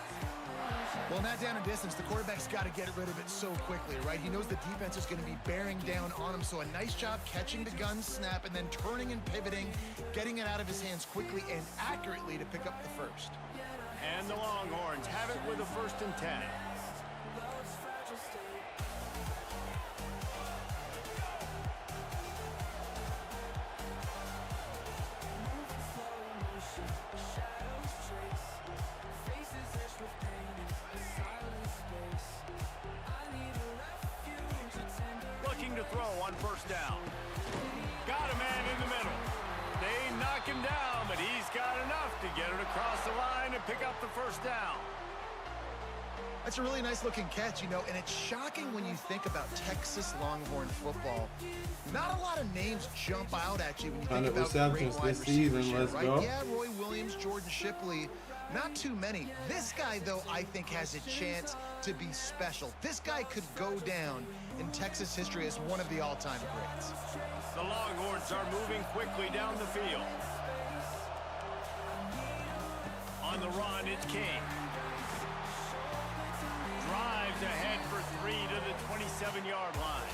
Well, not down in distance. The quarterback's got to get rid of it so quickly, right? He knows the defense is going to be bearing down on him. So a nice job catching the gun snap and then turning and pivoting, getting it out of his hands quickly and accurately to pick up the first. And the Longhorns have it with a 1st and 10. throw on first down. Got a man in the middle. They knock him down, but he's got enough to get it across the line and pick up the first down. That's a really nice looking catch, you know, and it's shocking when you think about Texas Longhorn football. Not a lot of names jump out at you when you think about great receptions wide this season. receivers, Let's right? go. Yeah, Roy Williams, Jordan Shipley, not too many. This guy, though, I think has a chance to be special. This guy could go down in Texas history as one of the all-time greats. The Longhorns are moving quickly down the field. On the run, it's King. Drives ahead for 3 to the 27-yard line.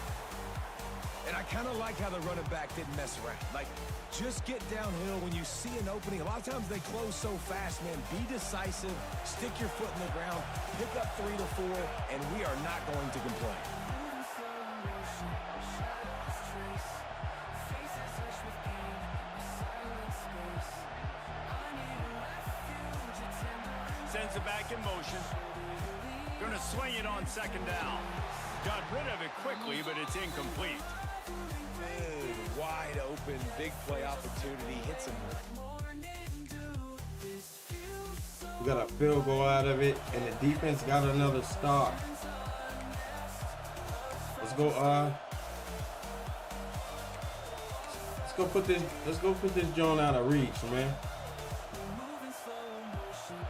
And I kind of like how the running back didn't mess around. Like, just get downhill when you see an opening. A lot of times they close so fast, man. Be decisive, stick your foot in the ground, pick up 3 to 4, and we are not going to complain. Sends it back in motion. Gonna swing it on second down. Got rid of it quickly, but it's incomplete. Good, wide open, big play opportunity. Hits him. We got a field goal out of it, and the defense got another stop. Let's go put this joint out of reach, man.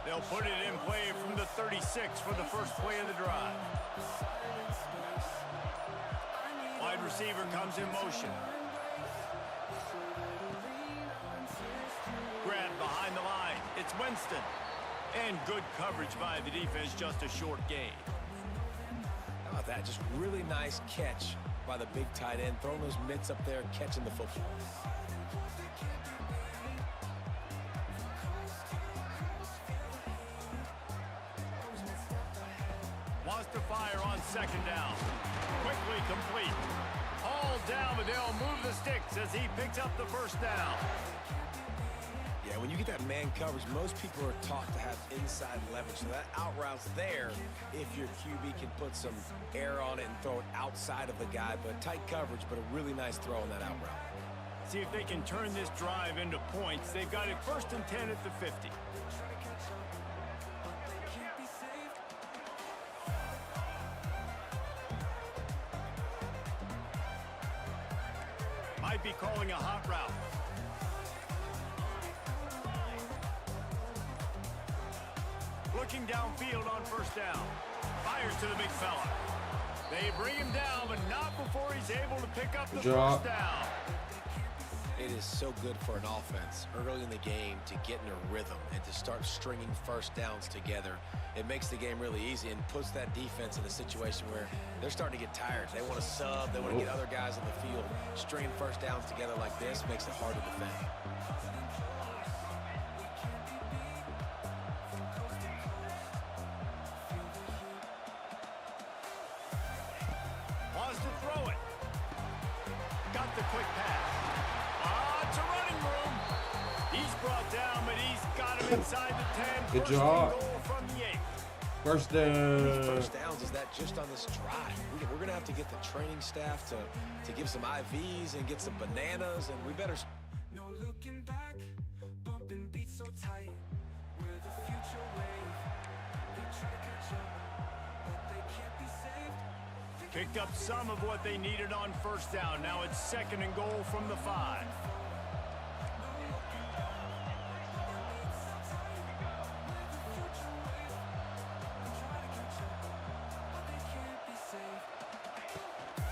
They'll put it in play from the 36 for the first play of the drive. Wide receiver comes in motion. Grabbed behind the line. It's Winston. And good coverage by the defense, just a short gain. How about that? Just really nice catch by the big tight end. Throwing those mitts up there, catching the football. Wants to fire on second down. Quickly complete. All down, but they'll move the sticks as he picks up the first down. Yeah, when you get that man coverage, most people are taught to have inside leverage. So that out route's there if your QB can put some air on it and throw it outside of the guy. But tight coverage, but a really nice throw on that out route. See if they can turn this drive into points. They've got it 1st and 10 at the 50. Might be calling a hot route. Looking downfield on first down. Fires to the big fella. They bring him down, but not before he's able to pick up the first down. It is so good for an offense early in the game to get in a rhythm and to start stringing first downs together. It makes the game really easy and puts that defense in a situation where they're starting to get tired. They want to sub. They want to get other guys on the field. Stringing first downs together like this makes it hard to defend. Wants to throw it. Got the quick pass. It's a running room. He's brought down, but he's got him inside the 10. Good job. Goal from the 8. First down. First downs is that just on this drive. We're going to have to get the training staff to give some IVs and get some bananas, and we better... No looking back, bumping beats so tight. We're the future wave. They try to catch up, but they can't be saved. Picked up some of what they needed on first down. Now it's 2nd and goal from the 5.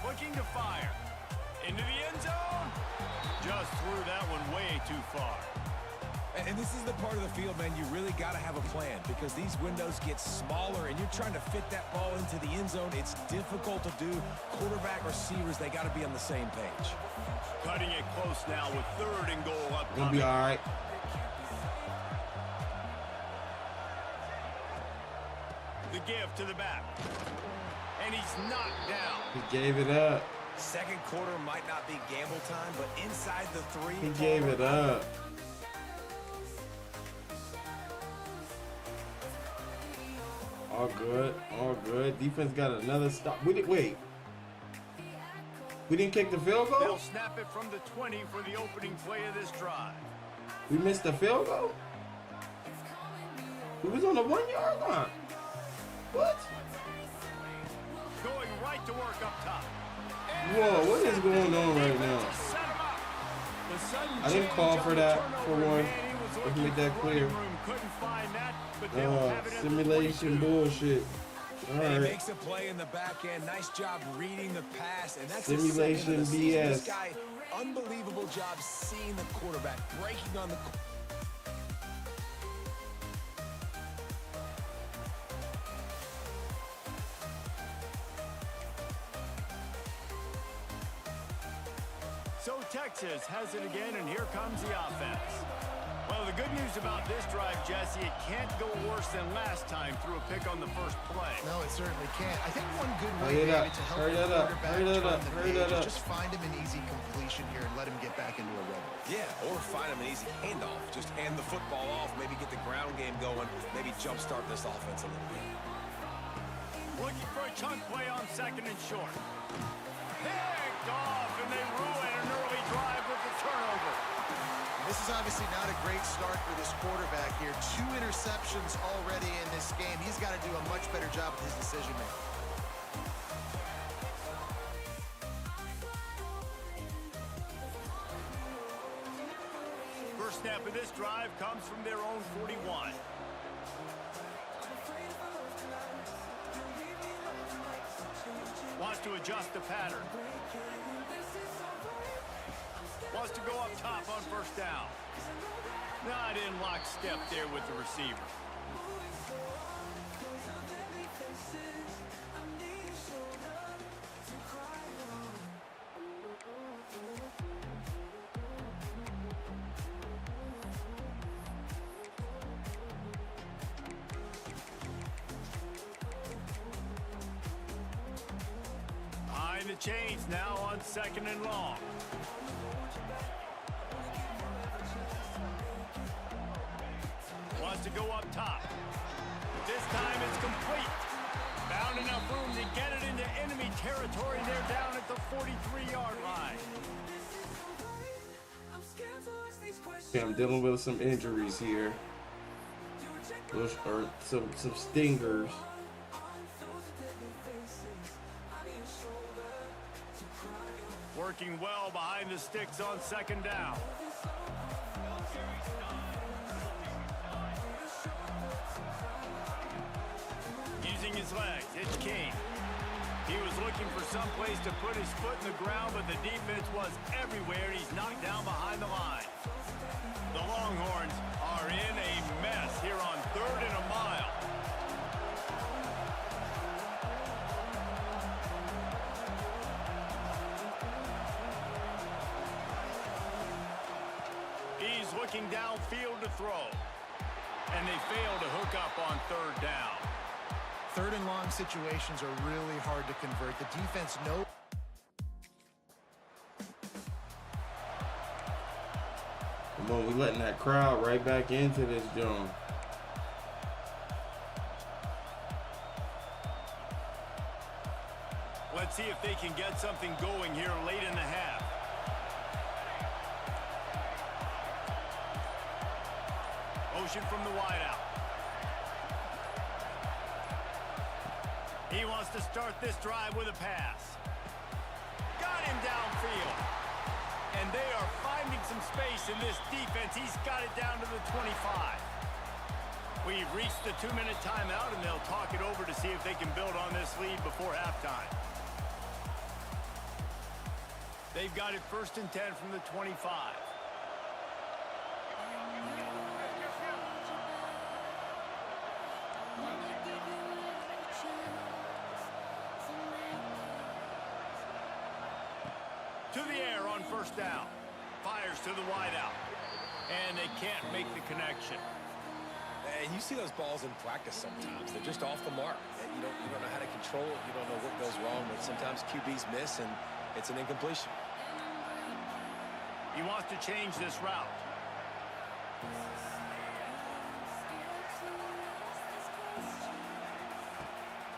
Looking to fire. Into the end zone. Just threw that one way too far. And this is the part of the field, man, you really got to have a plan because these windows get smaller and you're trying to fit that ball into the end zone. It's difficult to do. Quarterback, receivers, they got to be on the same page. Cutting it close now with 3rd and goal upcoming. Gonna be all right. The give to the back. And he's knocked down. He gave it up. Second quarter might not be gamble time, but inside the 3. He gave it up. All good. All good. Defense got another stop. We We didn't kick the field They'll goal? snap it from the 20 for the opening play of this drive. We missed the field goal? We was on the 1 yard line. What? Going right to work up top. Whoa, what is going on right now? Set him up. The sudden I didn't change call on for the that, turnover, for one. man, he was Let's looking make that for clear. running room. Couldn't find that, but they'll have it at the Simulation 42. bullshit. All And he right. makes a play in the back end. Nice job reading the pass. And that's Simulation his second of the season. BS. This guy, unbelievable job seeing the quarterback, breaking on the So Texas has it again, and here comes the offense. Well, the good news about this drive, Jesse, it can't go worse than last time through a pick on the first play. No, it certainly can't. I think one good Hurry way, it up. David, to help Hurry the that up. quarterback Hurry that turn up. the Hurry page that is up. just find him an easy completion here and let him get back into a rhythm. Yeah, or find him an easy handoff. Just hand the football off, maybe get the ground game going, maybe jumpstart this offense a little bit. Looking for a chunk play on second and short. Picked off, and they ruin an early drive with the turnover. This is obviously not a great start for this quarterback here. 2 interceptions already in this game. He's got to do a much better job with his decision making. First snap of this drive comes from their own 41. Wants to adjust the pattern. Wants to go up top on first down. Not in lockstep there with the receiver. Behind the chains now on second and long. Wants to go up top. This time it's complete. Found enough room to get it into enemy territory. They're down at the 43-yard line. Yeah, I'm dealing with some injuries here. Or some stingers. Working well behind the sticks on second down. Using his legs, it's King. He was looking for some place to put his foot in the ground, but the defense was everywhere. He's knocked down behind the line. The Longhorns are in a mess here on 3rd and a mile. He's looking downfield to throw. And they fail to hook up on 3rd down. 3rd and long situations are really hard to convert. The defense knows. Come on, we letting that crowd right back into this joint. Let's see if they can get something going here late in the half. Motion from the wideout. He wants to start this drive with a pass. Got him downfield. And they are finding some space in this defense. He's got it down to the 25. We've reached the 2-minute timeout, and they'll talk it over to see if they can build on this lead before halftime. They've got it 1st and 10 from the 25. To the air on 1st down. Fires to the wideout. And they can't make the connection. And you see those balls in practice sometimes. They're just off the mark. You don't know how to control it. You don't know what goes wrong, but sometimes QBs miss, and it's an incompletion. He wants to change this route.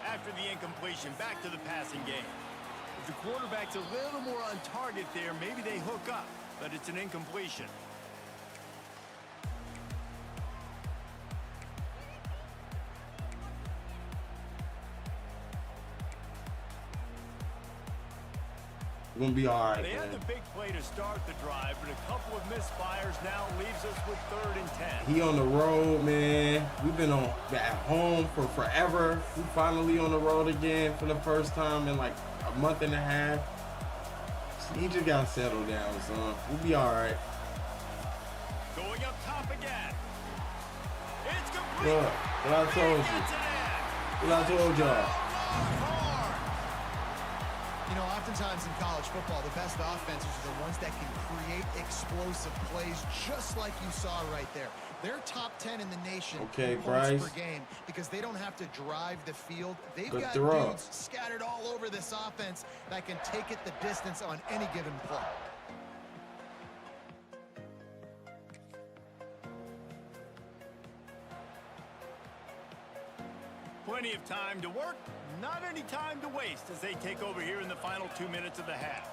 After the incompletion, back to the passing game. If the quarterback's a little more on target there, maybe they hook up, but it's an incompletion. We're gonna be all right, They had man. the big play to start the drive, but a couple of misfires now leaves us with 3rd and 10. He on the road, man. We've been at home for forever. We finally on the road again for the first time in like a month and a half. He just gotta settle down, son. We'll be all right. Going up top again. It's complete. Look, what I told you. Gets it in. What I told y'all. You know, oftentimes in college football, the best offenses are the ones that can create explosive plays just like you saw right there. They're top 10 in the nation Okay, in points Bryce. per game because they don't have to drive the field. They've Good got throw. dudes scattered all over this offense that can take it the distance on any given play. Plenty of time to work, not any time to waste as they take over here in the final 2 minutes of the half.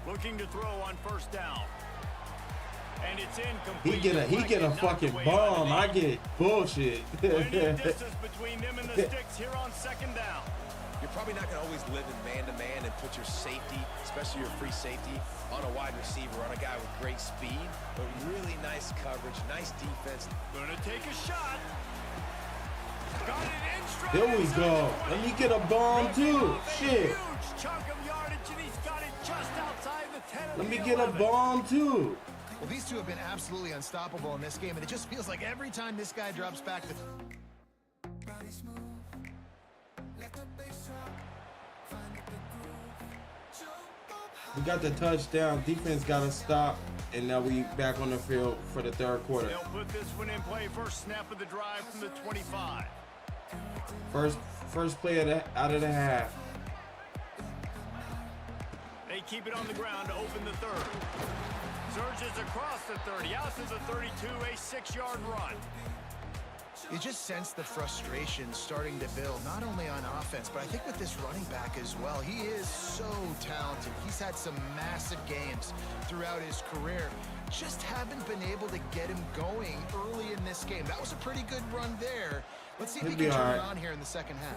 Looking to throw on 1st down. And it's incomplete. He get a fucking bomb. I get bullshit. Plenty of distance between them and the sticks here on 2nd down. You're probably not going to always live in man-to-man and put your safety, especially your free safety, on a wide receiver, on a guy with great speed, but really nice coverage, nice defense. Gonna take a shot. Got it in straight. There we go. Let me get a bomb too. Shit. Huge chunk of yardage, and he's got it just outside the 10 of Let me the get a 11. bomb too. Well, these two have been absolutely unstoppable in this game, and it just feels like every time this guy drops back to... Body smooth, let the bass drop, find the groove, jump up We got the touchdown. Defense got to stop, and now we back on the field for the 3rd quarter. They'll put this one in play. First snap of the drive from the 25. First play out of the half. They keep it on the ground to open the 3rd. Surges across the 30, out to the 32, a 6-yard run. You just sense the frustration starting to build, not only on offense, but I think with this running back as well. He is so talented. He's had some massive games throughout his career. Just haven't been able to get him going early in this game. That was a pretty good run there. Let's see if he He'll be can turn all it right. on here in the 2nd half.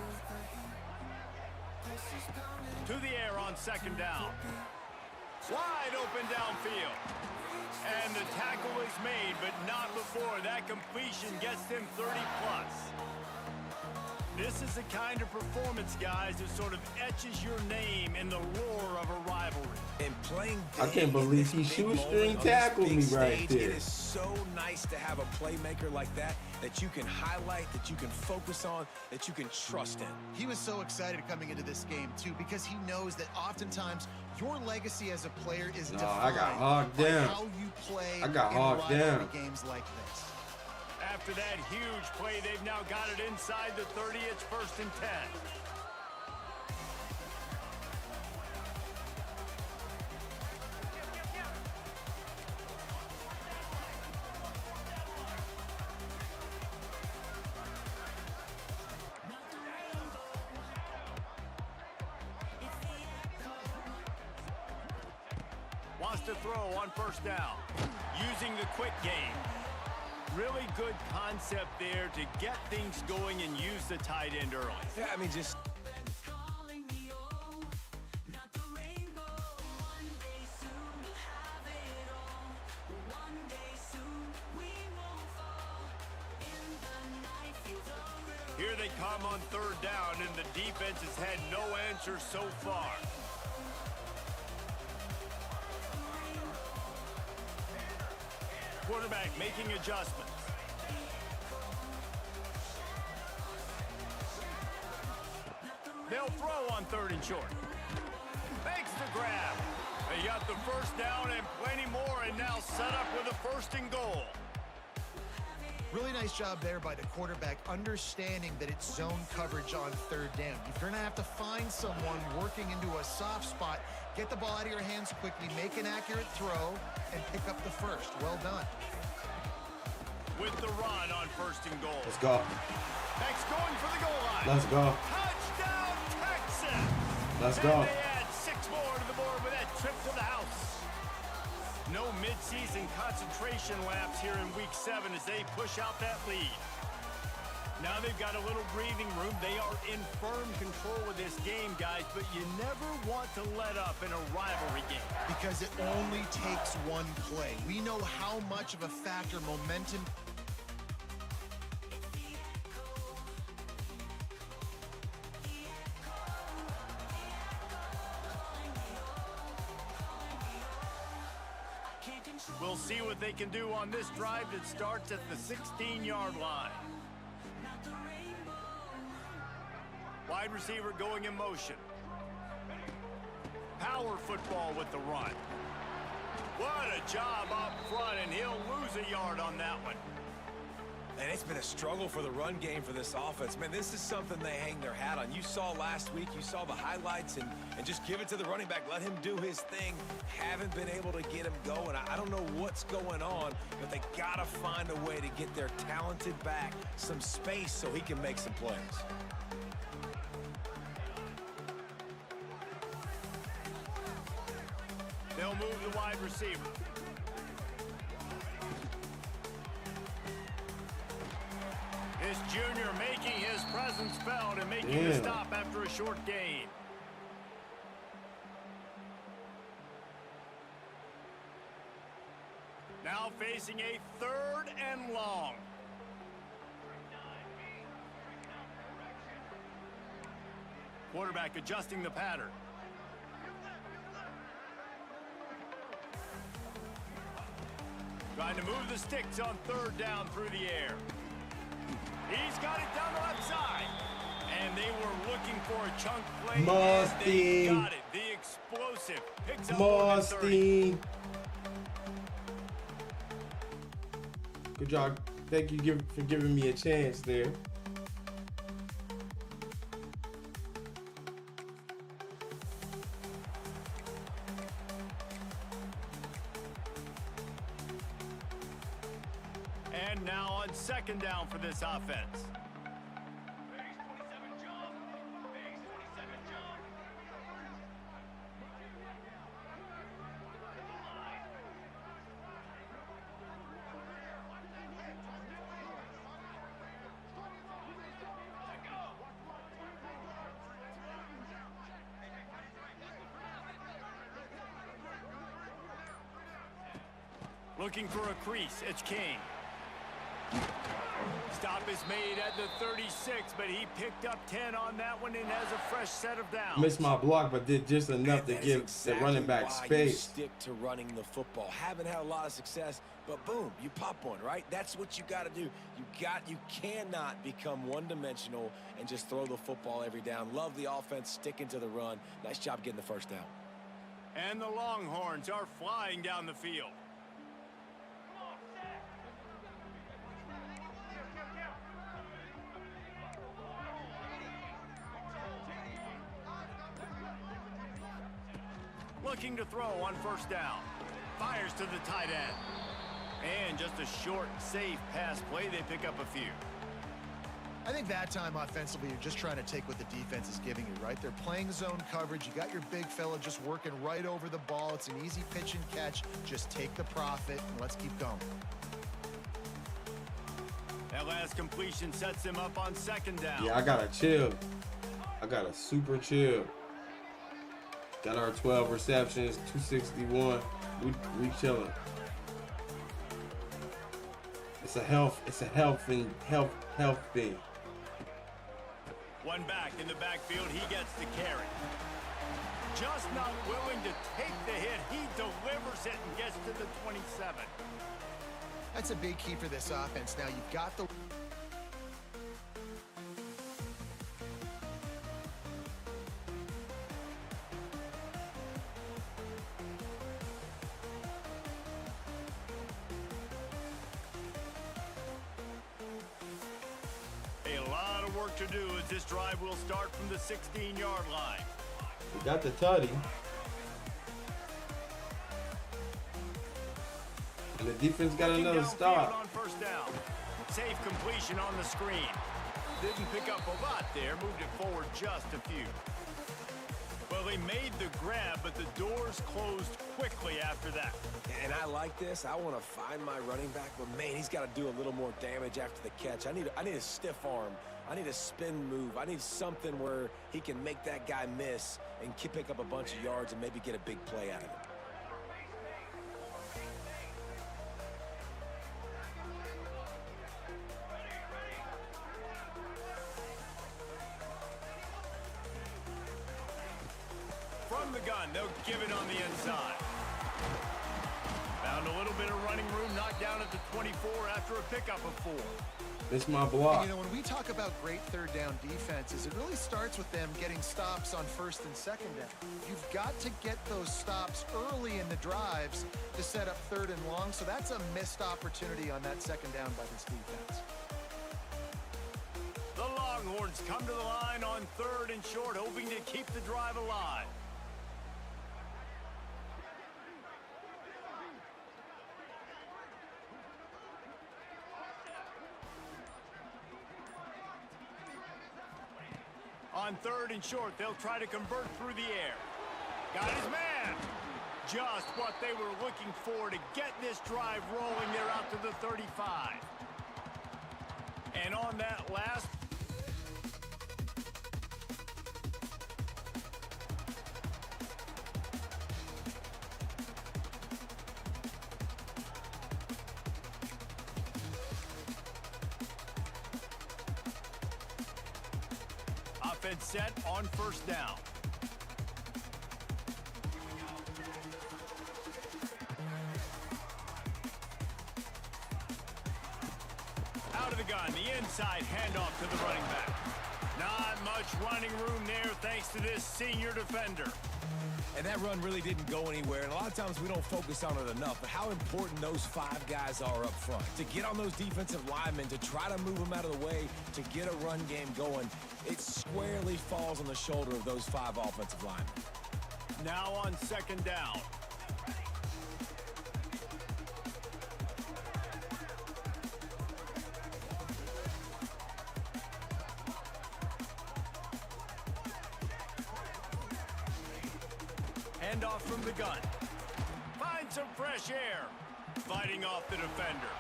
To the air on 2nd down. Wide open downfield. And the tackle is made, but not before that completion gets them 30+. This is the kind of performance, guys, that sort of etches your name in the roar of a rivalry. And playing I can't believe he shoestring tackled me right there. It is so nice to have a playmaker like that you can highlight, that you can focus on, that you can trust in. He was so excited coming into this game, too, because he knows that oftentimes your legacy as a player is defined I got hogged by down. how you play I got in hogged rivalry down. games like this. After that huge play, they've now got it inside the 30. It's 1st and 10. Wants to throw on 1st down. Using the quick game. Really good concept there to get things going and use the tight end early. Yeah, I mean, just calling me old, not the rainbow. One day soon we'll have it all. One day soon we won't fall. In the night feel the real. Here they come on 3rd down, and the defense has had no answer so far. Quarterback making adjustments. They'll throw on 3rd and short. Makes the grab. They got the 1st down and plenty more, and now set up with a 1st and goal. Really nice job there by the quarterback, understanding that it's zone coverage on 3rd down. You're going to have to find someone working into a soft spot, get the ball out of your hands quickly, make an accurate throw, and pick up the 1st. Well done. with the run on 1st and goal. Let's go. Next going for the goal line. Let's go. Touchdown, Texans. Let's And go. they add 6 more to the board with that trip to the house. No midseason concentration laps here in week 7 as they push out that lead. Now they've got a little breathing room. They are in firm control of this game, guys, but you never want to let up in a rivalry game. Because it only takes one play. We know how much of a factor momentum. We'll see what they can do on this drive that starts at the 16-yard line. Wide receiver going in motion. Power football with the run. What a job up front, and he'll lose a yard on that one. And it's been a struggle for the run game for this offense. Man, this is something they hang their hat on. You saw last week, you saw the highlights, and just give it to the running back. Let him do his thing. Haven't been able to get him going. I don't know what's going on, but they got to find a way to get their talented back some space so he can make some plays. They'll move the wide receiver. This junior making his presence felt and making the stop after a short gain. Now facing a 3rd and long. Quarterback adjusting the pattern. Trying to move the sticks on 3rd down through the air. He's got it down the left side. And they were looking for a chunk play. And they got it. The explosive picks up more than 30. Good job. Thank you for giving me a chance there. And now on 2nd down for this offense. Looking for a crease, it's King. Stop is made at the 36, but he picked up 10 on that one and has a fresh set of downs. Missed my block, but did just enough to give the running back space. You stick to running the football. Haven't had a lot of success, but boom, you pop one, right? That's what you got to do. You cannot become one-dimensional and just throw the football every down. Love the offense, sticking to the run. Nice job getting the 1st down. And the Longhorns are flying down the field. Looking to throw on 1st down. Fires to the tight end. And just a short, safe pass play. They pick up a few. I think that time offensively, you're just trying to take what the defense is giving you, right? They're playing zone coverage. You got your big fella just working right over the ball. It's an easy pitch and catch. Just take the profit and let's keep going. That last completion sets him up on 2nd down. Yeah, I gotta chill. I gotta super chill. Got our 12 receptions, 261. We chilling. It's a health thing. One back in the backfield, he gets the carry. Just not willing to take the hit. He delivers it and gets to the 27. That's a big key for this offense. Now you've got the... To do as this drive will start from the 16-yard line. We got the tutty. And the defense got another stop. On 1st down. down. Safe completion on the screen. Didn't pick up a lot there, moved it forward just a few. Well, they made the grab, but the doors closed quickly after that. And I like this. I want to find my running back, but man, he's got to do a little more damage after the catch. I need a stiff arm. I need a spin move. I need something where he can make that guy miss and pick up a bunch of yards and maybe get a big play out of it. From the gun, they'll give it on the inside. Found a little bit of running room, knocked down at the 24 after a pickup of 4. It's my block. And, you know, when we talk about great third down defenses, it really starts with them getting stops on first and second down. You've got to get those stops early in the drives to set up third and long, so that's a missed opportunity on that second down by this defense. The Longhorns come to the line on 3rd and short, hoping to keep the drive alive. On 3rd and short, they'll try to convert through the air. Got his man. Just what they were looking for to get this drive rolling. They're out to the 35. And on that last... Offense set on 1st down. Out of the gun, the inside handoff to the running back. Not much running room there thanks to this senior defender. And that run really didn't go anywhere, and a lot of times we don't focus on it enough, but how important those 5 guys are up front. To get on those defensive linemen, to try to move them out of the way, to get a run game going, it squarely falls on the shoulder of those 5 offensive linemen. Now on 2nd down. Handoff from the gun. Find some fresh air. Fighting off the defender.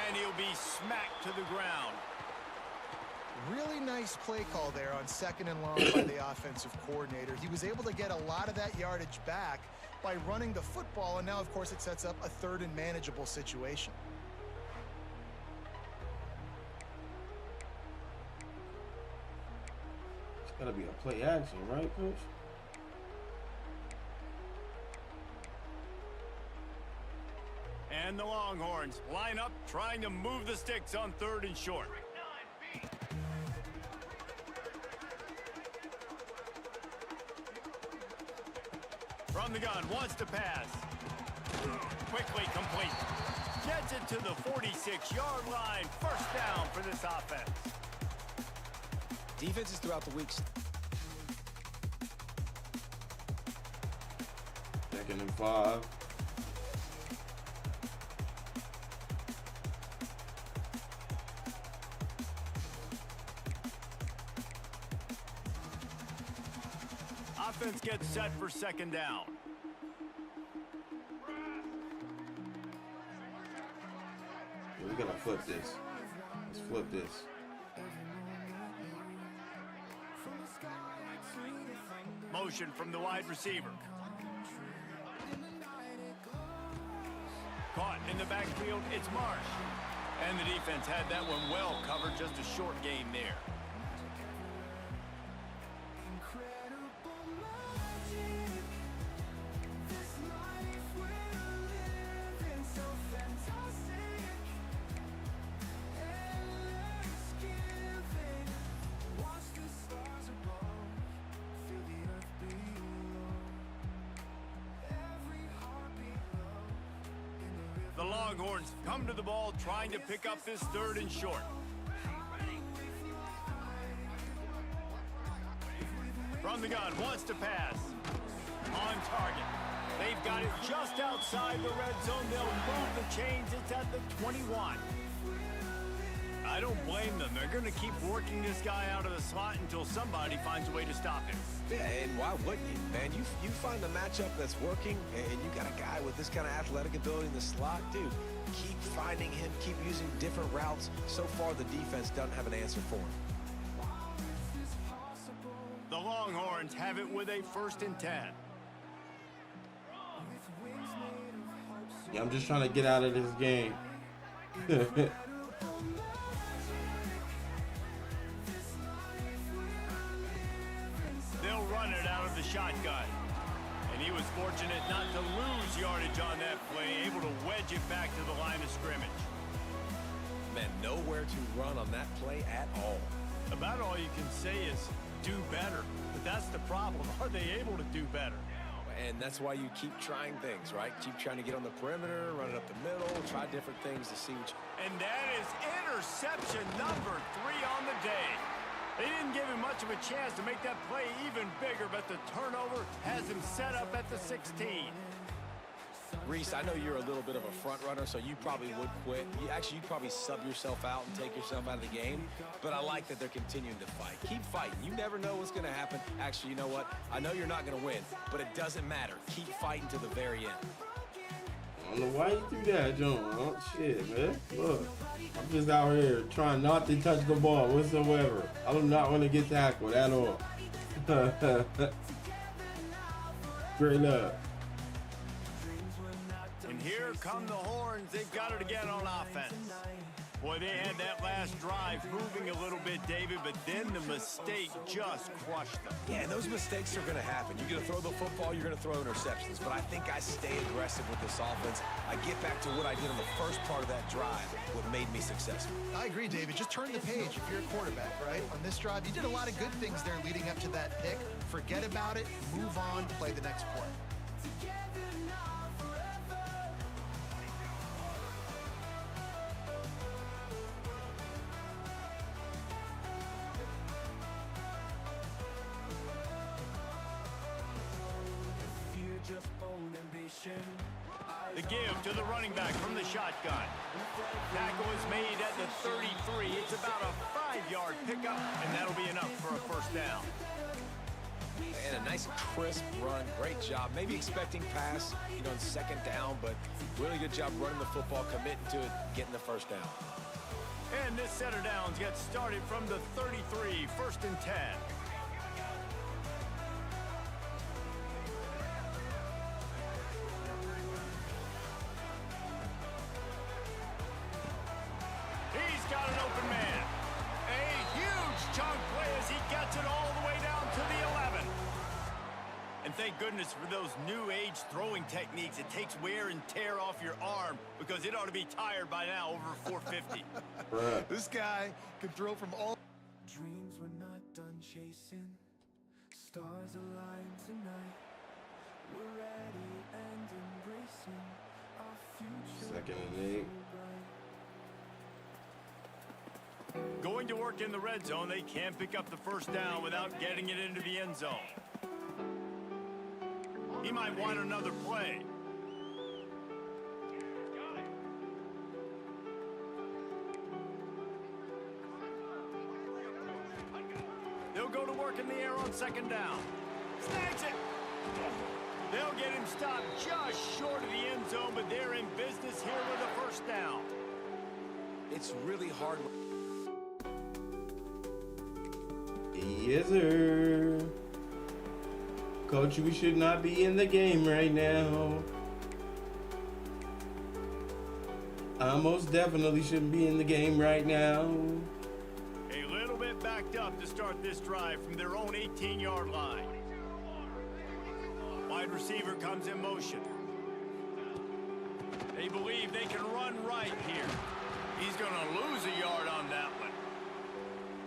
And he'll be smacked to the ground. Really nice play call there on 2nd and long by the offensive coordinator. He was able to get a lot of that yardage back by running the football, and now, of course, it sets up a 3rd and manageable situation. It's gotta be a play action, right, Coach? And the Longhorns line up, trying to move the sticks on 3rd and short. From the gun, wants to pass. Quickly complete. Gets it to the 46-yard line. 1st down for this offense. Defenses throughout the week. 2nd and 5. Offense gets set for 2nd down. We gotta flip this. Let's flip this. Motion from the wide receiver. Caught in the backfield, it's Marsh. And the defense had that one well covered, just a short gain there. The Longhorns come to the ball, trying to pick up this 3rd and short. From the gun, wants to pass. On target. They've got it just outside the red zone. They'll move the chains. It's at the 21. don't blame them. They're going to keep working this guy out of the slot until somebody finds a way to stop him. Yeah, and why wouldn't you, man? You find the matchup that's working, and you got a guy with this kind of athletic ability in the slot, dude. Keep finding him, keep using different routes. So far, the defense doesn't have an answer for him. The Longhorns have it with a 1st and 10. Yeah, I'm just trying to get out of this game. They'll run it out of the shotgun. And he was fortunate not to lose yardage on that play, able to wedge it back to the line of scrimmage. Man, nowhere to run on that play at all. About all you can say is do better. But that's the problem. Are they able to do better? And that's why you keep trying things, right? Keep trying to get on the perimeter, run it up the middle, try different things to see what you... And that is interception number 3 on the day. They didn't give him much of a chance to make that play even bigger, but the turnover has him set up at the 16. Reese, I know you're a little bit of a front runner, so you probably would quit. You'd probably sub yourself out and take yourself out of the game. But I like that they're continuing to fight. Keep fighting. You never know what's going to happen. Actually, you know what? I know you're not going to win, but it doesn't matter. Keep fighting to the very end. I don't know why you do that, John. Oh, shit, man. Look, I'm just out here trying not to touch the ball whatsoever. I do not want to get tackled at all. Great love. And here come the Horns. They've got it again on offense. Boy, they had that last drive moving a little bit, David, but then the mistake just crushed them. Yeah, and those mistakes are going to happen. You're going to throw the football, you're going to throw interceptions. But I think I stay aggressive with this offense. I get back to what I did on the first part of that drive, what made me successful. I agree, David. Just turn the page if you're a quarterback, right? On this drive, you did a lot of good things there leading up to that pick. Forget about it, move on, play the next play. The give to the running back from the shotgun. Tackle is made at the 33. It's about a 5-yard pickup, and that'll be enough for a 1st down. And a nice crisp run. Great job. Maybe expecting pass, on 2nd down, but really good job running the football, committing to it, getting the 1st down. And this set of downs gets started from the 33, 1st and 10. He's got an open man. A huge chunk play as he gets it all the way down to the 11. And thank goodness for those new age throwing techniques. It takes wear and tear off your arm because it ought to be tired by now over 450. This guy can throw from all... Dreams were not done chasing. Stars align tonight. We're ready and embracing our future. 2nd and 8. Going to work in the red zone, they can't pick up the 1st down without getting it into the end zone. He might want another play. They'll go to work in the air on 2nd down. Snags it! They'll get him stopped just short of the end zone, but they're in business here with a 1st down. It's really hard. Yes, sir. Coach, we should not be in the game right now. I most definitely shouldn't be in the game right now. A little bit backed up to start this drive from their own 18-yard line. Wide receiver comes in motion. They believe they can run right here. He's going to lose a yard on that one.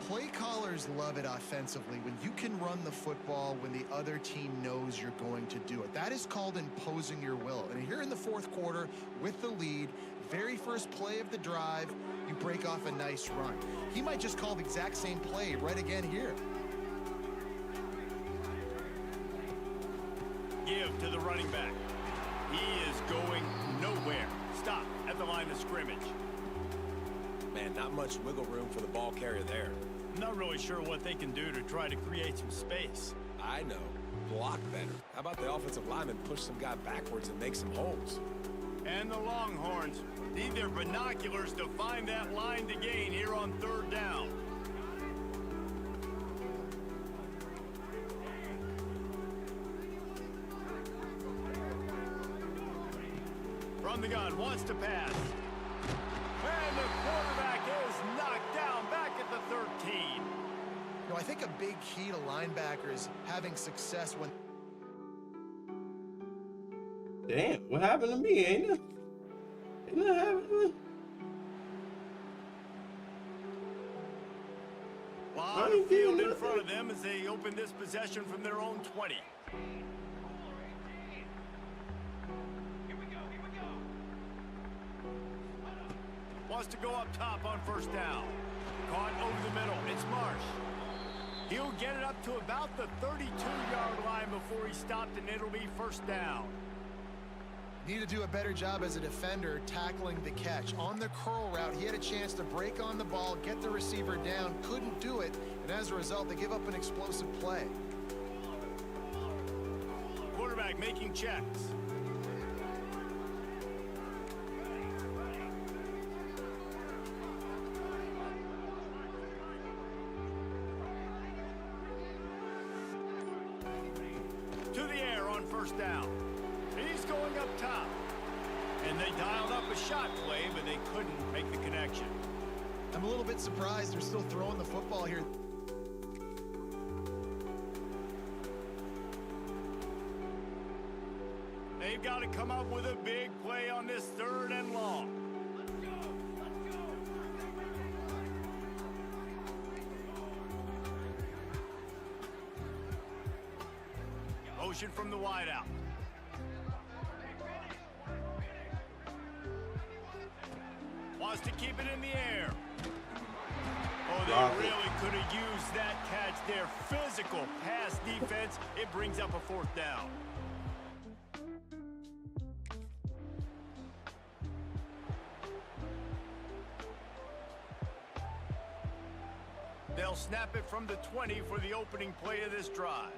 Play callers love it offensively when you can run the football when the other team knows you're going to do it. That is called imposing your will. And here in the 4th quarter with the lead, very first play of the drive, you break off a nice run. He might just call the exact same play right again here. Give to the running back. He is going nowhere. Stop at the line of scrimmage. man. Not much wiggle room for the ball carrier there. I'm not really sure what they can do to try to create some space. I know. Block better. How about the offensive lineman push some guy backwards and make some holes? And the Longhorns need their binoculars to find that line to gain here on 3rd down. From the gun, wants to pass. And the quarterback is knocked down back at the 13. You know, I think a big key to linebackers having success when... Damn, what happened to me? Ain't it? Ain't that happened to me? Lot of field in front of them as they open this possession from their own 20. Wants to go up top on 1st down. Caught over the middle. It's Marsh. He'll get it up to about the 32-yard line before he stopped, and it'll be 1st down. Need to do a better job as a defender tackling the catch. On the curl route, he had a chance to break on the ball, get the receiver down, couldn't do it, and as a result, they give up an explosive play. Quarterback making checks. To the air on 1st down. He's going up top. And they dialed up a shot play, but they couldn't make the connection. I'm a little bit surprised they're still throwing the football here. They've got to come up with a big play on this 3rd and long. Motion from the wideout. Wants to keep it in the air. Oh, they really could have used that catch there. Physical pass defense. It brings up a 4th down. They'll snap it from the 20 for the opening play of this drive.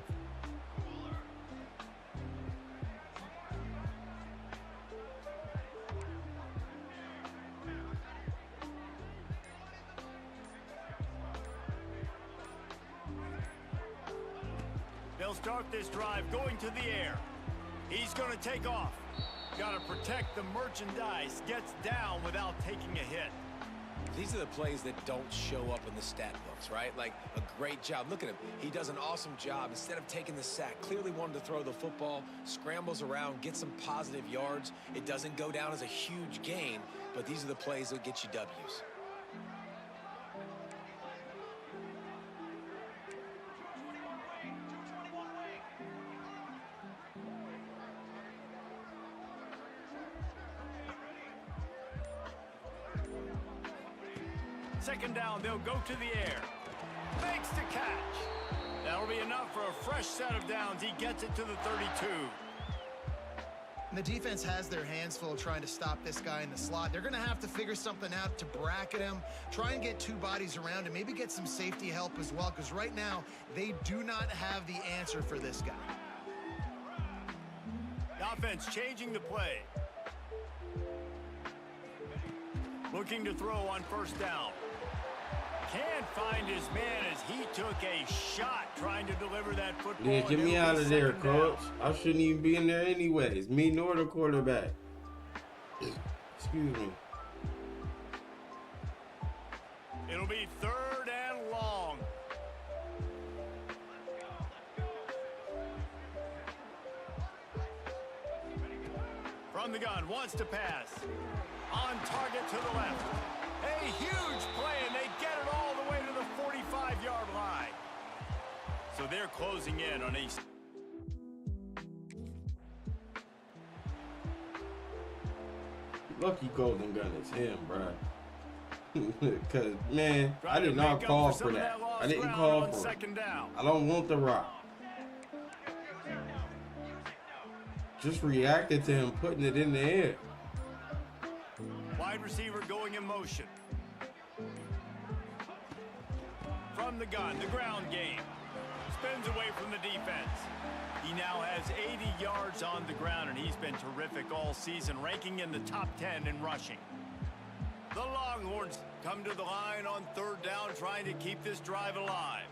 They'll start this drive going to the air. He's going to take off. Got to protect the merchandise. Gets down without taking a hit. These are the plays that don't show up in the stat books, right? Like a great job. Look at him. He does an awesome job. Instead of taking the sack, clearly wanted to throw the football, scrambles around, get some positive yards. It doesn't go down as a huge gain, but these are the plays that get you W's. Second down, they'll go to the air. Makes the catch. That'll be enough for a fresh set of downs. He gets it to the 32. And the defense has their hands full trying to stop this guy in the slot. They're going to have to figure something out to bracket him, try and get 2 bodies around him, maybe get some safety help as well, because right now they do not have the answer for this guy. The offense changing the play. Looking to throw on 1st down. Can't find his man as he took a shot trying to deliver that football. Yeah, get me out of there, coach. I shouldn't even be in there anyways. Me nor the quarterback. Excuse me. It'll be 3rd and long. From the gun, wants to pass. On target to the left. A huge play, and they get it all the way to the 45-yard line. So they're closing in on a... Lucky Golden Gun is him, bruh. Because, man, I did not call for that. I didn't call for it. I don't want the rock. Just reacted to him putting it in the air. Wide receiver going in motion. from the gun, the ground game. Spins away from the defense. He now has 80 yards on the ground, and he's been terrific all season, ranking in the top 10 in rushing. The Longhorns come to the line on third down, trying to keep this drive alive.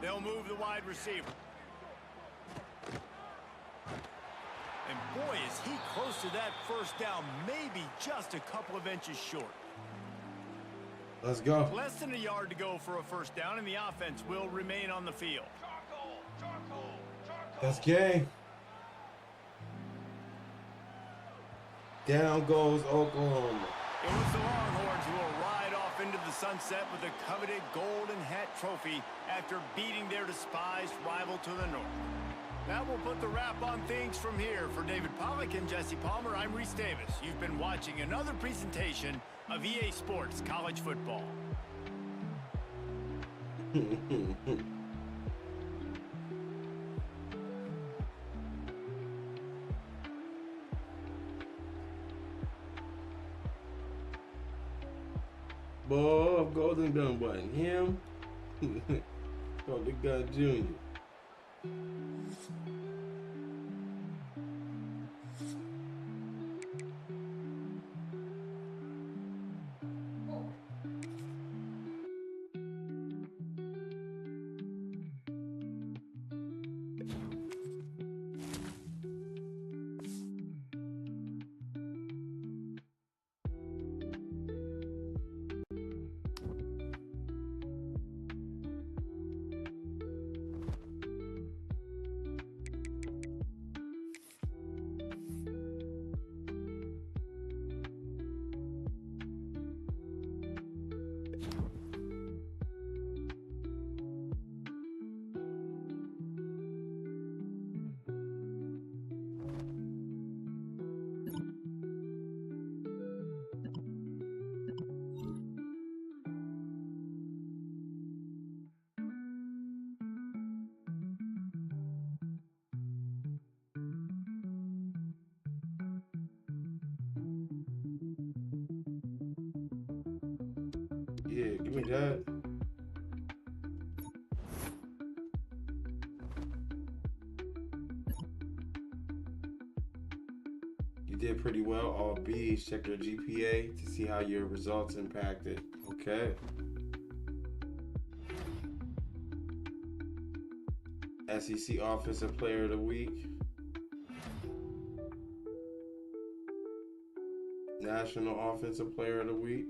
They'll move the wide receiver. And boy, is he close to that first down, maybe just a couple of inches short. Let's go. Less than a yard to go for a first down, and the offense will remain on the field. That's game. Down goes Oklahoma. It was the Longhorns who will ride off into the sunset with the coveted Golden Hat Trophy after beating their despised rival to the north. That will put the wrap on things from here. For David Pollack and Jesse Palmer, I'm Reese Davis. You've been watching another presentation of EA Sports College Football. Bob Golden Gun Button. Him. Golden Gun Jr. Yeah, give me that. You did pretty well. All B's. Check your GPA to see how your results impacted. Okay. SEC Offensive Player of the Week. National Offensive Player of the Week.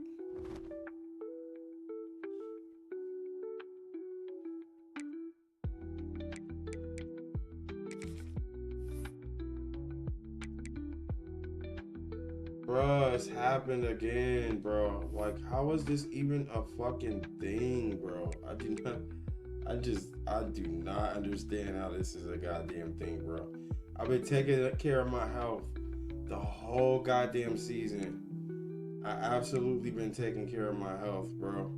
Bro, it's happened again, bro. Like, how is this even a fucking thing, bro? I do not understand how this is a goddamn thing, bro. I've been taking care of my health the whole goddamn season. I absolutely been taking care of my health, bro.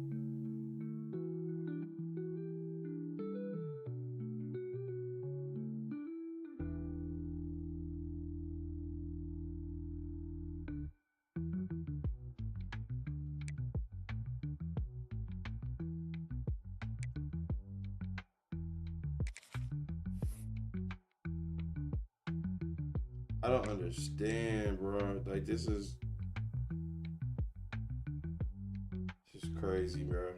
I don't understand, bro. Like, this is crazy, bro.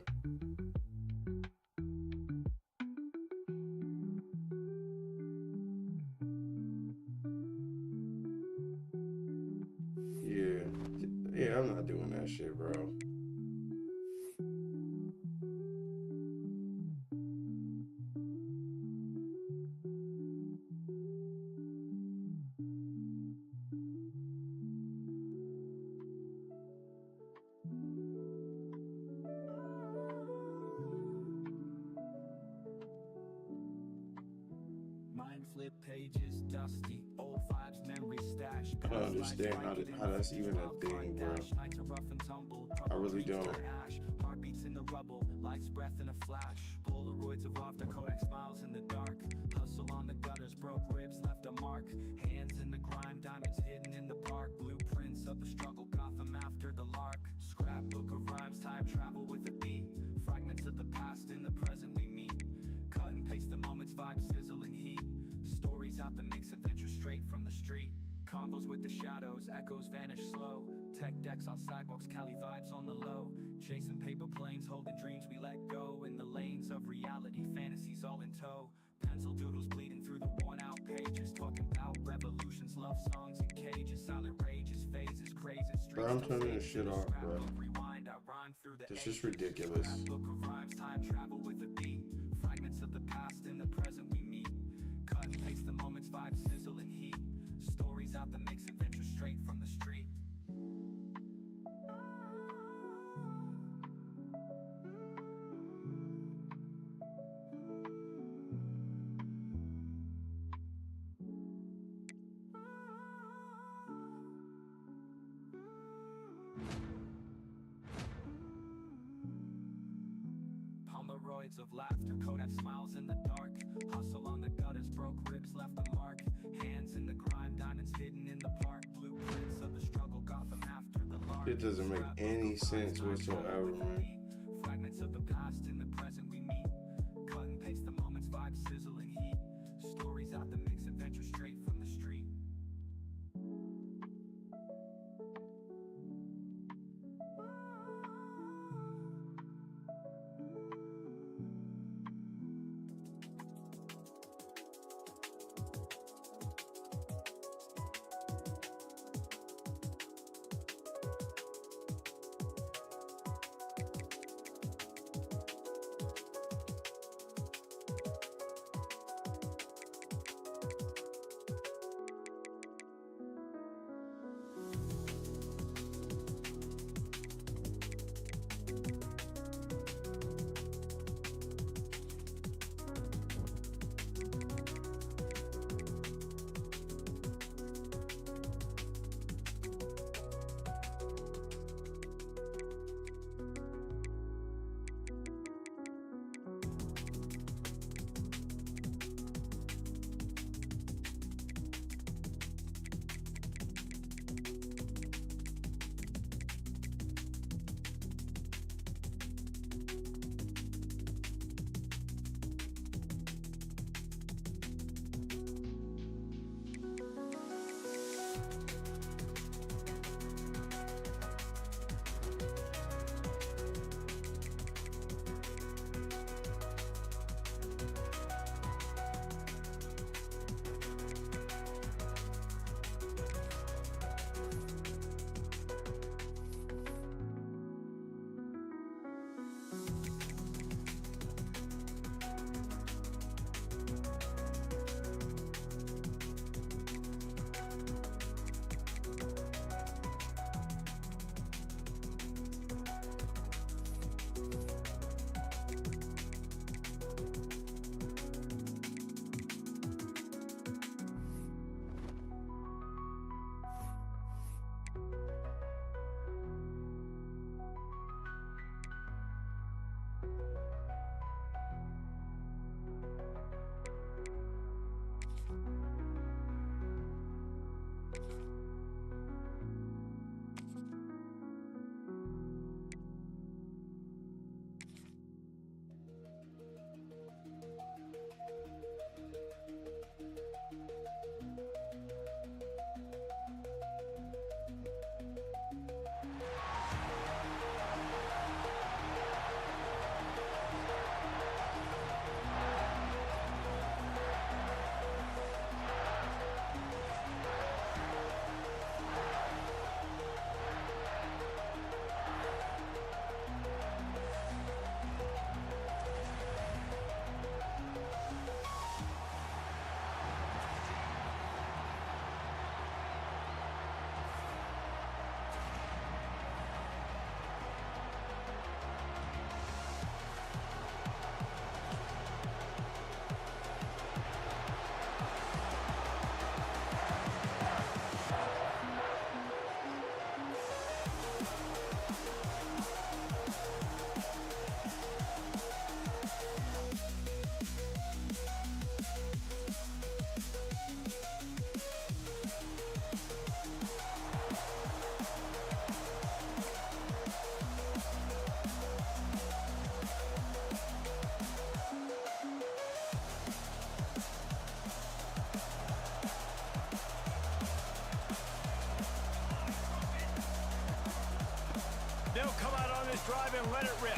Yeah, I'm not doing that shit, bro. Mind flip pages, dusty, old vibes, memory stashed. I don't understand how that's even a thing, bro. I really don't. Heartbeats in the rubble, life's breath in a flash. Polaroids of off the Kodak smiles in the dark. Hustle on the gutters, broke ribs left a mark. Hands in the grime, diamonds hidden in the park. Blueprints of the struggle, Gotham after the lark. Scrapbook of rhymes, time travel with a beat. Fragments of the past in the present we meet. Cut and paste the moments, vibes, sizzling heat. Stories out the mix, adventure straight from the street. Combos with the shadows, echoes vanish slow. Tech decks on sidewalks, Cali vibes on the low. Chasing paper planes, holding dreams we let go. In the lanes of reality, fantasies all in tow. Pencil doodles bleeding through the worn out pages. Talking about revolutions, love songs and cages. Silent rages, phases, crazes. Bro, I'm turning this shit off, bro. Rewind, I rhyme through the This is ridiculous. Book of rhymes, time travel with a beat. Fragments of the past in the present we meet. Cut and paste the moments, vibes, sizzle and heat. Stories out the mix, adventure straight from the street. Pomeroids of laughter, Kodak smiles in the dark. Hustle on the gutters, broke ribs left a mark. Hands in the grime, diamonds hidden in the park. Blueprints of the struggle, Gotham after the lark. It doesn't make any sense whatsoever, man. Fragments of the past in the present we meet. Cut and paste the moments, vibes, sizzle and heat. Stories out the mix, adventure straight from the street. They'll come out on this drive and let it rip.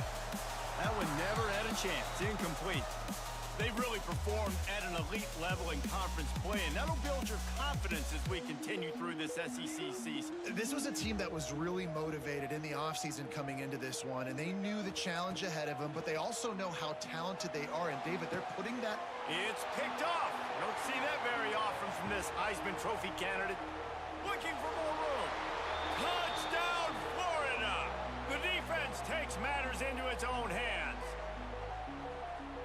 That one never had a chance. Incomplete. They've really performed at an elite level in conference play, and that'll build your confidence as we continue through this SEC season. This was a team that was really motivated in the offseason coming into this one, and they knew the challenge ahead of them, but they also know how talented they are. And, David, they're putting that... It's picked off. Don't see that very often from this Heisman Trophy candidate. Looking for more room. Touchdown, Florida! The defense takes matters into its own hands.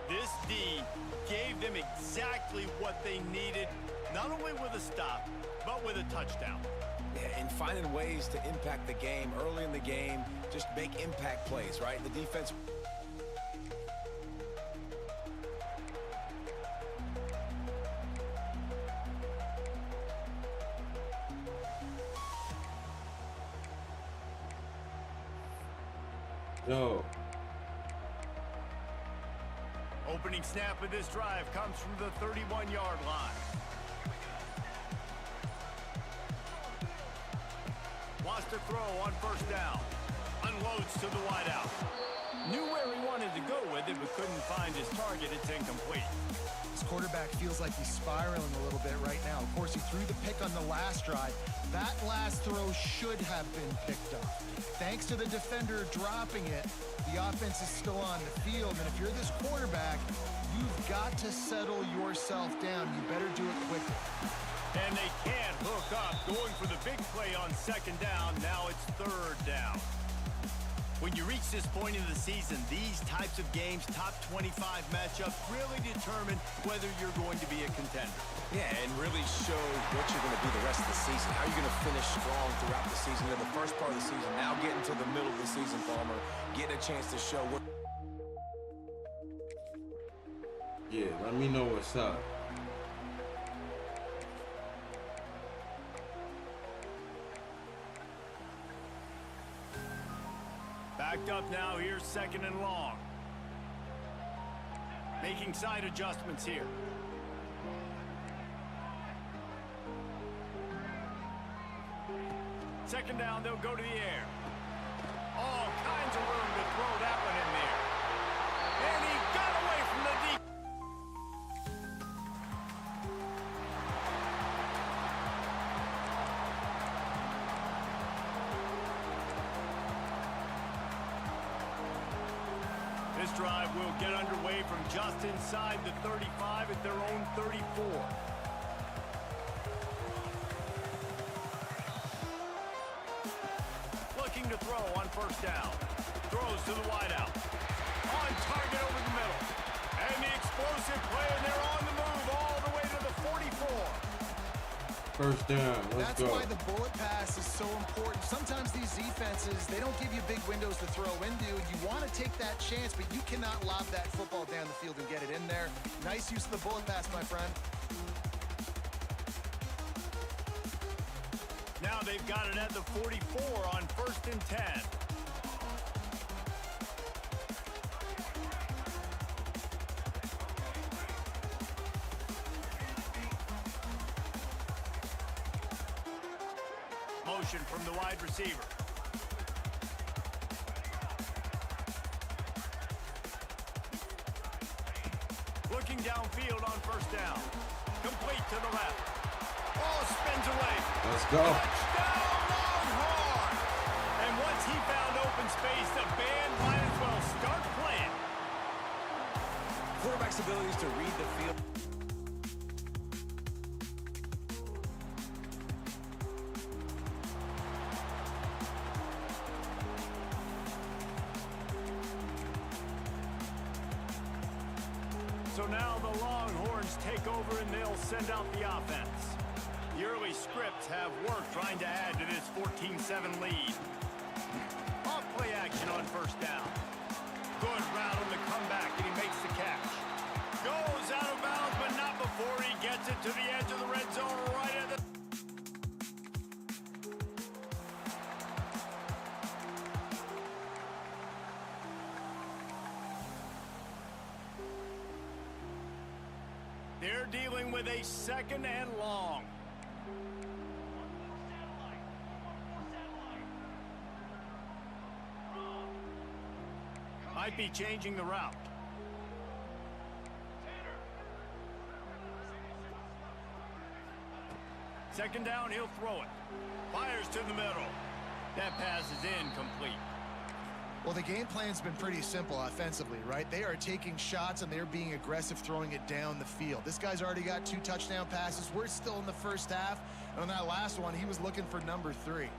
This D gave them exactly what they needed, not only with a stop, but with a touchdown. Yeah, and finding ways to impact the game early in the game, just make impact plays, right? The defense... Yo. Opening snap of this drive comes from the 31-yard line. Wants to throw on first down. Unloads to the wideout. Knew where he wanted to go with it, but couldn't find his target. It's incomplete. This quarterback feels like he's spiraling a little bit right now. Of course, he threw the pick on the last drive. That last throw should have been picked up. Thanks to the defender dropping it, the offense is still on the field. And if you're this quarterback, you've got to settle yourself down. You better do it quickly. And they can't hook up. Going for the big play on second down. Now it's third down. When you reach this point in the season, these types of games, top 25 matchups, really determine whether you're going to be a contender. Yeah, and really show what you're going to be the rest of the season. How you're going to finish strong throughout the season. In the first part of the season, now getting to the middle of the season, Palmer, getting a chance to show what... Yeah, let me know what's up. Backed up now, here's second and long. Making side adjustments here. Second down, they'll go to the air. All kinds of room to throw that one in there. And he got away from the deep. This drive will get underway from just inside the 35 at their own 34. Looking to throw on first down. Throws to the wideout. On target over the middle. And the explosive play, and they're on the move all the way to the 44. First down. Let's go. That's why the bullet pass is so important. Sometimes these defenses, they don't give you big windows to throw into. You want to take that chance, but you cannot lob that football down the field and get it in there. Nice use of the bullet pass, my friend. Now they've got it at the 44 on first and 10. Motion from the wide receiver. Looking downfield on first down. Complete to the left. Oh, spins away. Let's go. Touchdown, Longhorn! And once he found open space, the band might as well start playing. Quarterback's abilities to read the field. So now the Longhorns take over and they'll send out the offense. The early scripts have worked trying to add to this 14-7 lead. Off play action on first down. Good route on the comeback, and he makes the catch. Goes out of bounds, but not before he gets it to the edge of the red zone right at the... They're dealing with a second and long. Might be changing the route. Second down, he'll throw it. Fires to the middle. That pass is incomplete. Well, the game plan's been pretty simple offensively, right? They are taking shots and they're being aggressive, throwing it down the field. This guy's already got 2 touchdown passes. We're still in the first half. And on that last one, he was looking for number 3.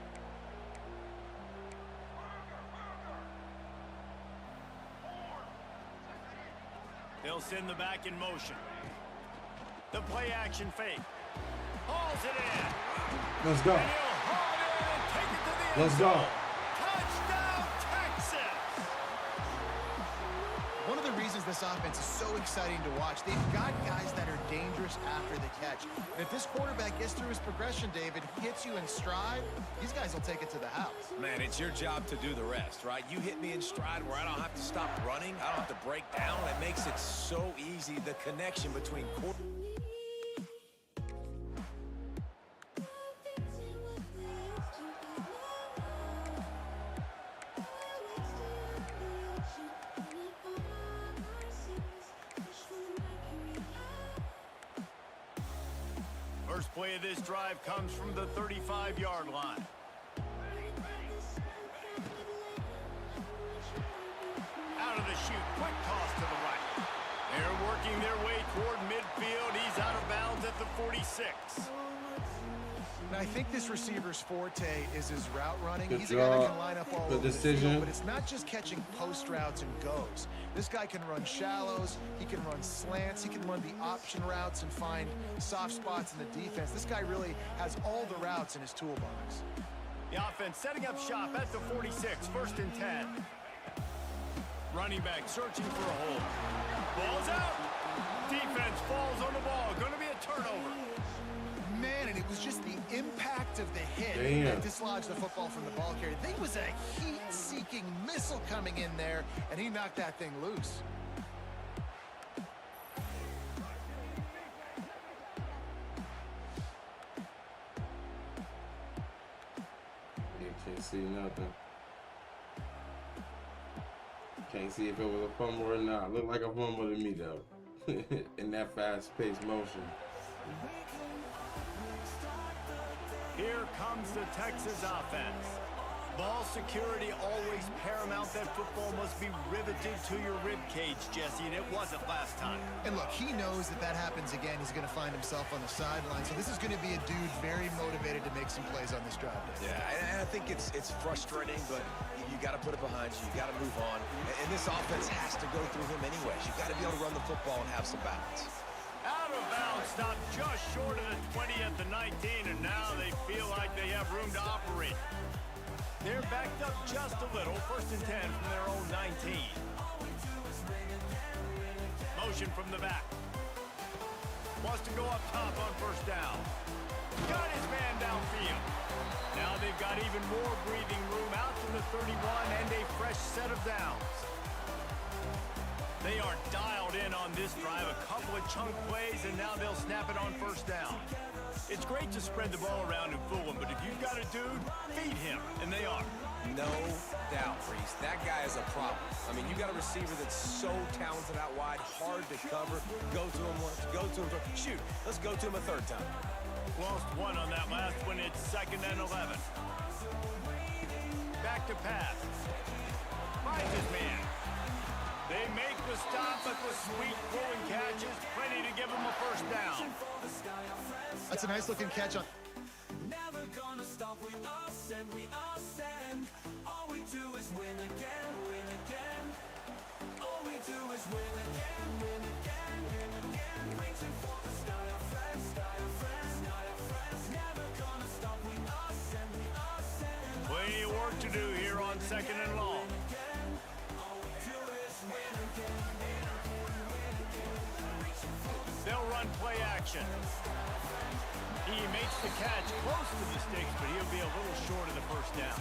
They'll send the back in motion. The play action fake. Hauls it in. Let's go. And he'll haul it in and take it to the end Let's go. zone. Touchdown, Texas! One of the reasons this offense is so exciting to watch, they've got guys that are dangerous after the catch. And if this quarterback gets through his progression, David, hits you in stride, these guys will take it to the house. Man, it's your job to do the rest, right? You hit me in stride where I don't have to stop running. I don't have to break down. It makes it so easy, the connection between First play of this drive comes from the 35-yard line. Out of the chute, quick toss to the right. They're working their way toward midfield. He's out of bounds at the 46. And I think this receiver's forte is his route running. Good He's a guy that job. can line up all Good over the decision. field, but it's not just catching post routes and goes. This guy can run shallows, he can run slants, he can run the option routes and find soft spots in the defense. This guy really has all the routes in his toolbox. The offense setting up shop at the 46, 1st and 10. Running back searching for a hole. Ball's out. Defense falls on the ball. Going to be a turnover. Man, and it was just the impact of the hit Damn. that dislodged the football from the ball carrier. There was a heat-seeking missile coming in there, and he knocked that thing loose. You can't see nothing. Can't see if it was a fumble or not. Looked like a fumble to me though. In that fast-paced motion. Here comes the Texas offense. Ball security always paramount. That football must be riveted to your rib cage, Jesse, and it wasn't last time. And look, he knows that happens again. He's going to find himself on the sideline. So this is going to be a dude very motivated to make some plays on this drive. Yeah, and I think it's frustrating, but you got to put it behind you. You got to move on. And this offense has to go through him anyways. You got to be able to run the football and have some balance. Out of bounds, stopped just short of the 20 at the 19, and now they feel like they have room to operate. They're backed up just a little, 1st and 10 from their own 19. Motion from the back. Wants to go up top on 1st down. Got his man downfield. Now they've got even more breathing room out to the 31 and a fresh set of downs. They are dialed in on this drive, a couple of chunk plays, and now they'll snap it on 1st down. It's great to spread the ball around and fool him, but if you've got a dude, feed him, and they are. No doubt, Reese. That guy is a problem. I mean, you got a receiver that's so talented out wide, hard to cover. Go to him once, go to him twice. Shoot, let's go to him a 3rd time. Lost one on that last one. It's 2nd and 11. Back to pass. Finds his man. They make the stop, but the sweet throwing catch is plenty to give him a 1st down. That's a nice looking catch on. Never gonna stop with us, and we ascend. All we do is win again, win again. All we do is win again, win again, win again. Reaching for the sky, our friends, sky, our friends, sky, our friends. Never gonna stop with us, and we ascend. Plenty of work to do here on 2nd and long. All we do is win again. They'll run play action. He makes the catch close to the sticks, but he'll be a little short of the 1st down.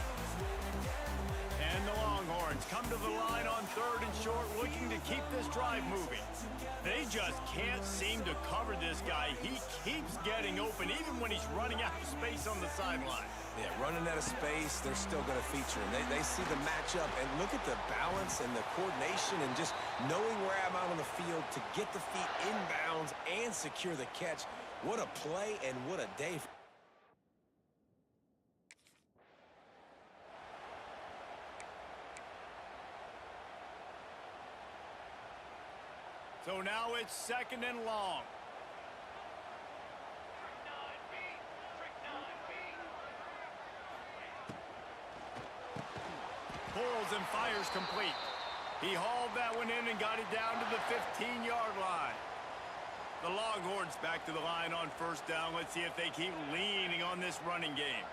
And the Longhorns Longhorns come to the line on 3rd and short, looking to keep this drive moving. They just can't seem to cover this guy. He keeps getting open, even when he's running out of space on the sideline. Yeah, running out of space, they're still going to feature him. They see the matchup, and look at the balance and the coordination and just knowing where I'm out on the field to get the feet inbounds and secure the catch. What a play and what a day. So now it's 2nd and long. Pulls and fires complete. He hauled that one in and got it down to the 15-yard line. The Longhorns back to the line on 1st down. Let's see if they keep leaning on this running game.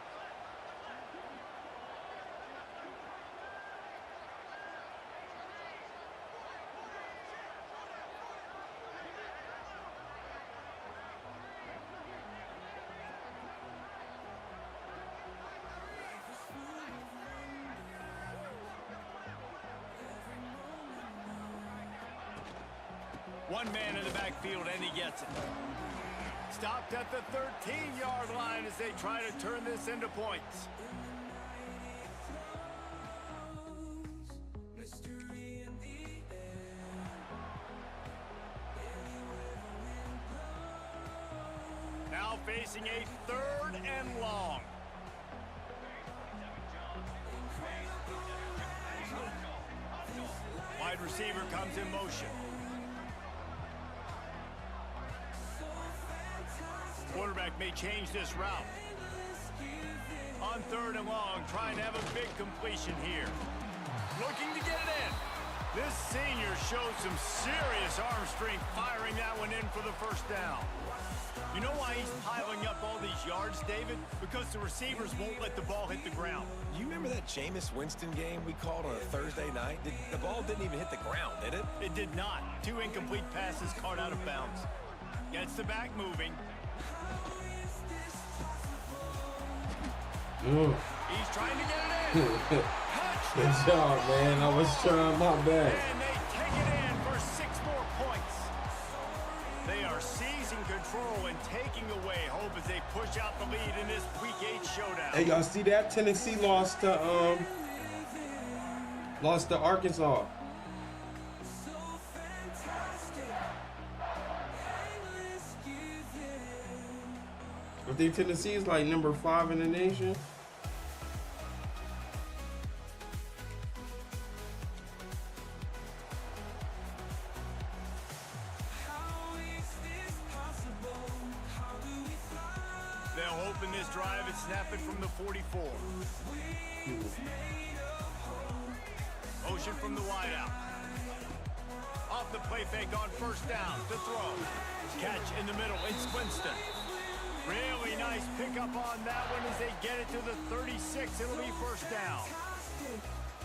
One man in the backfield, and he gets it. Stopped at the 13-yard line as they try to turn this into points. Now facing a 3rd and long. Wide receiver comes in motion. Quarterback may change this route. On 3rd and long, trying to have a big completion here. Looking to get it in. This senior shows some serious arm strength, firing that one in for the 1st down. You know why he's piling up all these yards, David? Because the receivers won't let the ball hit the ground. You remember that Jameis Winston game we called on a Thursday night? The ball didn't even hit the ground, did it? It did not. 2 incomplete passes caught out of bounds. Gets the back moving. He's trying to get it in. Good job, man. I was trying my best. And they take it in for 6 more points. They are seizing control and taking away hope as they push out the lead in this Week 8 showdown. Hey, y'all see that? Tennessee lost to Arkansas. I think Tennessee is like number 5 in the nation. They'll open this drive and snap it from the 44. Motion from the wideout. Off the play fake on 1st down to throw. Catch in the middle. It's Winston. Really nice pickup on that one as they get it to the 36. It'll be 1st down.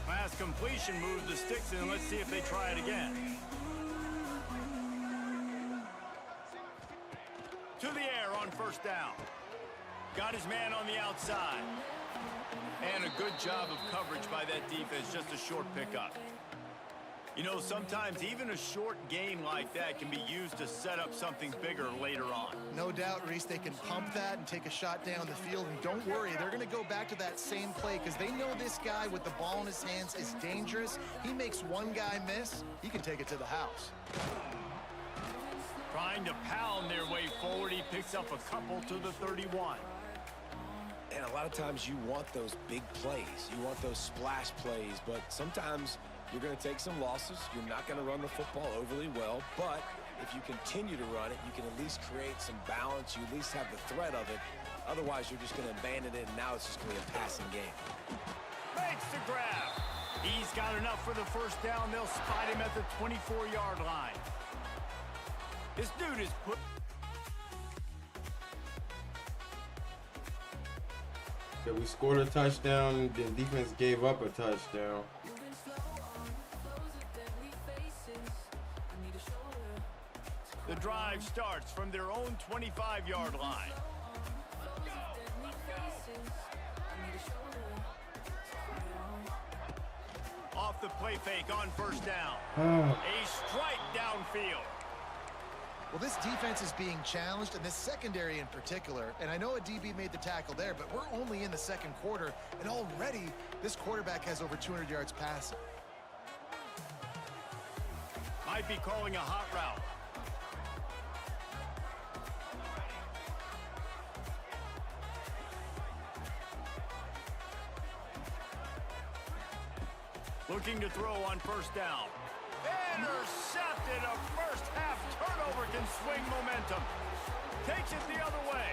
Pass completion moves the sticks in. Let's see if they try it again. To the air on 1st down. Got his man on the outside. And a good job of coverage by that defense. Just a short pickup. You know, sometimes even a short game like that can be used to set up something bigger later on. No doubt, Reese, they can pump that and take a shot down the field. And don't worry, they're going to go back to that same play because they know this guy with the ball in his hands is dangerous. He makes one guy miss, he can take it to the house. Trying to pound their way forward, he picks up a couple to the 31. And a lot of times you want those big plays. You want those splash plays, but sometimes you're going to take some losses. You're not going to run the football overly well, but if you continue to run it, you can at least create some balance. You at least have the threat of it. Otherwise, you're just going to abandon it, and now it's just going to be a passing game. Makes the grab. He's got enough for the 1st down. They'll spot him at the 24-yard line. This dude is put... So we scored a touchdown, the defense gave up a touchdown. The drive starts from their own 25-yard line. Off the play fake on first down. A strike downfield. Well, this defense is being challenged, and this secondary in particular. And I know a DB made the tackle there, but we're only in the second quarter, and already this quarterback has over 200 yards passing. Might be calling a hot route. Looking to throw on first down. Intercepted. A first half turnover can swing momentum. Takes it the other way.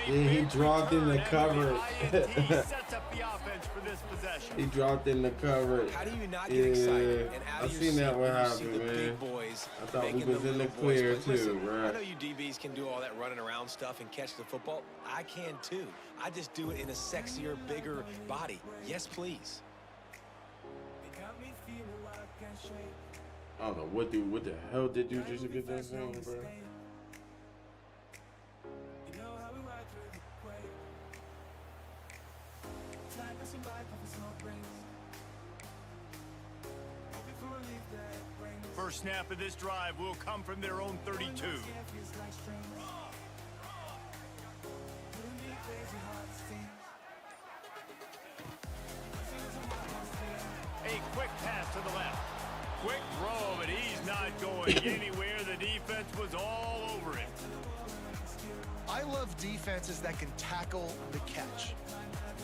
And he dropped in the coverage. Sets up the offense for this possession. He dropped in the coverage. How do you not get excited? And I seen that what happened, man. I thought we was in the clear too, bro. I know you DBs can do all that running around stuff and catch the football. I can too. I just do it in a sexier, bigger body. Yes, please. I don't know what the hell did you just get that sound, bro? First snap of this drive will come from their own 32. A quick pass to the left. Quick throw, but he's not going anywhere. The defense was all over it. I love defenses that can tackle the catch.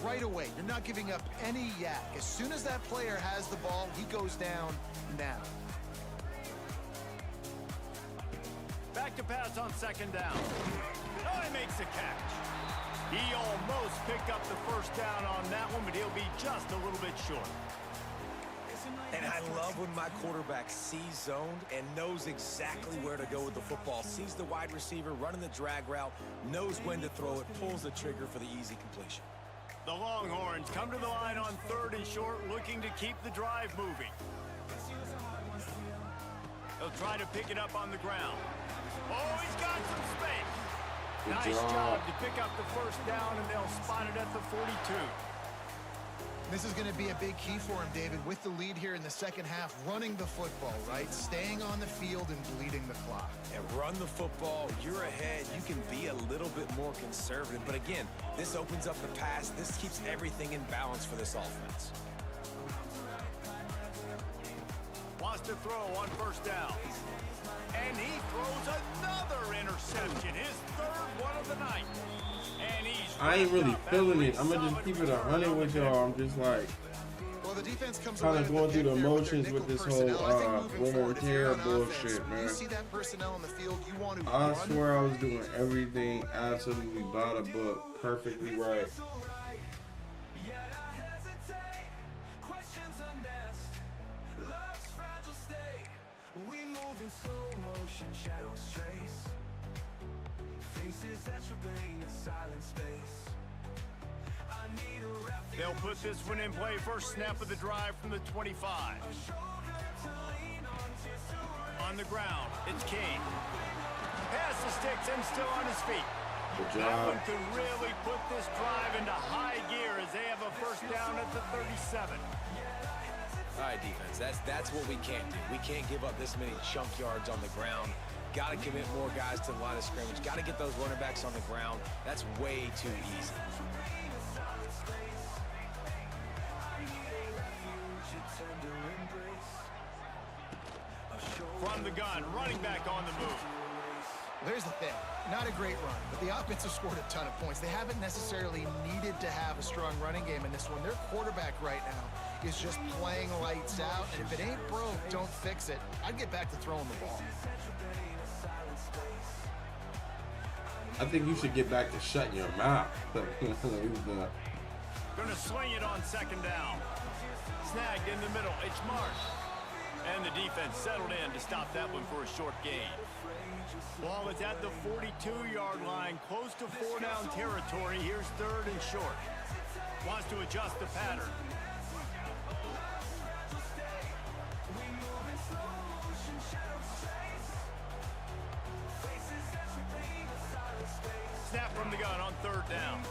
Right away, you're not giving up any yak. As soon as that player has the ball, he goes down now. Back to pass on second down. Oh, he makes a catch. He almost picked up the first down on that one, but he'll be just a little bit short. And I love when my quarterback sees zoned and knows exactly where to go with the football. Sees the wide receiver running the drag route, knows when to throw it, pulls the trigger for the easy completion. The Longhorns come to the line on third and short, looking to keep the drive moving. They'll try to pick it up on the ground. Oh, he's got some space. Nice job to pick up the first down, and they'll spot it at the 42. This is going to be a big key for him, David, with the lead here in the second half, running the football, right? Staying on the field and bleeding the clock. And run the football, you're ahead, you can be a little bit more conservative. But again, this opens up the pass. This keeps everything in balance for this offense. Wants to throw on first down. And he throws another interception, his third one of the night. And he's I ain't really feeling it. I'm gonna just keep it 100 with y'all. I'm just like, well, the defense comes kind of going through the motions with this whole wear and tear bullshit, man. You see that personnel on the field, you want to I swear I was doing everything absolutely by the book, perfectly right. They'll put this one in play. First snap of the drive from the 25. On the ground, it's King. Pass the sticks and still on his feet. Good That job. one could really put this drive into high gear as they have a first down at the 37. All right, defense, that's what we can't do. We can't give up this many chunk yards on the ground. Got to commit more guys to the line of scrimmage. Got to get those running backs on the ground. That's way too easy. From the gun, running back on the move. There's the thing. Not a great run, but the offense has scored a ton of points. They haven't necessarily needed to have a strong running game in this one. Their quarterback right now is just playing lights out, and if it ain't broke, don't fix it. I'd get back to throwing the ball. I think you should get back to shutting your mouth. Gonna swing it on second down. Snagged in the middle. It's Marsh. And the defense settled in to stop that one for a short gain. Ball is at the 42-yard line, close to four-down territory. Here's third and short. Wants to adjust the pattern. Snap from the gun on third down.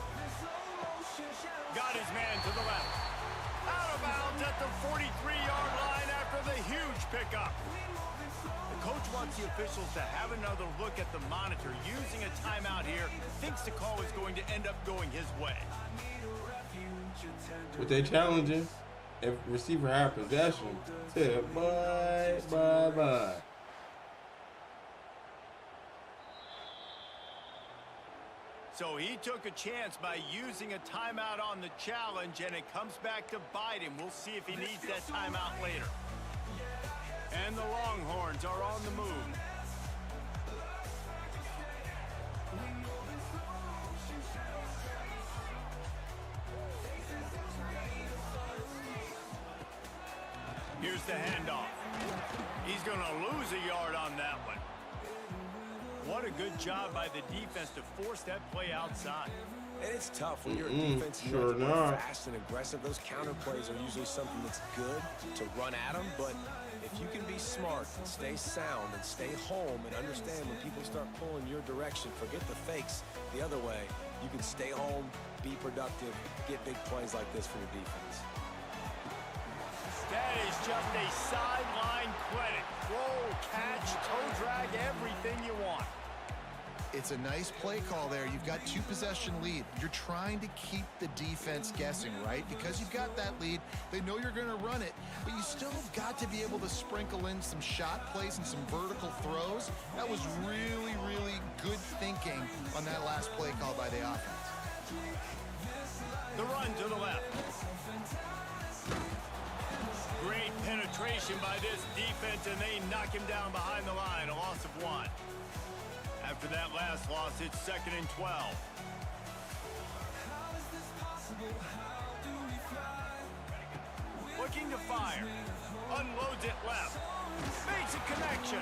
Got his man to the left. Out of bounds at the 43-yard line after the huge pickup. The coach wants the officials to have another look at the monitor. Using a timeout here, thinks the call is going to end up going his way. What they challenging? If receiver have possession, say bye, bye, bye. So he took a chance by using a timeout on the challenge, and it comes back to bite him. We'll see if he needs that timeout later. And the Longhorns are on the move. Here's the handoff. He's going to lose a yard on that one. What a good job by the defense to force that play outside. And it's tough when you're a defense. You have to be fast and aggressive. Those counter plays are usually something that's good to run at them. But if you can be smart and stay sound and stay home and understand when people start pulling your direction, forget the fakes the other way, you can stay home, be productive, get big plays like this for your defense. That is just a sideline credit. Roll, catch, toe drag, everything you want. It's a nice play call there. You've got 2-possession lead. You're trying to keep the defense guessing, right? Because you've got that lead, they know you're going to run it, but you still have got to be able to sprinkle in some shot plays and some vertical throws. That was really, really good thinking on that last play call by the offense. The run to the left. Great penetration by this defense, and they knock him down behind the line, a loss of 1. After that last loss, it's 2nd and 12. Looking to fire. Unloads it left. Makes a connection.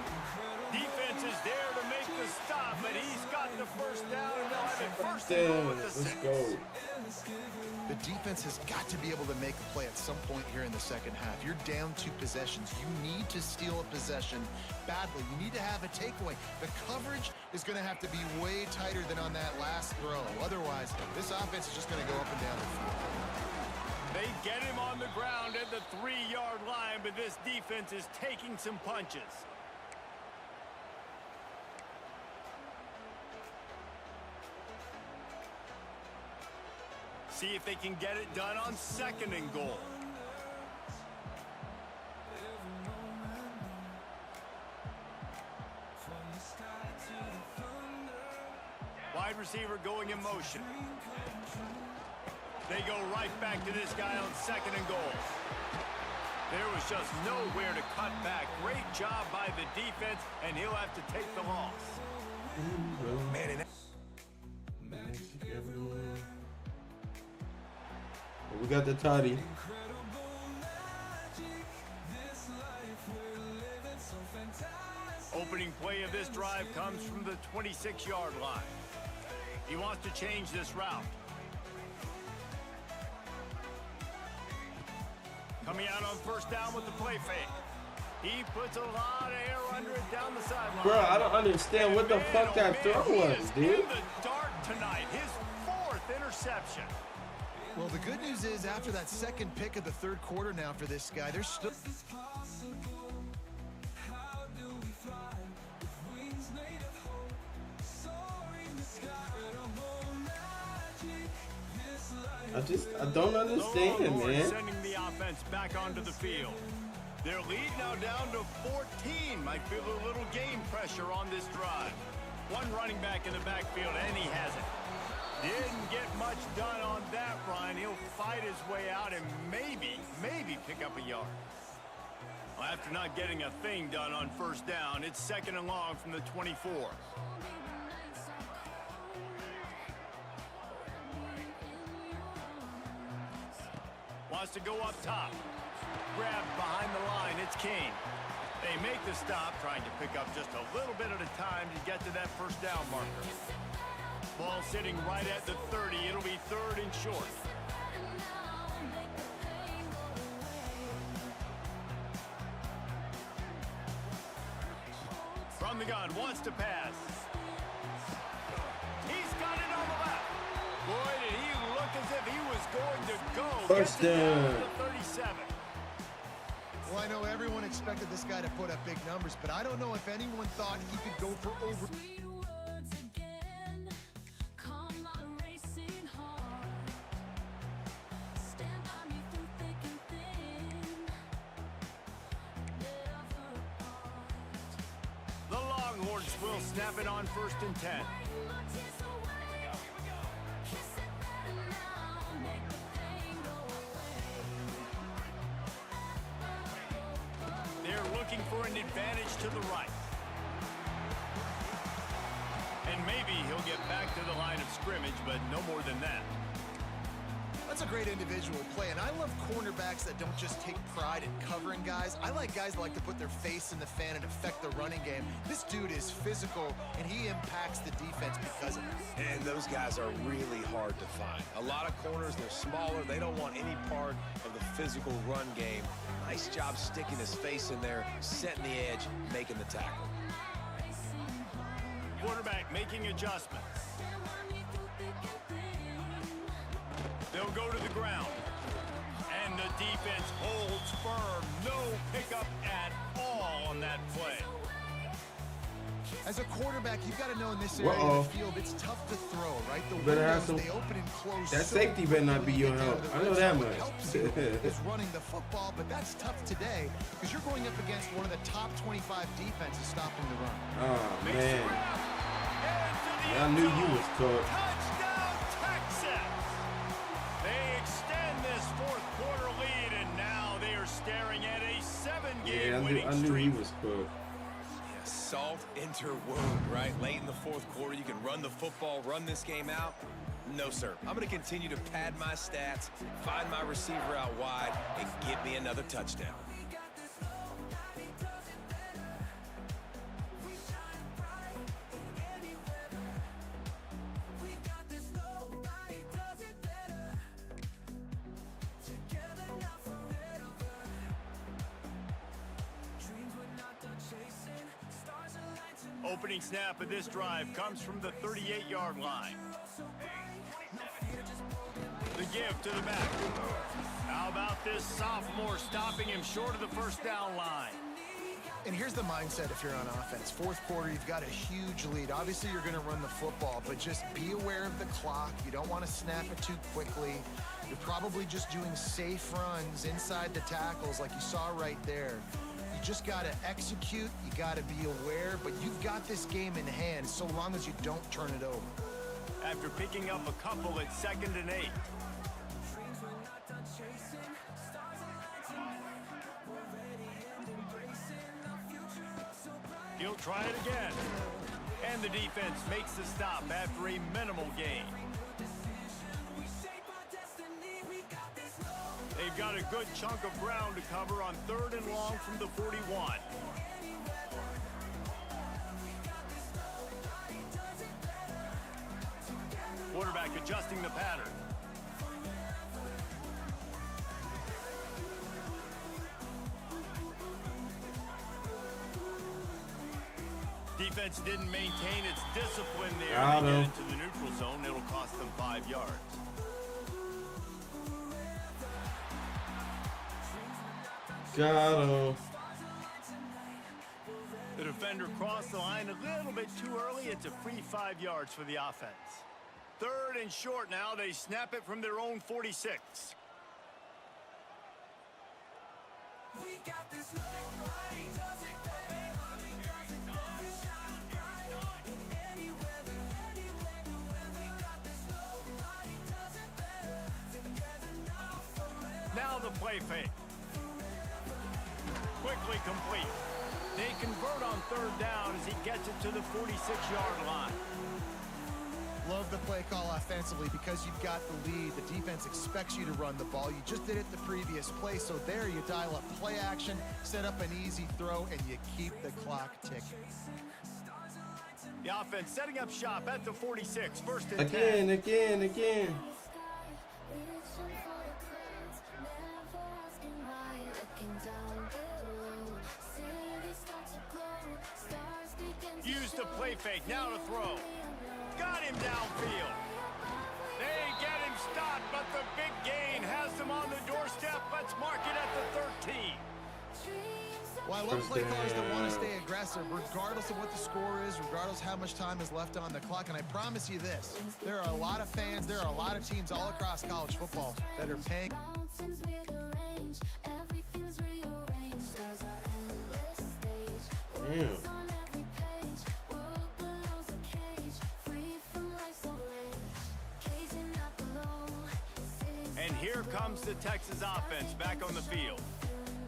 Defense is there to make the stop, but he's got the first down, and they'll have it first and goal at the 6. Let's go. The defense has got to be able to make a play at some point here in the second half. You're down 2 possessions. You need to steal a possession badly. You need to have a takeaway. The coverage is going to have to be way tighter than on that last throw. Otherwise, this offense is just going to go up and down the field. They get him on the ground at the 3-yard line, but this defense is taking some punches. See if they can get it done on 2nd and goal. Wide receiver going in motion. They go right back to this guy on 2nd and goal. There was just nowhere to cut back. Great job by the defense, and he'll have to take the loss. Man, and We got the toddy. Opening play of this drive comes from the 26-yard line. He wants to change this route. Coming out on 1st down with the play fake. He puts a lot of air under it down the sideline. Bro, I don't understand what the fuck that throw was, dude. In the dark tonight, his 4th interception. Well, the good news is after that 2nd pick of the 3rd quarter now for this guy, there's still... I don't understand, man. Sending the offense back onto the field. Their lead now down to 14. Might feel a little game pressure on this drive. One running back in the backfield, and he has it. Didn't get much done on that run. He'll fight his way out and maybe pick up a yard. Well, after not getting a thing done on 1st down, it's 2nd and long from the 24. Wants to go up top. Grabbed behind the line. It's Kane. They make the stop, trying to pick up just a little bit at a time to get to that 1st down marker. Ball sitting right at the 30. It'll be 3rd and short. From the gun, wants to pass. He's got it on the left. Boy, did he look as if he was going to go. First down. 37. I know everyone expected this guy to put up big numbers, but I don't know if anyone thought he could go for over. Sweet words again, come on racing hard. Stand by me through thick and thin, never apart. The Longhorns will snap it on 1st and 10. Wipe my tears away, kiss it better now, make the pain go away. They're looking for an advantage to the right. And maybe he'll get back to the line of scrimmage, but no more than that. That's a great individual play, and I love cornerbacks that don't just take pride in covering guys. I like guys that like to put their face in the fan and affect the running game. This dude is physical, and he impacts the defense because of it. And those guys are really hard to find. A lot of corners, they're smaller. They don't want any part of the physical run game. Nice job sticking his face in there, setting the edge, making the tackle. Quarterback making adjustments. They'll go to the ground. And the defense holds firm. No pickup at all on that play. As a quarterback, you've got to know in this area of the field, it's tough to throw, right? The Better have windows, some. they open and close. That so safety better not be your help. I know that What much. helps you is running the football, but that's tough today because you're going up against one of the top 25 defenses stopping the run. Oh Makes man, the grab. Into the I end knew zone. you was cooked. Touchdown, Texas! They extend this 4th quarter lead, and now they are staring at a 7-game Yeah, winning I knew he streak. was cooked. Yeah, salt into wound, right? Late in the 4th quarter, you can run the football, run this game out. No, sir. I'm going to continue to pad my stats, find my receiver out wide, and get me another touchdown. Opening snap of this drive comes from the 38-yard line. The give to the back. How about this sophomore stopping him short of the 1st down line? And here's the mindset if you're on offense. 4th quarter, you've got a huge lead. Obviously, you're going to run the football, but just be aware of the clock. You don't want to snap it too quickly. You're probably just doing safe runs inside the tackles like you saw right there. You just got to execute. You got to be aware, but you've got this game in hand so long as you don't turn it over. After picking up a couple at 2nd and 8. He'll try it again. And the defense makes the stop after a minimal gain. They've got a good chunk of ground to cover on 3rd and long from the 41. Quarterback adjusting the pattern. Defense didn't maintain its discipline there. They get into the neutral zone. It'll cost them 5 yards. Got him. The defender crossed the line a little bit too early. It's a free 5 yards for the offense. 3rd and short now. They snap it from their own 46. We got this love, right? Does it now the play fake. Quickly complete. They convert on 3rd down as he gets it to the 46-yard line. Love the play call offensively because you've got the lead. The defense expects you to run the ball. You just did it the previous play, so there you dial up play action, set up an easy throw, and you keep the clock ticking. The offense setting up shop at the 46, 1st and 10. Again. Use the play fake, now to throw. Got him downfield. They get him stopped, but the big gain has them on the doorstep. Let's mark it at the 13. love play callers that want to stay aggressive, regardless of what the score is, regardless how much time is left on the clock. And I promise you this, there are a lot of fans, there are a lot of teams all across college football that are paying. Damn. And here comes the Texas offense back on the field.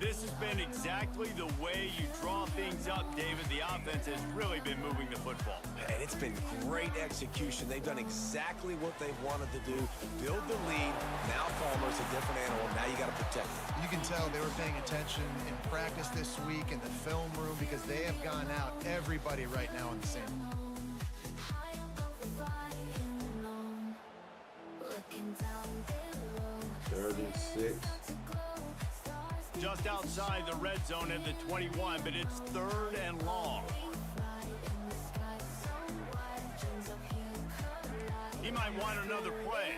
This has been exactly the way you draw things up, David. The offense has really been moving the football. And it's been great execution. They've done exactly what they wanted to do. Build the lead. Now Palmer's a different animal. Now you got to protect it. You can tell they were paying attention in practice this week in the film room because they have gone out everybody right now on the same. 36. Just outside the red zone at the 21, but it's 3rd and long. He might want another play.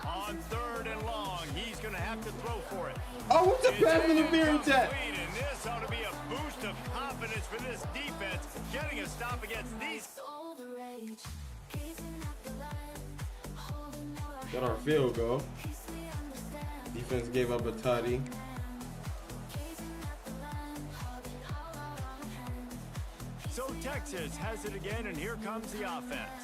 On 3rd and long, he's going to have to throw for it. Oh, what's the pass interference at? And this ought to be a boost of confidence for this defense, getting a stop against these. Got our field goal. Defense gave up a tutty. So Texas has it again, and here comes the offense.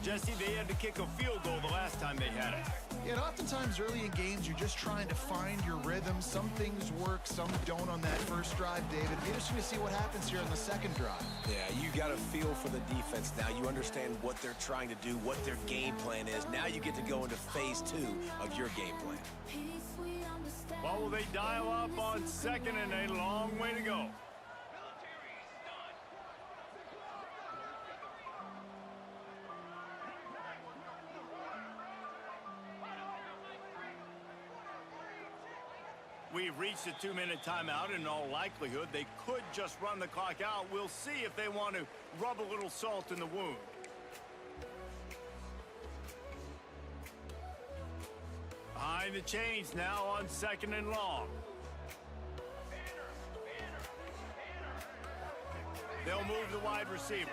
Jesse, they had to kick a field goal the last time they had it. Yeah, and oftentimes early in games, you're just trying to find your rhythm. Some things work, some don't on that first drive, David. It'll be interesting to see what happens here on the second drive. Yeah, you got a feel for the defense now. You understand what they're trying to do, what their game plan is. Now you get to go into phase 2 of your game plan. What will they dial up on second, and a long way to go? We've reached a 2-minute timeout. In all likelihood, they could just run the clock out. We'll see if they want to rub a little salt in the wound. Behind the chains now on 2nd and long. They'll move the wide receiver.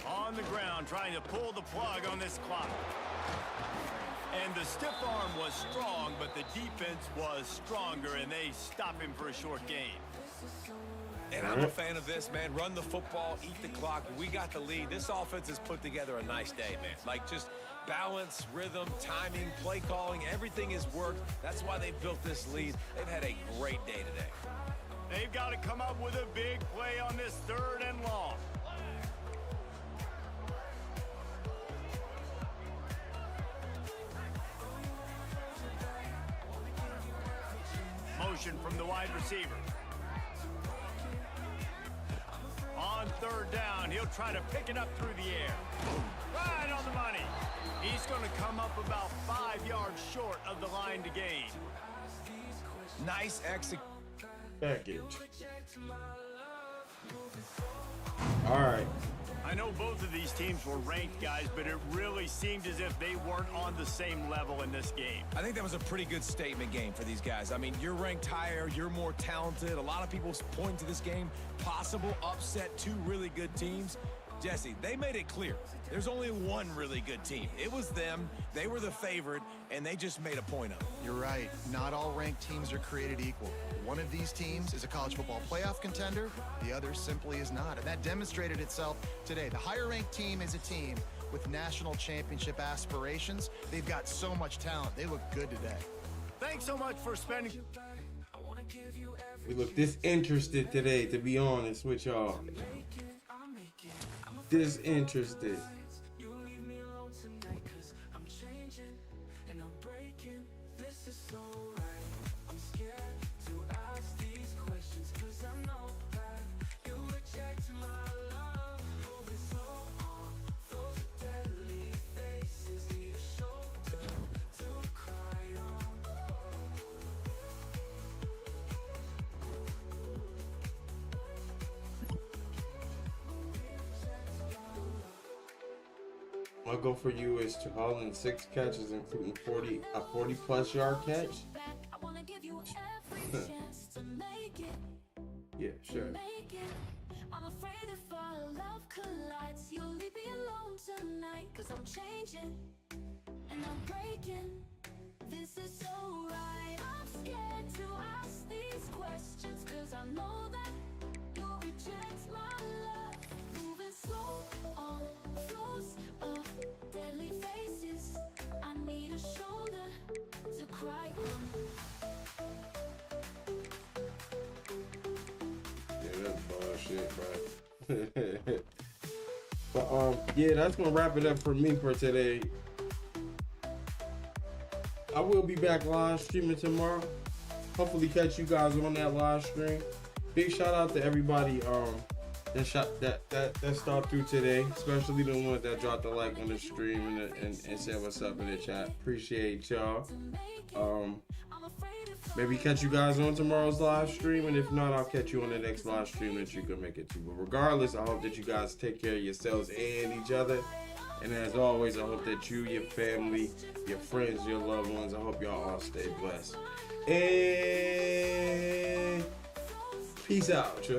On the ground, trying to pull the plug on this clock. And the stiff arm was strong, but the defense was stronger, and they stop him for a short gain. And I'm a fan of this, man. Run the football, eat the clock. We got the lead. This offense has put together a nice day, man. Like, just balance, rhythm, timing, play calling, everything has worked. That's why they built this lead. They've had a great day today. They've got to come up with a big play on this 3rd and long. Motion from the wide receiver. On 3rd down, he'll try to pick it up through the air. Right on the money. He's going to come up about 5 yards short of the line to gain. Nice execution. Package. All right. I know both of these teams were ranked, guys, but it really seemed as if they weren't on the same level in this game. I think that was a pretty good statement game for these guys. I mean, you're ranked higher, you're more talented. A lot of people point to this game, possible upset, 2 really good teams. Jesse, they made it clear. There's only one really good team. It was them. They were the favorite, and they just made a point of it. You're right. Not all ranked teams are created equal. One of these teams is a college football playoff contender. The other simply is not. And that demonstrated itself today. The higher ranked team is a team with national championship aspirations. They've got so much talent. They look good today. Thanks so much for spending. We look disinterested today, to be honest with y'all. Disinterested. My goal for you is to haul in 6 catches, including a 40-plus yard catch. Yeah, sure. I'm afraid if our love collides, you'll leave me alone tonight. Cause I'm changing and I'm breaking. This is so right. I'm scared to ask these questions. Cause I know that you'll reject my love. Moving slow on floors of deadly faces. I need a shoulder to cry on. That's bullshit, bro. But yeah, that's gonna wrap it up for me for today. I will be back live streaming tomorrow. Hopefully catch you guys on that live stream. Big shout out to everybody that stopped through today, especially the one that dropped a like on the stream and said what's up in the chat. Appreciate y'all. Maybe catch you guys on tomorrow's live stream, and if not, I'll catch you on the next live stream that you can make it to. But regardless, I hope that you guys take care of yourselves and each other. And as always, I hope that you, your family, your friends, your loved ones, I hope y'all all stay blessed. And peace out, y'all.